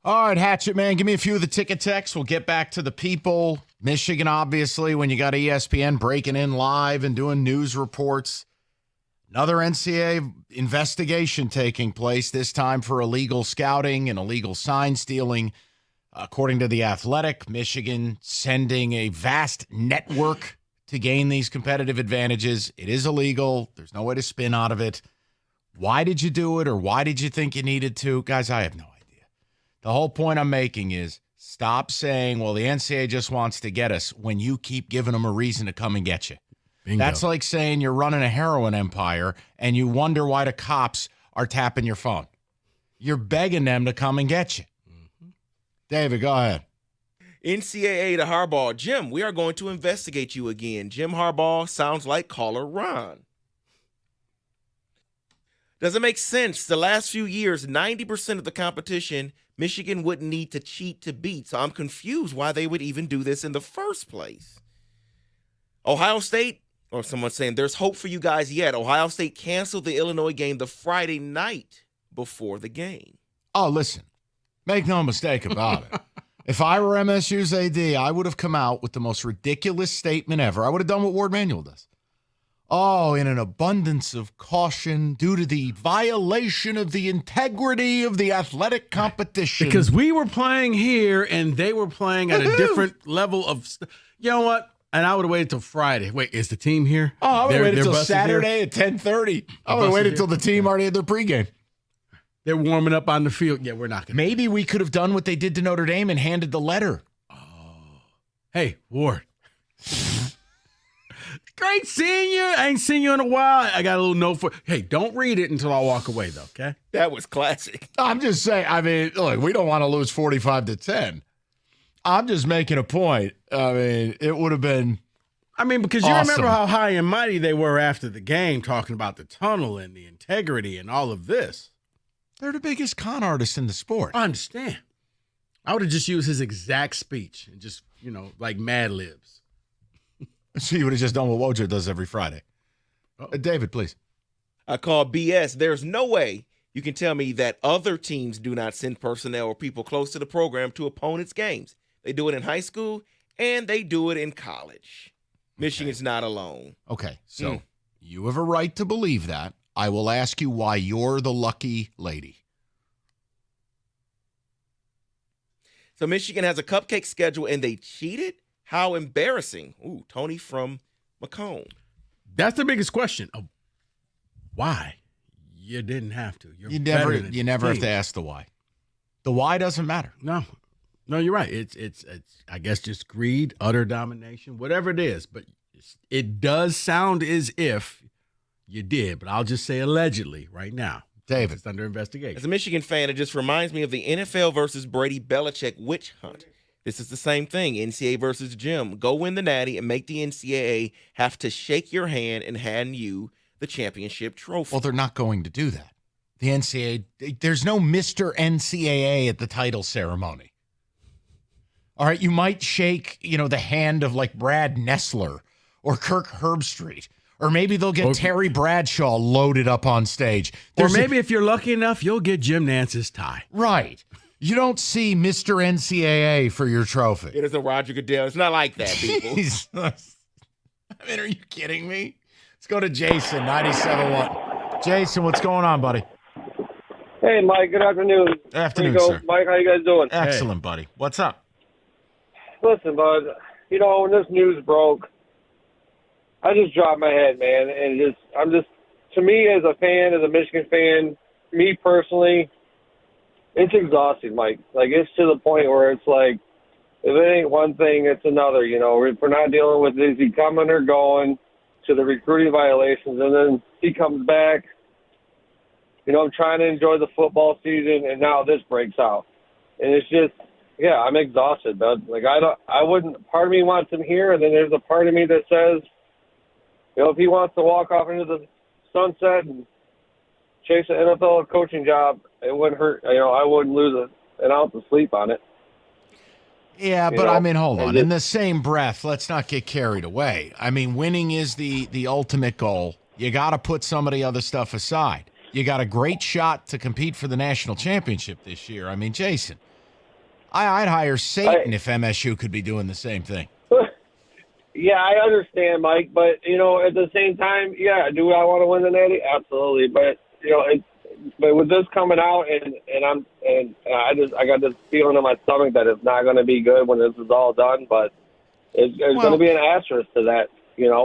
All right, Hatchet Man, give me a few of the ticket texts. We'll get back to the people. Michigan, obviously, when you got ESPN breaking in live and doing news reports. Another NCAA investigation taking place, this time for illegal scouting and illegal sign stealing. According to The Athletic, Michigan sending a vast network to gain these competitive advantages. It is illegal. There's no way to spin out of it. Why did you do it, or why did you think you needed to? Guys, I have no idea. The whole point I'm making is stop saying, well, the NCAA just wants to get us when you keep giving them a reason to come and get you. Bingo. That's like saying you're running a heroin empire and you wonder why the cops are tapping your phone. You're begging them to come and get you. Mm-hmm. David, go ahead. NCAA to Harbaugh. Jim, we are going to investigate you again. Jim Harbaugh sounds like caller Ron. Does it make sense? The last few years, 90% of the competition, Michigan wouldn't need to cheat to beat. So I'm confused why they would even do this in the first place. Ohio State, or someone saying there's hope for you guys yet. Ohio State canceled the Illinois game the Friday night before the game. Oh, listen, make no mistake about it. If I were MSU's AD, I would have come out with the most ridiculous statement ever. I would have done what Ward Manuel does. Oh, in an abundance of caution due to the violation of the integrity of the athletic competition. Because we were playing here and they were playing at a different level of you know what? And I would have waited till Friday. Wait, is the team here? Oh, I would have waited They're till busted Saturday here? at 10:30. I would have waited till the team already had their pregame. They're warming up on the field. Yeah, we're not going to. Maybe we could have done what they did to Notre Dame and handed the letter. Hey, Ward. Great seeing you. I ain't seen you in a while. I got a little note for. Hey, don't read it until I walk away, though. Okay. That was classic. I'm just saying. I mean, look, we don't want to lose 45-10. I'm just making a point. I mean, it would have been. I mean, because you awesome. remember how high and mighty they were after the game, talking about the tunnel and the integrity and all of this. They're the biggest con artists in the sport. I understand. I would have just used his exact speech and just, like Mad Libs. So you would have just done what Woj does every Friday. David, please. I call BS. There's no way you can tell me that other teams do not send personnel or people close to the program to opponents' games. They do it in high school and they do it in college. Michigan's not alone. Okay, so you have a right to believe that. I will ask you why you're the lucky lady. So Michigan has a cupcake schedule and they cheated? How embarrassing. Ooh, Tony from Macomb. That's the biggest question. Why? You didn't have to. You never have to ask the why. The why doesn't matter. No, you're right. It's I guess just greed, utter domination, whatever it is. But it does sound as if you did. But I'll just say allegedly right now. David. It's under investigation. As a Michigan fan, it just reminds me of the NFL versus Brady Belichick witch hunt. This is the same thing, NCAA versus Jim. Go win the Natty and make the NCAA have to shake your hand and hand you the championship trophy. Well, they're not going to do that. The NCAA, there's no Mr. NCAA at the title ceremony. All right, you might shake, the hand of like Brad Nessler or Kirk Herbstreit, or maybe they'll get Terry Bradshaw loaded up on stage. Or maybe if you're lucky enough, you'll get Jim Nance's tie. Right. You don't see Mr. NCAA for your trophy. It is a Roger Goodell. It's not like that, people. Are you kidding me? Let's go to Jason, 97.1. Jason, what's going on, buddy? Hey, Mike. Good afternoon. Afternoon, sir. Mike, how you guys doing? Excellent, buddy. What's up? Listen, bud. When this news broke, I just dropped my head, man, and to me as a fan, as a Michigan fan, me personally, it's exhausting, Mike. Like, it's to the point where it's like, if it ain't one thing, it's another. If we're not dealing with is he coming or going to the recruiting violations, and then he comes back. I'm trying to enjoy the football season, and now this breaks out, and it's just, I'm exhausted, bud. Like, I wouldn't. Part of me wants him here, and then there's a part of me that says, if he wants to walk off into the sunset and chase an NFL coaching job, it wouldn't hurt. I wouldn't lose an ounce of sleep on it. Yeah, but hold on. In the same breath, let's not get carried away. Winning is the ultimate goal. You got to put some of the other stuff aside. You got a great shot to compete for the national championship this year. Jason, I'd hire Satan if MSU could be doing the same thing. Yeah, I understand, Mike, but at the same time, do I want to win the Natty? Absolutely, but but with this coming out, I got this feeling in my stomach that it's not going to be good when this is all done. But there's going to be an asterisk to that.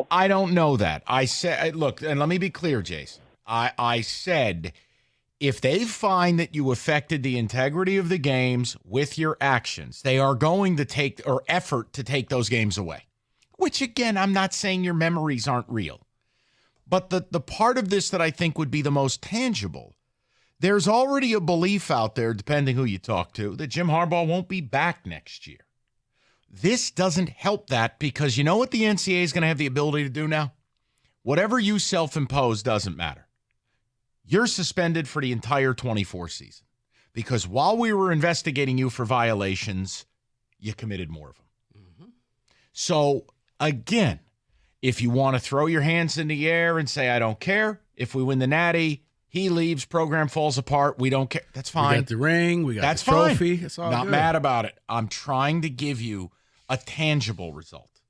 I don't know that. I said, look, and let me be clear, Jason. I said, if they find that you affected the integrity of the games with your actions, they are going to take effort to take those games away. Which, again, I'm not saying your memories aren't real. But the part of this that I think would be the most tangible, there's already a belief out there, depending who you talk to, that Jim Harbaugh won't be back next year. This doesn't help that because you know what the NCAA is going to have the ability to do now? Whatever you self-impose doesn't matter. You're suspended for the entire 24 season because while we were investigating you for violations, you committed more of them. Mm-hmm. So, again, if you want to throw your hands in the air and say, I don't care, if we win the Natty, he leaves, program falls apart, we don't care. That's fine. We got the ring, we got That's the trophy. Fine. It's all Not good. mad about it. I'm trying to give you a tangible result.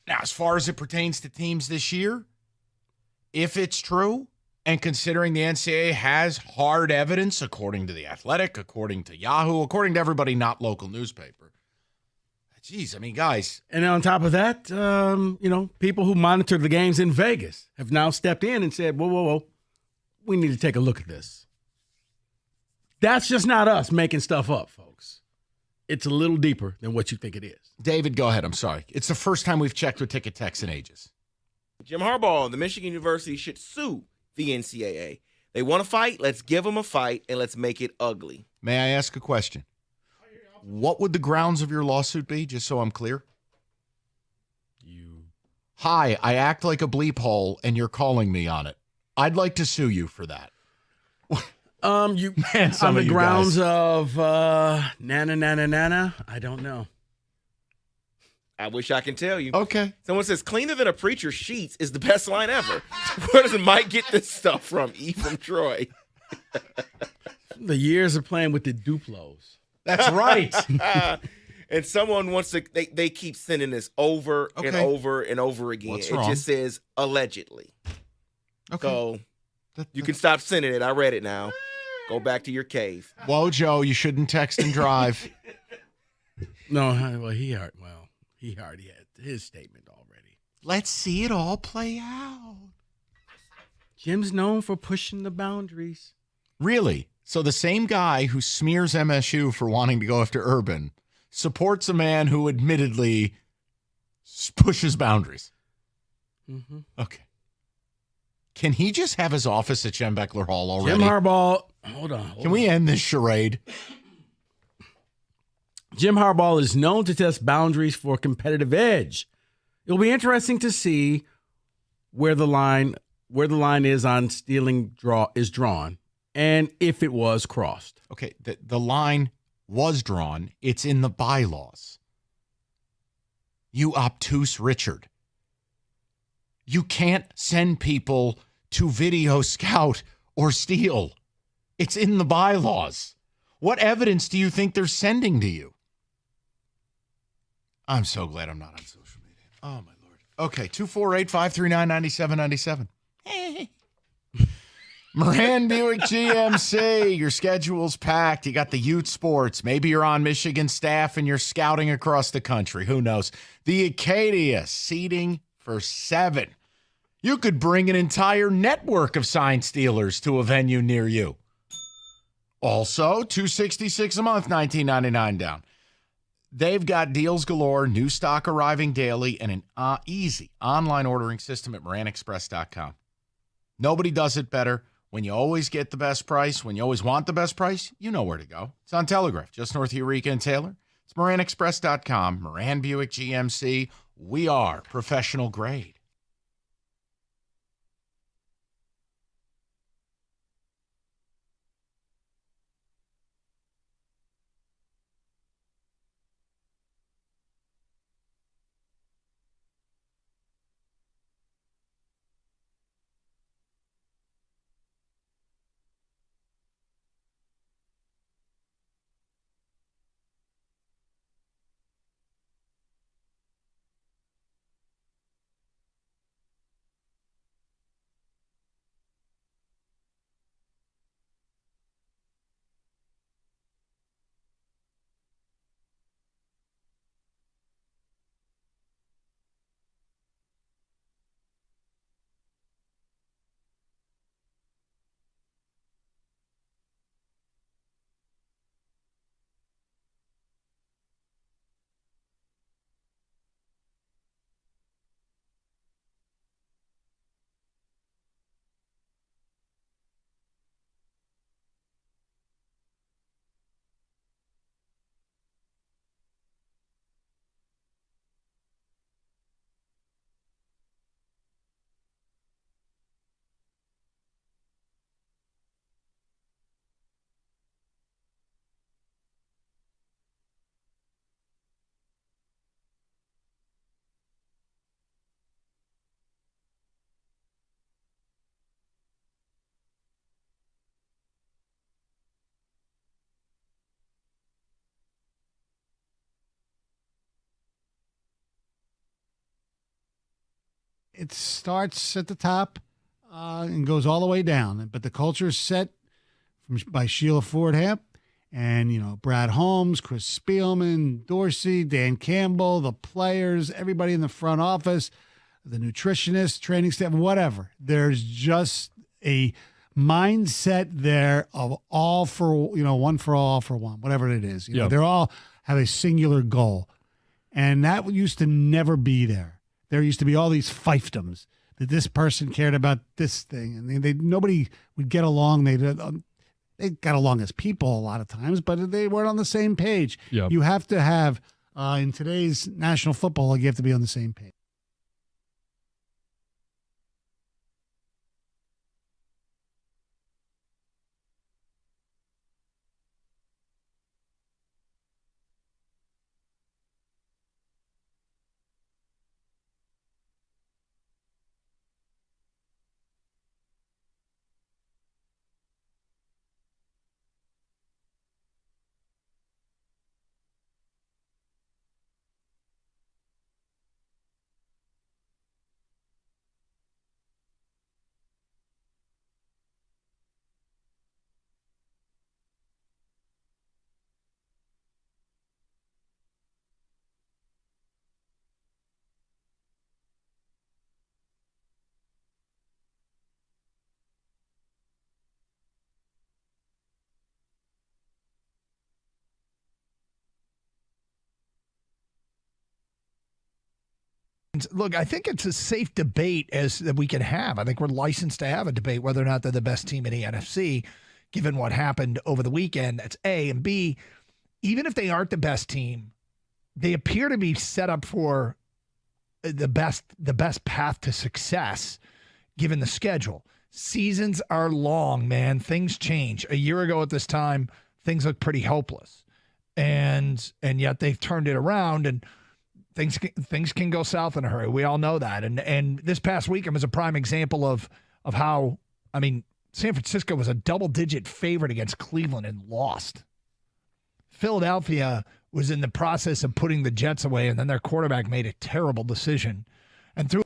Now, as far as it pertains to teams this year, if it's true, and considering the NCAA has hard evidence, according to The Athletic, according to Yahoo, according to everybody not local newspaper, geez, guys. And on top of that, people who monitor the games in Vegas have now stepped in and said, whoa, we need to take a look at this. That's just not us making stuff up, folks. It's a little deeper than what you think it is. David, go ahead. I'm sorry. It's the first time we've checked with Ticket Text in ages. Jim Harbaugh, the Michigan University should sue the NCAA. They want to fight, let's give them a fight, and let's make it ugly. May I ask a question? What would the grounds of your lawsuit be, just so I'm clear? Hi, I act like a bleep hole, and you're calling me on it. I'd like to sue you for that. On the grounds of nana, I don't know. I wish I can tell you. Okay. Someone says, cleaner than a preacher's sheets is the best line ever. Where does Mike get this stuff from? E from Troy. The years of playing with the Duplos. That's right. And someone wants to, they keep sending this over and over and over again. What's it wrong? just says allegedly. Okay. So you can stop sending it. I read it now. Go back to your cave. Whoa, Joe, you shouldn't text and drive. No, well, he already had his statement already. Let's see it all play out. Jim's known for pushing the boundaries. Really? So the same guy who smears MSU for wanting to go after Urban supports a man who admittedly pushes boundaries. Mm-hmm. Okay. Can he just have his office at Jen Beckler Hall already? Jim Harbaugh. Hold on. Can we end this charade? Jim Harbaugh is known to test boundaries for competitive edge. It'll be interesting to see where the line is on stealing is drawn, and if it was crossed. Okay, the line was drawn. It's in the bylaws. You obtuse Richard. You can't send people to video scout or steal. It's in the bylaws. What evidence do you think they're sending to you? I'm so glad I'm not on social media. Oh, my Lord. Okay, 248-539-9797. Moran Buick GMC, your schedule's packed. You got the youth sports. Maybe you're on Michigan staff and you're scouting across the country. Who knows? The Acadia, seating for 7. You could bring an entire network of sign stealers to a venue near you. Also, $266 a month, $19.99 down. They've got deals galore, new stock arriving daily, and an easy online ordering system at MoranExpress.com. Nobody does it better. When you always get the best price, when you always want the best price, you know where to go. It's on Telegraph, just north of Eureka and Taylor. It's MoranExpress.com. Moran Buick GMC. We are professional grade. It starts at the top and goes all the way down. But the culture is set by Sheila Ford Hamp and, Brad Holmes, Chris Spielman, Dorsey, Dan Campbell, the players, everybody in the front office, the nutritionist, training staff, whatever. There's just a mindset there of all for, one for all for one, whatever it is. They're all have a singular goal. And that used to never be there. There used to be all these fiefdoms that this person cared about this thing, and nobody would get along. They got along as people a lot of times, but they weren't on the same page. Yep. You have to have in today's national football, you have to be on the same page. Look, I think it's a safe debate as that we can have. I think we're licensed to have a debate whether or not they're the best team in the NFC, given what happened over the weekend. That's A. And B, even if they aren't the best team, they appear to be set up for the best path to success, given the schedule. Seasons are long, man. Things change. A year ago at this time, things looked pretty hopeless, and yet they've turned it around, and things can go south in a hurry. We all know that. And this past weekend was a prime example of how, I mean, San Francisco was a double-digit favorite against Cleveland and lost. Philadelphia was in the process of putting the Jets away, and then their quarterback made a terrible decision and threw.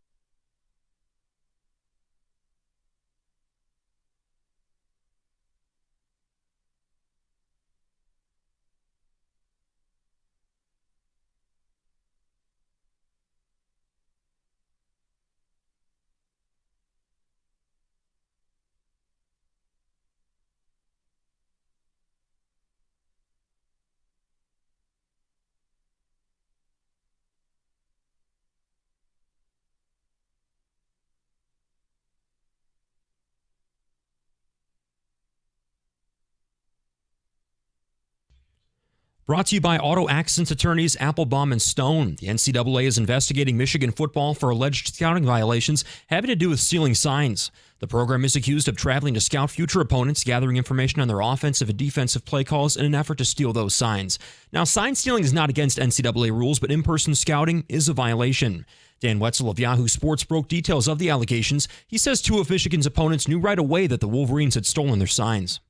Brought to you by Auto Accidents Attorneys Applebaum and Stone. The NCAA is investigating Michigan football for alleged scouting violations having to do with stealing signs. The program is accused of traveling to scout future opponents, gathering information on their offensive and defensive play calls in an effort to steal those signs. Now, sign stealing is not against NCAA rules, but in-person scouting is a violation. Dan Wetzel of Yahoo Sports broke details of the allegations. He says two of Michigan's opponents knew right away that the Wolverines had stolen their signs.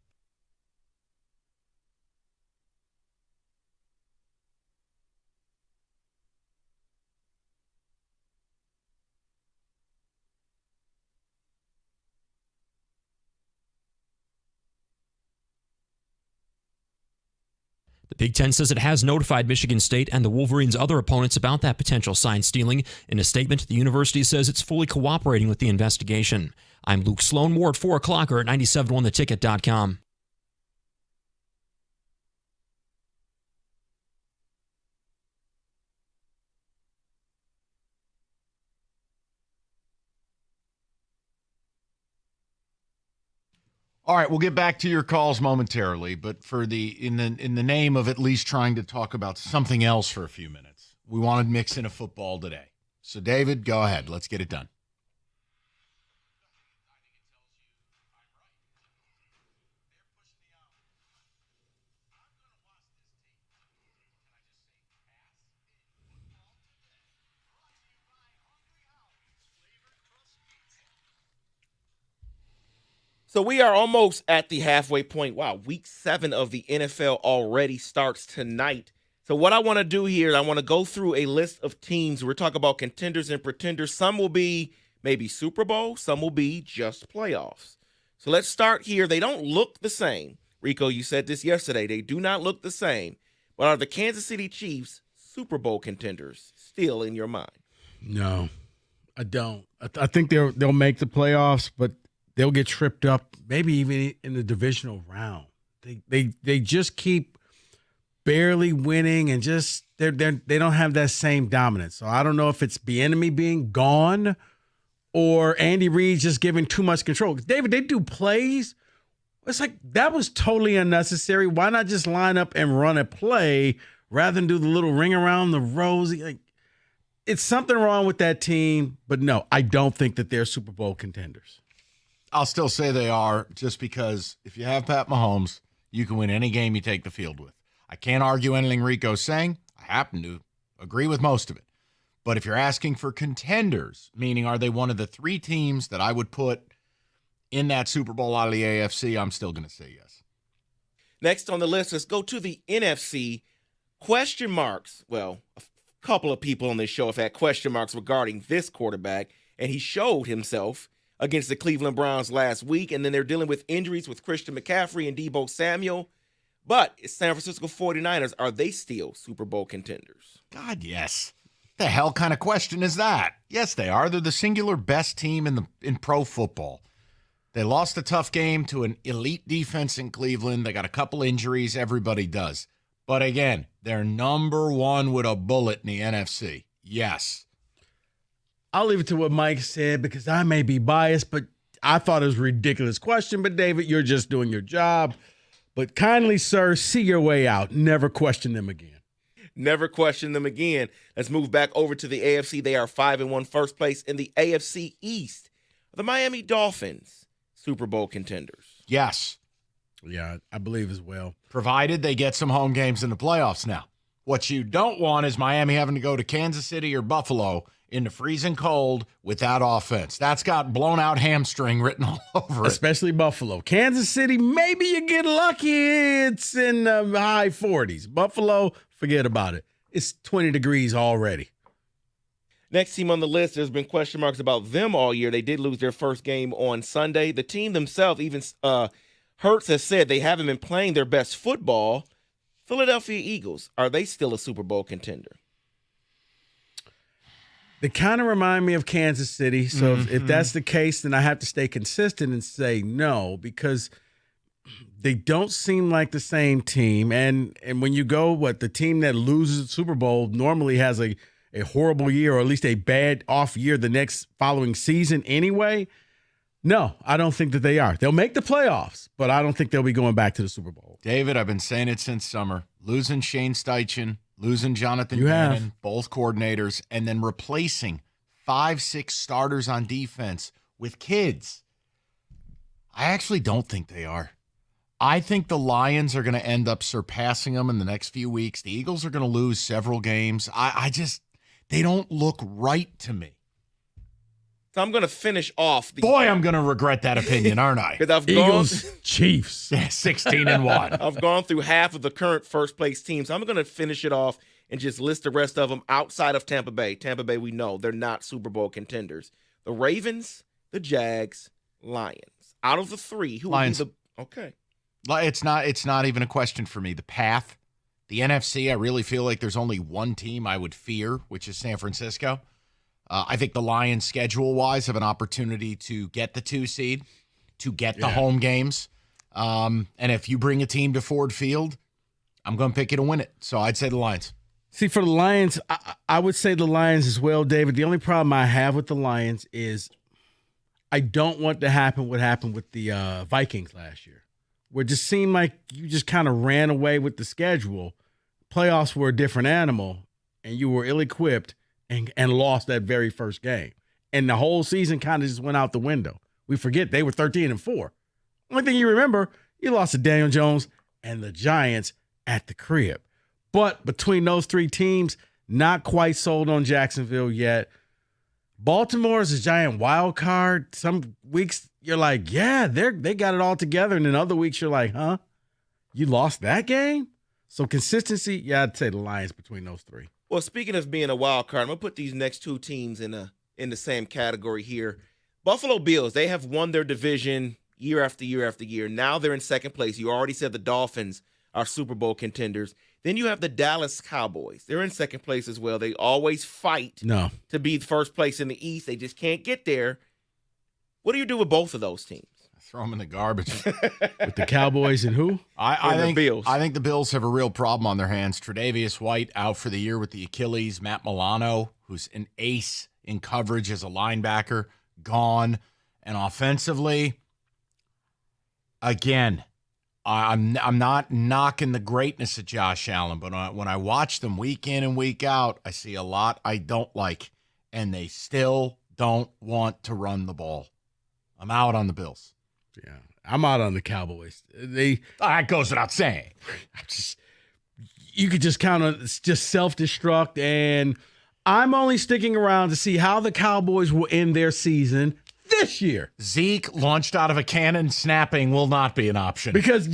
The Big Ten says it has notified Michigan State and the Wolverines' other opponents about that potential sign stealing. In a statement, the university says it's fully cooperating with the investigation. I'm Luke Sloan. More at 4 o'clock or at 971theticket.com. All right, we'll get back to your calls momentarily, but in the name of at least trying to talk about something else for a few minutes, we wanted to mix in a football today. So, David, go ahead. Let's get it done. So we are almost at the halfway point. Wow, week 7 of the NFL already starts tonight. So what I want to do here, I want to go through a list of teams. We're talking about contenders and pretenders. Some will be maybe Super Bowl. Some will be just playoffs. So let's start here. They don't look the same. Rico, you said this yesterday. They do not look the same. But are the Kansas City Chiefs Super Bowl contenders still in your mind? No, I don't. I think they'll make the playoffs, but they'll get tripped up, maybe even in the divisional round. They just keep barely winning, and just they don't have that same dominance. So I don't know if it's Bieniemy being gone or Andy Reid just giving too much control. David, they do plays. It's like that was totally unnecessary. Why not just line up and run a play rather than do the little ring around the rosy? Like, it's something wrong with that team. But no, I don't think that they're Super Bowl contenders. I'll still say they are, just because if you have Pat Mahomes, you can win any game you take the field with. I can't argue anything Rico's saying. I happen to agree with most of it. But if you're asking for contenders, meaning are they one of the 3 teams that I would put in that Super Bowl out of the AFC, I'm still going to say yes. Next on the list, let's go to the NFC. Question marks. Well, a couple of people on this show have had question marks regarding this quarterback, and he showed himself against the Cleveland Browns last week, and then they're dealing with injuries with Christian McCaffrey and Deebo Samuel. But it's San Francisco 49ers. Are they still Super Bowl contenders? God, yes. The hell kind of question is that? Yes, they are. They're the singular best team in pro football. They lost a tough game to an elite defense in Cleveland. They got a couple injuries. Everybody does. But again, they're number 1 with a bullet in the NFC. Yes. I'll leave it to what Mike said because I may be biased, but I thought it was a ridiculous question. But, David, you're just doing your job. But kindly, sir, see your way out. Never question them again. Never question them again. Let's move back over to the AFC. They are 5-1, first place in the AFC East. The Miami Dolphins, Super Bowl contenders. Yes. Yeah, I believe as well. Provided they get some home games in the playoffs now. What you don't want is Miami having to go to Kansas City or Buffalo in the freezing cold with that offense. That's got blown out hamstring written all over it. Especially Buffalo. Kansas City, maybe you get lucky. It's in the high 40s. Buffalo, forget about it. It's 20 degrees already. Next team on the list, there's been question marks about them all year. They did lose their first game on Sunday. The team themselves, even Hurts has said they haven't been playing their best football. Philadelphia Eagles, are they still a Super Bowl contender? They kind of remind me of Kansas City. So if that's the case, then I have to stay consistent and say no, because they don't seem like the same team. And when you go, the team that loses the Super Bowl normally has a horrible year, or at least a bad off year the next following season anyway. No, I don't think that they are. They'll make the playoffs, but I don't think they'll be going back to the Super Bowl. David, I've been saying it since summer. Losing Shane Steichen, losing Jonathan Gannon, both coordinators, and then replacing 5-6 starters on defense with kids. I actually don't think they are. I think the Lions are going to end up surpassing them in the next few weeks. The Eagles are going to lose several games. They don't look right to me. So I'm going to finish off. I'm going to regret that opinion, aren't I? Because I've Eagles, Chiefs, 16-1. I've gone through half of the current first place teams. So I'm going to finish it off and just list the rest of them outside of Tampa Bay. Tampa Bay, we know they're not Super Bowl contenders. The Ravens, the Jags, Lions. Out of the three, who Lions. would be the okay? It's not even a question for me. The path, the NFC, I really feel like there's only one team I would fear, which is San Francisco. I think the Lions, schedule-wise, have an opportunity to get the 2 seed, to get the home games. And if you bring a team to Ford Field, I'm going to pick you to win it. So I'd say the Lions. See, for the Lions, I would say the Lions as well, David. The only problem I have with the Lions is I don't want to happen what happened with the Vikings last year, where it just seemed like you just kind of ran away with the schedule. Playoffs were a different animal, and you were ill-equipped and lost that very first game. And the whole season kind of just went out the window. We forget they were 13-4. Only thing you remember, you lost to Daniel Jones and the Giants at the crib. But between those 3 teams, not quite sold on Jacksonville yet. Baltimore is a giant wild card. Some weeks you're like, yeah, they got it all together. And then other weeks you're like, huh? You lost that game? So consistency, yeah, I'd say the Lions between those 3. Well, speaking of being a wild card, I'm going to put these next 2 teams in the same category here. Buffalo Bills, they have won their division year after year after year. Now they're in second place. You already said the Dolphins are Super Bowl contenders. Then you have the Dallas Cowboys. They're in second place as well. They always fight to be first place in the East. They just can't get there. What do you do with both of those teams? Throw them in the garbage. With the Cowboys and who? I think the Bills. I think the Bills have a real problem on their hands. Tre'Davious White out for the year with the Achilles. Matt Milano, who's an ace in coverage as a linebacker, gone. And offensively, again, I'm not knocking the greatness of Josh Allen, but when I watch them week in and week out, I see a lot I don't like, and they still don't want to run the ball. I'm out on the Bills. Yeah, I'm out on the Cowboys. That goes without saying. You could just kind of just self-destruct, and I'm only sticking around to see how the Cowboys will end their season this year. Zeke launched out of a cannon snapping will not be an option. Because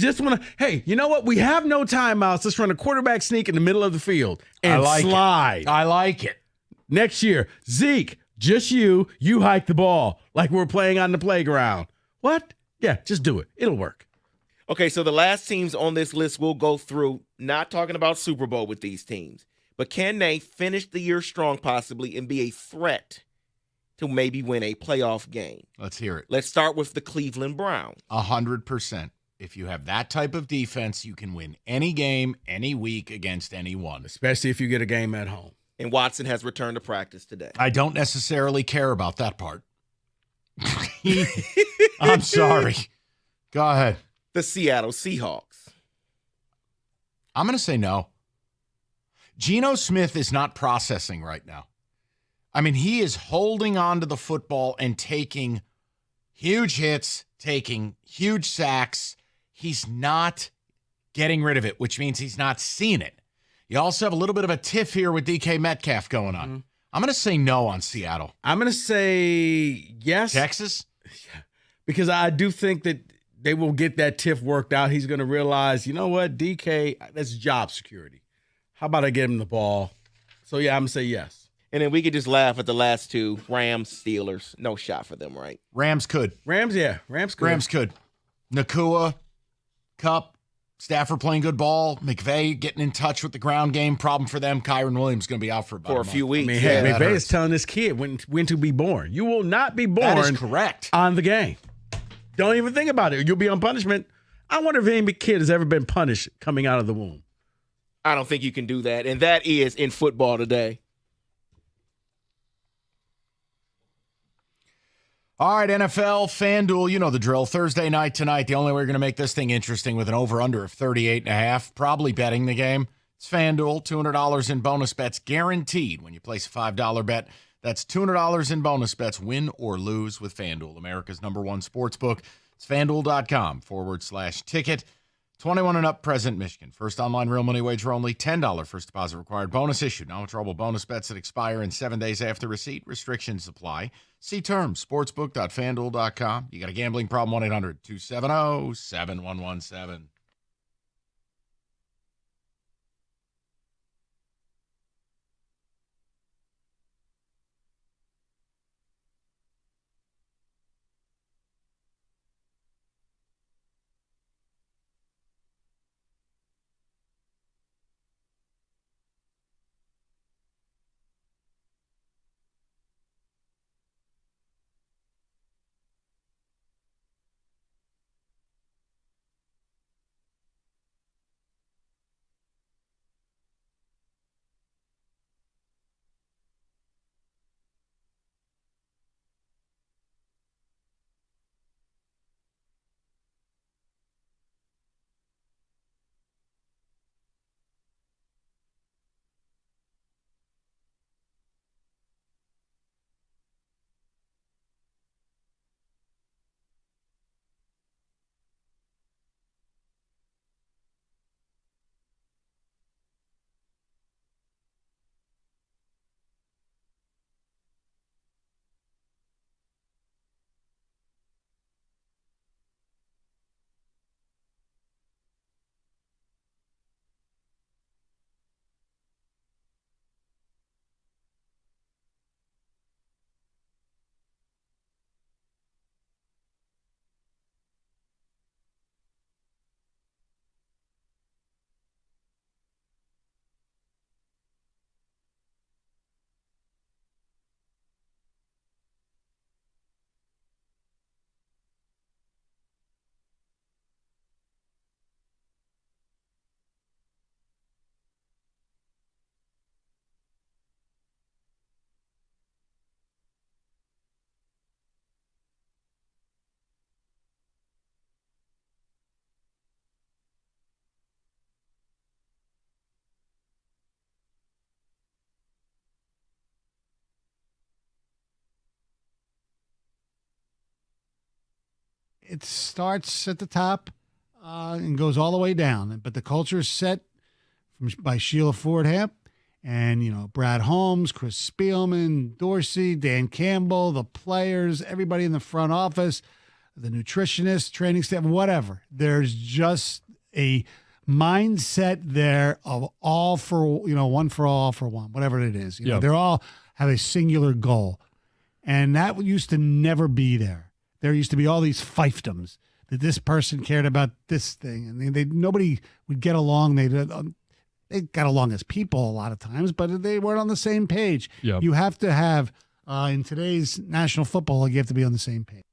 hey, you know what? We have no timeouts. Let's run a quarterback sneak in the middle of the field and slide. I like it. Next year, Zeke, just you hike the ball like we're playing on the playground. What? Yeah, just do it. It'll work. Okay, so the last teams on this list we'll go through, not talking about Super Bowl with these teams, but can they finish the year strong possibly and be a threat to maybe win a playoff game? Let's hear it. Let's start with the Cleveland Browns. 100%. If you have that type of defense, you can win any game, any week against anyone. Especially if you get a game at home. And Watson has returned to practice today. I don't necessarily care about that part. I'm sorry. Go ahead. The Seattle Seahawks. I'm going to say no. Geno Smith is not processing right now. I mean, he is holding on to the football and taking huge hits, taking huge sacks. He's not getting rid of it, which means he's not seeing it. You also have a little bit of a tiff here with DK Metcalf going on. Mm-hmm. I'm going to say no on Seattle. I'm going to say yes. Texas? Because I do think that they will get that tiff worked out. He's going to realize, you know what, DK, that's job security. How about I get him the ball? So, yeah, I'm going to say yes. And then we could just laugh at the last two, Rams, Steelers. No shot for them, right? Rams could. Rams could. Nakua, Kupp, Stafford playing good ball. McVay getting in touch with the ground game. Problem for them. Kyron Williams going to be out for about a few weeks. I mean, hey, McVay is telling this kid when to be born. You will not be born. That is correct. On the game. Don't even think about it. You'll be on punishment. I wonder if any kid has ever been punished coming out of the womb. I don't think you can do that. And that is in football today. All right, NFL, FanDuel, you know the drill. Thursday night tonight, the only way we're going to make this thing interesting with an over-under of 38.5, probably betting the game. It's FanDuel, $200 in bonus bets guaranteed when you place a $5 bet. That's $200 in bonus bets, win or lose with FanDuel, America's #1 sports book. It's FanDuel.com/ticket. 21 and up, present Michigan. First online real money wager only, $10 first deposit required. Bonus issued. Non-withdrawable bonus bets that expire in 7 days after receipt. Restrictions apply. See terms, sportsbook.fanduel.com. You got a gambling problem, 1-800-270-7117. It starts at the top and goes all the way down. But the culture is set by Sheila Ford-Hamp and, you know, Brad Holmes, Chris Spielman, Dorsey, Dan Campbell, the players, everybody in the front office, the nutritionist, training staff, whatever. There's just a mindset there of all for, you know, one for all for one, whatever it is. You know, they're all have a singular goal. And that used to never be there. There used to be all these fiefdoms that this person cared about this thing, and nobody would get along. They got along as people a lot of times, but they weren't on the same page. Yep. You have to have in today's national football, you have to be on the same page.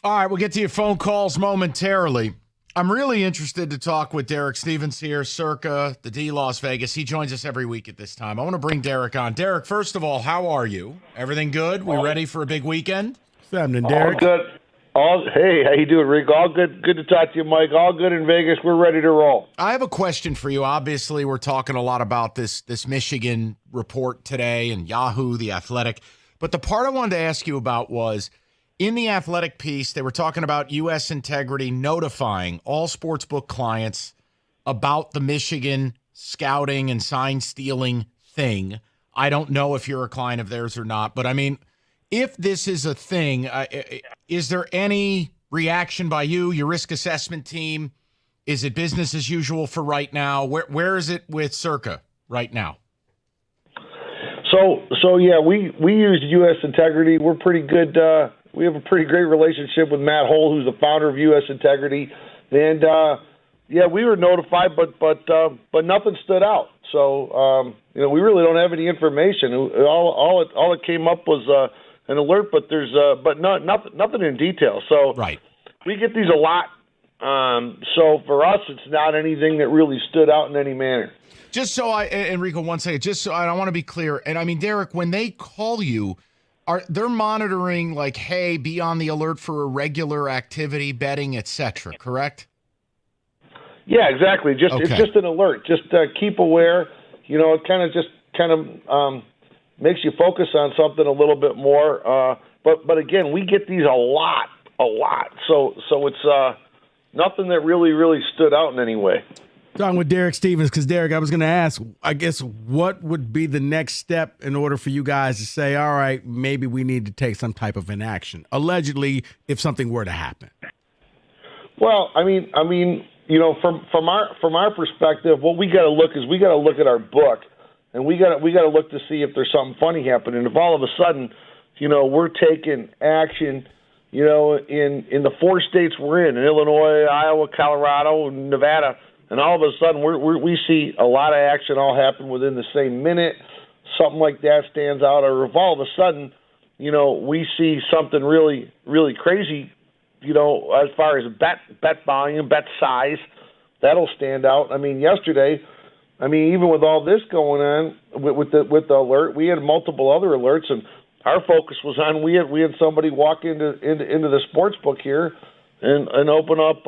All right, we'll get to your phone calls momentarily. I'm really interested to talk with Derek Stevens here, circa the D Las Vegas. He joins us every week at this time. I want to bring Derek on. Derek, first of all, how are you? Everything good? We ready for a big weekend? What's happening, Derek? All good. Hey, how you doing, Rick? All good. Good to talk to you, Mike. All good in Vegas. We're ready to roll. I have a question for you. Obviously, we're talking a lot about this Michigan report today and Yahoo, The Athletic. But the part I wanted to ask you about was, in the Athletic piece, they were talking about U.S. Integrity notifying all sportsbook clients about the Michigan scouting and sign stealing thing. I don't know if you're a client of theirs or not, but I mean, if this is a thing, is there any reaction by you, your risk assessment team? Is it business as usual for right now? Where is it with Circa right now? So yeah, we use U.S. Integrity. We're pretty good. We have a pretty great relationship with Matt Hull, who's the founder of U.S. Integrity, and yeah, we were notified, but nothing stood out. So we really don't have any information. All it came up was an alert, but there's nothing in detail. So right, we get these a lot. So for us, it's not anything that really stood out in any manner. Just so Enrico, one second, just so I want to be clear. And I mean, Derek, when they call you, they're monitoring like, hey, be on the alert for irregular activity, betting, etc. Correct? Yeah, exactly. It's just an alert. Just keep aware. It kind of makes you focus on something a little bit more. But again, we get these a lot. So it's nothing that really stood out in any way. Talking with Derek Stevens, because Derek, I was going to ask, I guess, what would be the next step in order for you guys to say, all right, maybe we need to take some type of an action, allegedly, if something were to happen? Well, I mean, from our perspective, what we got to look at our book, and we got to look to see if there's something funny happening. If all of a sudden, we're taking action, in the 4 states we're in Illinois, Iowa, Colorado, and Nevada. And all of a sudden, we see a lot of action all happen within the same minute. Something like that stands out. Or if all of a sudden, we see something really, really crazy, as far as bet volume, bet size, that'll stand out. I mean, yesterday, even with all this going on with the alert, we had multiple other alerts, and our focus was on we had somebody walk into the sports book here and open up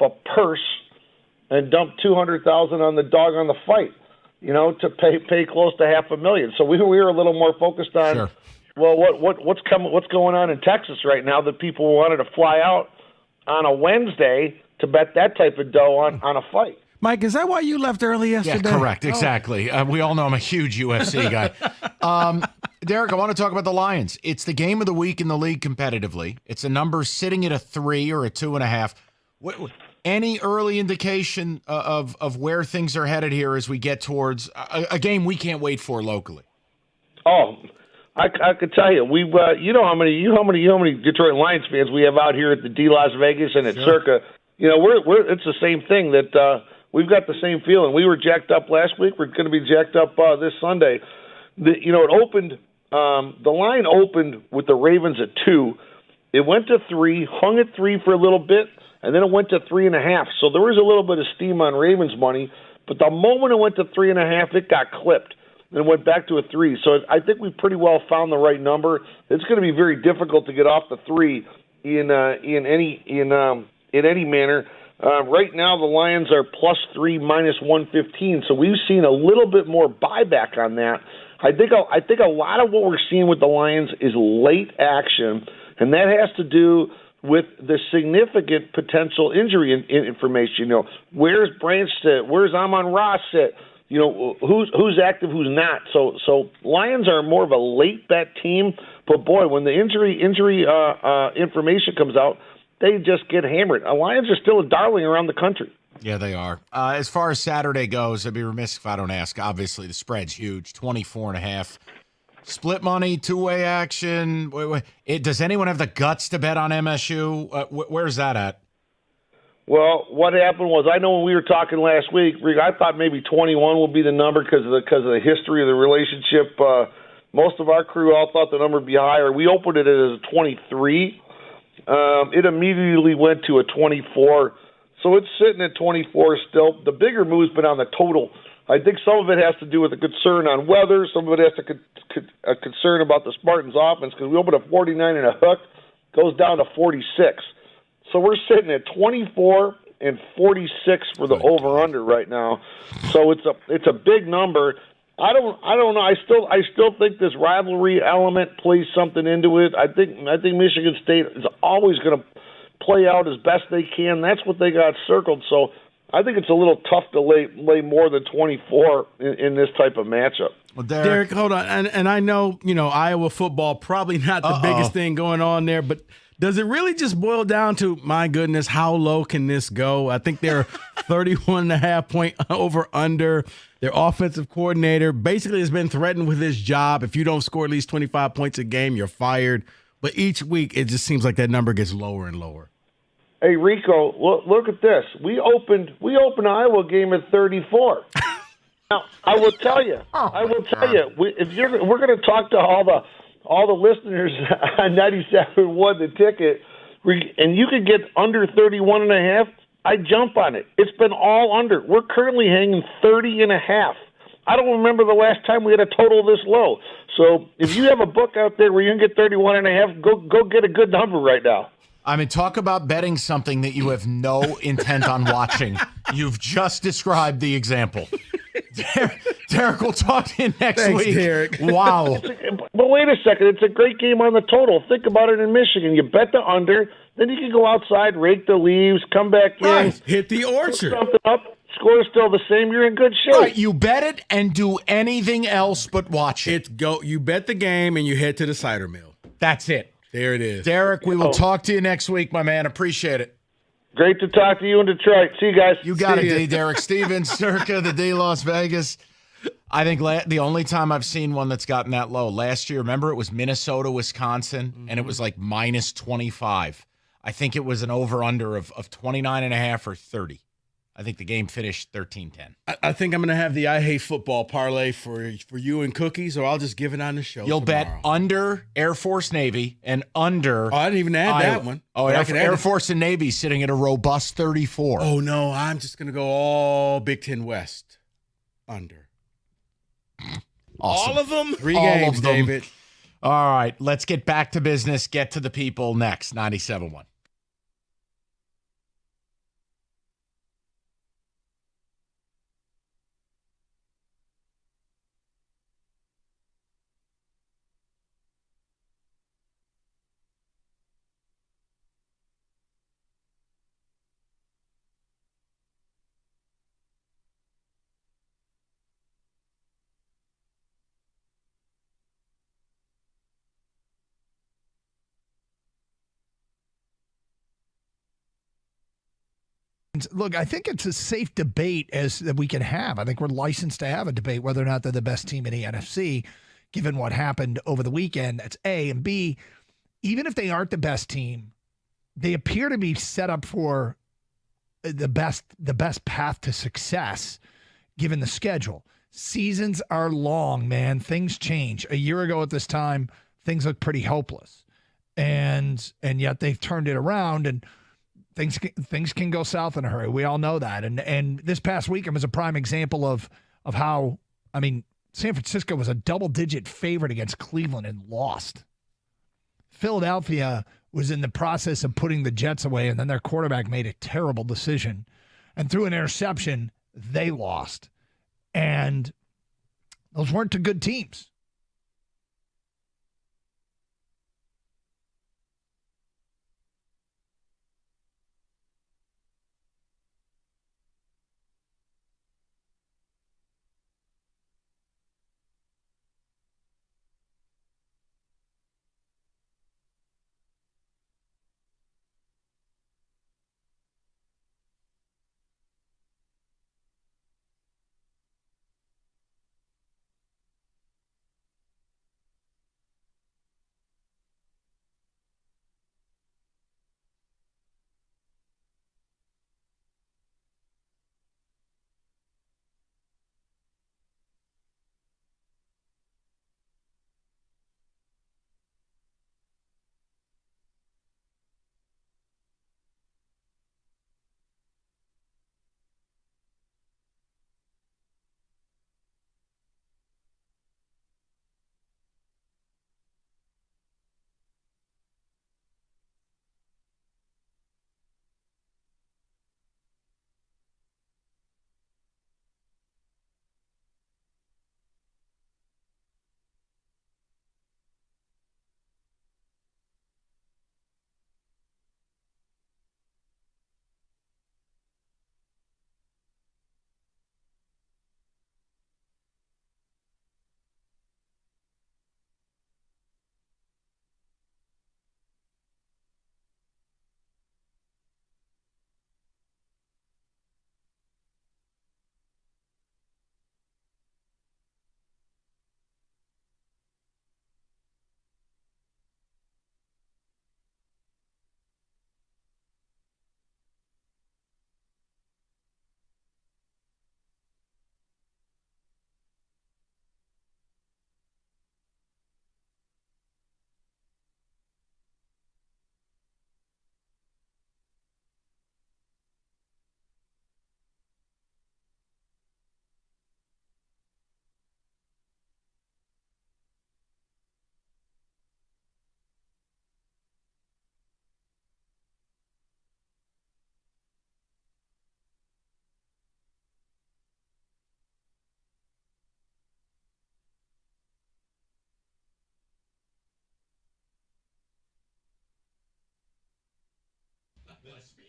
a purse and dump $200,000 on the dog on the fight, to pay close to $500,000. So we were a little more focused on, sure. Well, what's going on in Texas right now that people wanted to fly out on a Wednesday to bet that type of dough on a fight. Mike, is that why you left early yesterday? Yeah, correct, exactly. We all know I'm a huge UFC guy. Derek, I want to talk about the Lions. It's the game of the week in the league competitively. It's a number sitting at a 3 or a 2.5. Any early indication of where things are headed here as we get towards a game we can't wait for locally? Oh, I could tell you, we how many Detroit Lions fans we have out here at the D Las Vegas and at Circa. It's the same thing that we've got the same feeling. We were jacked up last week. We're going to be jacked up this Sunday. It opened. The line opened with the Ravens at 2. It went to 3, hung at 3 for a little bit. And then it went to 3.5. So there was a little bit of steam on Ravens money. But the moment it went to 3.5, it got clipped. And it went back to a 3. So I think we pretty well found the right number. It's going to be very difficult to get off the 3 in any manner. Right now, the Lions are +3, -115. So we've seen a little bit more buyback on that. I think a lot of what we're seeing with the Lions is late action, and that has to do with the significant potential injury information. Where's Branch sit? Where's Amon-Ra sit? Who's active, who's not. So Lions are more of a late bet team, but boy, when the injury information comes out, they just get hammered. Lions are still a darling around the country. Yeah, they are. As far as Saturday goes, I'd be remiss if I don't ask. Obviously, the spread's huge, 24.5. Split money, two-way action. Does anyone have the guts to bet on MSU? Where's that at? Well, what happened was, I know when we were talking last week, I thought maybe 21 would be the number because of the history of the relationship. Most of our crew all thought the number would be higher. We opened it as a 23. it immediately went to a 24. So it's sitting at 24 still. The bigger move's been on the total. I think some of it has to do with a concern on weather. Some of it has a concern about the Spartans' offense because we opened at 49 and a hook, goes down to 46. So we're sitting at 24 and 46 for the over/under right now. So it's a big number. I don't know. I still think this rivalry element plays something into it. I think Michigan State is always going to play out as best they can. That's what they got circled. So I think it's a little tough to lay more than 24 in this type of matchup. Well, Derek, hold on. And I know, Iowa football, probably not the biggest thing going on there, but does it really just boil down to, my goodness, how low can this go? I think they're 31.5 point over under. Their offensive coordinator basically has been threatened with his job. If you don't score at least 25 points a game, you're fired. But each week, it just seems like that number gets lower and lower. Hey, Rico, look at this. We opened Iowa game at 34. Now, I will tell you, we're going to talk to all the listeners on 97.1 The Ticket, and you could get under 31.5, I jump on it. It's been all under. We're currently hanging 30.5. I don't remember the last time we had a total this low. So if you have a book out there where you can get 31.5, go get a good number right now. I mean, talk about betting something that you have no intent on watching. You've just described the example. Derek, we'll talk to you next week. Derek. Wow. But wait a second. It's a great game on the total. Think about it in Michigan. You bet the under, then you can go outside, rake the leaves, come back in. Hit the orchard. Something up. Score is still the same. You're in good shape. Right, you bet it and do anything else but watch it. You bet the game and you head to the cider mill. That's it. There it is. Derek, we will talk to you next week, my man. Appreciate it. Great to talk to you in Detroit. See you guys. You got it, Derek Stevens, circa the D Las Vegas. I think the only time I've seen one that's gotten that low, last year, remember it was Minnesota, Wisconsin, and it was like minus 25. I think it was an over-under of 29.5 or 30. I think the game finished 13-10. I think I'm going to have the I Hate Football parlay for you and Cookies, or I'll just give it on the show. You'll tomorrow. bet under Air Force Navy and under. Oh, I didn't even add that one. Oh, Air Force and Navy sitting at a robust 34. Oh, no, I'm just going to go all Big Ten West under. Awesome. All of them? 3 games, David. All right, let's get back to business. Get to the people next. 97.1. Look, I think it's a safe debate that we can have. I think we're licensed to have a debate whether or not they're the best team in the NFC, given what happened over the weekend. That's A. And B, even if they aren't the best team, they appear to be set up for the best path to success, given the schedule. Seasons are long, man. Things change. A year ago at this time, things looked pretty hopeless, and yet they've turned it around and. Things can go south in a hurry. We all know that. And this past weekend was a prime example of how, I mean, San Francisco was a double-digit favorite against Cleveland and lost. Philadelphia was in the process of putting the Jets away, and then their quarterback made a terrible decision. And through an interception, they lost. And those weren't two good teams.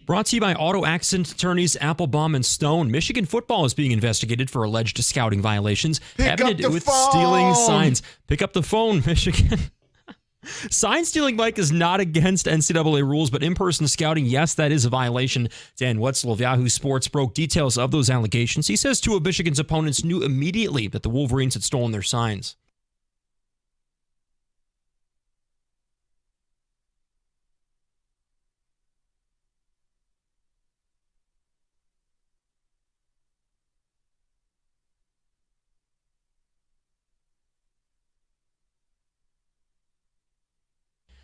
Brought to you by Auto Accident Attorneys Applebaum and Stone. Michigan football is being investigated for alleged scouting violations. Having to do with stealing signs. Pick up the phone, Michigan. Sign stealing, Mike, is not against NCAA rules, but in-person scouting, yes, that is a violation. Dan Wetzel of Yahoo Sports broke details of those allegations. He says two of Michigan's opponents knew immediately that the Wolverines had stolen their signs.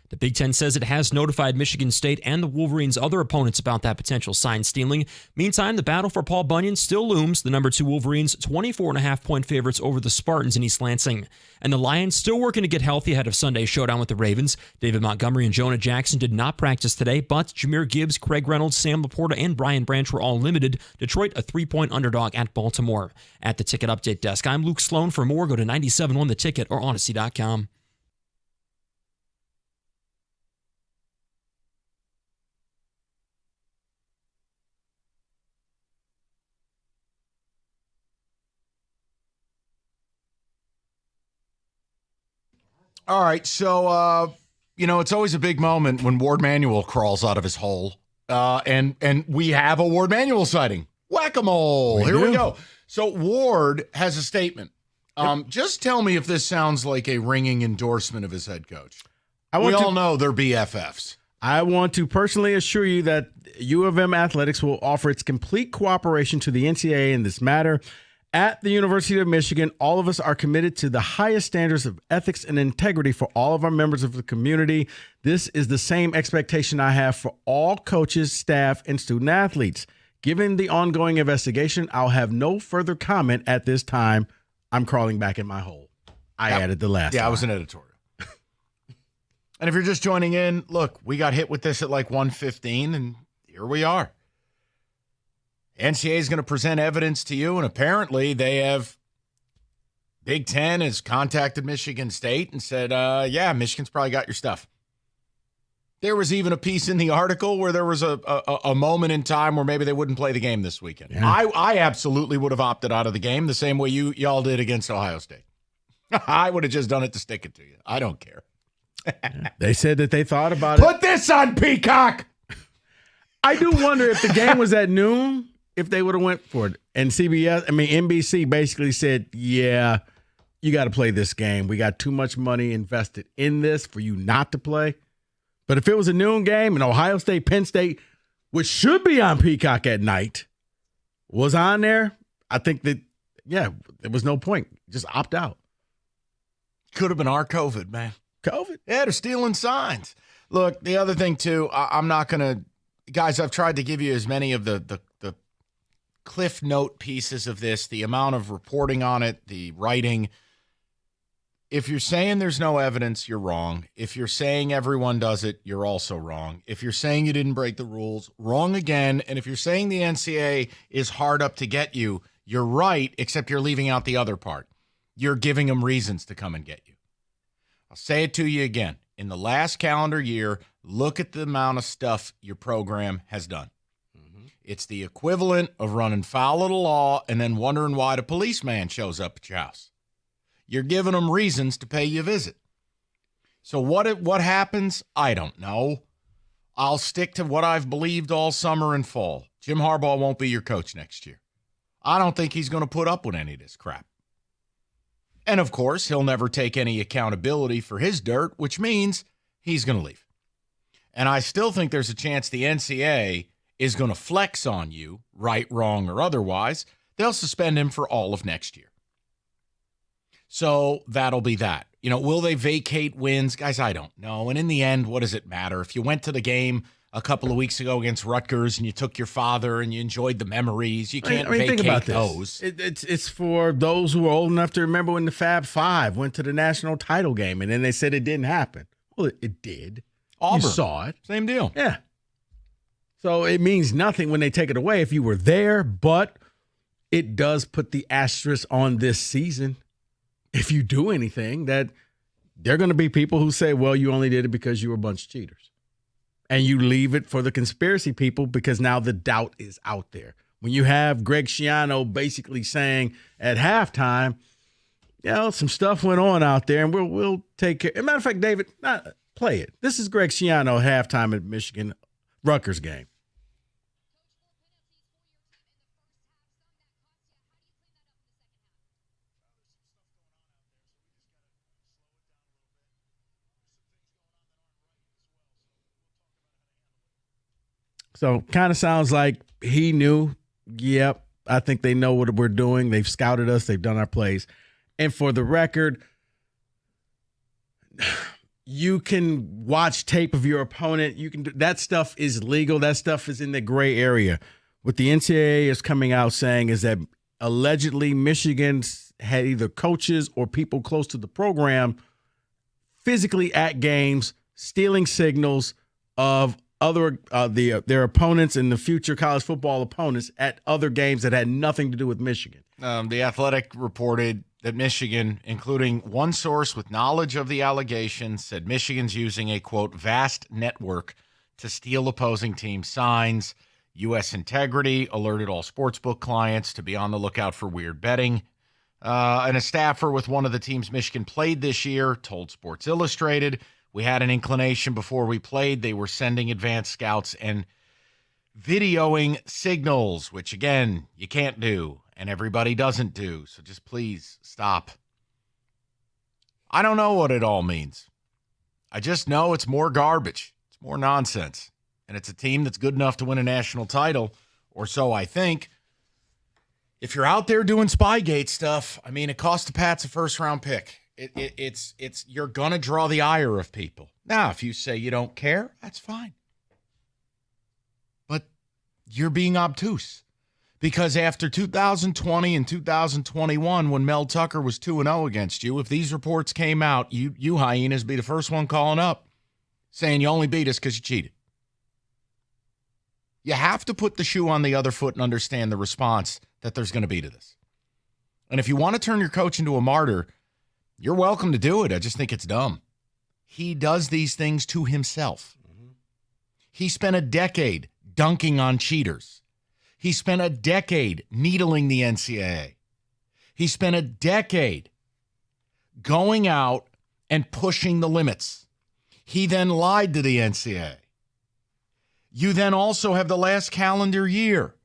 The Big Ten says it has notified Michigan State and the Wolverines' other opponents about that potential sign stealing. Meantime, the battle for Paul Bunyan still looms. The number 2 Wolverines, 24.5-point favorites over the Spartans in East Lansing. And the Lions still working to get healthy ahead of Sunday's showdown with the Ravens. David Montgomery and Jonah Jackson did not practice today, but Jahmyr Gibbs, Craig Reynolds, Sam Laporta, and Brian Branch were all limited. Detroit, a 3-point underdog at Baltimore. At the Ticket Update Desk, I'm Luke Sloan. For more, go to 97.1 The Ticket or Odyssey.com. All right, so it's always a big moment when Ward Manuel crawls out of his hole, and we have a Ward Manuel sighting. Whack-a-mole. Here we go. So Ward has a statement. Just tell me if this sounds like a ringing endorsement of his head coach. We all know they're BFFs. I want to personally assure you that U of M Athletics will offer its complete cooperation to the NCAA in this matter. At the University of Michigan, all of us are committed to the highest standards of ethics and integrity for all of our members of the community. This is the same expectation I have for all coaches, staff, and student athletes. Given the ongoing investigation, I'll have no further comment at this time. I'm crawling back in my hole. I added the last Yeah, line. I was an editorial. And if you're just joining in, look, we got hit with this at like 1:15, and here we are. NCAA is going to present evidence to you, and apparently they have – Big Ten has contacted Michigan State and said, yeah, Michigan's probably got your stuff. There was even a piece in the article where there was a moment in time where maybe they wouldn't play the game this weekend. Yeah. I absolutely would have opted out of the game the same way y'all did against Ohio State. I would have just done it to stick it to you. I don't care. They said that they thought about it. Put this on Peacock! I do wonder if the game was at noon, if they would have went for it. And NBC basically said, yeah, you got to play this game. We got too much money invested in this for you not to play. But if it was a noon game and Ohio State, Penn State, which should be on Peacock at night, was on there, I think that, yeah, there was no point. Just opt out. Could have been our COVID, man. COVID? Yeah, they're stealing signs. Look, the other thing, too, I'm not going to – guys, I've tried to give you as many of the Cliff Note pieces of this, the amount of reporting on it, the writing. If you're saying there's no evidence, you're wrong. If you're saying everyone does it, you're also wrong. If you're saying you didn't break the rules, wrong again. And if you're saying the NCAA is hard up to get you, you're right, except you're leaving out the other part. You're giving them reasons to come and get you. I'll say it to you again. In the last calendar year, look at the amount of stuff your program has done. It's the equivalent of running foul of the law and then wondering why the policeman shows up at your house. You're giving them reasons to pay you a visit. So what happens? I don't know. I'll stick to what I've believed all summer and fall. Jim Harbaugh won't be your coach next year. I don't think he's going to put up with any of this crap. And, of course, he'll never take any accountability for his dirt, which means he's going to leave. And I still think there's a chance the NCAA is going to flex on you, right, wrong, or otherwise. They'll suspend him for all of next year. So that'll be that. Will they vacate wins? Guys, I don't know. And in the end, what does it matter? If you went to the game a couple of weeks ago against Rutgers and you took your father and you enjoyed the memories, you can't vacate think about those. It's for those who are old enough to remember when the Fab Five went to the national title game and then they said it didn't happen. Well, it did. Auburn. You saw it. Same deal. Yeah. So it means nothing when they take it away if you were there, but it does put the asterisk on this season. If you do anything, that there are going to be people who say, well, you only did it because you were a bunch of cheaters. and you leave it for the conspiracy people because now the doubt is out there. When you have Greg Schiano basically saying at halftime, some stuff went on out there, and we'll take care. As a matter of fact, David, play it. This is Greg Schiano halftime at Michigan Rutgers game. So kind of sounds like he knew, yep, I think they know what we're doing. They've scouted us. They've done our plays. And for the record, you can watch tape of your opponent. You can that stuff is legal. That stuff is in the gray area. What the NCAA is coming out saying is that allegedly Michigan's had either coaches or people close to the program physically at games, stealing signals of other their opponents and the future college football opponents at other games that had nothing to do with Michigan. The Athletic reported that Michigan, including one source with knowledge of the allegations, said Michigan's using a, quote, vast network to steal opposing team signs. U.S. Integrity alerted all sportsbook clients to be on the lookout for weird betting. And a staffer with one of the teams Michigan played this year told Sports Illustrated, we had an inclination before we played. They were sending advanced scouts and videoing signals, which, again, you can't do and everybody doesn't do. So just please stop. I don't know what it all means. I just know it's more garbage. It's more nonsense. And it's a team that's good enough to win a national title, or so I think. If you're out there doing Spygate stuff, I mean, it costs the Pats a first-round pick. It's you're gonna draw the ire of people. Now, if you say you don't care, that's fine. But you're being obtuse because after 2020 and 2021, when Mel Tucker was 2-0 against you, if these reports came out, you hyenas be the first one calling up saying you only beat us because you cheated. You have to put the shoe on the other foot and understand the response that there's going to be to this. And if you want to turn your coach into a martyr, you're welcome to do it. I just think it's dumb. He does these things to himself. He spent a decade dunking on cheaters. He spent a decade needling the NCAA. He spent a decade going out and pushing the limits. He then lied to the NCAA. You then also have the last calendar year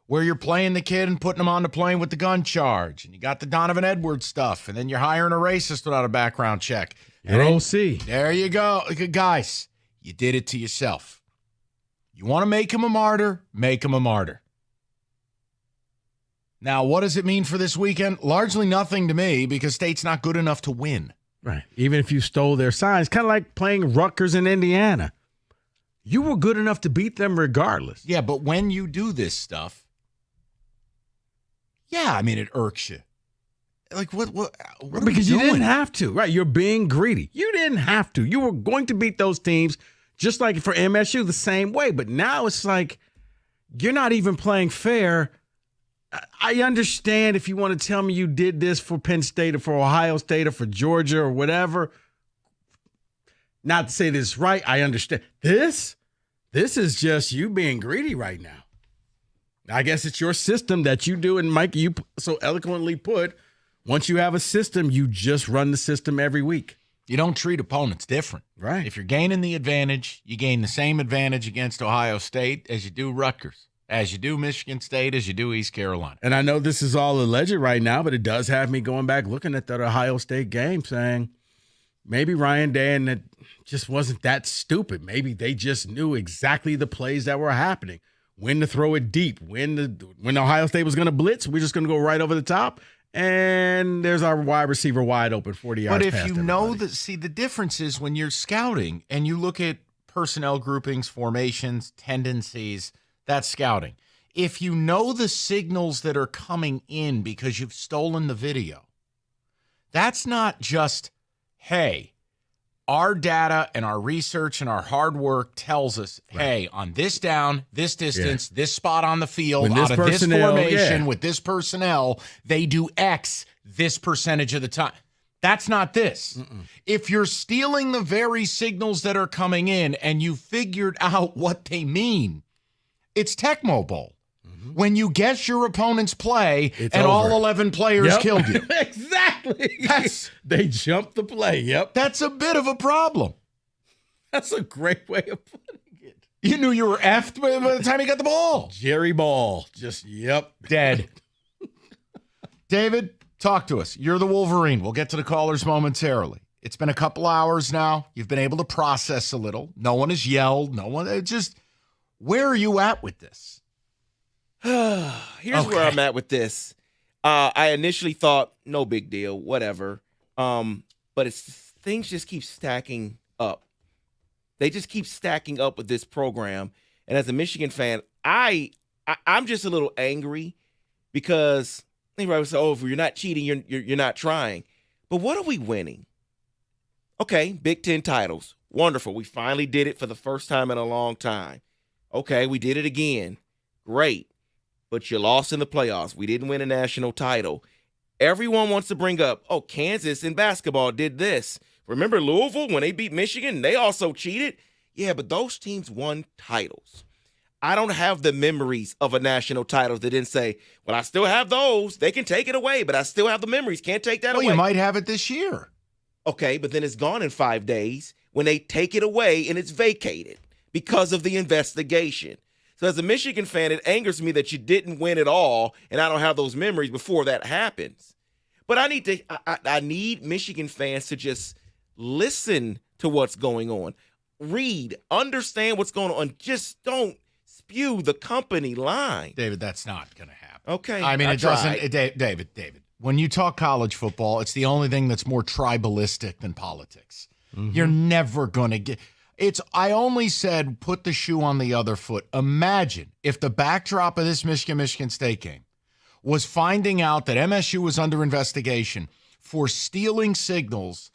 where you're playing the kid and putting him on the plane with the gun charge. And you got the Donovan Edwards stuff. And then you're hiring a racist without a background check. Your OC. There you go. Guys, you did it to yourself. You want to make him a martyr? Make him a martyr. Now, what does it mean for this weekend? Largely nothing to me because State's not good enough to win. Right. Even if you stole their signs, kind of like playing Rutgers in Indiana. You were good enough to beat them regardless. Yeah, but when you do this stuff, yeah, I mean, it irks you. Like, what because you didn't have to. Right, you're being greedy. You didn't have to. You were going to beat those teams just like for MSU the same way. But now it's like you're not even playing fair. I understand if you want to tell me you did this for Penn State or for Ohio State or for Georgia or whatever. Not to say this is right. I understand. This is just you being greedy right now. I guess it's your system that you do. And Mike, you so eloquently put, once you have a system, you just run the system every week. You don't treat opponents different. Right. If you're gaining the advantage, you gain the same advantage against Ohio State as you do Rutgers, as you do Michigan State, as you do East Carolina. And I know this is all alleged right now, but it does have me going back looking at that Ohio State game saying, maybe Ryan Day and it just wasn't that stupid. Maybe they just knew exactly the plays that were happening, when to throw it deep, when Ohio State was going to blitz, we're just going to go right over the top, and there's our wide receiver wide open 40 yards. But if you know that, see, the difference is when you're scouting and you look at personnel groupings, formations, tendencies, that's scouting. If you know the signals that are coming in because you've stolen the video, that's not just, hey, our data and our research and our hard work tells us, hey, on this down, this distance, this spot on the field, out of this formation, with this personnel, they do X this percentage of the time. That's not this. If you're stealing the very signals that are coming in and you figured out what they mean, it's Tecmo Bowl. When you guess your opponent's play It's and over. all 11 players Yep. killed you. Exactly. They jumped the play. Yep. That's a bit of a problem. That's a great way of putting it. You knew you were effed by the time you got the ball. Jerry Ball. Just, Dead. David, talk to us. You're the Wolverine. We'll get to the callers momentarily. It's been a couple hours now. You've been able to process a little. No one has yelled. No one. Where are you at with this? Here's where I'm at with this. I initially thought, no big deal, whatever. But things just keep stacking up. They just keep stacking up with this program. And as a Michigan fan, I'm just a little angry because everybody would say, "Oh, if you're not cheating, you're not trying." But what are we winning? Okay, Big Ten titles, wonderful. We finally did it for the first time in a long time. Okay, we did it again, great. But you lost in the playoffs. We didn't win a national title. Everyone wants to bring up, oh, Kansas in basketball did this. Remember Louisville when they beat Michigan? They also cheated. Yeah, but those teams won titles. I don't have the memories of a national title that didn't say, well, I still have those. They can take it away, but I still have the memories. Can't take that away. You might have it this year. Okay, but then it's gone in 5 days when they take it away and it's vacated because of the investigation. So as a Michigan fan, it angers me that you didn't win it all, and I don't have those memories before that happens. But I need Michigan fans to just listen to what's going on, read, understand what's going on. Just don't spew the company line. David, that's not going to happen. Okay, I mean, I it doesn't. tried. David, when you talk college football, it's the only thing that's more tribalistic than politics. You're never going to get. I only said put the shoe on the other foot. Imagine if the backdrop of this Michigan State game was finding out that MSU was under investigation for stealing signals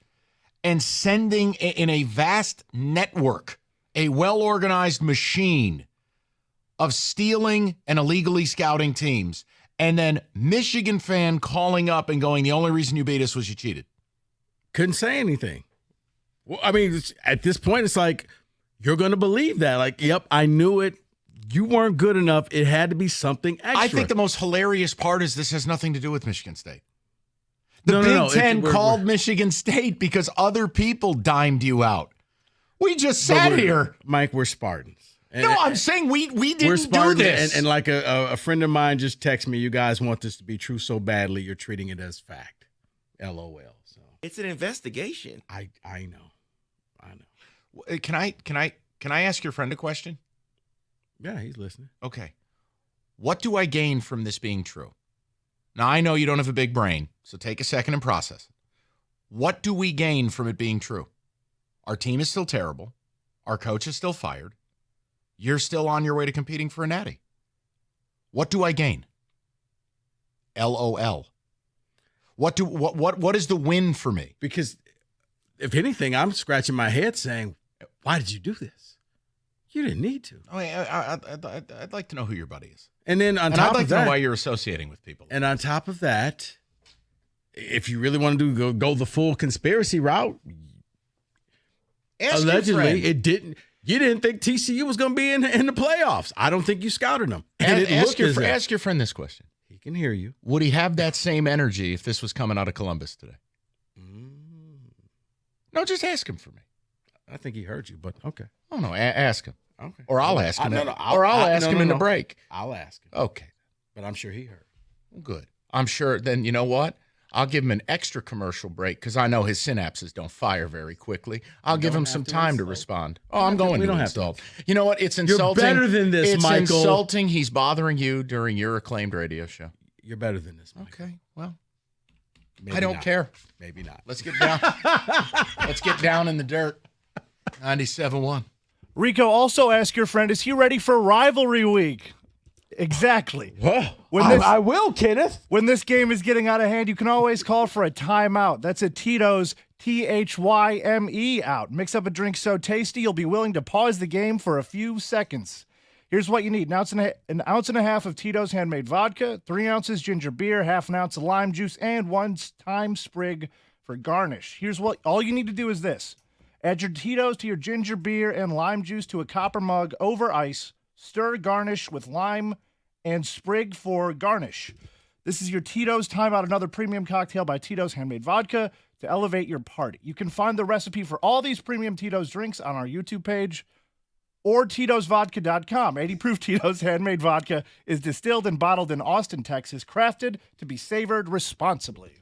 and sending in a vast network, a well-organized machine of stealing and illegally scouting teams, and then Michigan fan calling up and going, the only reason you beat us was you cheated. Couldn't say anything. Well, I mean, at this point, it's like, you're going to believe that. Like, yep, I knew it. You weren't good enough. It had to be something extra. I think the most hilarious part is this has nothing to do with Michigan State. The Big Ten called Michigan State because other people dimed you out. We just sat here. Mike, we're Spartans. No, I'm saying we didn't we're Spartans, do this. And like a friend of mine just texted me, you guys want this to be true so badly, you're treating it as fact. LOL. So It's an investigation. I know. Can I ask your friend a question? Yeah, he's listening. Okay. What do I gain from this being true? Now, I know you don't have a big brain, so take a second and process it. What do we gain from it being true? Our team is still terrible. Our coach is still fired. You're still on your way to competing for a natty. What do I gain? LOL. What is the win for me? Because if anything, I'm scratching my head saying, why did you do this? You didn't need to. Oh, I'd like to know who your buddy is. And then on and top I'd like of to that, know why you're associating with people. And on top of that, if you really want to go the full conspiracy route, Ask allegedly it didn't. You didn't think TCU was going to be in the playoffs. I don't think you scouted them. And ask your friend this question. He can hear you. Would he have that same energy if this was coming out of Columbus today? No, just ask him for me. I think he heard you, but okay. Oh no, ask him. Okay. Or I'll ask him. I'll ask him in the break. I'll ask him. Okay. But I'm sure he heard. Good. I'm sure. Then you know what? I'll give him an extra commercial break because I know his synapses don't fire very quickly. I'll give him some time to respond. Oh, I'm going to install. You know what? It's insulting. You're better than this, it's Michael. It's insulting. He's bothering you during your acclaimed radio show. You're better than this, Michael. Okay. Well, maybe I don't not. care. Maybe not. Let's get down. Let's get down in the dirt. 97.1. Rico, also ask your friend, is he ready for rivalry week? Exactly. I will, Kenneth. When this game is getting out of hand, you can always call for a timeout. That's a Tito's, THYME out. Mix up a drink so tasty, you'll be willing to pause the game for a few seconds. Here's what you need. An ounce and a half of Tito's handmade vodka, 3 ounces ginger beer, half an ounce of lime juice, and 1 thyme sprig for garnish. Here's what all you need to do is this. Add your Tito's to your ginger beer and lime juice to a copper mug over ice. Stir, garnish with lime and sprig for garnish. This is your Tito's Time Out Another premium cocktail by Tito's Handmade Vodka to elevate your party. You can find the recipe for all these premium Tito's drinks on our YouTube page or Tito'sVodka.com. 80 proof Tito's Handmade Vodka is distilled and bottled in Austin, Texas, crafted to be savored responsibly.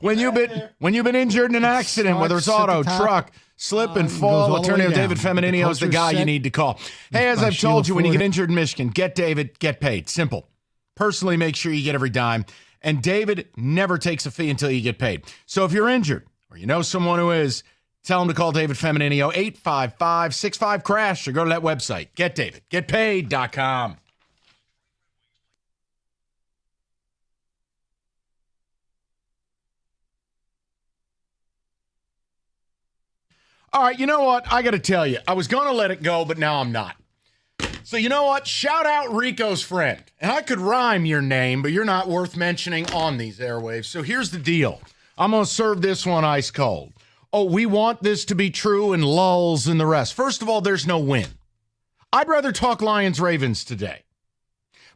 when you've been injured in an accident, whether it's auto, truck, slip and fall, Attorney David Femininio is the guy you need to call. Hey, as I've told you, when you get injured in Michigan, get David, get paid. Simple. Personally, make sure you get every dime. And David never takes a fee until you get paid. So if you're injured or you know someone who is, tell them to call David Femininio, 855-65-CRASH, or go to that website, getdavidgetpaid.com. All right, you know what? I got to tell you, I was going to let it go, but now I'm not. So you know what? Shout out Rico's friend. And I could rhyme your name, but you're not worth mentioning on these airwaves. So here's the deal. I'm going to serve this one ice cold. Oh, we want this to be true and lulls and the rest. First of all, there's no win. I'd rather talk Lions-Ravens today.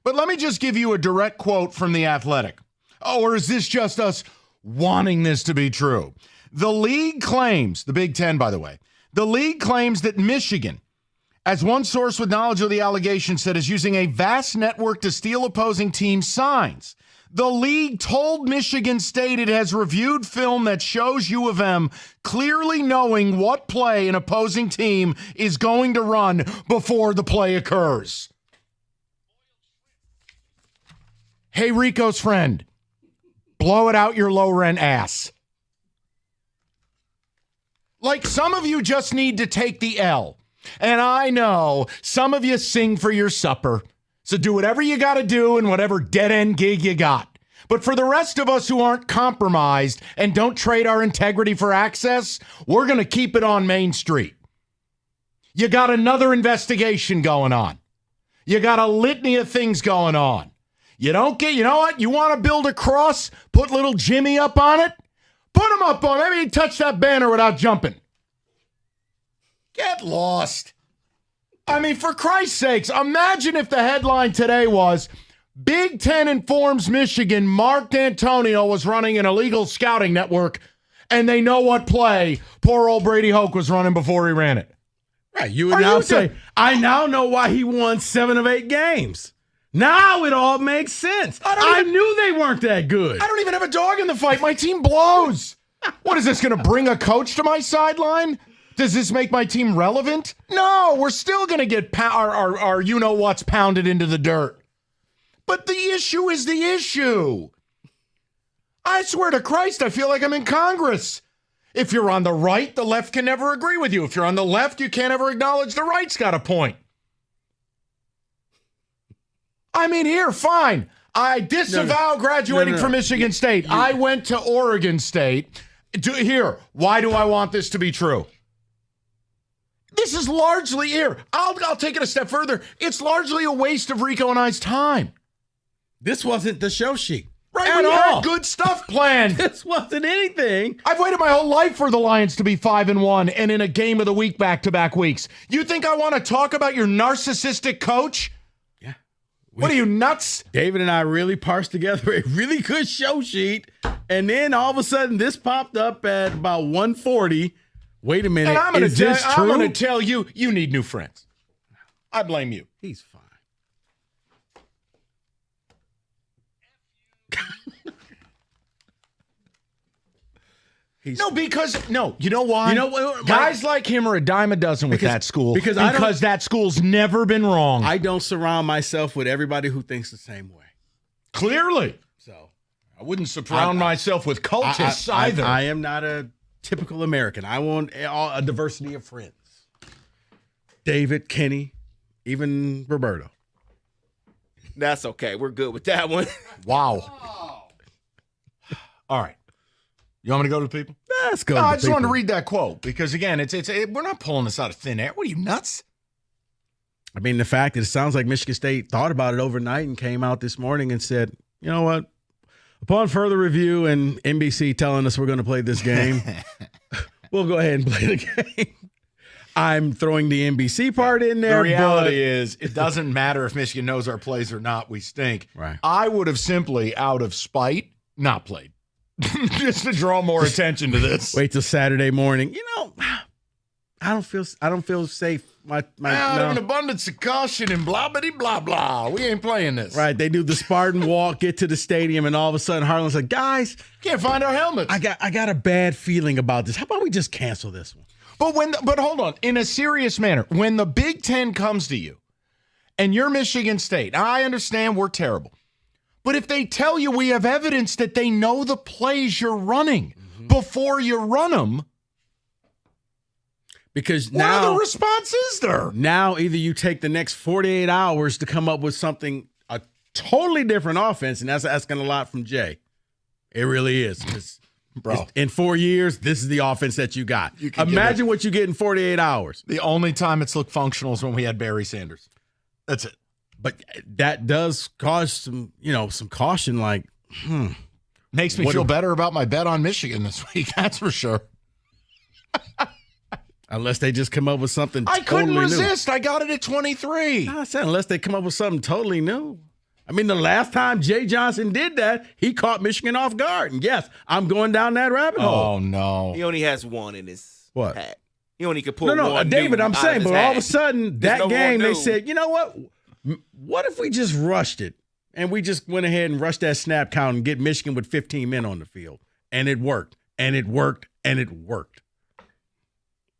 But let me just give you a direct quote from The Athletic. Oh, or is this just us wanting this to be true? The league claims, the Big Ten, by the way, the league claims that Michigan, as one source with knowledge of the allegation said, is using a vast network to steal opposing team signs. The league told Michigan State it has reviewed film that shows U of M clearly knowing what play an opposing team is going to run before the play occurs. Hey, Rico's friend, blow it out your low-rent ass. Like, some of you just need to take the L. And I know some of you sing for your supper. So do whatever you got to do and whatever dead-end gig you got. But for the rest of us who aren't compromised and don't trade our integrity for access, we're going to keep it on Main Street. You got another investigation going on. You got a litany of things going on. You know what? You want to build a cross? Put little Jimmy up on it? Put him up on it. Maybe he touched that banner without jumping. Get lost. I mean, for Christ's sakes, imagine if the headline today was, Big Ten informs Michigan Mark D'Antonio was running an illegal scouting network, and they know what play poor old Brady Hoke was running before he ran it. Right. You would now say, I now know why he won 7 of 8 games. Now it all makes sense. I knew they weren't that good. I don't even have a dog in the fight. My team blows. What is this going to bring a coach to my sideline? Does this make my team relevant? No, we're still going to get our you-know-what's pounded into the dirt. But the issue is the issue. I swear to Christ, I feel like I'm in Congress. If you're on the right, the left can never agree with you. If you're on the left, you can't ever acknowledge the right's got a point. I mean, here, fine. I disavow graduating from Michigan State. I went to Oregon State. Here, why do I want this to be true? This is largely here. I'll take it a step further. It's largely a waste of Rico and I's time. This wasn't the show sheet. Right, we had good stuff planned. This wasn't anything. I've waited my whole life for the Lions to be 5-1 and in a game of the week back-to-back weeks. You think I want to talk about your narcissistic coach? Yeah. What are you, nuts? David and I really parsed together a really good show sheet, and then all of a sudden this popped up at about 1:40. Wait a minute, and is this true? I'm going to tell you, you need new friends. I blame you. He's fine. You know why? Guys like him are a dime a dozen with that school because that school's never been wrong. I don't surround myself with everybody who thinks the same way. Clearly. So I wouldn't surround myself with cultists either. I am not a typical American. I want a diversity of friends. David, Kenny, even Roberto. That's okay. We're good with that one. Wow. All right. You want me to go to the people? Let's go. I just wanted to read that quote because, again, we're not pulling this out of thin air. What are you, nuts? I mean, the fact that it sounds like Michigan State thought about it overnight and came out this morning and said, you know what? Upon further review and NBC telling us we're going to play this game, we'll go ahead and play the game. I'm throwing the NBC part in there. The reality is it doesn't matter if Michigan knows our plays or not. We stink. Right. I would have simply, out of spite, not played. Just to draw more attention to this. Wait till Saturday morning. I don't feel safe. Out of an abundance of caution and blah blah blah blah. We ain't playing this. Right. They do the Spartan walk, get to the stadium, and all of a sudden Harlan's like, guys, can't find our helmets. I got a bad feeling about this. How about we just cancel this one? But hold on, in a serious manner, when the Big Ten comes to you and you're Michigan State, I understand we're terrible. But if they tell you we have evidence that they know the plays you're running before you run them, because what other response is there? Now either you take the next 48 hours to come up with something, a totally different offense, and that's asking a lot from Jay. It really is. Bro, in 4 years, this is the offense that you got. Imagine what you get in 48 hours. The only time it's looked functional is when we had Barry Sanders. That's it. But that does cause some caution. Like, makes me feel better about my bet on Michigan this week. That's for sure. Unless they just come up with something I couldn't totally resist. New. I got it at 23. No, I said unless they come up with something totally new. I mean, the last time Jay Johnson did that, he caught Michigan off guard. And yes, I'm going down that rabbit hole. Oh, no. He only has one in his hat. He only could pull one. David, I'm saying, but all of a There's sudden, that no game, more they new. said, you know what? What if we just rushed it and we just went ahead and rushed that snap count and get Michigan with 15 men on the field? And it worked, and it worked, and it worked.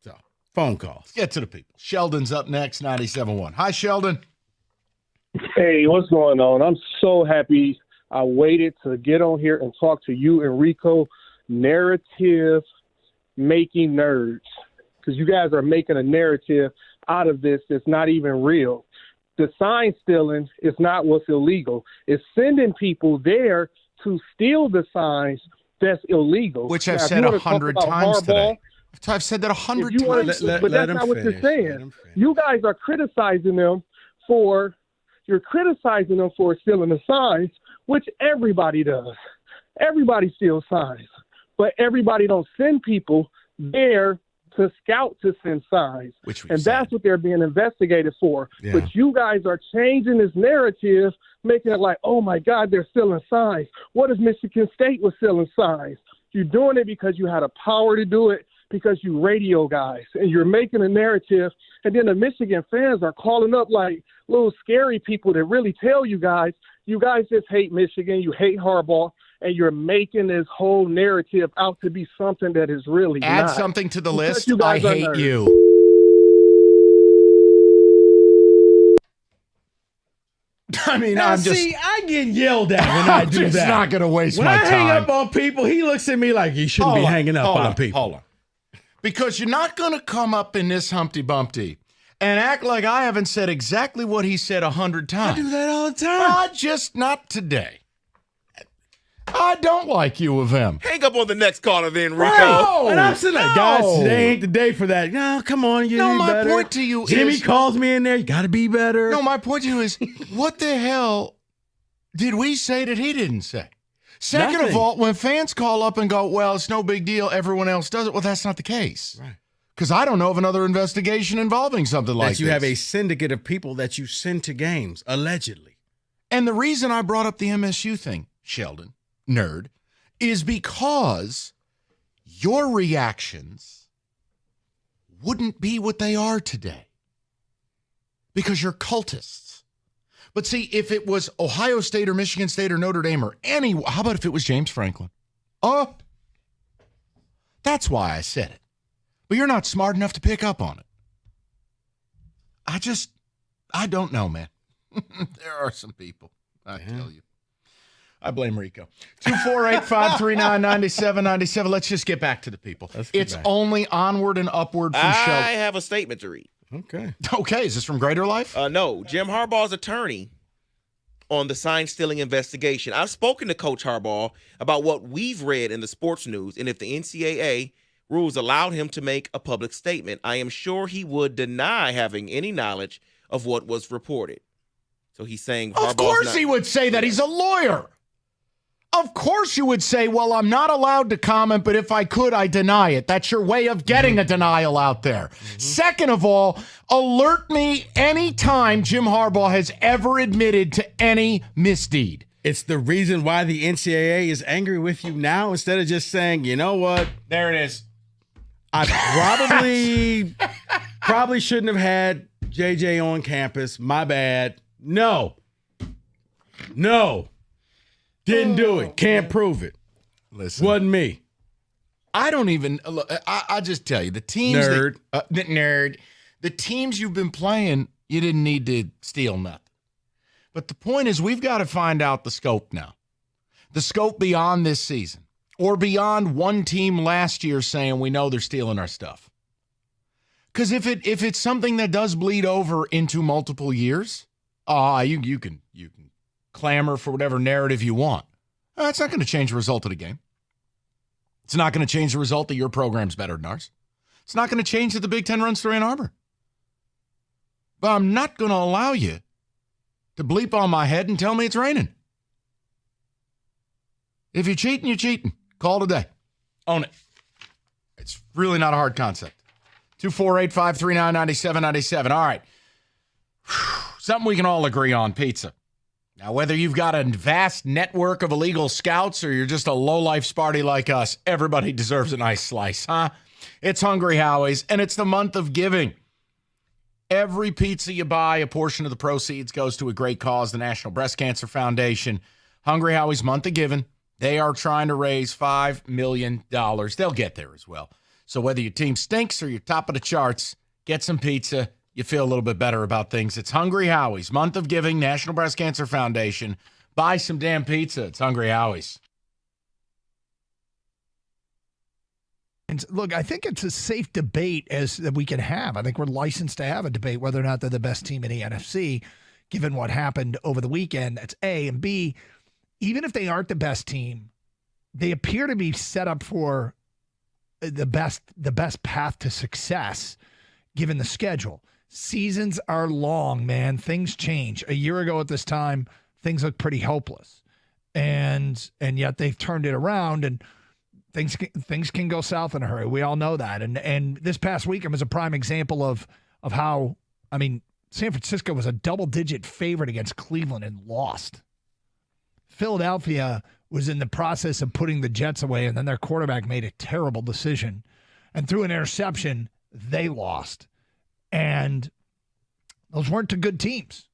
So, phone calls. Let's get to the people. Sheldon's up next, 97.1. Hi, Sheldon. Hey, what's going on? I'm so happy I waited to get on here and talk to you, Enrico, narrative making nerds, because you guys are making a narrative out of this that's not even real. The sign stealing is not what's illegal. It's sending people there to steal the signs that's illegal. Which I've Now, if said you wanna 100 talk about times Harbaugh, today. I've said that 100 if you wanna- times. but that's not what you're saying. You guys are criticizing them for stealing the signs, which everybody does. Everybody steals signs, but everybody don't send people there to scout to send signs, and that's what they're being investigated for. Yeah. But you guys are changing this narrative, making it like, oh my God, they're stealing signs. What if Michigan State was stealing signs? You're doing it because you had a power to do it, because you radio guys, and you're making a narrative, and then the Michigan fans are calling up like little scary people that really tell you guys just hate Michigan, you hate Harbaugh, and you're making this whole narrative out to be something that is really Add not. something to the Because list. you I guys are hate nerds. you. I mean, Now, I'm just. see, I get yelled at when I I'm do just that. not gonna waste when my I hang time. up on people, he looks at me like he shouldn't be hanging up on people. Hold on. Because you're not going to come up in this Humpty Bumpty and act like I haven't said exactly what he said 100 times. I do that all the time. Just not today. I don't like U of M. Hang up on the next caller then, Rico. No, and I'm sitting like, no. guys, today ain't the day for that. No, come on, you No, need my better. point to you Jimmy is- calls me in there. You got to be better. No, my point to you is, what the hell did we say that he didn't say? Second of Nothing. all, when fans call up and go, well, it's no big deal, everyone else does it, well, that's not the case. Right. Because I don't know of another investigation involving something like that you this. have a syndicate of people that you send to games, allegedly. And the reason I brought up the MSU thing, Sheldon, nerd, is because your reactions wouldn't be what they are today. Because you're cultists. But see, if it was Ohio State or Michigan State or Notre Dame or any, how about if it was James Franklin? Oh, that's why I said it. But you're not smart enough to pick up on it. I don't know, man. There are some people, I tell you. I blame Rico. 248-539-9797. Let's just get back to the people. It's back. only onward and upward from I Sheldon. have a statement to read. Okay. Okay, is this from Greater Life? No, Jim Harbaugh's attorney on the sign stealing investigation. I've spoken to Coach Harbaugh about what we've read in the sports news, and if the NCAA rules allowed him to make a public statement, I am sure he would deny having any knowledge of what was reported. So he's saying Harbaugh's Of course not- he would say that. He's a lawyer. Of course you would say, well, I'm not allowed to comment, but if I could, I deny it. That's your way of getting a denial out there. Second of all, alert me anytime Jim Harbaugh has ever admitted to any misdeed. It's the reason why the NCAA is angry with you now instead of just saying, you know what? There it is. I probably shouldn't have had JJ on campus. My bad. No. Didn't do it. Can't prove it. Listen. Wasn't me. I don't even look. I'll just tell you the teams. Nerd. The teams you've been playing, you didn't need to steal nothing. But the point is, we've got to find out the scope now. The scope beyond this season, or beyond one team last year saying we know they're stealing our stuff. Because if it's something that does bleed over into multiple years, you can clamor for whatever narrative you want. That's not going to change the result of the game. It's not going to change the result that your program's better than ours. It's not going to change that the Big Ten runs through Ann Arbor. But I'm not going to allow you to bleep on my head and tell me it's raining. If you're cheating, you're cheating. Call it a day. Own it. It's really not a hard concept. 248-539-9797. All right. Something we can all agree on, pizza. Now, whether you've got a vast network of illegal scouts or you're just a low-life Sparty like us, everybody deserves a nice slice, huh? It's Hungry Howie's, and it's the month of giving. Every pizza you buy, a portion of the proceeds goes to a great cause, the National Breast Cancer Foundation. Hungry Howie's month of giving. They are trying to raise $5 million. They'll get there as well. So whether your team stinks or you're top of the charts, get some pizza. You feel a little bit better about things. It's Hungry Howie's, month of giving, National Breast Cancer Foundation. Buy some damn pizza. It's Hungry Howie's. And look, I think it's a safe debate as that we can have. I think we're licensed to have a debate whether or not they're the best team in the NFC, given what happened over the weekend. That's A. And B, even if they aren't the best team, they appear to be set up for the best path to success, given the schedule. Seasons are long, man. Things change. A year ago at this time, things looked pretty hopeless. And yet they've turned it around, and things can go south in a hurry. We all know that. And this past weekend was a prime example of how, I mean, San Francisco was a double-digit favorite against Cleveland and lost. Philadelphia was in the process of putting the Jets away, and then their quarterback made a terrible decision. And through an interception, they lost. And those weren't two good teams.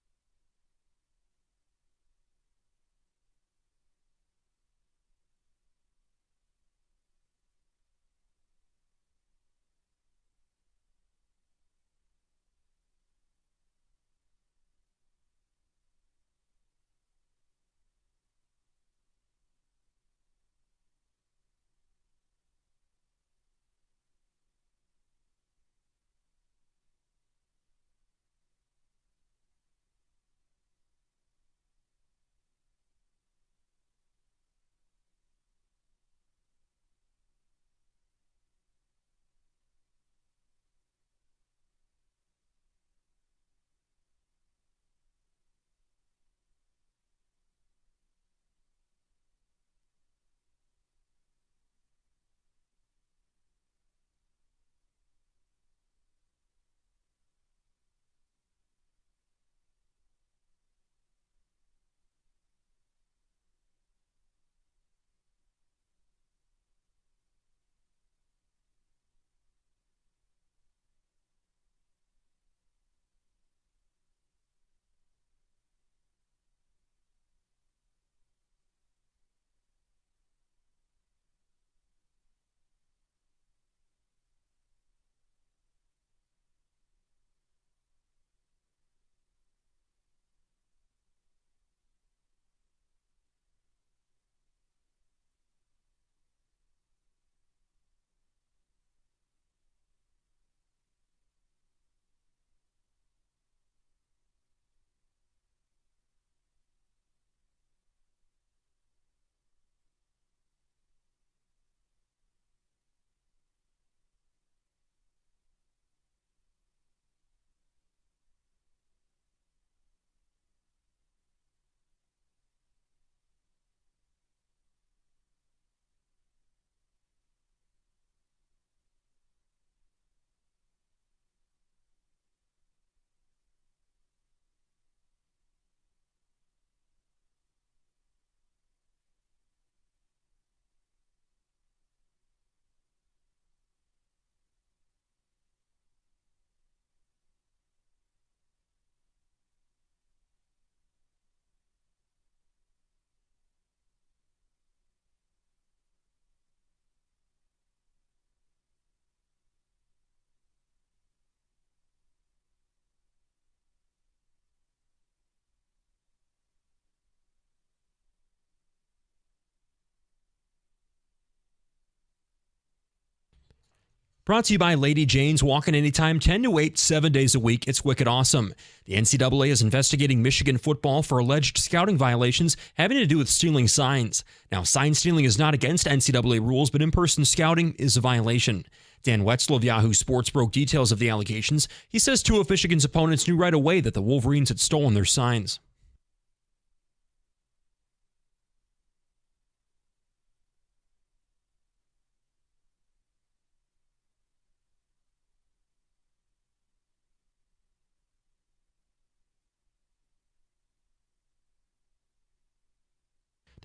Brought to you by Lady Jane's. Walking anytime, 10 to 8, 7 days a week. It's wicked awesome. The NCAA is investigating Michigan football for alleged scouting violations having to do with stealing signs. Now, sign stealing is not against NCAA rules, but in-person scouting is a violation. Dan Wetzel of Yahoo Sports broke details of the allegations. He says two of Michigan's opponents knew right away that the Wolverines had stolen their signs.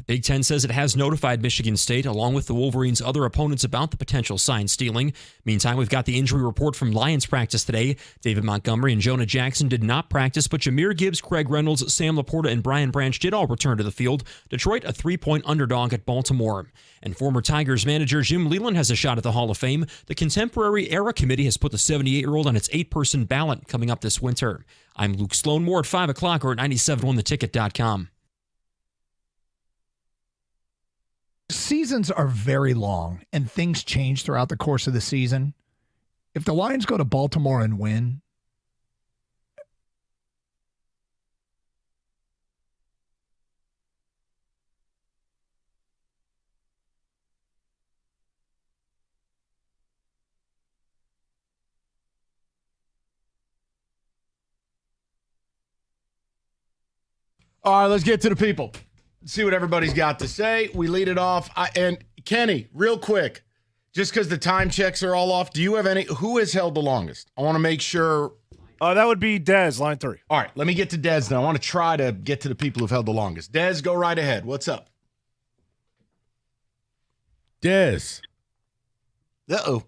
Big Ten says it has notified Michigan State, along with the Wolverines' other opponents, about the potential sign stealing. Meantime, we've got the injury report from Lions practice today. David Montgomery and Jonah Jackson did not practice, but Jahmyr Gibbs, Craig Reynolds, Sam Laporta, and Brian Branch did all return to the field. Detroit, a 3-point underdog at Baltimore. And former Tigers manager Jim Leyland has a shot at the Hall of Fame. The Contemporary Era Committee has put the 78-year-old on its 8-person ballot coming up this winter. I'm Luke Sloan. More at 5 o'clock or at 97ontheticket.com. Seasons are very long, and things change throughout the course of the season. If the Lions go to Baltimore and win, All right, let's get to the people. See what everybody's got to say. We lead it off. And Kenny, real quick, just because the time checks are all off, do you have who has held the longest? I want to make sure. That would be Dez, line 3. All right, let me get to Dez now. I want to try to get to the people who've held the longest. Dez, go right ahead. What's up? Dez. Uh-oh.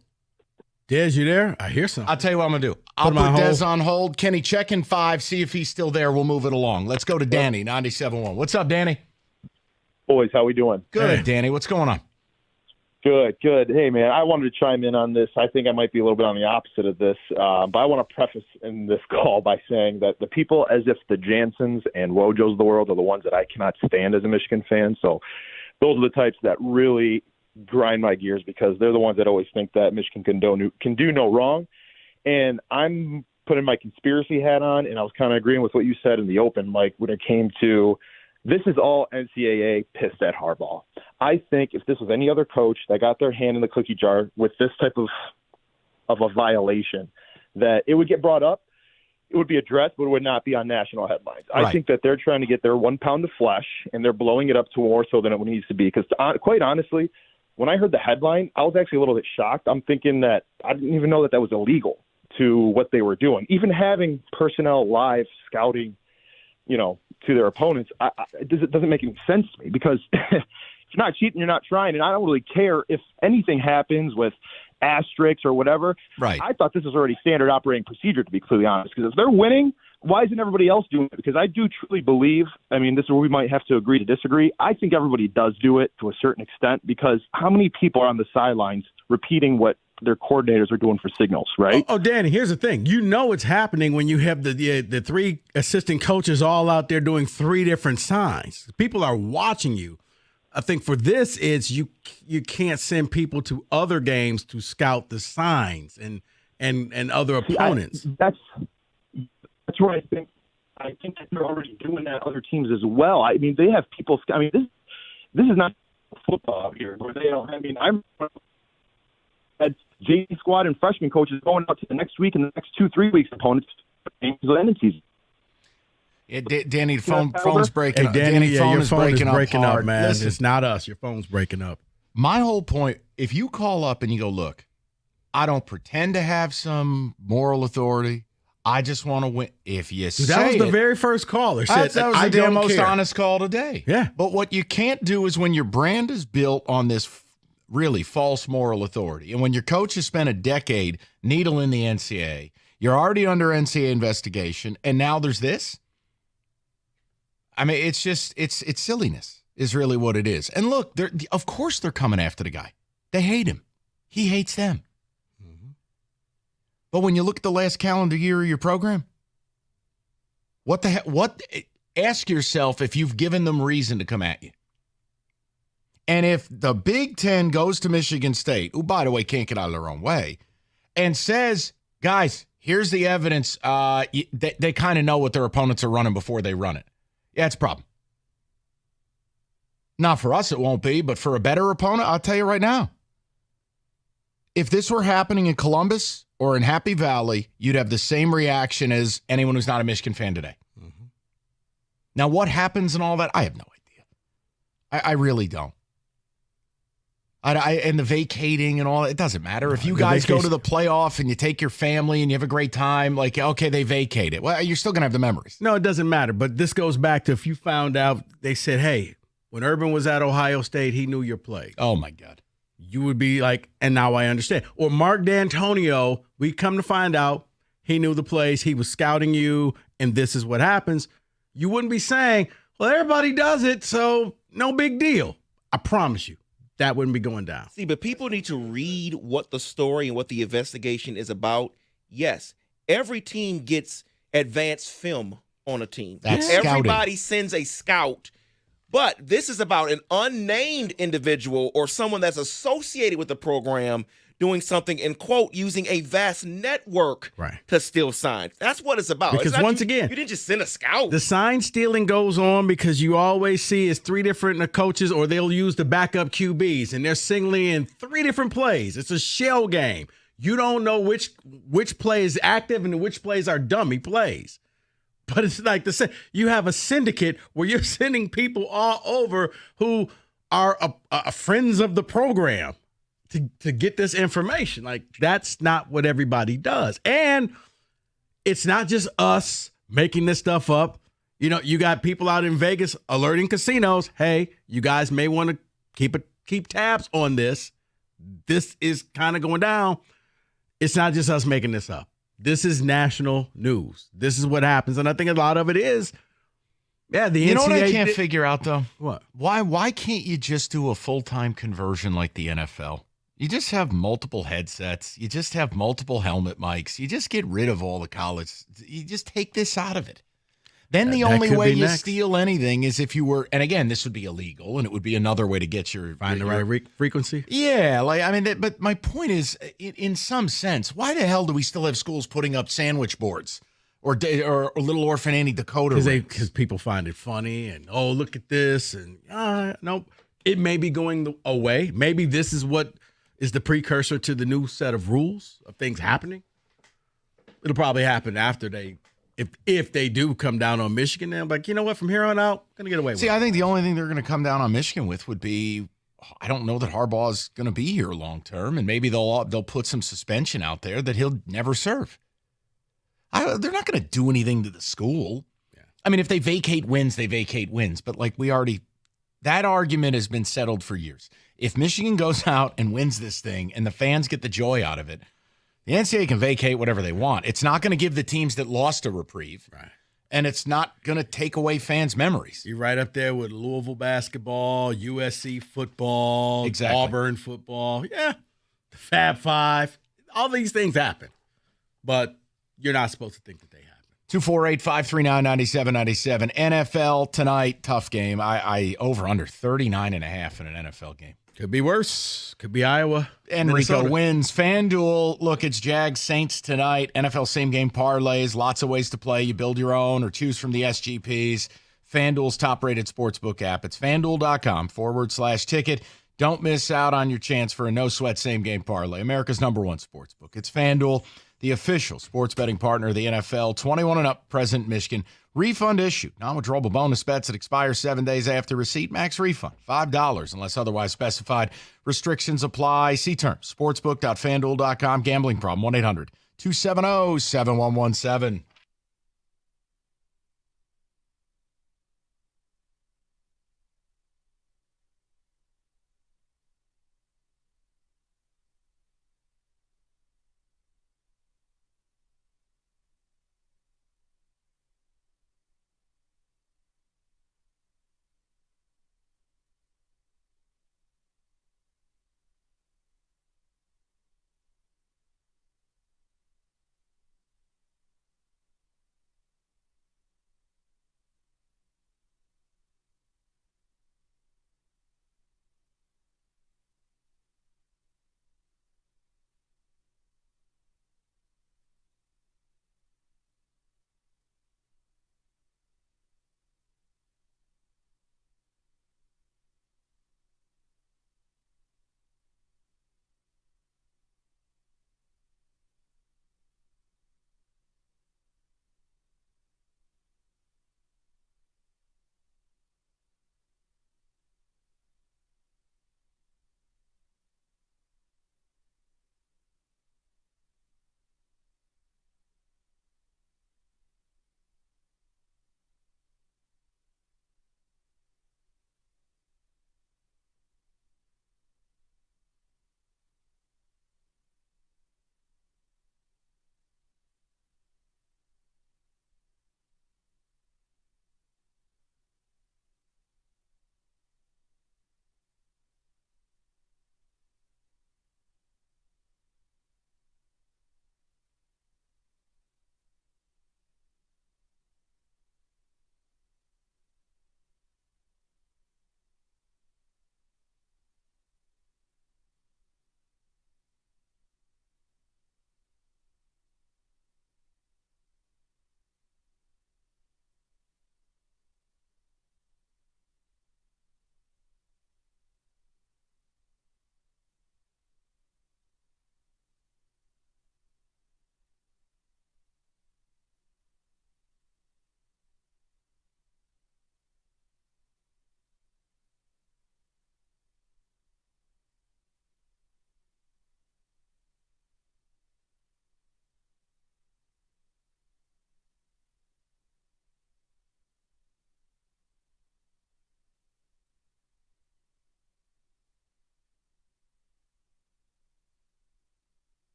Dez, you there? I hear something. I'll tell you what I'm going to do. I'll put Dez on hold. Kenny, check in 5, see if he's still there. We'll move it along. Let's go to Danny, 97.1. What's up, Danny? Boys, how we doing? Good, hey. Danny. What's going on? Good. Hey, man, I wanted to chime in on this. I think I might be a little bit on the opposite of this, but I want to preface in this call by saying that the people as if the Jansons and Wojos of the world are the ones that I cannot stand as a Michigan fan. So those are the types that really grind my gears because they're the ones that always think that Michigan can do no wrong. And I'm putting my conspiracy hat on, and I was kind of agreeing with what you said in the open, Mike, when it came to this is all NCAA pissed at Harbaugh. I think if this was any other coach that got their hand in the cookie jar with this type of a violation, that it would get brought up, it would be addressed, but it would not be on national headlines. Right. I think that they're trying to get their 1 pound of flesh, and they're blowing it up to more so than it needs to be. Because quite honestly, when I heard the headline, I was actually a little bit shocked. I'm thinking that I didn't even know that was illegal to what they were doing. Even having personnel live scouting, to their opponents, it doesn't make any sense to me because if you're not cheating, you're not trying. And I don't really care if anything happens with asterisks or whatever. Right. I thought this was already standard operating procedure, to be completely honest, because if they're winning, why isn't everybody else doing it? Because I do truly believe, this is where we might have to agree to disagree. I think everybody does do it to a certain extent because how many people are on the sidelines repeating what their coordinators are doing for signals, right? Oh, Danny, here's the thing. It's happening when you have the 3 assistant coaches all out there doing 3 different signs. People are watching you. I think for this, it's you can't send people to other games to scout the signs and other opponents. That's where I think that they're already doing that other teams as well. They have people. This is not football here where they don't. I'm had JV squad and freshman coaches going out to the next week and the next 2-3 weeks opponents games of the end of season. Yeah, Danny, phone's breaking up. Hey, Danny, your phone is breaking up, man. Listen, it's not us. Your phone's breaking up. My whole point, if you call up and you go, look, I don't pretend to have some moral authority. I just want to win. If you say that was the very first caller. That was the damn most honest call today. Yeah. But what you can't do is when your brand is built on this really false moral authority, and when your coach has spent a decade needling the NCAA, you're already under NCAA investigation, and now there's this. It's just it's silliness is really what it is. And look, of course they're coming after the guy. They hate him. He hates them. But when you look at the last calendar year of your program, what the heck? Ask yourself if you've given them reason to come at you. And if the Big Ten goes to Michigan State, who, by the way, can't get out of their own way, and says, guys, here's the evidence, they kind of know what their opponents are running before they run it. Yeah, it's a problem. Not for us, it won't be, but for a better opponent, I'll tell you right now. If this were happening in Columbus or in Happy Valley, you'd have the same reaction as anyone who's not a Michigan fan today. Mm-hmm. Now, what happens and all that, I have no idea. I really don't. And the vacating and all, it doesn't matter. If you guys go to the playoff and you take your family and you have a great time, like, okay, they vacate it. Well, you're still going to have the memories. No, it doesn't matter. But this goes back to if you found out, they said, hey, when Urban was at Ohio State, he knew your play. Oh, my God. You would be like, and now I understand. Or Mark D'Antonio, we come to find out he knew the plays, he was scouting you, and this is what happens. You wouldn't be saying, well, everybody does it, so no big deal. I promise you. That wouldn't be going down. See, but people need to read what the story and what the investigation is about. Yes, every team gets advanced film on a team. That's Everybody sends a scout But this is about an unnamed individual or someone that's associated with the program doing something, in quote, using a vast network to steal signs. That's what it's about. Because It's not once you again, didn't just send a scout. the sign stealing goes on because you always see it's 3 different coaches, or they'll use the backup QBs, and they're singling in 3 different plays. It's a shell game. You don't know which play is active and which plays are dummy plays. But it's like you have a syndicate where you're sending people all over who are friends of the program to get this information. Like, that's not what everybody does. And it's not just us making this stuff up. You know, you got people out in Vegas alerting casinos, hey, you guys may want to keep tabs on this. This is kind of going down. It's not just us making this up. This is national news. This is what happens. And I think a lot of it is, the NCAA. You know what I can't figure out, though? What? Why can't you just do a full-time conversion like the NFL? You just have multiple headsets. You just have multiple helmet mics. You just get rid of all the college. You just take this out of it. Then the only way you steal anything is if you were, and again, this would be illegal, and it would be another way to get your find the right frequency. Yeah, but my point is, in some sense, why the hell do we still have schools putting up sandwich boards or Little Orphan Annie Dakota? Because people find it funny and look at this and no, it may be going away. Maybe this is what is the precursor to the new set of rules of things happening. It'll probably happen after if they do come down on Michigan, then like, you know what, from here on out, I'm going to get away with it. See, I think the only thing they're going to come down on Michigan with would be, I don't know that Harbaugh is going to be here long term, and maybe they'll put some suspension out there that he'll never serve. They're not going to do anything to the school. Yeah. I mean, if they vacate wins, they vacate wins. But like that argument has been settled for years. If Michigan goes out and wins this thing and the fans get the joy out of it, the NCAA can vacate whatever they want. It's not going to give the teams that lost a reprieve. Right. And it's not going to take away fans' memories. You're right up there with Louisville basketball, USC football, Auburn football. Yeah, the Fab Five. All these things happen. But you're not supposed to think that they happen. 248-539-9797. NFL tonight, tough game. I over under 39.5 in an NFL game. Could be worse. Could be Iowa. Enrico wins. FanDuel, look, it's Jags Saints tonight. NFL same game parlays. Lots of ways to play. You build your own or choose from the SGPs. FanDuel's top rated sportsbook app. It's FanDuel.com/ticket. Don't miss out on your chance for a no sweat same game parlay. America's #1 sportsbook. It's FanDuel, the official sports betting partner of the NFL. 21 and up, present Michigan. Refund issued. Non-withdrawable bonus bets that expire 7 days after receipt. Max refund, $5 unless otherwise specified. Restrictions apply. See terms. Sportsbook.fanduel.com. Gambling problem. 1-800-270-7117.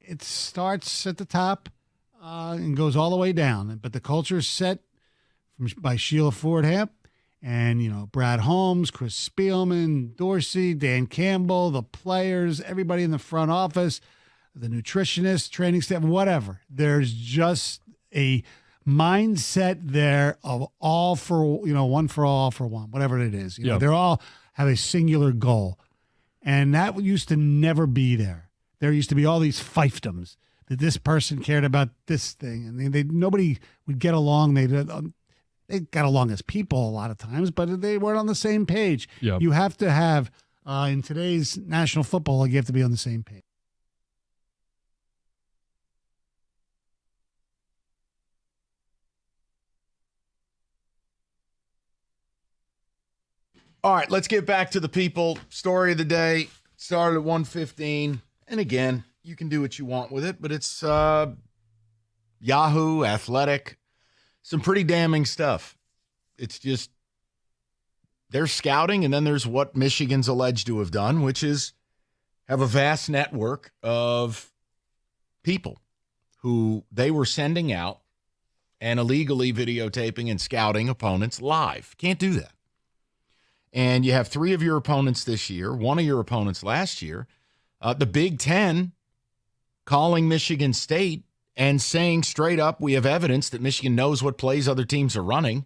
it starts at the top and goes all the way down. But the culture is set by Sheila Ford-Hamp and, Brad Holmes, Chris Spielman, Dorsey, Dan Campbell, the players, everybody in the front office, the nutritionist, training staff, whatever. There's just a mindset there of all for, one for all for one, whatever it is. They're all have a singular goal. And that used to never be there. There used to be all these fiefdoms that this person cared about this thing. And nobody would get along. They got along as people a lot of times, but they weren't on the same page. Yep. You have to have, in today's national football, you have to be on the same page. All right, let's get back to the people. Story of the day started at 1:15. And again, you can do what you want with it, but it's Yahoo, Athletic, some pretty damning stuff. It's just there's scouting, and then there's what Michigan's alleged to have done, which is have a vast network of people who they were sending out and illegally videotaping and scouting opponents live. Can't do that. And you have 3 of your opponents this year, 1 of your opponents last year. The Big Ten calling Michigan State and saying straight up, we have evidence that Michigan knows what plays other teams are running.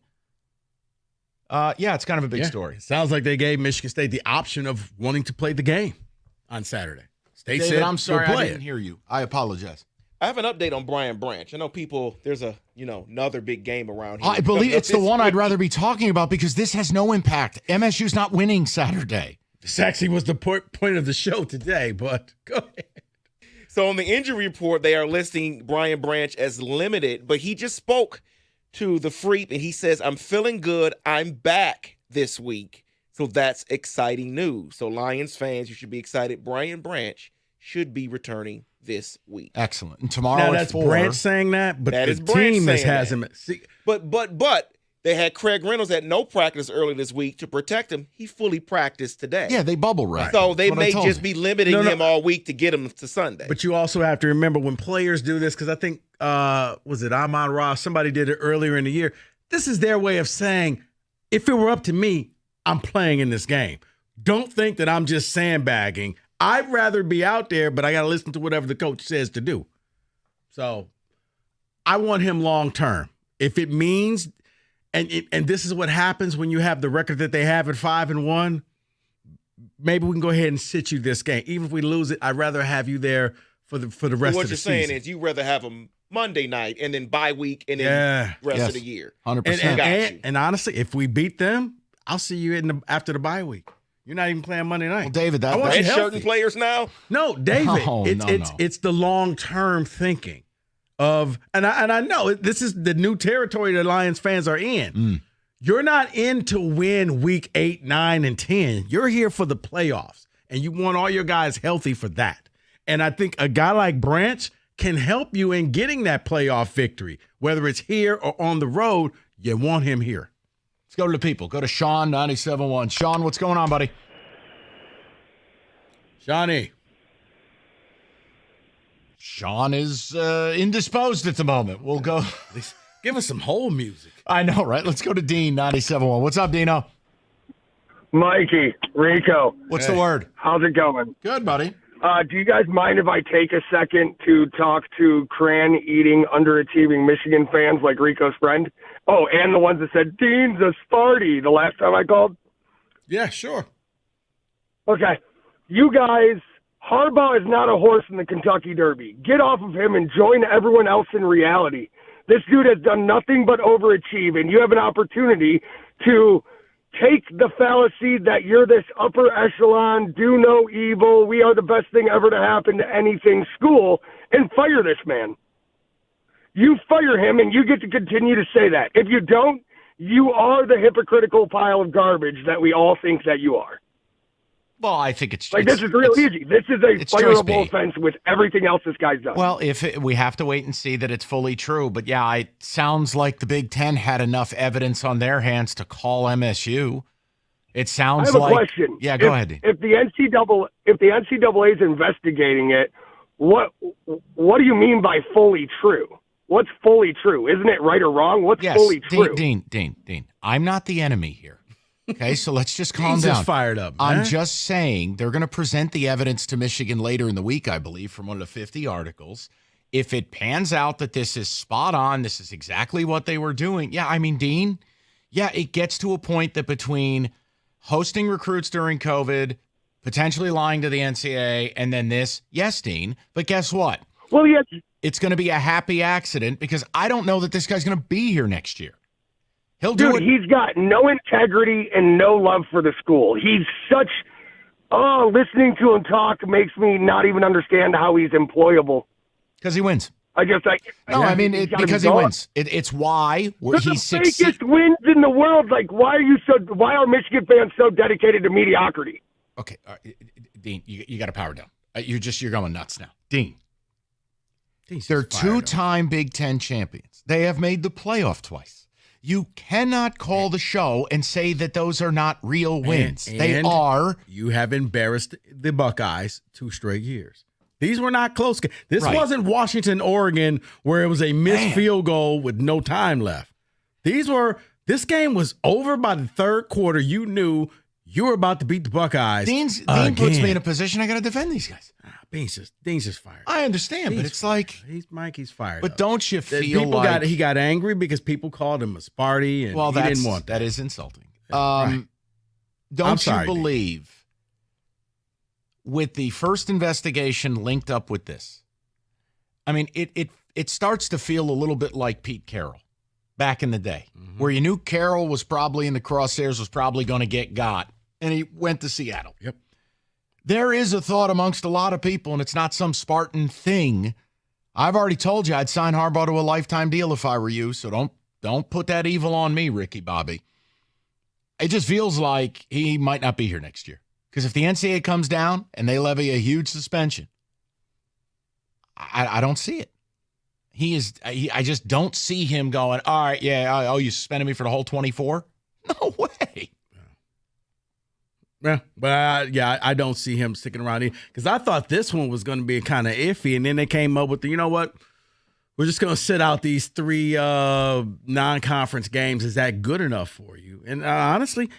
It's kind of a big story. It sounds like they gave Michigan State the option of wanting to play the game on Saturday. State David, said, I'm sorry, "Go I play didn't it." hear you. I apologize. I have an update on Brian Branch. I know there's another big game around here. I believe it's the one I'd rather be talking about because this has no impact. MSU's not winning Saturday. This actually was the point of the show today, but go ahead. So on the injury report, they are listing Brian Branch as limited, but he just spoke to the Freep and he says, "I'm feeling good. I'm back this week." So that's exciting news. So Lions fans, you should be excited. Brian Branch should be returning this week. Excellent. And tomorrow Now at that's 4. Branch saying that, but That the is Branch team saying has that. him. See, But they had Craig Reynolds at no practice early this week to protect him. He fully practiced today. Yeah, they bubble wrap. So they That's what I may told just you. be limiting him all week to get him to Sunday. But you also have to remember when players do this, because I think, was it Amon Ross? Somebody did it earlier in the year. This is their way of saying, if it were up to me, I'm playing in this game. Don't think that I'm just sandbagging. I'd rather be out there, but I got to listen to whatever the coach says to do. So I want him long term. If it means, and this is what happens when you have the record that they have at 5-1, maybe we can go ahead and sit you this game. Even if we lose it, I'd rather have you there for the rest What of the you're season. saying is you'd rather have him Monday night and then bye week and then rest of the year. 100%. And honestly, if we beat them, I'll see you after the bye week. You're not even playing Monday night. Well, David, I want you healthy. Certain players now? No, David. No, It's the long-term thinking of, and I know this is the new territory that Lions fans are in. You're not in to win week 8, 9, and 10. You're here for the playoffs, and you want all your guys healthy for that. And I think a guy like Branch can help you in getting that playoff victory, whether it's here or on the road. You want him here. Let's go to the people. Go to Sean, 97.1. Sean, what's going on, buddy? Shawnee. Sean is indisposed at the moment. We'll go. Give us some whole music. I know, right? Let's go to Dean, 97.1. What's up, Dino? Mikey, Rico. What's the word? How's it going? Good, buddy. Do you guys mind if I take a second to talk to crayon-eating, underachieving Michigan fans like Rico's friend? Oh, and the ones that said, Dean's a Sparty the last time I called? Yeah, sure. Okay. You guys, Harbaugh is not a horse in the Kentucky Derby. Get off of him and join everyone else in reality. This dude has done nothing but overachieve, and you have an opportunity to take the fallacy that you're this upper echelon, do no evil, we are the best thing ever to happen to anything school, and fire this man. You fire him, and you get to continue to say that. If you don't, you are the hypocritical pile of garbage that we all think that you are. Well, I think it's Like, this is real easy. This is a it's choice B. fireable offense with everything else this guy's done. Well, we have to wait and see that it's fully true. But yeah, it sounds like the Big Ten had enough evidence on their hands to call MSU. It sounds I have like. a question. Yeah, go ahead. If the NCAA is investigating it, What do you mean by fully true? What's fully true? Isn't it right or wrong? What's fully true? Dean, I'm not the enemy here. Okay, so let's just calm Dean's down. just fired up, I'm man. just saying they're going to present the evidence to Michigan later in the week, I believe, from one of the 50 articles. If it pans out that this is spot on, this is exactly what they were doing. Yeah, I mean, Dean, yeah, it gets to a point that between hosting recruits during COVID, potentially lying to the NCAA, and then this, yes, Dean, but guess what? Well, yes. It's going to be a happy accident because I don't know that this guy's going to be here next year. He'll do it. He's got no integrity and no love for the school. He's such, listening to him talk makes me not even understand how he's employable. Because he wins. Because he wins. It's why They're he's the fakest wins in the world. Like, why are Michigan fans so dedicated to mediocrity? Okay, Dean, you got to power down. You're going nuts now, Dean. They're two-time Big Ten champions. They have made the playoff twice. You cannot call the show and say that those are not real wins. They are. You have embarrassed the Buckeyes 2 straight years. These were not close games. This wasn't Washington, Oregon, where it was a missed field goal with no time left. This game was over by the third quarter. You knew you were about to beat the Buckeyes. Dean puts me in a position I got to defend these guys. Dean's just fired. I understand, but it's like He's fired. But don't you feel he got angry because people called him a Sparty, and he didn't want that. That is insulting. Right. Don't you believe with the first investigation linked up with this? I mean, it starts to feel a little bit like Pete Carroll back in the day, where you knew Carroll was probably in the crosshairs, was probably going to get got, and he went to Seattle. Yep. There is a thought amongst a lot of people, and it's not some Spartan thing. I've already told you I'd sign Harbaugh to a lifetime deal if I were you, so don't put that evil on me, Ricky Bobby. It just feels like he might not be here next year. Because if the NCAA comes down and they levy a huge suspension, I don't see it. I just don't see him going, all right, yeah, you suspended me for the whole 24? No way. Yeah, but I don't see him sticking around here because I thought this one was going to be kind of iffy, and then they came up with you know what? We're just going to sit out these 3 non-conference games. Is that good enough for you? And honestly,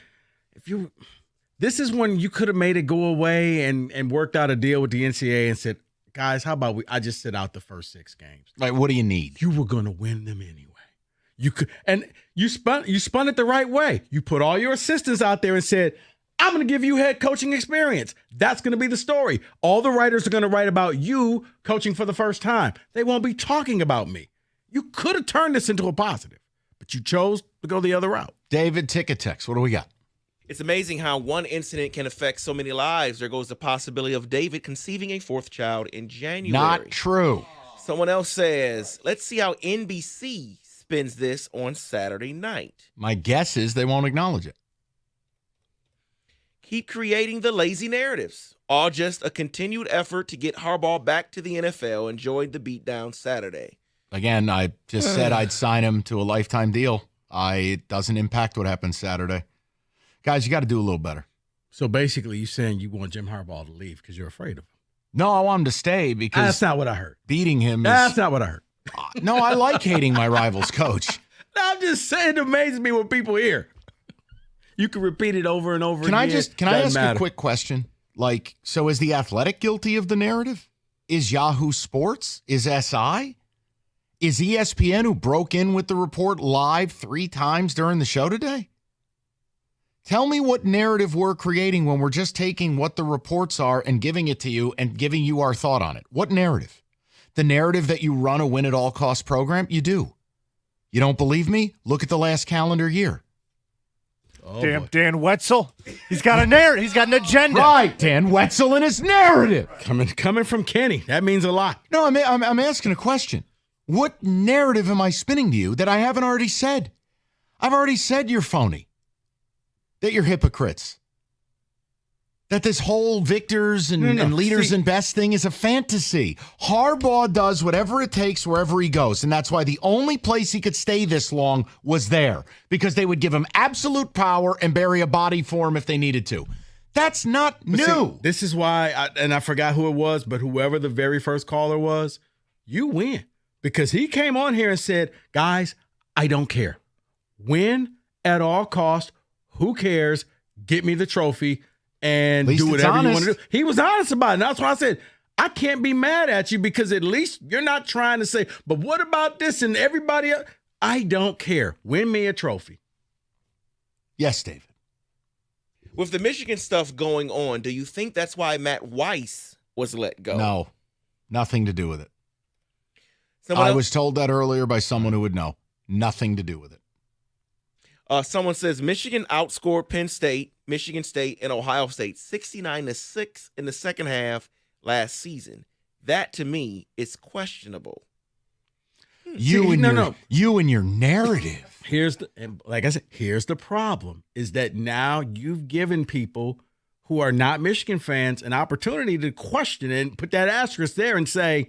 this is when you could have made it go away and worked out a deal with the NCAA and said, guys, how about I just sit out the first 6 games? Like, what do you need? You were going to win them anyway. You could, and you spun it the right way. You put all your assistants out there and said, I'm going to give you head coaching experience. That's going to be the story. All the writers are going to write about you coaching for the first time. They won't be talking about me. You could have turned this into a positive, but you chose to go the other route. David Ticketex, what do we got? It's amazing how one incident can affect so many lives. There goes the possibility of David conceiving a 4th child in January. Not true. Someone else says, let's see how NBC spins this on Saturday night. My guess is they won't acknowledge it. Keep creating the lazy narratives. All just a continued effort to get Harbaugh back to the NFL. Enjoyed the beatdown Saturday. Again, I just said I'd sign him to a lifetime deal. It doesn't impact what happens Saturday. Guys, you got to do a little better. So basically, you're saying you want Jim Harbaugh to leave because you're afraid of him. No, I want him to stay because that's not what I heard. Beating him That's not what I heard. No, I like hating my rival's coach. I'm just saying it amazes me when people hear. You can repeat it over and over again. Can I ask a quick question? Like, so is The Athletic guilty of the narrative? Is Yahoo Sports? Is SI? Is ESPN, who broke in with the report live 3 times during the show today? Tell me what narrative we're creating when we're just taking what the reports are and giving it to you and giving you our thought on it. What narrative? The narrative that you run a win-at-all-cost program? You do. You don't believe me? Look at the last calendar year. Oh, damn, boy. Dan Wetzel. He's got a narrative. He's got an agenda. Right, Dan Wetzel and his narrative. Coming from Kenny. That means a lot. No, I'm asking a question. What narrative am I spinning to you that I haven't already said? I've already said you're phony. That you're hypocrites. That this whole victors and leaders and best thing is a fantasy. Harbaugh does whatever it takes wherever he goes, and that's why the only place he could stay this long was there, because they would give him absolute power and bury a body for him if they needed to. That's not new. See, this is why, I forgot who it was, but whoever the very first caller was, you win. Because he came on here and said, guys, I don't care. Win at all costs. Who cares? Get me the trophy and do whatever you want to do. He was honest about it. And that's why I said, I can't be mad at you because at least you're not trying to say, but what about this and everybody else? I don't care. Win me a trophy. Yes, David. With the Michigan stuff going on, do you think that's why Matt Weiss was let go? No, nothing to do with it. I was told that earlier by someone who would know. Nothing to do with it. Someone says Michigan outscored Penn State, Michigan State, and Ohio State 69-6 in the second half last season. That to me is questionable. You and your narrative. Like I said, here's the problem is that now you've given people who are not Michigan fans an opportunity to question it and put that asterisk there and say,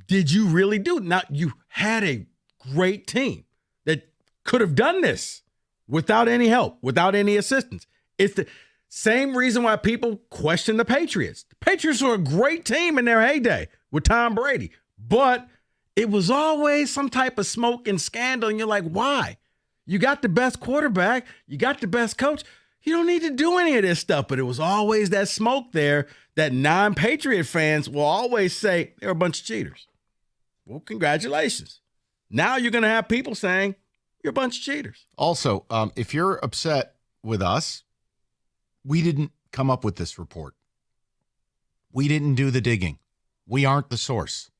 did you really do it? Now, you had a great team that could have done this without any help, without any assistance. It's the same reason why people question the Patriots. The Patriots were a great team in their heyday with Tom Brady, but it was always some type of smoke and scandal, and you're like, why? You got the best quarterback. You got the best coach. You don't need to do any of this stuff, but it was always that smoke there that non-Patriot fans will always say they're a bunch of cheaters. Well, congratulations. Now you're going to have people saying you're a bunch of cheaters. Also, if you're upset with us, we didn't come up with this report. We didn't do the digging. We aren't the source.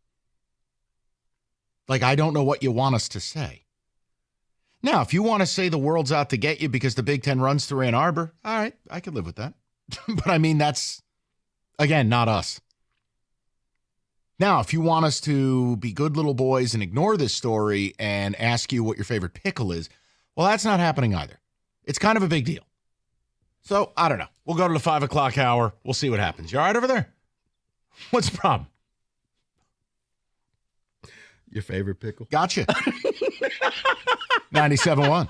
Like, I don't know what you want us to say. Now, if you want to say the world's out to get you because the Big Ten runs through Ann Arbor, all right, I could live with that. But I mean, that's, again, not us. Now, if you want us to be good little boys and ignore this story and ask you what your favorite pickle is, well, that's not happening either. It's kind of a big deal. So, I don't know. We'll go to the 5 o'clock hour. We'll see what happens. You all right over there? What's the problem? Your favorite pickle? Gotcha. 97.1.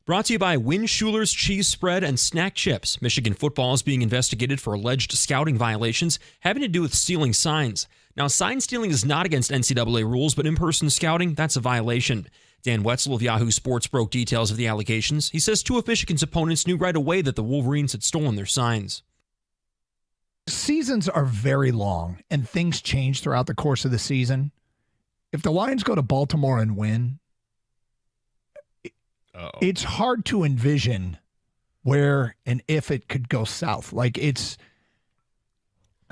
Brought to you by Win Schuler's Cheese Spread and Snack Chips. Michigan football is being investigated for alleged scouting violations having to do with stealing signs. Now, sign stealing is not against NCAA rules, but in-person scouting, that's a violation. Dan Wetzel of Yahoo Sports broke details of the allegations. He says 2 of Michigan's opponents knew right away that the Wolverines had stolen their signs. Seasons are very long, and things change throughout the course of the season. If the Lions go to Baltimore and win, it's hard to envision where and if it could go south.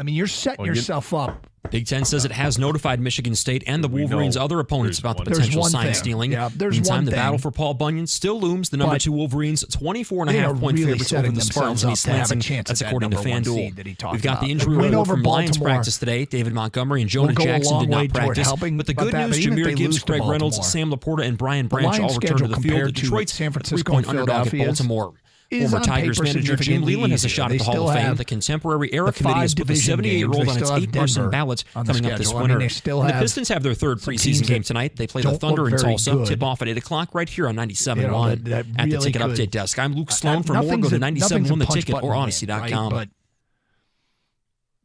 You're setting yourself up. Big Ten says it has notified Michigan State and the Wolverines' other opponents about the potential sign stealing. Meantime, the battle for Paul Bunyan still looms. The number 2 Wolverines, 24.5-point favorites over the Spartans in East Lansing. That's according to FanDuel. We've got the injury report from Lions practice today. David Montgomery and Jonah Jackson did not practice. But the good news, Jahmyr Gibbs, Greg Reynolds, Sam Laporta, and Brian Branch all returned to the field. Detroit's a 3-point underdog at Baltimore. Former Tigers manager Jim Leland has a shot at the Hall of Fame. The contemporary era committee has put the 78-year-old on its 8-person ballot coming up this winter. The Pistons have their 3rd preseason game tonight. They play the Thunder in Tulsa. Tip off at 8 o'clock right here on 97.1 at the Ticket Update Desk. I'm Luke Sloan. For more, go to 97.1 The Ticket or Odyssey.com. But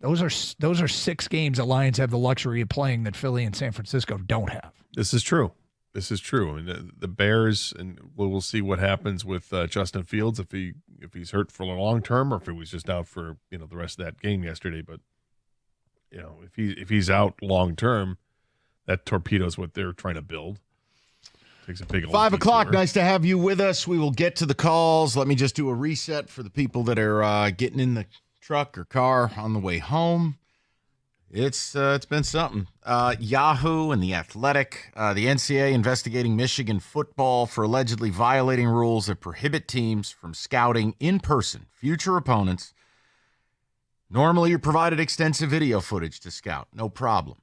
those are 6 games the Lions have the luxury of playing that Philly and San Francisco don't have. This is true. I mean, the Bears, and we'll see what happens with Justin Fields if he's hurt for the long term or if he was just out for the rest of that game yesterday. But if he's out long term, that torpedoes what they're trying to build. Takes a big 5 o'clock. Nice to have you with us. We will get to the calls. Let me just do a reset for the people that are getting in the truck or car on the way home. It's been something. Yahoo and The Athletic, the NCAA investigating Michigan football for allegedly violating rules that prohibit teams from scouting in person future opponents. Normally, you're provided extensive video footage to scout, no problem.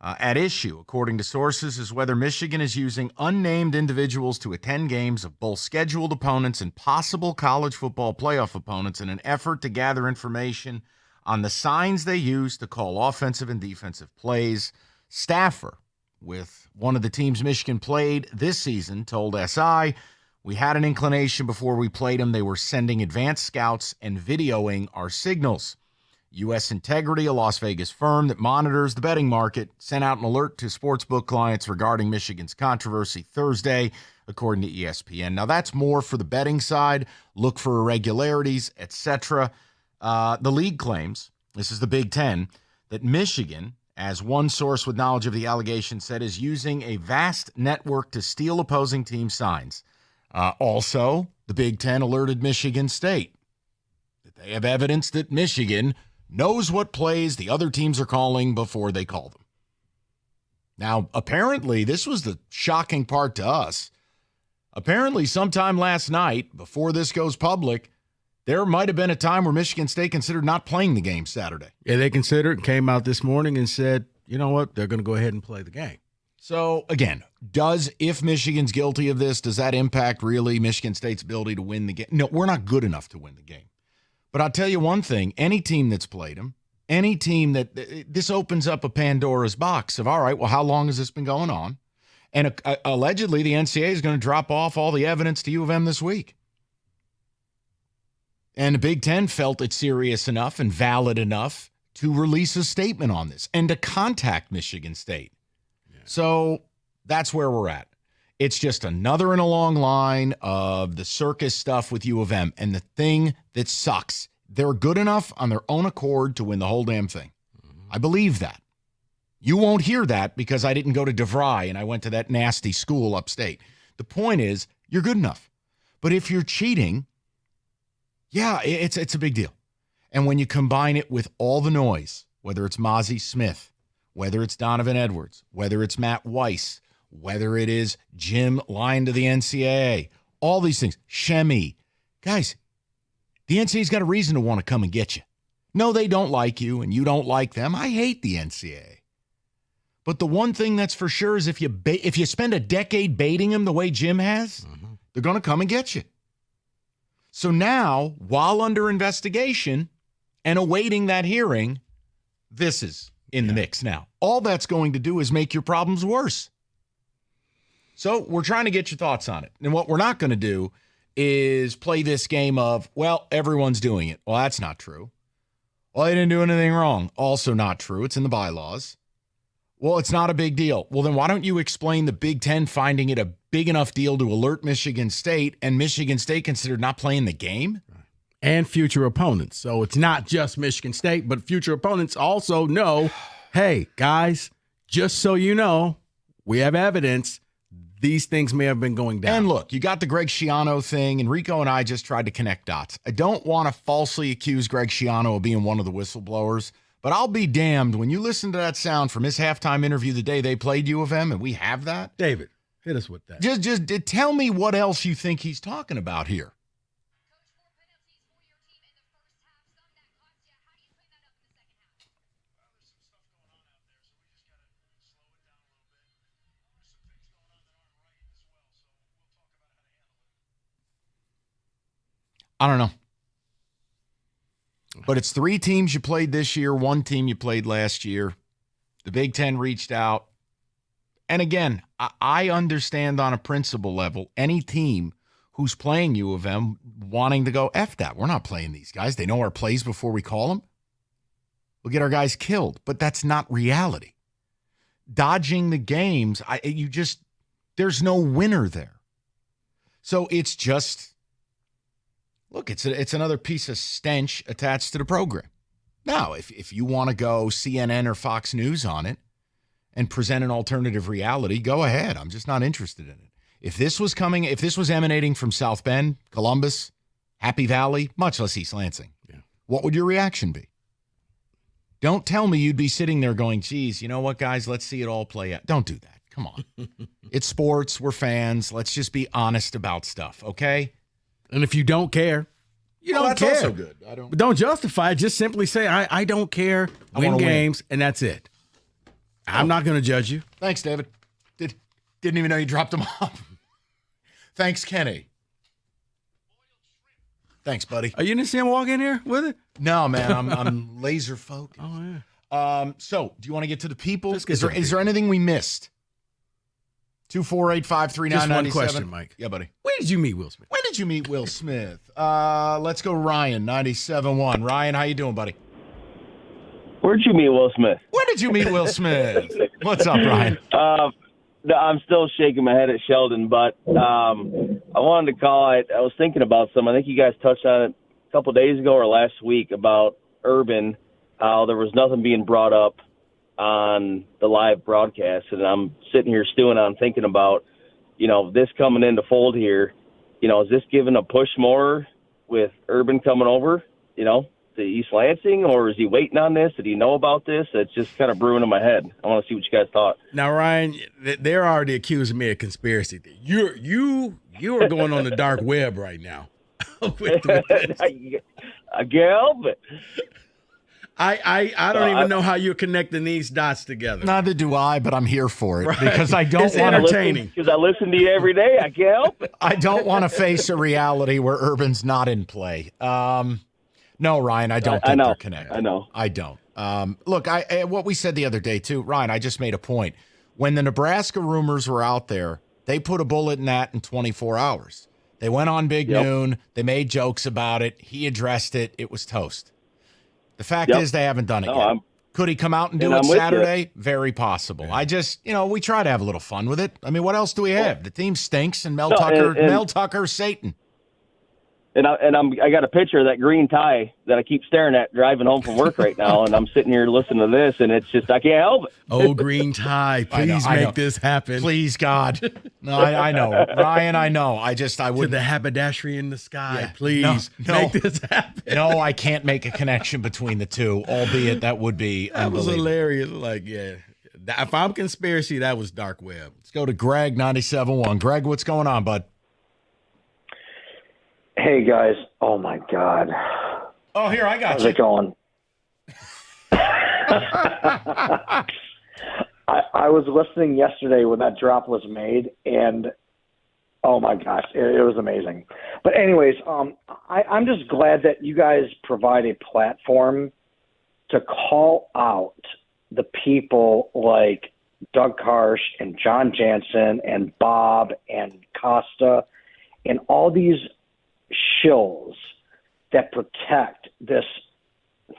At issue, according to sources, is whether Michigan is using unnamed individuals to attend games of both scheduled opponents and possible college football playoff opponents in an effort to gather information on the signs they use to call offensive and defensive plays. Staffer with one of the teams Michigan played this season told SI, "We had an inclination before we played them. They were sending advanced scouts and videoing our signals. U.S. Integrity, a Las Vegas firm that monitors the betting market, sent out an alert to sportsbook clients regarding Michigan's controversy Thursday, according to ESPN. Now, that's more for the betting side. Look for irregularities, etc. The league claims, this is the Big Ten, that Michigan, as one source with knowledge of the allegation said, is using a vast network to steal opposing team signs. Also, the Big Ten alerted Michigan State that they have evidence that Michigan knows what plays the other teams are calling before they call them. Now, apparently, this was the shocking part to us. Apparently, sometime last night, before this goes public, there might have been a time where Michigan State considered not playing the game Saturday. Yeah, they considered, came out this morning and said, you know what, they're going to go ahead and play the game. So, again, if Michigan's guilty of this, does that impact really Michigan State's ability to win the game? No, we're not good enough to win the game. But I'll tell you one thing, any team that's played them, any team this opens up a Pandora's box of, all right, well, how long has this been going on? And allegedly, the NCAA is going to drop off all the evidence to U of M this week. And the Big Ten felt it serious enough and valid enough to release a statement on this and to contact Michigan State. Yeah. So that's where we're at. It's just another in a long line of the circus stuff with U of M. And the thing that sucks, they're good enough on their own accord to win the whole damn thing. Mm-hmm. I believe that. You won't hear that because I didn't go to DeVry and I went to that nasty school upstate. The point is, you're good enough. But if you're cheating, yeah, it's a big deal. And when you combine it with all the noise, whether it's Mozzie Smith, whether it's Donovan Edwards, whether it's Matt Weiss, whether it is Jim lying to the NCAA, all these things, Shemi, guys, the NCAA's got a reason to want to come and get you. No, they don't like you and you don't like them. I hate the NCAA. But the one thing that's for sure is if you spend a decade baiting them the way Jim has, they're going to come and get you. So now, while under investigation and awaiting that hearing, this is in the mix now. All that's going to do is make your problems worse. So we're trying to get your thoughts on it. And what we're not going to do is play this game of, well, everyone's doing it. Well, that's not true. Well, they didn't do anything wrong. Also not true. It's in the bylaws. Well, it's not a big deal. Well, then why don't you explain the Big Ten finding it a big enough deal to alert Michigan State, and Michigan State considered not playing the game? And future opponents. So it's not just Michigan State, but future opponents also know, hey, guys, just so you know, we have evidence these things may have been going down. And look, you got the Greg Schiano thing, and Rico and I just tried to connect dots. I don't want to falsely accuse Greg Schiano of being one of the whistleblowers, but I'll be damned when you listen to that sound from his halftime interview the day they played U of M, and we have that. David, hit us with that. Just tell me what else you think he's talking about here. I don't know. But it's 3 teams you played this year, 1 team you played last year. The Big Ten reached out. And again, I understand on a principle level, any team who's playing U of M wanting to go, F that. We're not playing these guys. They know our plays before we call them. We'll get our guys killed. But that's not reality. Dodging the games, there's no winner there. So it's just... Look, it's another piece of stench attached to the program. Now, if you want to go CNN or Fox News on it and present an alternative reality, go ahead. I'm just not interested in it. If this was emanating from South Bend, Columbus, Happy Valley, much less East Lansing, what would your reaction be? Don't tell me you'd be sitting there going, geez, you know what, guys, let's see it all play out. Don't do that. Come on. It's sports. We're fans. Let's just be honest about stuff, okay? And if you don't care, you don't that's care. Also good. But don't justify it. Just simply say, I don't care, win games, and that's it. I'm not going to judge you. Thanks, David. Didn't even know you dropped them off. Thanks, Kenny. Thanks, buddy. You didn't see him walk in here with it? No, man. I'm laser focused. Oh, yeah. So, do you want to get to the people? Is there anything we missed? 248-539-97. Just one question, Mike. Yeah, buddy. When did you meet Will Smith? When did you meet Will Smith? Let's go Ryan, 97.1. Ryan, how you doing, buddy? Where'd you meet Will Smith? When did you meet Will Smith? What's up, Ryan? I'm still shaking my head at Sheldon, but I wanted to call. I was thinking about something. I think you guys touched on it a couple days ago or last week about Urban, how there was nothing being brought up on the live broadcast, and I'm sitting here stewing on thinking about, this coming into fold here. Is this giving a push more with Urban coming over, to East Lansing, or is he waiting on this? Did he know about this? It's just kind of brewing in my head. I want to see what you guys thought. Now, Ryan, they're already accusing me of conspiracy. You are going on the dark web right now. I can't help it. I don't even know how you're connecting these dots together. Neither do I, but I'm here for it because I don't It's want entertaining. Because I listen to you every day. I can't help it. I don't want to face a reality where Urban's not in play. No, Ryan, I don't think they're connected. I know. I don't. Look, what we said the other day too, Ryan, I just made a point. When the Nebraska rumors were out there, they put a bullet in that in 24 hours. They went on Big Noon. They made jokes about it. He addressed it. It was toast. The fact is they haven't done it yet. Could he come out and do it Saturday? Very possible. Yeah. I just, we try to have a little fun with it. I mean, what else do we have? The team stinks, and Mel Tucker, Satan. And I got a picture of that green tie that I keep staring at driving home from work right now, and I'm sitting here listening to this, and it's just I can't help it. Oh, green tie! Please make this happen. Please, God. No, I know, Ryan. I know. I would to the haberdashery in the sky. Please make this happen. No, I can't make a connection between the two. Albeit that would be that was hilarious. If I'm conspiracy, that was dark web. Let's go to Greg 97.1. Greg, what's going on, bud? Hey, guys. Oh, my God. Oh, here, I got How's you. it going? I was listening yesterday when that drop was made, and oh, my gosh, it was amazing. But anyways, I'm just glad that you guys provide a platform to call out the people like Doug Karsh and John Jansen and Bob and Costa and all these shills that protect this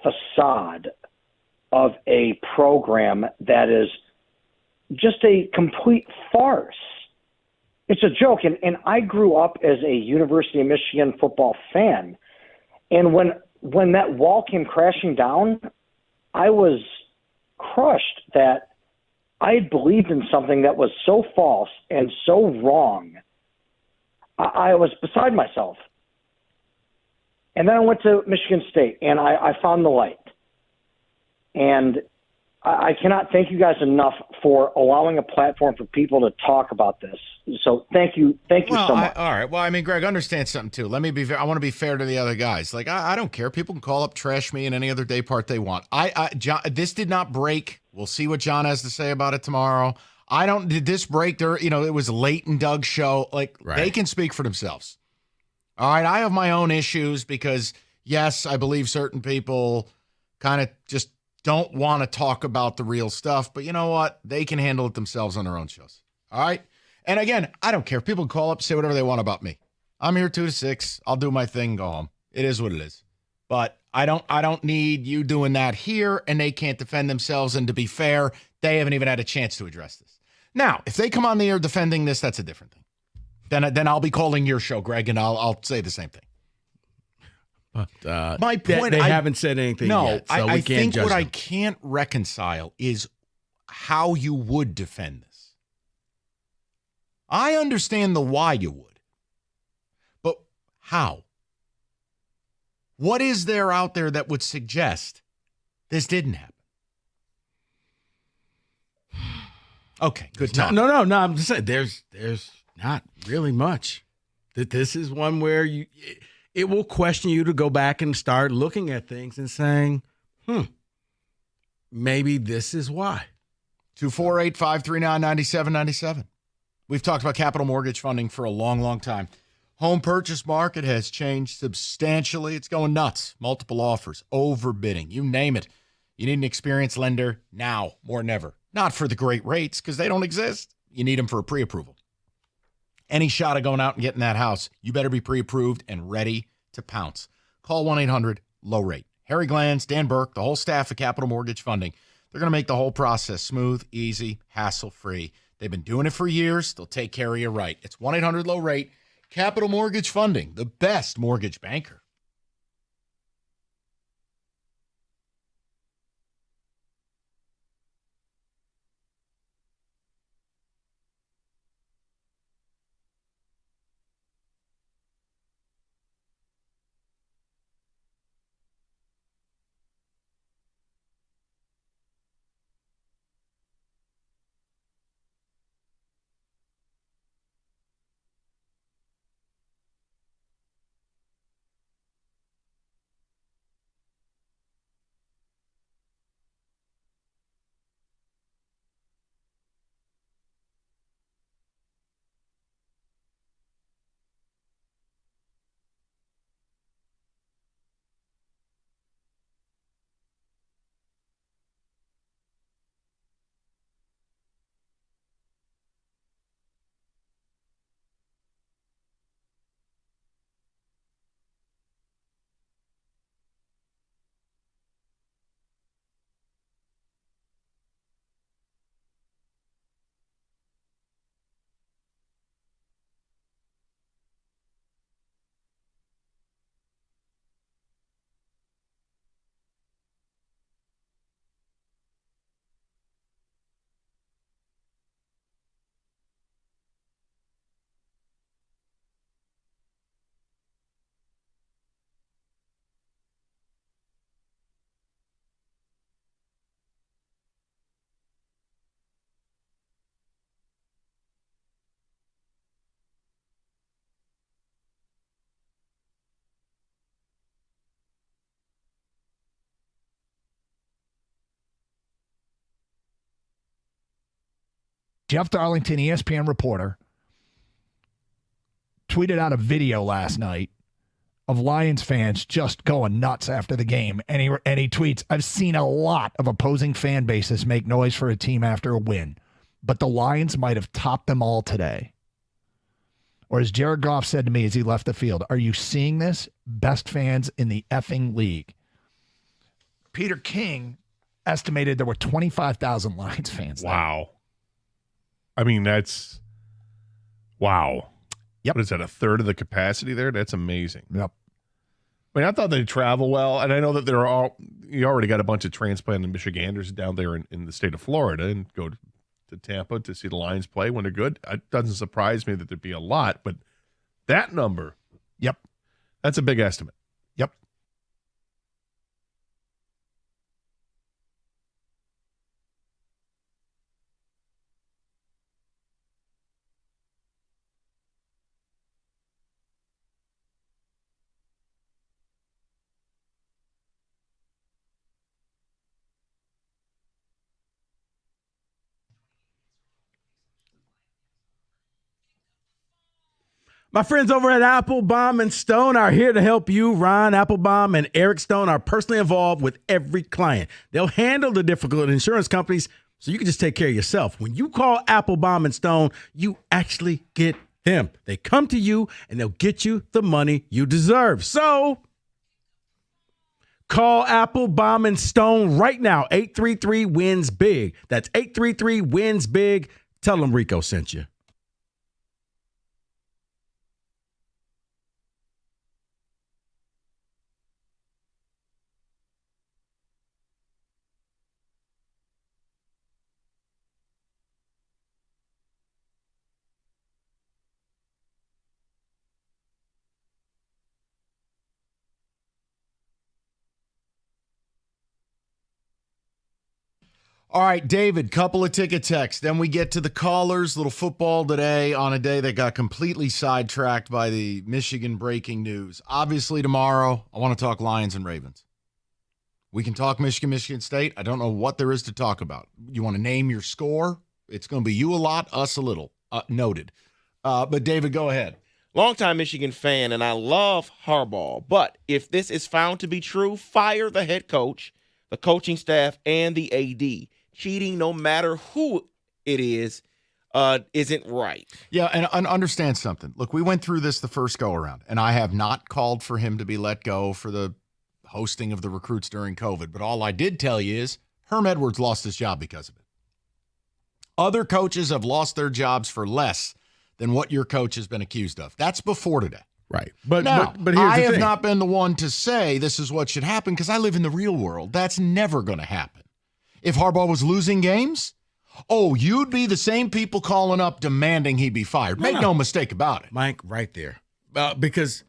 facade of a program that is just a complete farce. It's a joke. And I grew up as a University of Michigan football fan. And when that wall came crashing down, I was crushed that I had believed in something that was so false and so wrong. I was beside myself. And then I went to Michigan State, and I found the light. And I cannot thank you guys enough for allowing a platform for people to talk about this. So thank you so much. All right. Well, I mean, Greg, understand something too. Let me be. I want to be fair to the other guys. Like, I don't care. People can call up, trash me in any other day part they want. John, this did not break. We'll see what John has to say about it tomorrow. Did this break there? You know, it was late in Doug's show. Like, They can speak for themselves. All right. I have my own issues because, yes, I believe certain people kind of just don't want to talk about the real stuff. But you know what? They can handle it themselves on their own shows. All right. And again, I don't care. People call up, say whatever they want about me. I'm here 2 to 6. I'll do my thing, go home. It is what it is. But I don't need you doing that here, and they can't defend themselves. And to be fair, they haven't even had a chance to address this. Now, if they come on the air defending this, that's a different thing. Then I'll be calling your show, Greg, and I'll say the same thing. But my point, they haven't said anything yet, so I we can't think judge what them. I can't reconcile is how you would defend this. I understand the why you would, but how? What is there out there that would suggest this didn't happen? Okay, good talk. No. I'm just saying there's not really much. That this is one where it will question you to go back and start looking at things and saying, maybe this is why. 248-539-9797. We've talked about capital mortgage funding for a long, long time. Home purchase market has changed substantially. It's going nuts. Multiple offers, overbidding, you name it. You need an experienced lender now more than ever. Not for the great rates because they don't exist. You need them for a pre-approval. Any shot of going out and getting that house, you better be pre-approved and ready to pounce. Call 1-800-LOW-RATE. Harry Glanz, Dan Burke, the whole staff of Capital Mortgage Funding. They're going to make the whole process smooth, easy, hassle-free. They've been doing it for years. They'll take care of you right. It's 1-800-LOW-RATE. Capital Mortgage Funding, the best mortgage banker. Jeff Darlington, ESPN reporter, tweeted out a video last night of Lions fans just going nuts after the game. And he tweets, I've seen a lot of opposing fan bases make noise for a team after a win, but the Lions might have topped them all today. Or as Jared Goff said to me as he left the field, are you seeing this? Best fans in the effing league. Peter King estimated there were 25,000 Lions fans. Wow. I mean, that's wow. Yep. What is that, a third of the capacity there? That's amazing. Yep. I mean, I thought they'd travel well, and I know that you already got a bunch of transplanted Michiganders down there in the state of Florida and go to Tampa to see the Lions play when they're good. It doesn't surprise me that there'd be a lot, but that number, yep, that's a big estimate. Yep. My friends over at Applebaum and Stone are here to help you. Ron Applebaum and Eric Stone are personally involved with every client. They'll handle the difficult insurance companies so you can just take care of yourself. When you call Applebaum and Stone, you actually get them. They come to you and they'll get you the money you deserve. So call Applebaum and Stone right now. 833-WINS-BIG. That's 833-WINS-BIG. Tell them Rico sent you. All right, David, couple of ticket texts. Then we get to the callers. Little football today on a day that got completely sidetracked by the Michigan breaking news. Obviously, tomorrow, I want to talk Lions and Ravens. We can talk Michigan State. I don't know what there is to talk about. You want to name your score? It's going to be you a lot, us a little. Noted. But, David, go ahead. Longtime Michigan fan, and I love Harbaugh. But if this is found to be true, fire the head coach, the coaching staff, and the AD. Cheating, no matter who it is, isn't right. Yeah, and understand something. Look, we went through this the first go-around, and I have not called for him to be let go for the hosting of the recruits during COVID. But all I did tell you is Herm Edwards lost his job because of it. Other coaches have lost their jobs for less than what your coach has been accused of. That's before today. Right. But now, but here's I the have thing. not been the one to say this is what should happen because I live in the real world. That's never going to happen. If Harbaugh was losing games, you'd be the same people calling up demanding he be fired. Make no mistake about it. Mike, right there. Because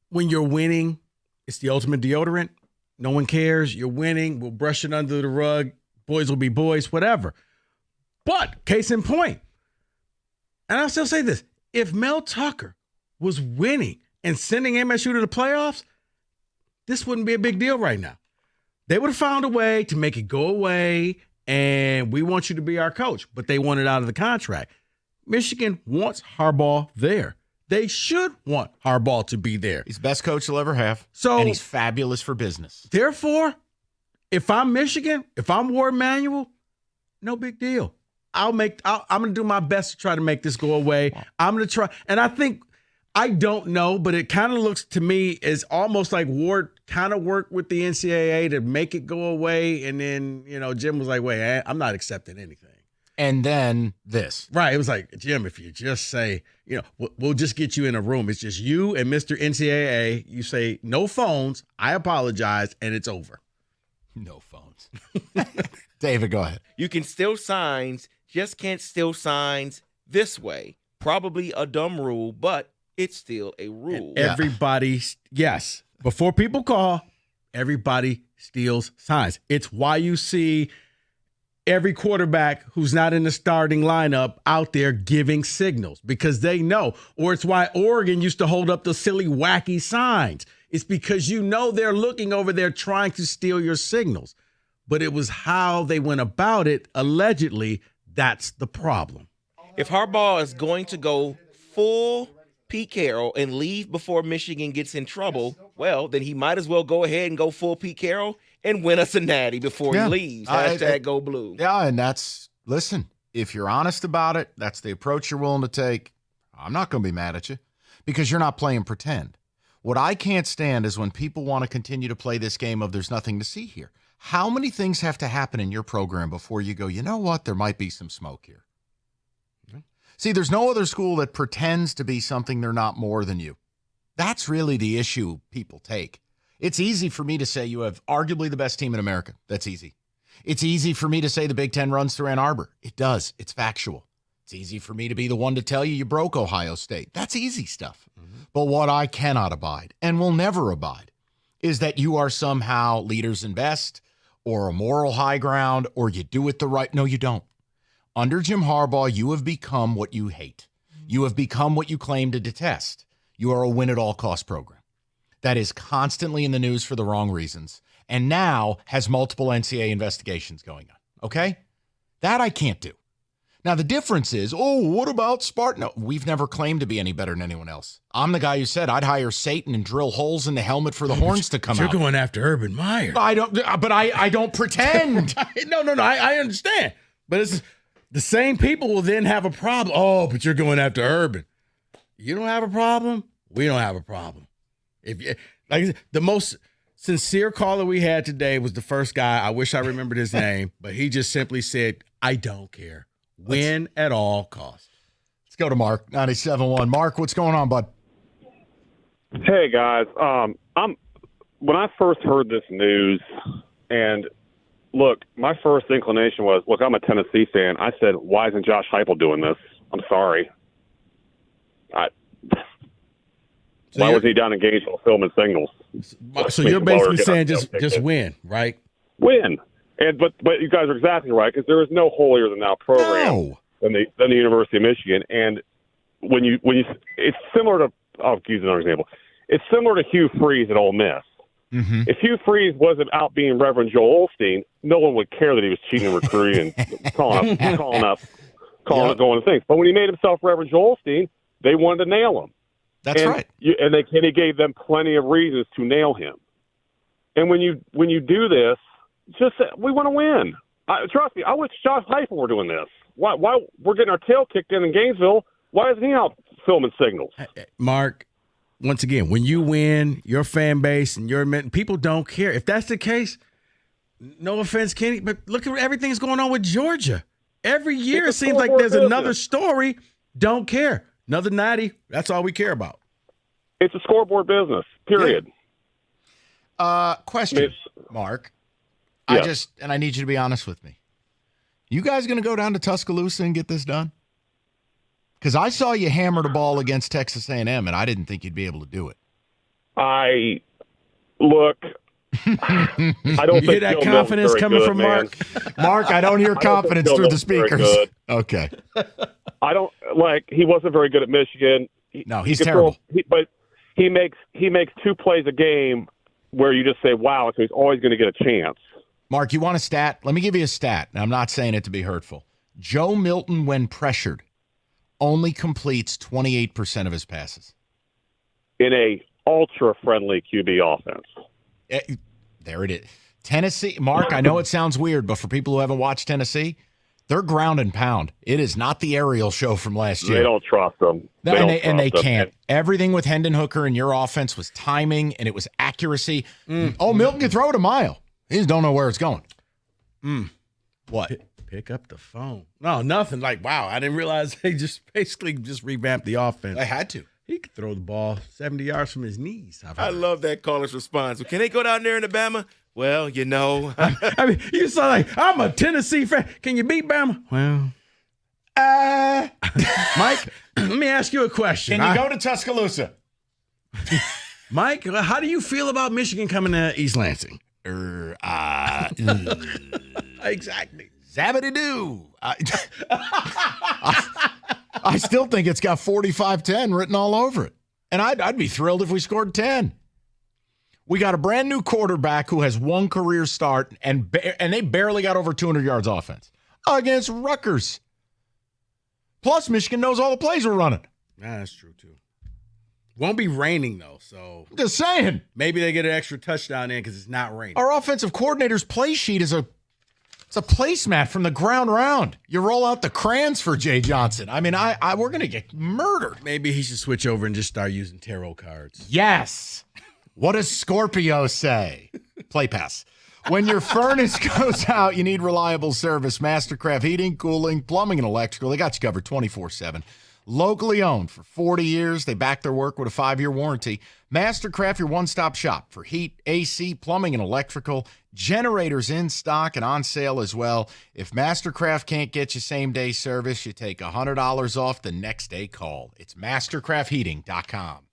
when you're winning, it's the ultimate deodorant. No one cares. You're winning. We'll brush it under the rug. Boys will be boys, whatever. But case in point, and I'll still say this, if Mel Tucker was winning and sending MSU to the playoffs, this wouldn't be a big deal right now. They would have found a way to make it go away, and we want you to be our coach, but they want it out of the contract. Michigan wants Harbaugh there. They should want Harbaugh to be there. He's the best coach they'll ever have, so, and he's fabulous for business. Therefore, if I'm Michigan, if I'm Ward Manuel, no big deal. I'm going to do my best to try to make this go away. I'm going to try, and I don't know, but it kind of looks to me as almost like Ward kind of worked with the NCAA to make it go away. And then, Jim was like, wait, I'm not accepting anything. And then this. Right. It was like, Jim, if you just say, we'll just get you in a room. It's just you and Mr. NCAA. You say no phones. I apologize. And it's over. No phones. David, go ahead. You can steal signs, just can't steal signs this way. Probably a dumb rule, but it's still a rule. And everybody, yes. Before people call, everybody steals signs. It's why you see every quarterback who's not in the starting lineup out there giving signals because they know. Or it's why Oregon used to hold up the silly, wacky signs. It's because they're looking over there trying to steal your signals. But it was how they went about it, allegedly, that's the problem. If Harbaugh is going to go full Pete Carroll and leave before Michigan gets in trouble, well, then he might as well go ahead and go full Pete Carroll and win us a natty before he leaves. Hashtag go blue. Yeah, and listen, if you're honest about it, that's the approach you're willing to take. I'm not going to be mad at you because you're not playing pretend. What I can't stand is when people want to continue to play this game of there's nothing to see here. How many things have to happen in your program before you go, you know what, there might be some smoke here? See, there's no other school that pretends to be something they're not more than you. That's really the issue people take. It's easy for me to say you have arguably the best team in America. That's easy. It's easy for me to say the Big Ten runs through Ann Arbor. It does. It's factual. It's easy for me to be the one to tell you broke Ohio State. That's easy stuff. But what I cannot abide and will never abide is that you are somehow leaders in best or a moral high ground or you do it the right. No, you don't. Under Jim Harbaugh, you have become what you hate. You have become what you claim to detest. You are a win-at-all-cost program that is constantly in the news for the wrong reasons and now has multiple NCAA investigations going on, okay? That I can't do. Now, the difference is, what about Spartan? No, we've never claimed to be any better than anyone else. I'm the guy who said I'd hire Satan and drill holes in the helmet for the horns to come out. You're going after Urban Meyer. I don't pretend. No, I understand. But it's the same people will then have a problem. Oh, but you're going after Urban. You don't have a problem. We don't have a problem. If you, like the most sincere caller we had today was the first guy. I wish I remembered his name, but he just simply said, "I don't care. Win at all costs." Let's go to Mark, 97.1. Mark, what's going on, bud? Hey guys, when I first heard this news, and look, my first inclination was, look, I'm a Tennessee fan. I said, why isn't Josh Heupel doing this? I'm sorry. Why was he down in Gainesville filming signals? So you're basically saying just win, right? Win. But you guys are exactly right, because there is no holier than thou program than the University of Michigan. And when you it's similar to, I'll use another example. It's similar to Hugh Freeze at Ole Miss. Mm-hmm. If Hugh Freeze wasn't out being Reverend Joel Osteen, no one would care that he was cheating, recruiting, and going to things. But when he made himself Reverend Joel Osteen, they wanted to nail him. That's right. And he gave them plenty of reasons to nail him. And when you do this, just say, we want to win. Trust me, I wish Josh Heupel were doing this. Why we're getting our tail kicked in Gainesville? Why isn't he out filming signals? Mark, once again, when you win, your fan base and people don't care. If that's the case, no offense, Kenny, but look at everything's going on with Georgia. Every year it seems like there's another story. Don't care. Another 90. That's all we care about. It's a scoreboard business, period. Question, Mark. Yeah. I need you to be honest with me. You guys going to go down to Tuscaloosa and get this done? Because I saw you hammer the ball against Texas A&M, and I didn't think you'd be able to do it. I don't you think hear that confidence coming from man. Mark? Mark, I don't hear confidence through the speakers. Okay. I don't he wasn't very good at Michigan. He's terrible. But he makes 2 plays a game where you just say, wow, so he's always going to get a chance. Mark, you want a stat? Let me give you a stat, and I'm not saying it to be hurtful. Joe Milton, when pressured, only completes 28% of his passes. In a ultra-friendly QB offense. There it is. Tennessee, Mark, I know it sounds weird, but for people who haven't watched Tennessee, they're ground and pound. It is not the aerial show from last year. They don't trust them. They can't. Everything with Hendon Hooker in your offense was timing, and it was accuracy. Milton can throw it a mile. He just don't know where it's going. What? Pick up the phone. No, nothing. Wow, I didn't realize they just basically revamped the offense. They had to. He could throw the ball 70 yards from his knees. I love that caller's response. Can they go down there in Alabama? Well, you know. I mean, you sound like, I'm a Tennessee fan. Can you beat Bama? Well. Mike, let me ask you a question. Can you go to Tuscaloosa? Mike, how do you feel about Michigan coming to East Lansing? Exactly. Zabbity-doo. I still think it's got 45-10 written all over it. And I'd be thrilled if we scored 10. We got a brand new quarterback who has one career start, and they barely got over 200 yards offense against Rutgers. Plus, Michigan knows all the plays we're running. Nah, that's true, too. Won't be raining, though, so. Just saying. Maybe they get an extra touchdown in because it's not raining. Our offensive coordinator's play sheet is a It's a placemat from the ground round. You roll out the crayons for Jay Johnson. I mean, we're going to get murdered. Maybe he should switch over and just start using tarot cards. Yes. What does Scorpio say? Play pass. When your furnace goes out, you need reliable service. Mastercraft Heating, Cooling, Plumbing, and Electrical. They got you covered 24/7. Locally owned for 40 years. They back their work with a 5-year warranty. Mastercraft, your one-stop shop for heat, AC, plumbing, and electrical. Generators in stock and on sale as well. If Mastercraft can't get you same-day service, you take $100 off the next day call. It's mastercraftheating.com.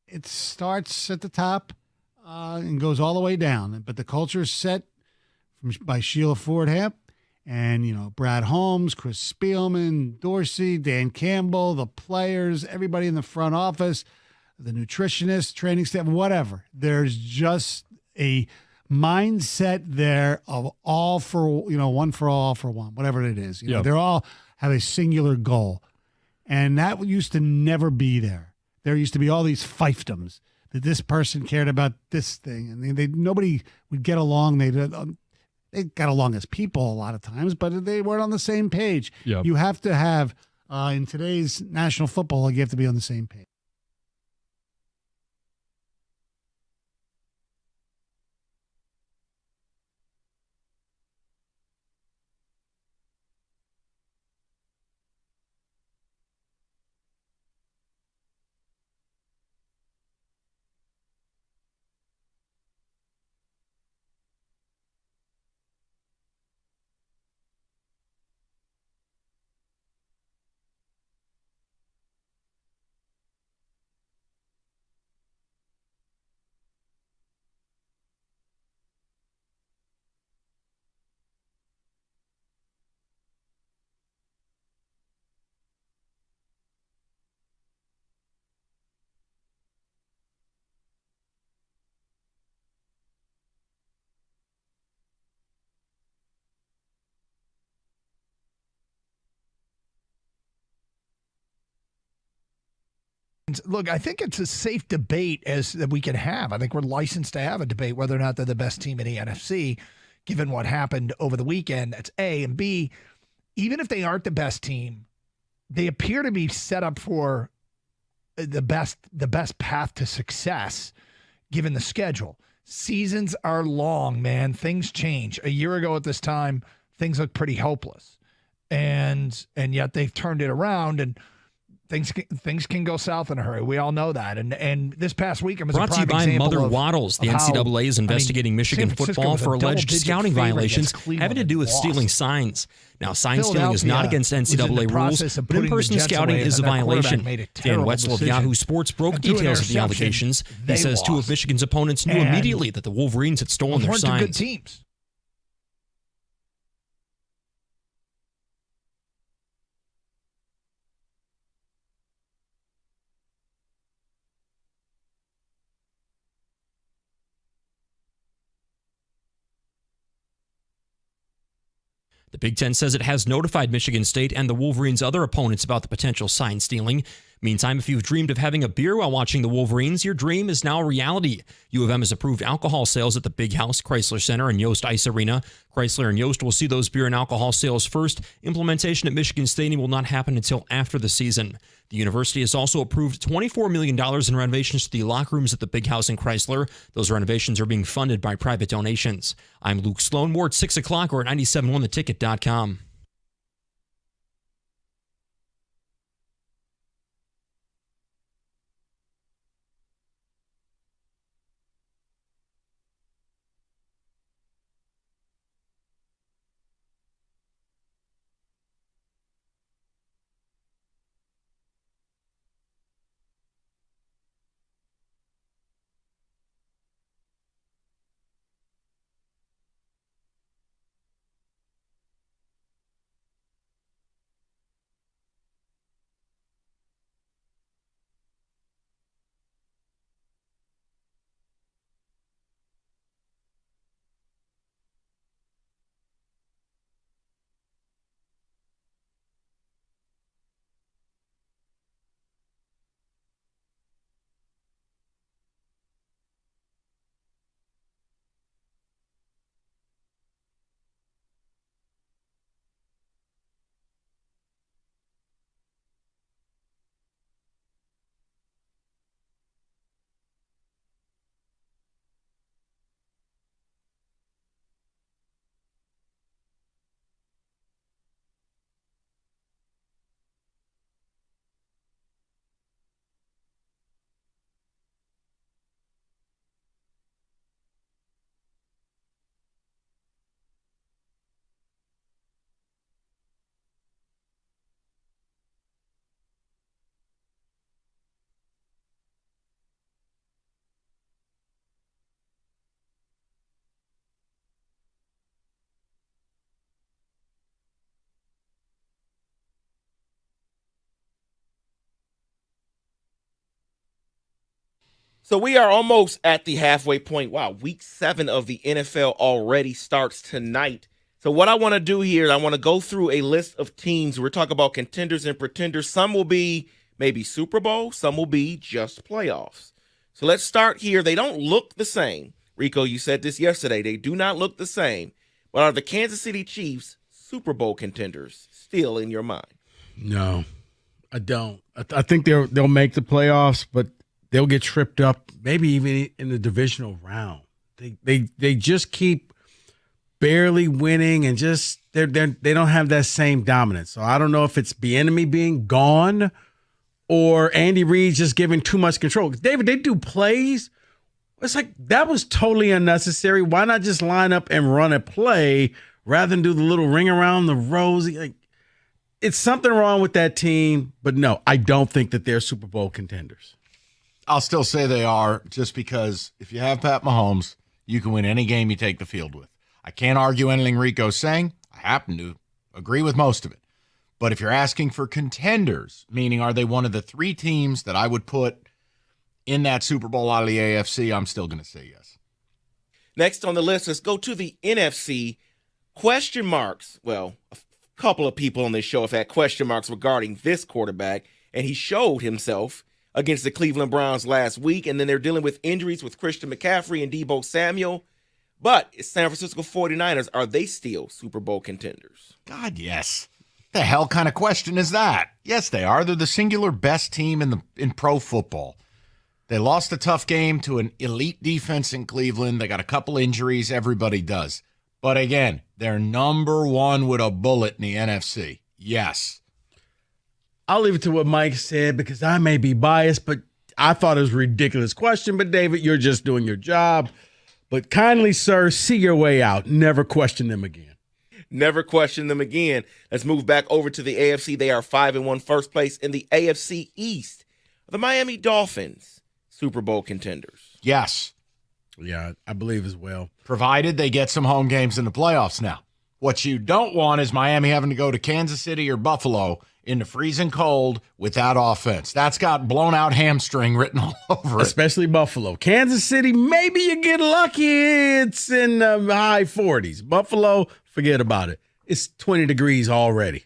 It starts at the top and goes all the way down. But the culture is set by Sheila Ford-Hamp and, Brad Holmes, Chris Spielman, Dorsey, Dan Campbell, the players, everybody in the front office, the nutritionist, training staff, whatever. There's just a mindset there of all for, one for all for one, whatever it is. They're all have a singular goal. And that used to never be there. There used to be all these fiefdoms that this person cared about this thing, and nobody would get along. They got along as people a lot of times, but they weren't on the same page. Yep. You have to have in today's National Football League, you have to be on the same page. Look, I think it's a safe debate that we can have. I think we're licensed to have a debate whether or not they're the best team in the NFC, given what happened over the weekend. That's A. And B, even if they aren't the best team, they appear to be set up for the best path to success, given the schedule. Seasons are long, man. Things change. A year ago at this time, things looked pretty hopeless. And yet they've turned it around, and things can go south in a hurry. We all know that. And this past weekend was brought a to you prime by example Mother of, Waddles. The of NCAA is investigating Michigan San Francisco football was a for alleged double-digit scouting favorite violations against Cleveland having to do with and stealing lost. signs. Now, sign stealing is not against was in the NCAA rules, process of but putting the in-person Jets scouting away, is a and their quarterback violation. made a Dan terrible Wetzel of decision. Yahoo Sports broke And through an details of the interception, allegations. He they says two of lost. Michigan's opponents knew And immediately that the Wolverines had stolen their weren't two good signs. teams. The Big Ten says it has notified Michigan State and the Wolverines' other opponents about the potential sign stealing. Meantime, if you've dreamed of having a beer while watching the Wolverines, your dream is now reality. U of M has approved alcohol sales at the Big House, Chrysler Center, and Yost Ice Arena. Chrysler and Yost will see those beer and alcohol sales first. Implementation at Michigan Stadium will not happen until after the season. The university has also approved $24 million in renovations to the locker rooms at the Big House and Chrysler. Those renovations are being funded by private donations. I'm Luke Sloan. More at 6 o'clock or at 971theticket.com. So we are almost at the halfway point. Wow, week 7 of the NFL already starts tonight. So what I want to do here is I want to go through a list of teams. We're talking about contenders and pretenders. Some will be maybe Super Bowl. Some will be just playoffs. So let's start here. They don't look the same. Rico, you said this yesterday. They do not look the same. But are the Kansas City Chiefs Super Bowl contenders still in your mind? No, I don't. I think they'll make the playoffs, but they'll get tripped up, maybe even in the divisional round. They just keep barely winning, and just they don't have that same dominance. So I don't know if it's Bieniemy being gone or Andy Reid just giving too much control. David, they do plays. It's like that was totally unnecessary. Why not just line up and run a play rather than do the little ring around the rosy? Like, it's something wrong with that team. But no, I don't think that they're Super Bowl contenders. I'll still say they are, just because if you have Pat Mahomes, you can win any game you take the field with. I can't argue anything Rico's saying. I happen to agree with most of it. But if you're asking for contenders, meaning are they one of the 3 teams that I would put in that Super Bowl out of the AFC, I'm still going to say yes. Next on the list, let's go to the NFC. Question marks. Well, a couple of people on this show have had question marks regarding this quarterback, and he showed himself against the Cleveland Browns last week, and then they're dealing with injuries with Christian McCaffrey and Deebo Samuel. But it's San Francisco 49ers. Are they still Super Bowl contenders? God, yes. The hell kind of question is that? Yes, they are. They're the singular best team in pro football. They lost a tough game to an elite defense in Cleveland. They got a couple injuries. Everybody does. But again, they're number 1 with a bullet in the NFC. Yes. I'll leave it to what Mike said because I may be biased, but I thought it was a ridiculous question. But, David, you're just doing your job. But kindly, sir, see your way out. Never question them again. Never question them again. Let's move back over to the AFC. They are 5-1, first place in the AFC East. The Miami Dolphins, Super Bowl contenders. Yes. Yeah, I believe as well. Provided they get some home games in the playoffs now. What you don't want is Miami having to go to Kansas City or Buffalo in the freezing cold with that offense. That's got blown out hamstring written all over it. Especially Buffalo. Kansas City, maybe you get lucky. It's in the high 40s. Buffalo, forget about it. It's 20 degrees already.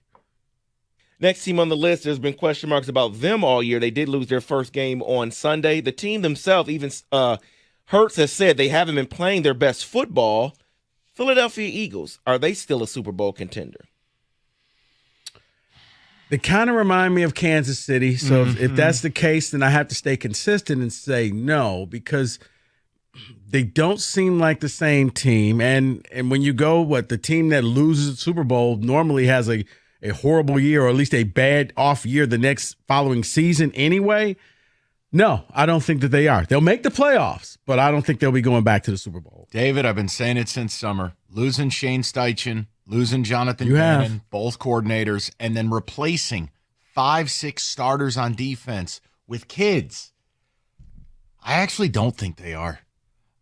Next team on the list, there's been question marks about them all year. They did lose their first game on Sunday. The team themselves, even Hurts has said they haven't been playing their best football. Philadelphia Eagles, are they still a Super Bowl contender? They kind of remind me of Kansas City. So if that's the case, then I have to stay consistent and say no, because they don't seem like the same team. And when you go, the team that loses the Super Bowl normally has a horrible year, or at least a bad off year the next following season anyway. No, I don't think that they are. They'll make the playoffs, but I don't think they'll be going back to the Super Bowl. David, I've been saying it since summer. Losing Shane Steichen, losing Jonathan You have. Gannon, both coordinators, and then replacing 5-6 starters on defense with kids. I actually don't think they are.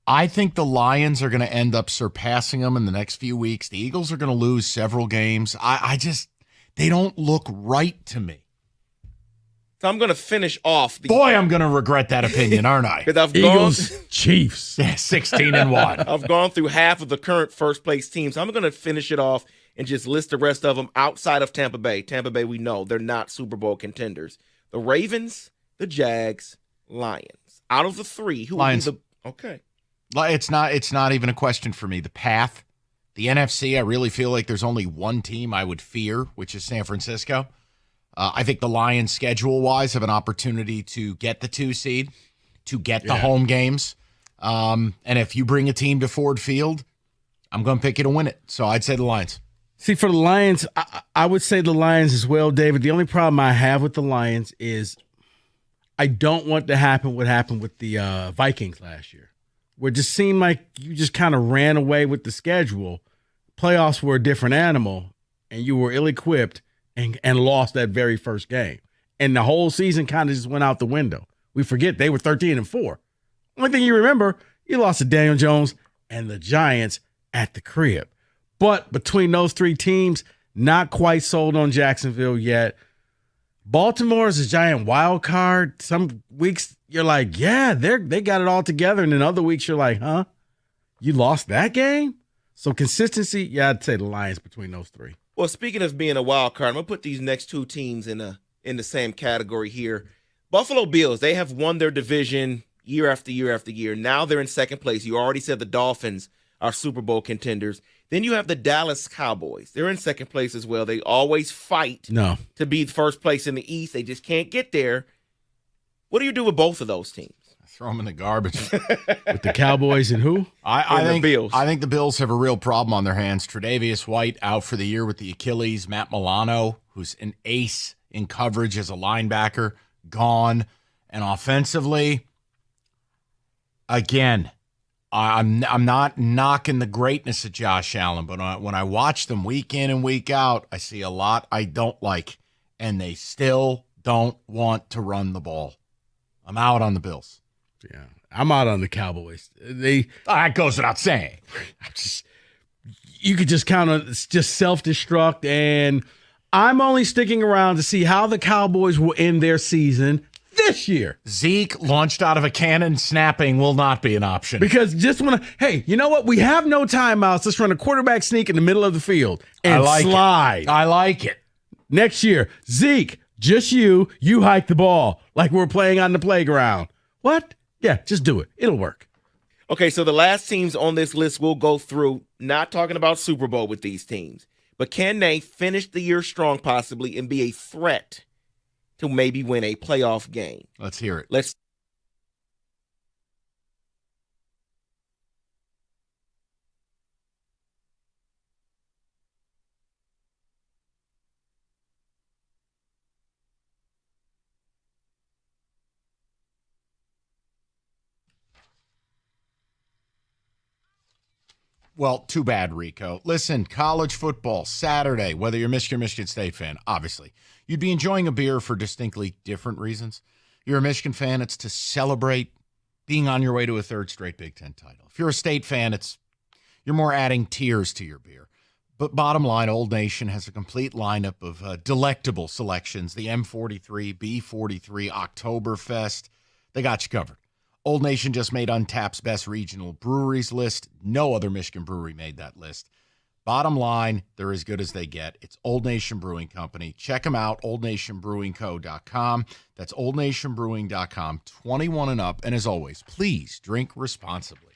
I think the Lions are going to end up surpassing them in the next few weeks. The Eagles are going to lose several games. They don't look right to me. So I'm going to finish off. Boy, I'm going to regret that opinion, aren't I? Because Chiefs. Yeah, 16-1. I've gone through half of the current first place teams. I'm going to finish it off and just list the rest of them outside of Tampa Bay. Tampa Bay, we know they're not Super Bowl contenders. The Ravens, the Jags, Lions. Out of the three, who Lions. would be the okay? It's not even a question for me. The path, the NFC, I really feel like there's only one team I would fear, which is San Francisco. I think the Lions, schedule-wise, have an opportunity to get the 2 seed, to get the home games. And if you bring a team to Ford Field, I'm going to pick you to win it. So I'd say the Lions. See, for the Lions, I would say the Lions as well, David. The only problem I have with the Lions is I don't want to happen what happened with the Vikings last year, where it just seemed like you just kind of ran away with the schedule. Playoffs were a different animal, and you were ill-equipped and lost that very first game. And the whole season kind of just went out the window. We forget they were 13-4. Only thing you remember, you lost to Daniel Jones and the Giants at the crib. But between those three teams, not quite sold on Jacksonville yet. Baltimore is a giant wild card. Some weeks you're like, yeah, they got it all together. And then other weeks you're like, huh? You lost that game? So consistency, yeah, I'd say the Lions between those three. Well, speaking of being a wild card, I'm going to put these next two teams in the same category here. Buffalo Bills, they have won their division year after year after year. Now they're in second place. You already said the Dolphins are Super Bowl contenders. Then you have the Dallas Cowboys. They're in second place as well. They always fight to be first place in the East. They just can't get there. What do you do with both of those teams? Throw them in the garbage. With the Cowboys and who? I think the Bills. I think the Bills have a real problem on their hands. Tre'Davious White out for the year with the Achilles. Matt Milano, who's an ace in coverage as a linebacker, gone. And offensively, again, I'm not knocking the greatness of Josh Allen, but when I watch them week in and week out, I see a lot I don't like, and they still don't want to run the ball. I'm out on the Bills. Yeah, I'm out on the Cowboys. That goes without saying. You could just count on it's just self-destruct, and I'm only sticking around to see how the Cowboys will end their season this year. Zeke launched out of a cannon snapping will not be an option. Because hey, you know what? We have no timeouts. Let's run a quarterback sneak in the middle of the field and slide. I like it. Next year, Zeke, just you hike the ball like we're playing on the playground. What? Yeah, just do it. It'll work. Okay, so the last teams on this list we'll go through, not talking about Super Bowl with these teams, but can they finish the year strong possibly and be a threat to maybe win a playoff game? Let's hear it. Let's Well, too bad, Rico. Listen, college football, Saturday, whether you're a Michigan State fan, obviously, you'd be enjoying a beer for distinctly different reasons. You're a Michigan fan, it's to celebrate being on your way to a third straight Big Ten title. If you're a State fan, you're more adding tears to your beer. But bottom line, Old Nation has a complete lineup of delectable selections. The M43, B43, Oktoberfest, they got you covered. Old Nation just made Untapped's best regional breweries list. No other Michigan brewery made that list. Bottom line, they're as good as they get. It's Old Nation Brewing Company. Check them out, oldnationbrewingco.com. That's oldnationbrewing.com, 21 and up. And as always, please drink responsibly.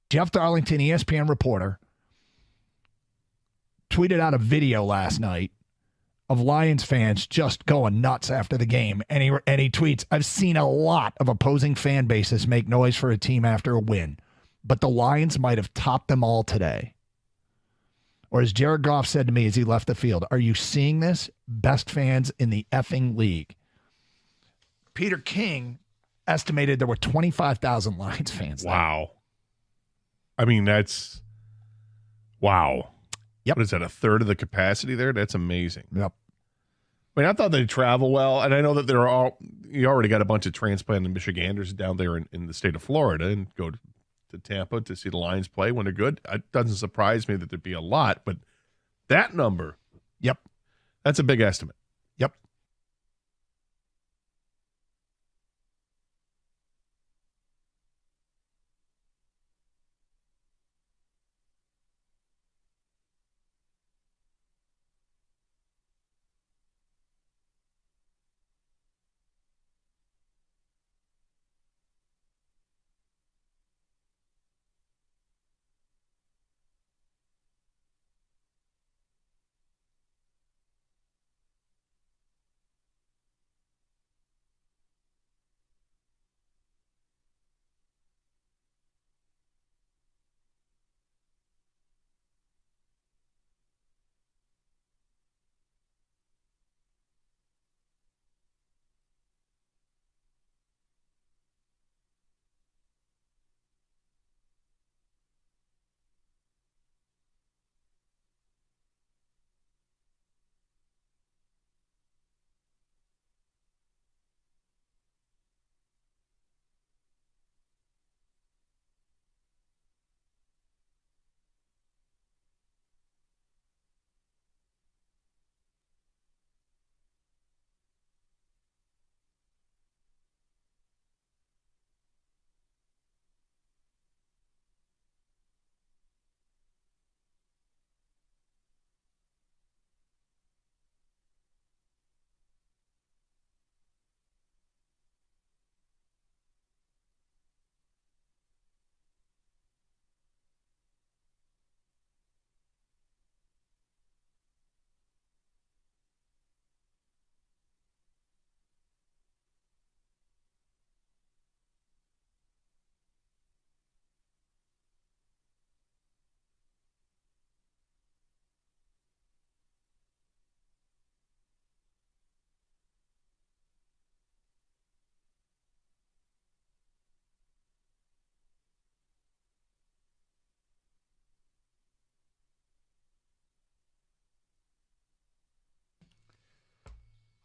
Jeff Darlington, ESPN reporter, tweeted out a video last night of Lions fans just going nuts after the game. And he tweets, I've seen a lot of opposing fan bases make noise for a team after a win, but the Lions might have topped them all today. Or as Jared Goff said to me as he left the field, are you seeing this? Best fans in the effing league. Peter King estimated there were 25,000 Lions fans. Wow. I mean, that's wow. Yep. What is that, a third of the capacity there? That's amazing. Yep. I mean, I thought they travel well, and I know that you already got a bunch of transplanted Michiganders down there in the state of Florida and go to Tampa to see the Lions play when they're good. It doesn't surprise me that there'd be a lot, but that number, yep, that's a big estimate. Yep.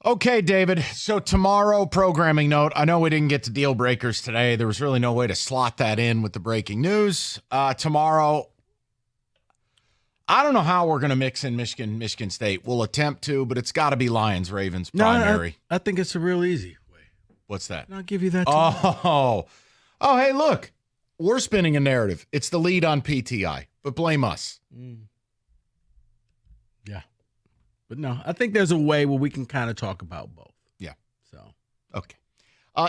Okay, David. So tomorrow, programming note. I know we didn't get to deal breakers today. There was really no way to slot that in with the breaking news. Tomorrow, I don't know how we're going to mix in Michigan State. We'll attempt to, but it's got to be Lions, Ravens, primary. No, I think it's a real easy way. What's that? I'll give you that. Oh, hey, look. We're spinning a narrative. It's the lead on PTI, but blame us. Yeah. But no, I think there's a way where we can kind of talk about both. Yeah. So, okay.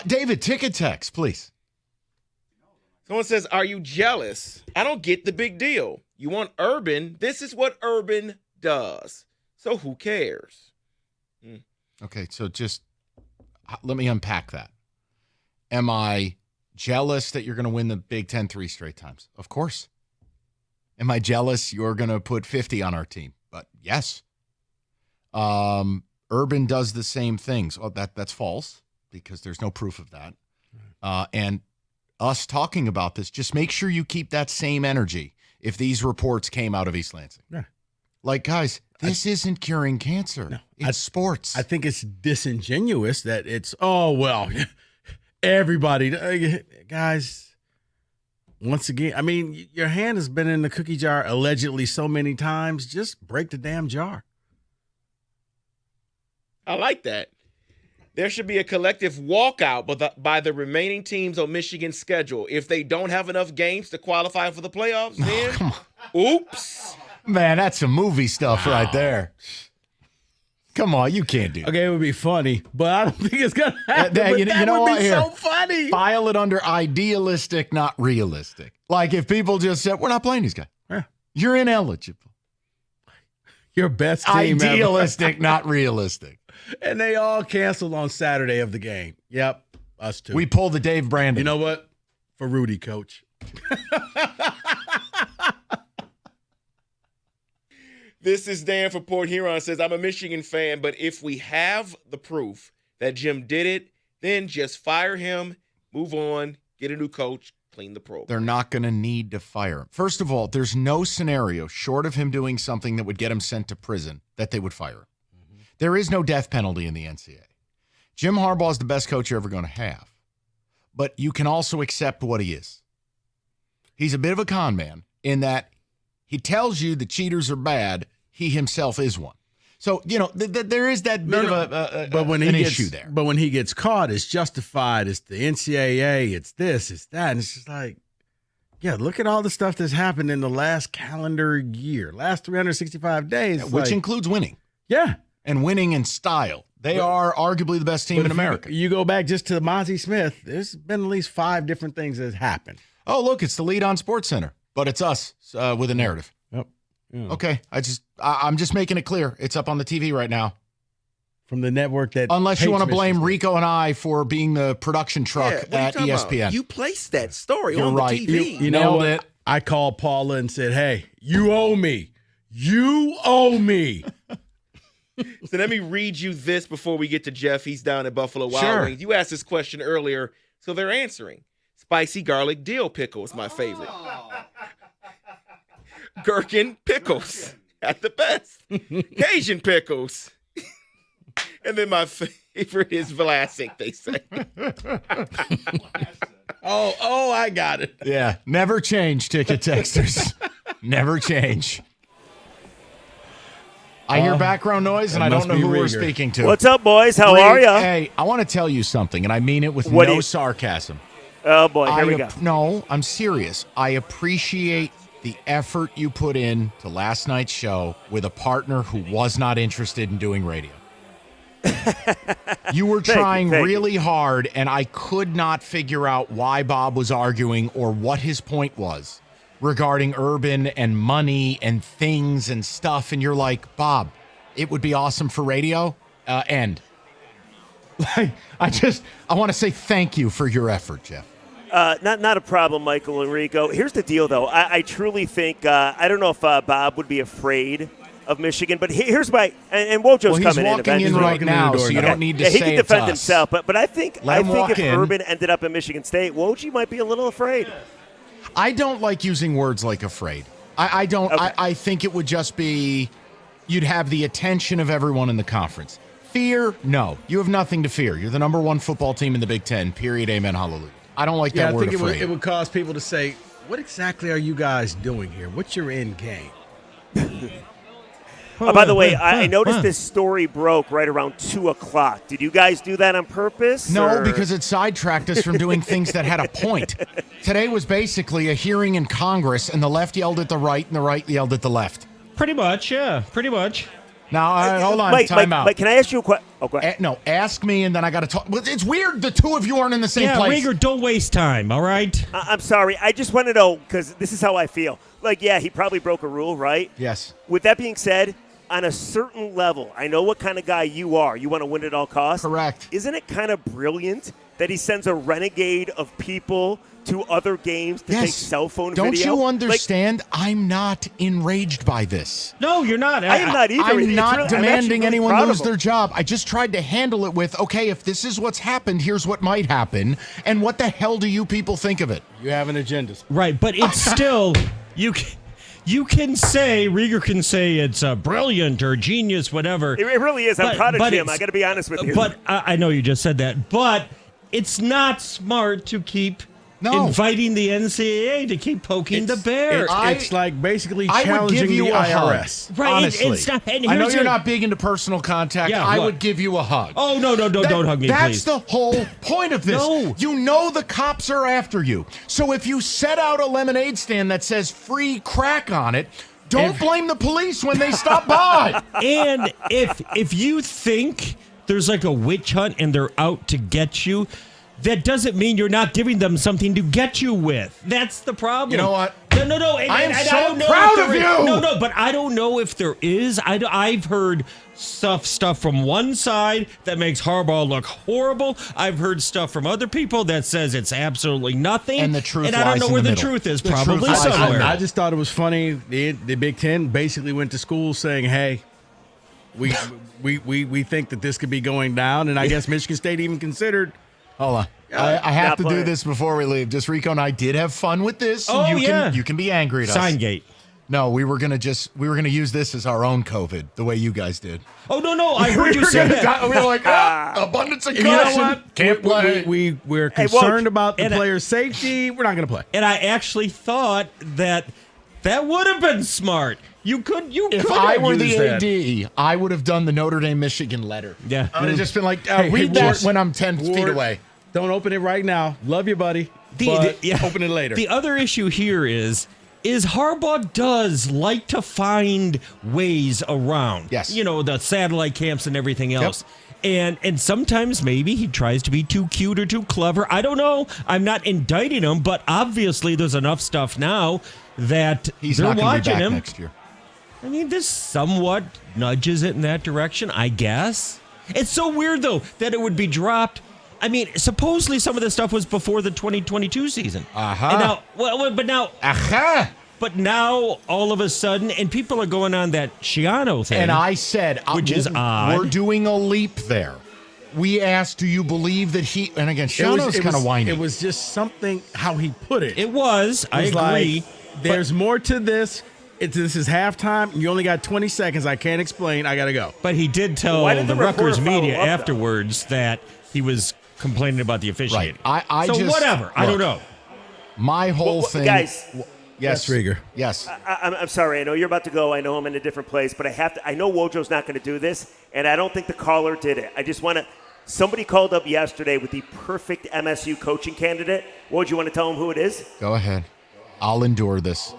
David, ticket text, please. Someone says, are you jealous? I don't get the big deal. You want Urban. This is what Urban does. So who cares? Okay, so just let me unpack that. Am I jealous that you're going to win the Big Ten 3 straight times? Of course. Am I jealous you're going to put 50 on our team? But yes. Urban does the same things. Oh, that's false because there's no proof of that. And us talking about this, just make sure you keep that same energy if these reports came out of East Lansing. Yeah. Like, guys, this isn't curing cancer. No, it's sports. I think it's disingenuous that it's, oh, well, everybody, guys, once again, I mean, your hand has been in the cookie jar allegedly so many times. Just break the damn jar. I like that. There should be a collective walkout by the remaining teams on Michigan's schedule. If they don't have enough games to qualify for the playoffs, then oops. Man, that's some movie stuff right there. Come on, you can't do that. Okay, it would be funny, but I don't think it's going to happen. That would be so funny. File it under idealistic, not realistic. Like if people just said, we're not playing these guys. Yeah. You're ineligible. Your best team Idealistic, not realistic. And they all canceled on Saturday of the game. Yep, us too. We pulled the Dave Brandon. You know what? For Rudy, coach. This is Dan for Port Huron. Says, I'm a Michigan fan, but if we have the proof that Jim did it, then just fire him, move on, get a new coach, clean the program. They're not going to need to fire him. First of all, there's no scenario short of him doing something that would get him sent to prison that they would fire him. Mm-hmm. There is no death penalty in the NCAA. Jim Harbaugh is the best coach you're ever going to have, but you can also accept what he is. He's a bit of a con man in that he tells you the cheaters are bad. He himself is one. So, you know, there is that bit of an issue there. But when he gets caught, it's justified. It's the NCAA. It's this, it's that. And it's just like, yeah, look at all the stuff that's happened in the last calendar year, last 365 days. Which includes winning. Yeah. And winning in style. They are arguably the best team in America. You go back just to Mozzie Smith, there's been at least 5 different things that happened. Oh, look, it's the lead on SportsCenter. But it's us with a narrative. Yep. Yeah. Okay, I'm just making it clear. It's up on the TV right now. From the network that unless you want to blame Rico and I for being the production truck at ESPN. About? You placed that story You're on right. the TV. You know what? I called Paula and said, hey, you owe me. You owe me. So let me read you this before we get to Jeff. He's down at Buffalo Wild Wings. You asked this question earlier, so they're answering. Spicy garlic dill pickle is my favorite. Gherkin pickles at the best. Cajun pickles. And then my favorite is Vlasic, they say. Oh, I got it. Yeah, never change, ticket texters. Never change. I hear background noise, and I don't know who we're speaking to. What's up, boys? How are you? Hey, I want to tell you something, and I mean it with no sarcasm. Oh, boy, here we go. No, I'm serious. I appreciate the effort you put in to last night's show with a partner who was not interested in doing radio. You were trying really hard, and I could not figure out why Bob was arguing or what his point was regarding Urban and money and things and stuff. And you're like, Bob, it would be awesome for radio. End. I want to say thank you for your effort, Jeff. Not a problem, Michael and Rico. Here's the deal, though. I truly think I don't know if Bob would be afraid of Michigan, but here's my and Wojo's coming in. He's walking in right now, so you don't need to say he can defend it's himself. But I think if in. Urban ended up at Michigan State, Woj might be a little afraid. I don't like using words like afraid. I don't. Okay. I think it would just be you'd have the attention of everyone in the conference. fear? No, you have nothing to fear. You're the number one football team in the Big Ten. Period. Amen. Hallelujah. I don't like that word I afraid. think it would cause people to say, what exactly are you guys doing here? What's your end game? By the way, I noticed this story broke right around 2 o'clock. Did you guys do that on purpose? No, or? because it sidetracked us from doing things that had a point. Today was basically a hearing in Congress, and the left yelled at the right, and the right yelled at the left. Pretty much, yeah. Pretty much. Now, hold on, Mike, time out. Mike, can I ask you a question? Oh, go ahead. No, ask me, and then I got to talk. Well, it's weird the two of you aren't in the same place. Yeah, Rieger, don't waste time, all right? I'm sorry. I just want to know, because this is how I feel. Like, yeah, he probably broke a rule, right? Yes. With that being said, on a certain level, I know what kind of guy you are. You want to win at all costs. Correct. Isn't it kind of brilliant that he sends a renegade of people to other games to take cell phone Don't video? you understand? I'm not enraged by this. No, you're not. I am not either. I'm It's not really- demanding I'm actually really anyone proud lose of him. their job. I just tried to handle it with, okay, if this is what's happened, here's what might happen. And what the hell do you people think of it? You have an agenda. Right, but it's still, you can say, Rieger can say it's brilliant or genius, whatever. It really is. I'm proud of Jim. it's- I got to be honest with you. But I know you just said that, but it's not smart to keep inviting the NCAA to keep poking the bear. It's like basically I would challenging give you the a hug. IRS. Right, Honestly. it's not- and I know here's you're the- not big into personal contact. Yeah, I what? would give you a hug. Oh, no, don't hug me, That's please. the whole point of this. No. You know the cops are after you. So if you set out a lemonade stand that says free crack on it, don't blame the police when they stop by. And if you think there's like a witch hunt and they're out to get you, that doesn't mean you're not giving them something to get you with. That's the problem. You know what? No. I am so don't know proud if of there you. is- No, but I don't know if there is. I've heard stuff from one side that makes Harbaugh look horrible. I've heard stuff from other people that says it's absolutely nothing. And the truth And I don't lies know in where the the middle. truth is. The truth Probably lies in the somewhere. middle. I just thought it was funny. The Big Ten basically went to school saying, "Hey, we think that this could be going down," and I guess Michigan State even considered. Hold on. I have Not to do playing. this before we leave. Just Rico and I did have fun with this. Oh, you yeah. You can be angry at us. Signgate. No, we were gonna use this as our own COVID, the way you guys did. Oh, no. I heard you say that. We were like, abundance of You know caution. what? Can't play. We're Hey, concerned Woj, about the and player's safety. We're not going to play. And I actually thought that would have been smart. You could If could I have were used the that. AD, I would have done the Notre Dame Michigan letter. Yeah. I would have just been like, Hey, read Ward, that when I'm 10 feet Ward, away. Don't open it right now. Love you, buddy. Open it later. The other issue here is Harbaugh does like to find ways around. Yes. You know, the satellite camps and everything else. And sometimes maybe he tries to be too cute or too clever. I don't know. I'm not indicting him, but obviously there's enough stuff now that He's they're not going to be watching back him. next year. I mean, this somewhat nudges it in that direction, I guess. It's so weird, though, that it would be dropped. I mean, supposedly some of this stuff was before the 2022 season. And now, but now all of a sudden, and people are going on that Shiano thing. And I said, which is odd. We're doing a leap there. We asked, do you believe that he, and again, Shiano's kind of whiny. It was just something how he put it. It was. I agree. Like, there's more to this. This is halftime. You only got 20 seconds. I can't explain. I got to go. But he did tell Why did the the reporter Rutgers follow media up, though? afterwards that he was complaining about the officiating. I so just, whatever. I don't look, know. My whole thing. Guys. Yes, Rieger. Yes. I'm sorry. I know you're about to go. I know I'm in a different place, but I know Wojo's not going to do this, and I don't think the caller did it. I just want to. Somebody called up yesterday with the perfect MSU coaching candidate. Woj, you want to tell him who it is? Go ahead. I'll endure this.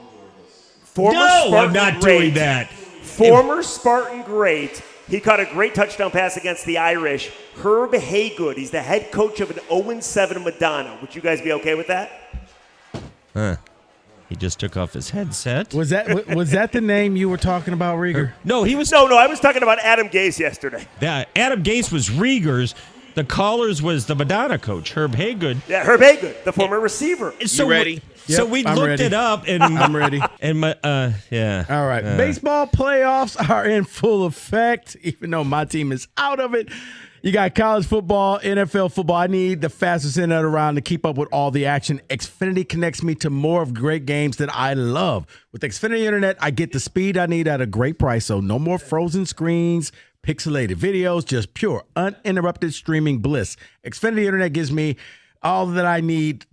Former No, I'm Spartan not great, doing that. Former Spartan great. He caught a great touchdown pass against the Irish. Herb Haygood. He's the head coach of an 0-7 Madonna. Would you guys be okay with that? He just took off his headset. Was that the name you were talking about, Rieger? No, he was. No, I was talking about Adam Gase yesterday. Adam Gase was Rieger's. The callers was the Madonna coach, Herb Haygood. Yeah, Herb Haygood, the former receiver. So ready? So Yep, we I'm looked ready. it up, and I'm ready. And yeah. All right. Baseball playoffs are in full effect, even though my team is out of it. You got college football, NFL football. I need the fastest internet around to keep up with all the action. Xfinity connects me to more of great games that I love. With Xfinity Internet, I get the speed I need at a great price, so no more frozen screens, pixelated videos, just pure, uninterrupted streaming bliss. Xfinity Internet gives me all that I need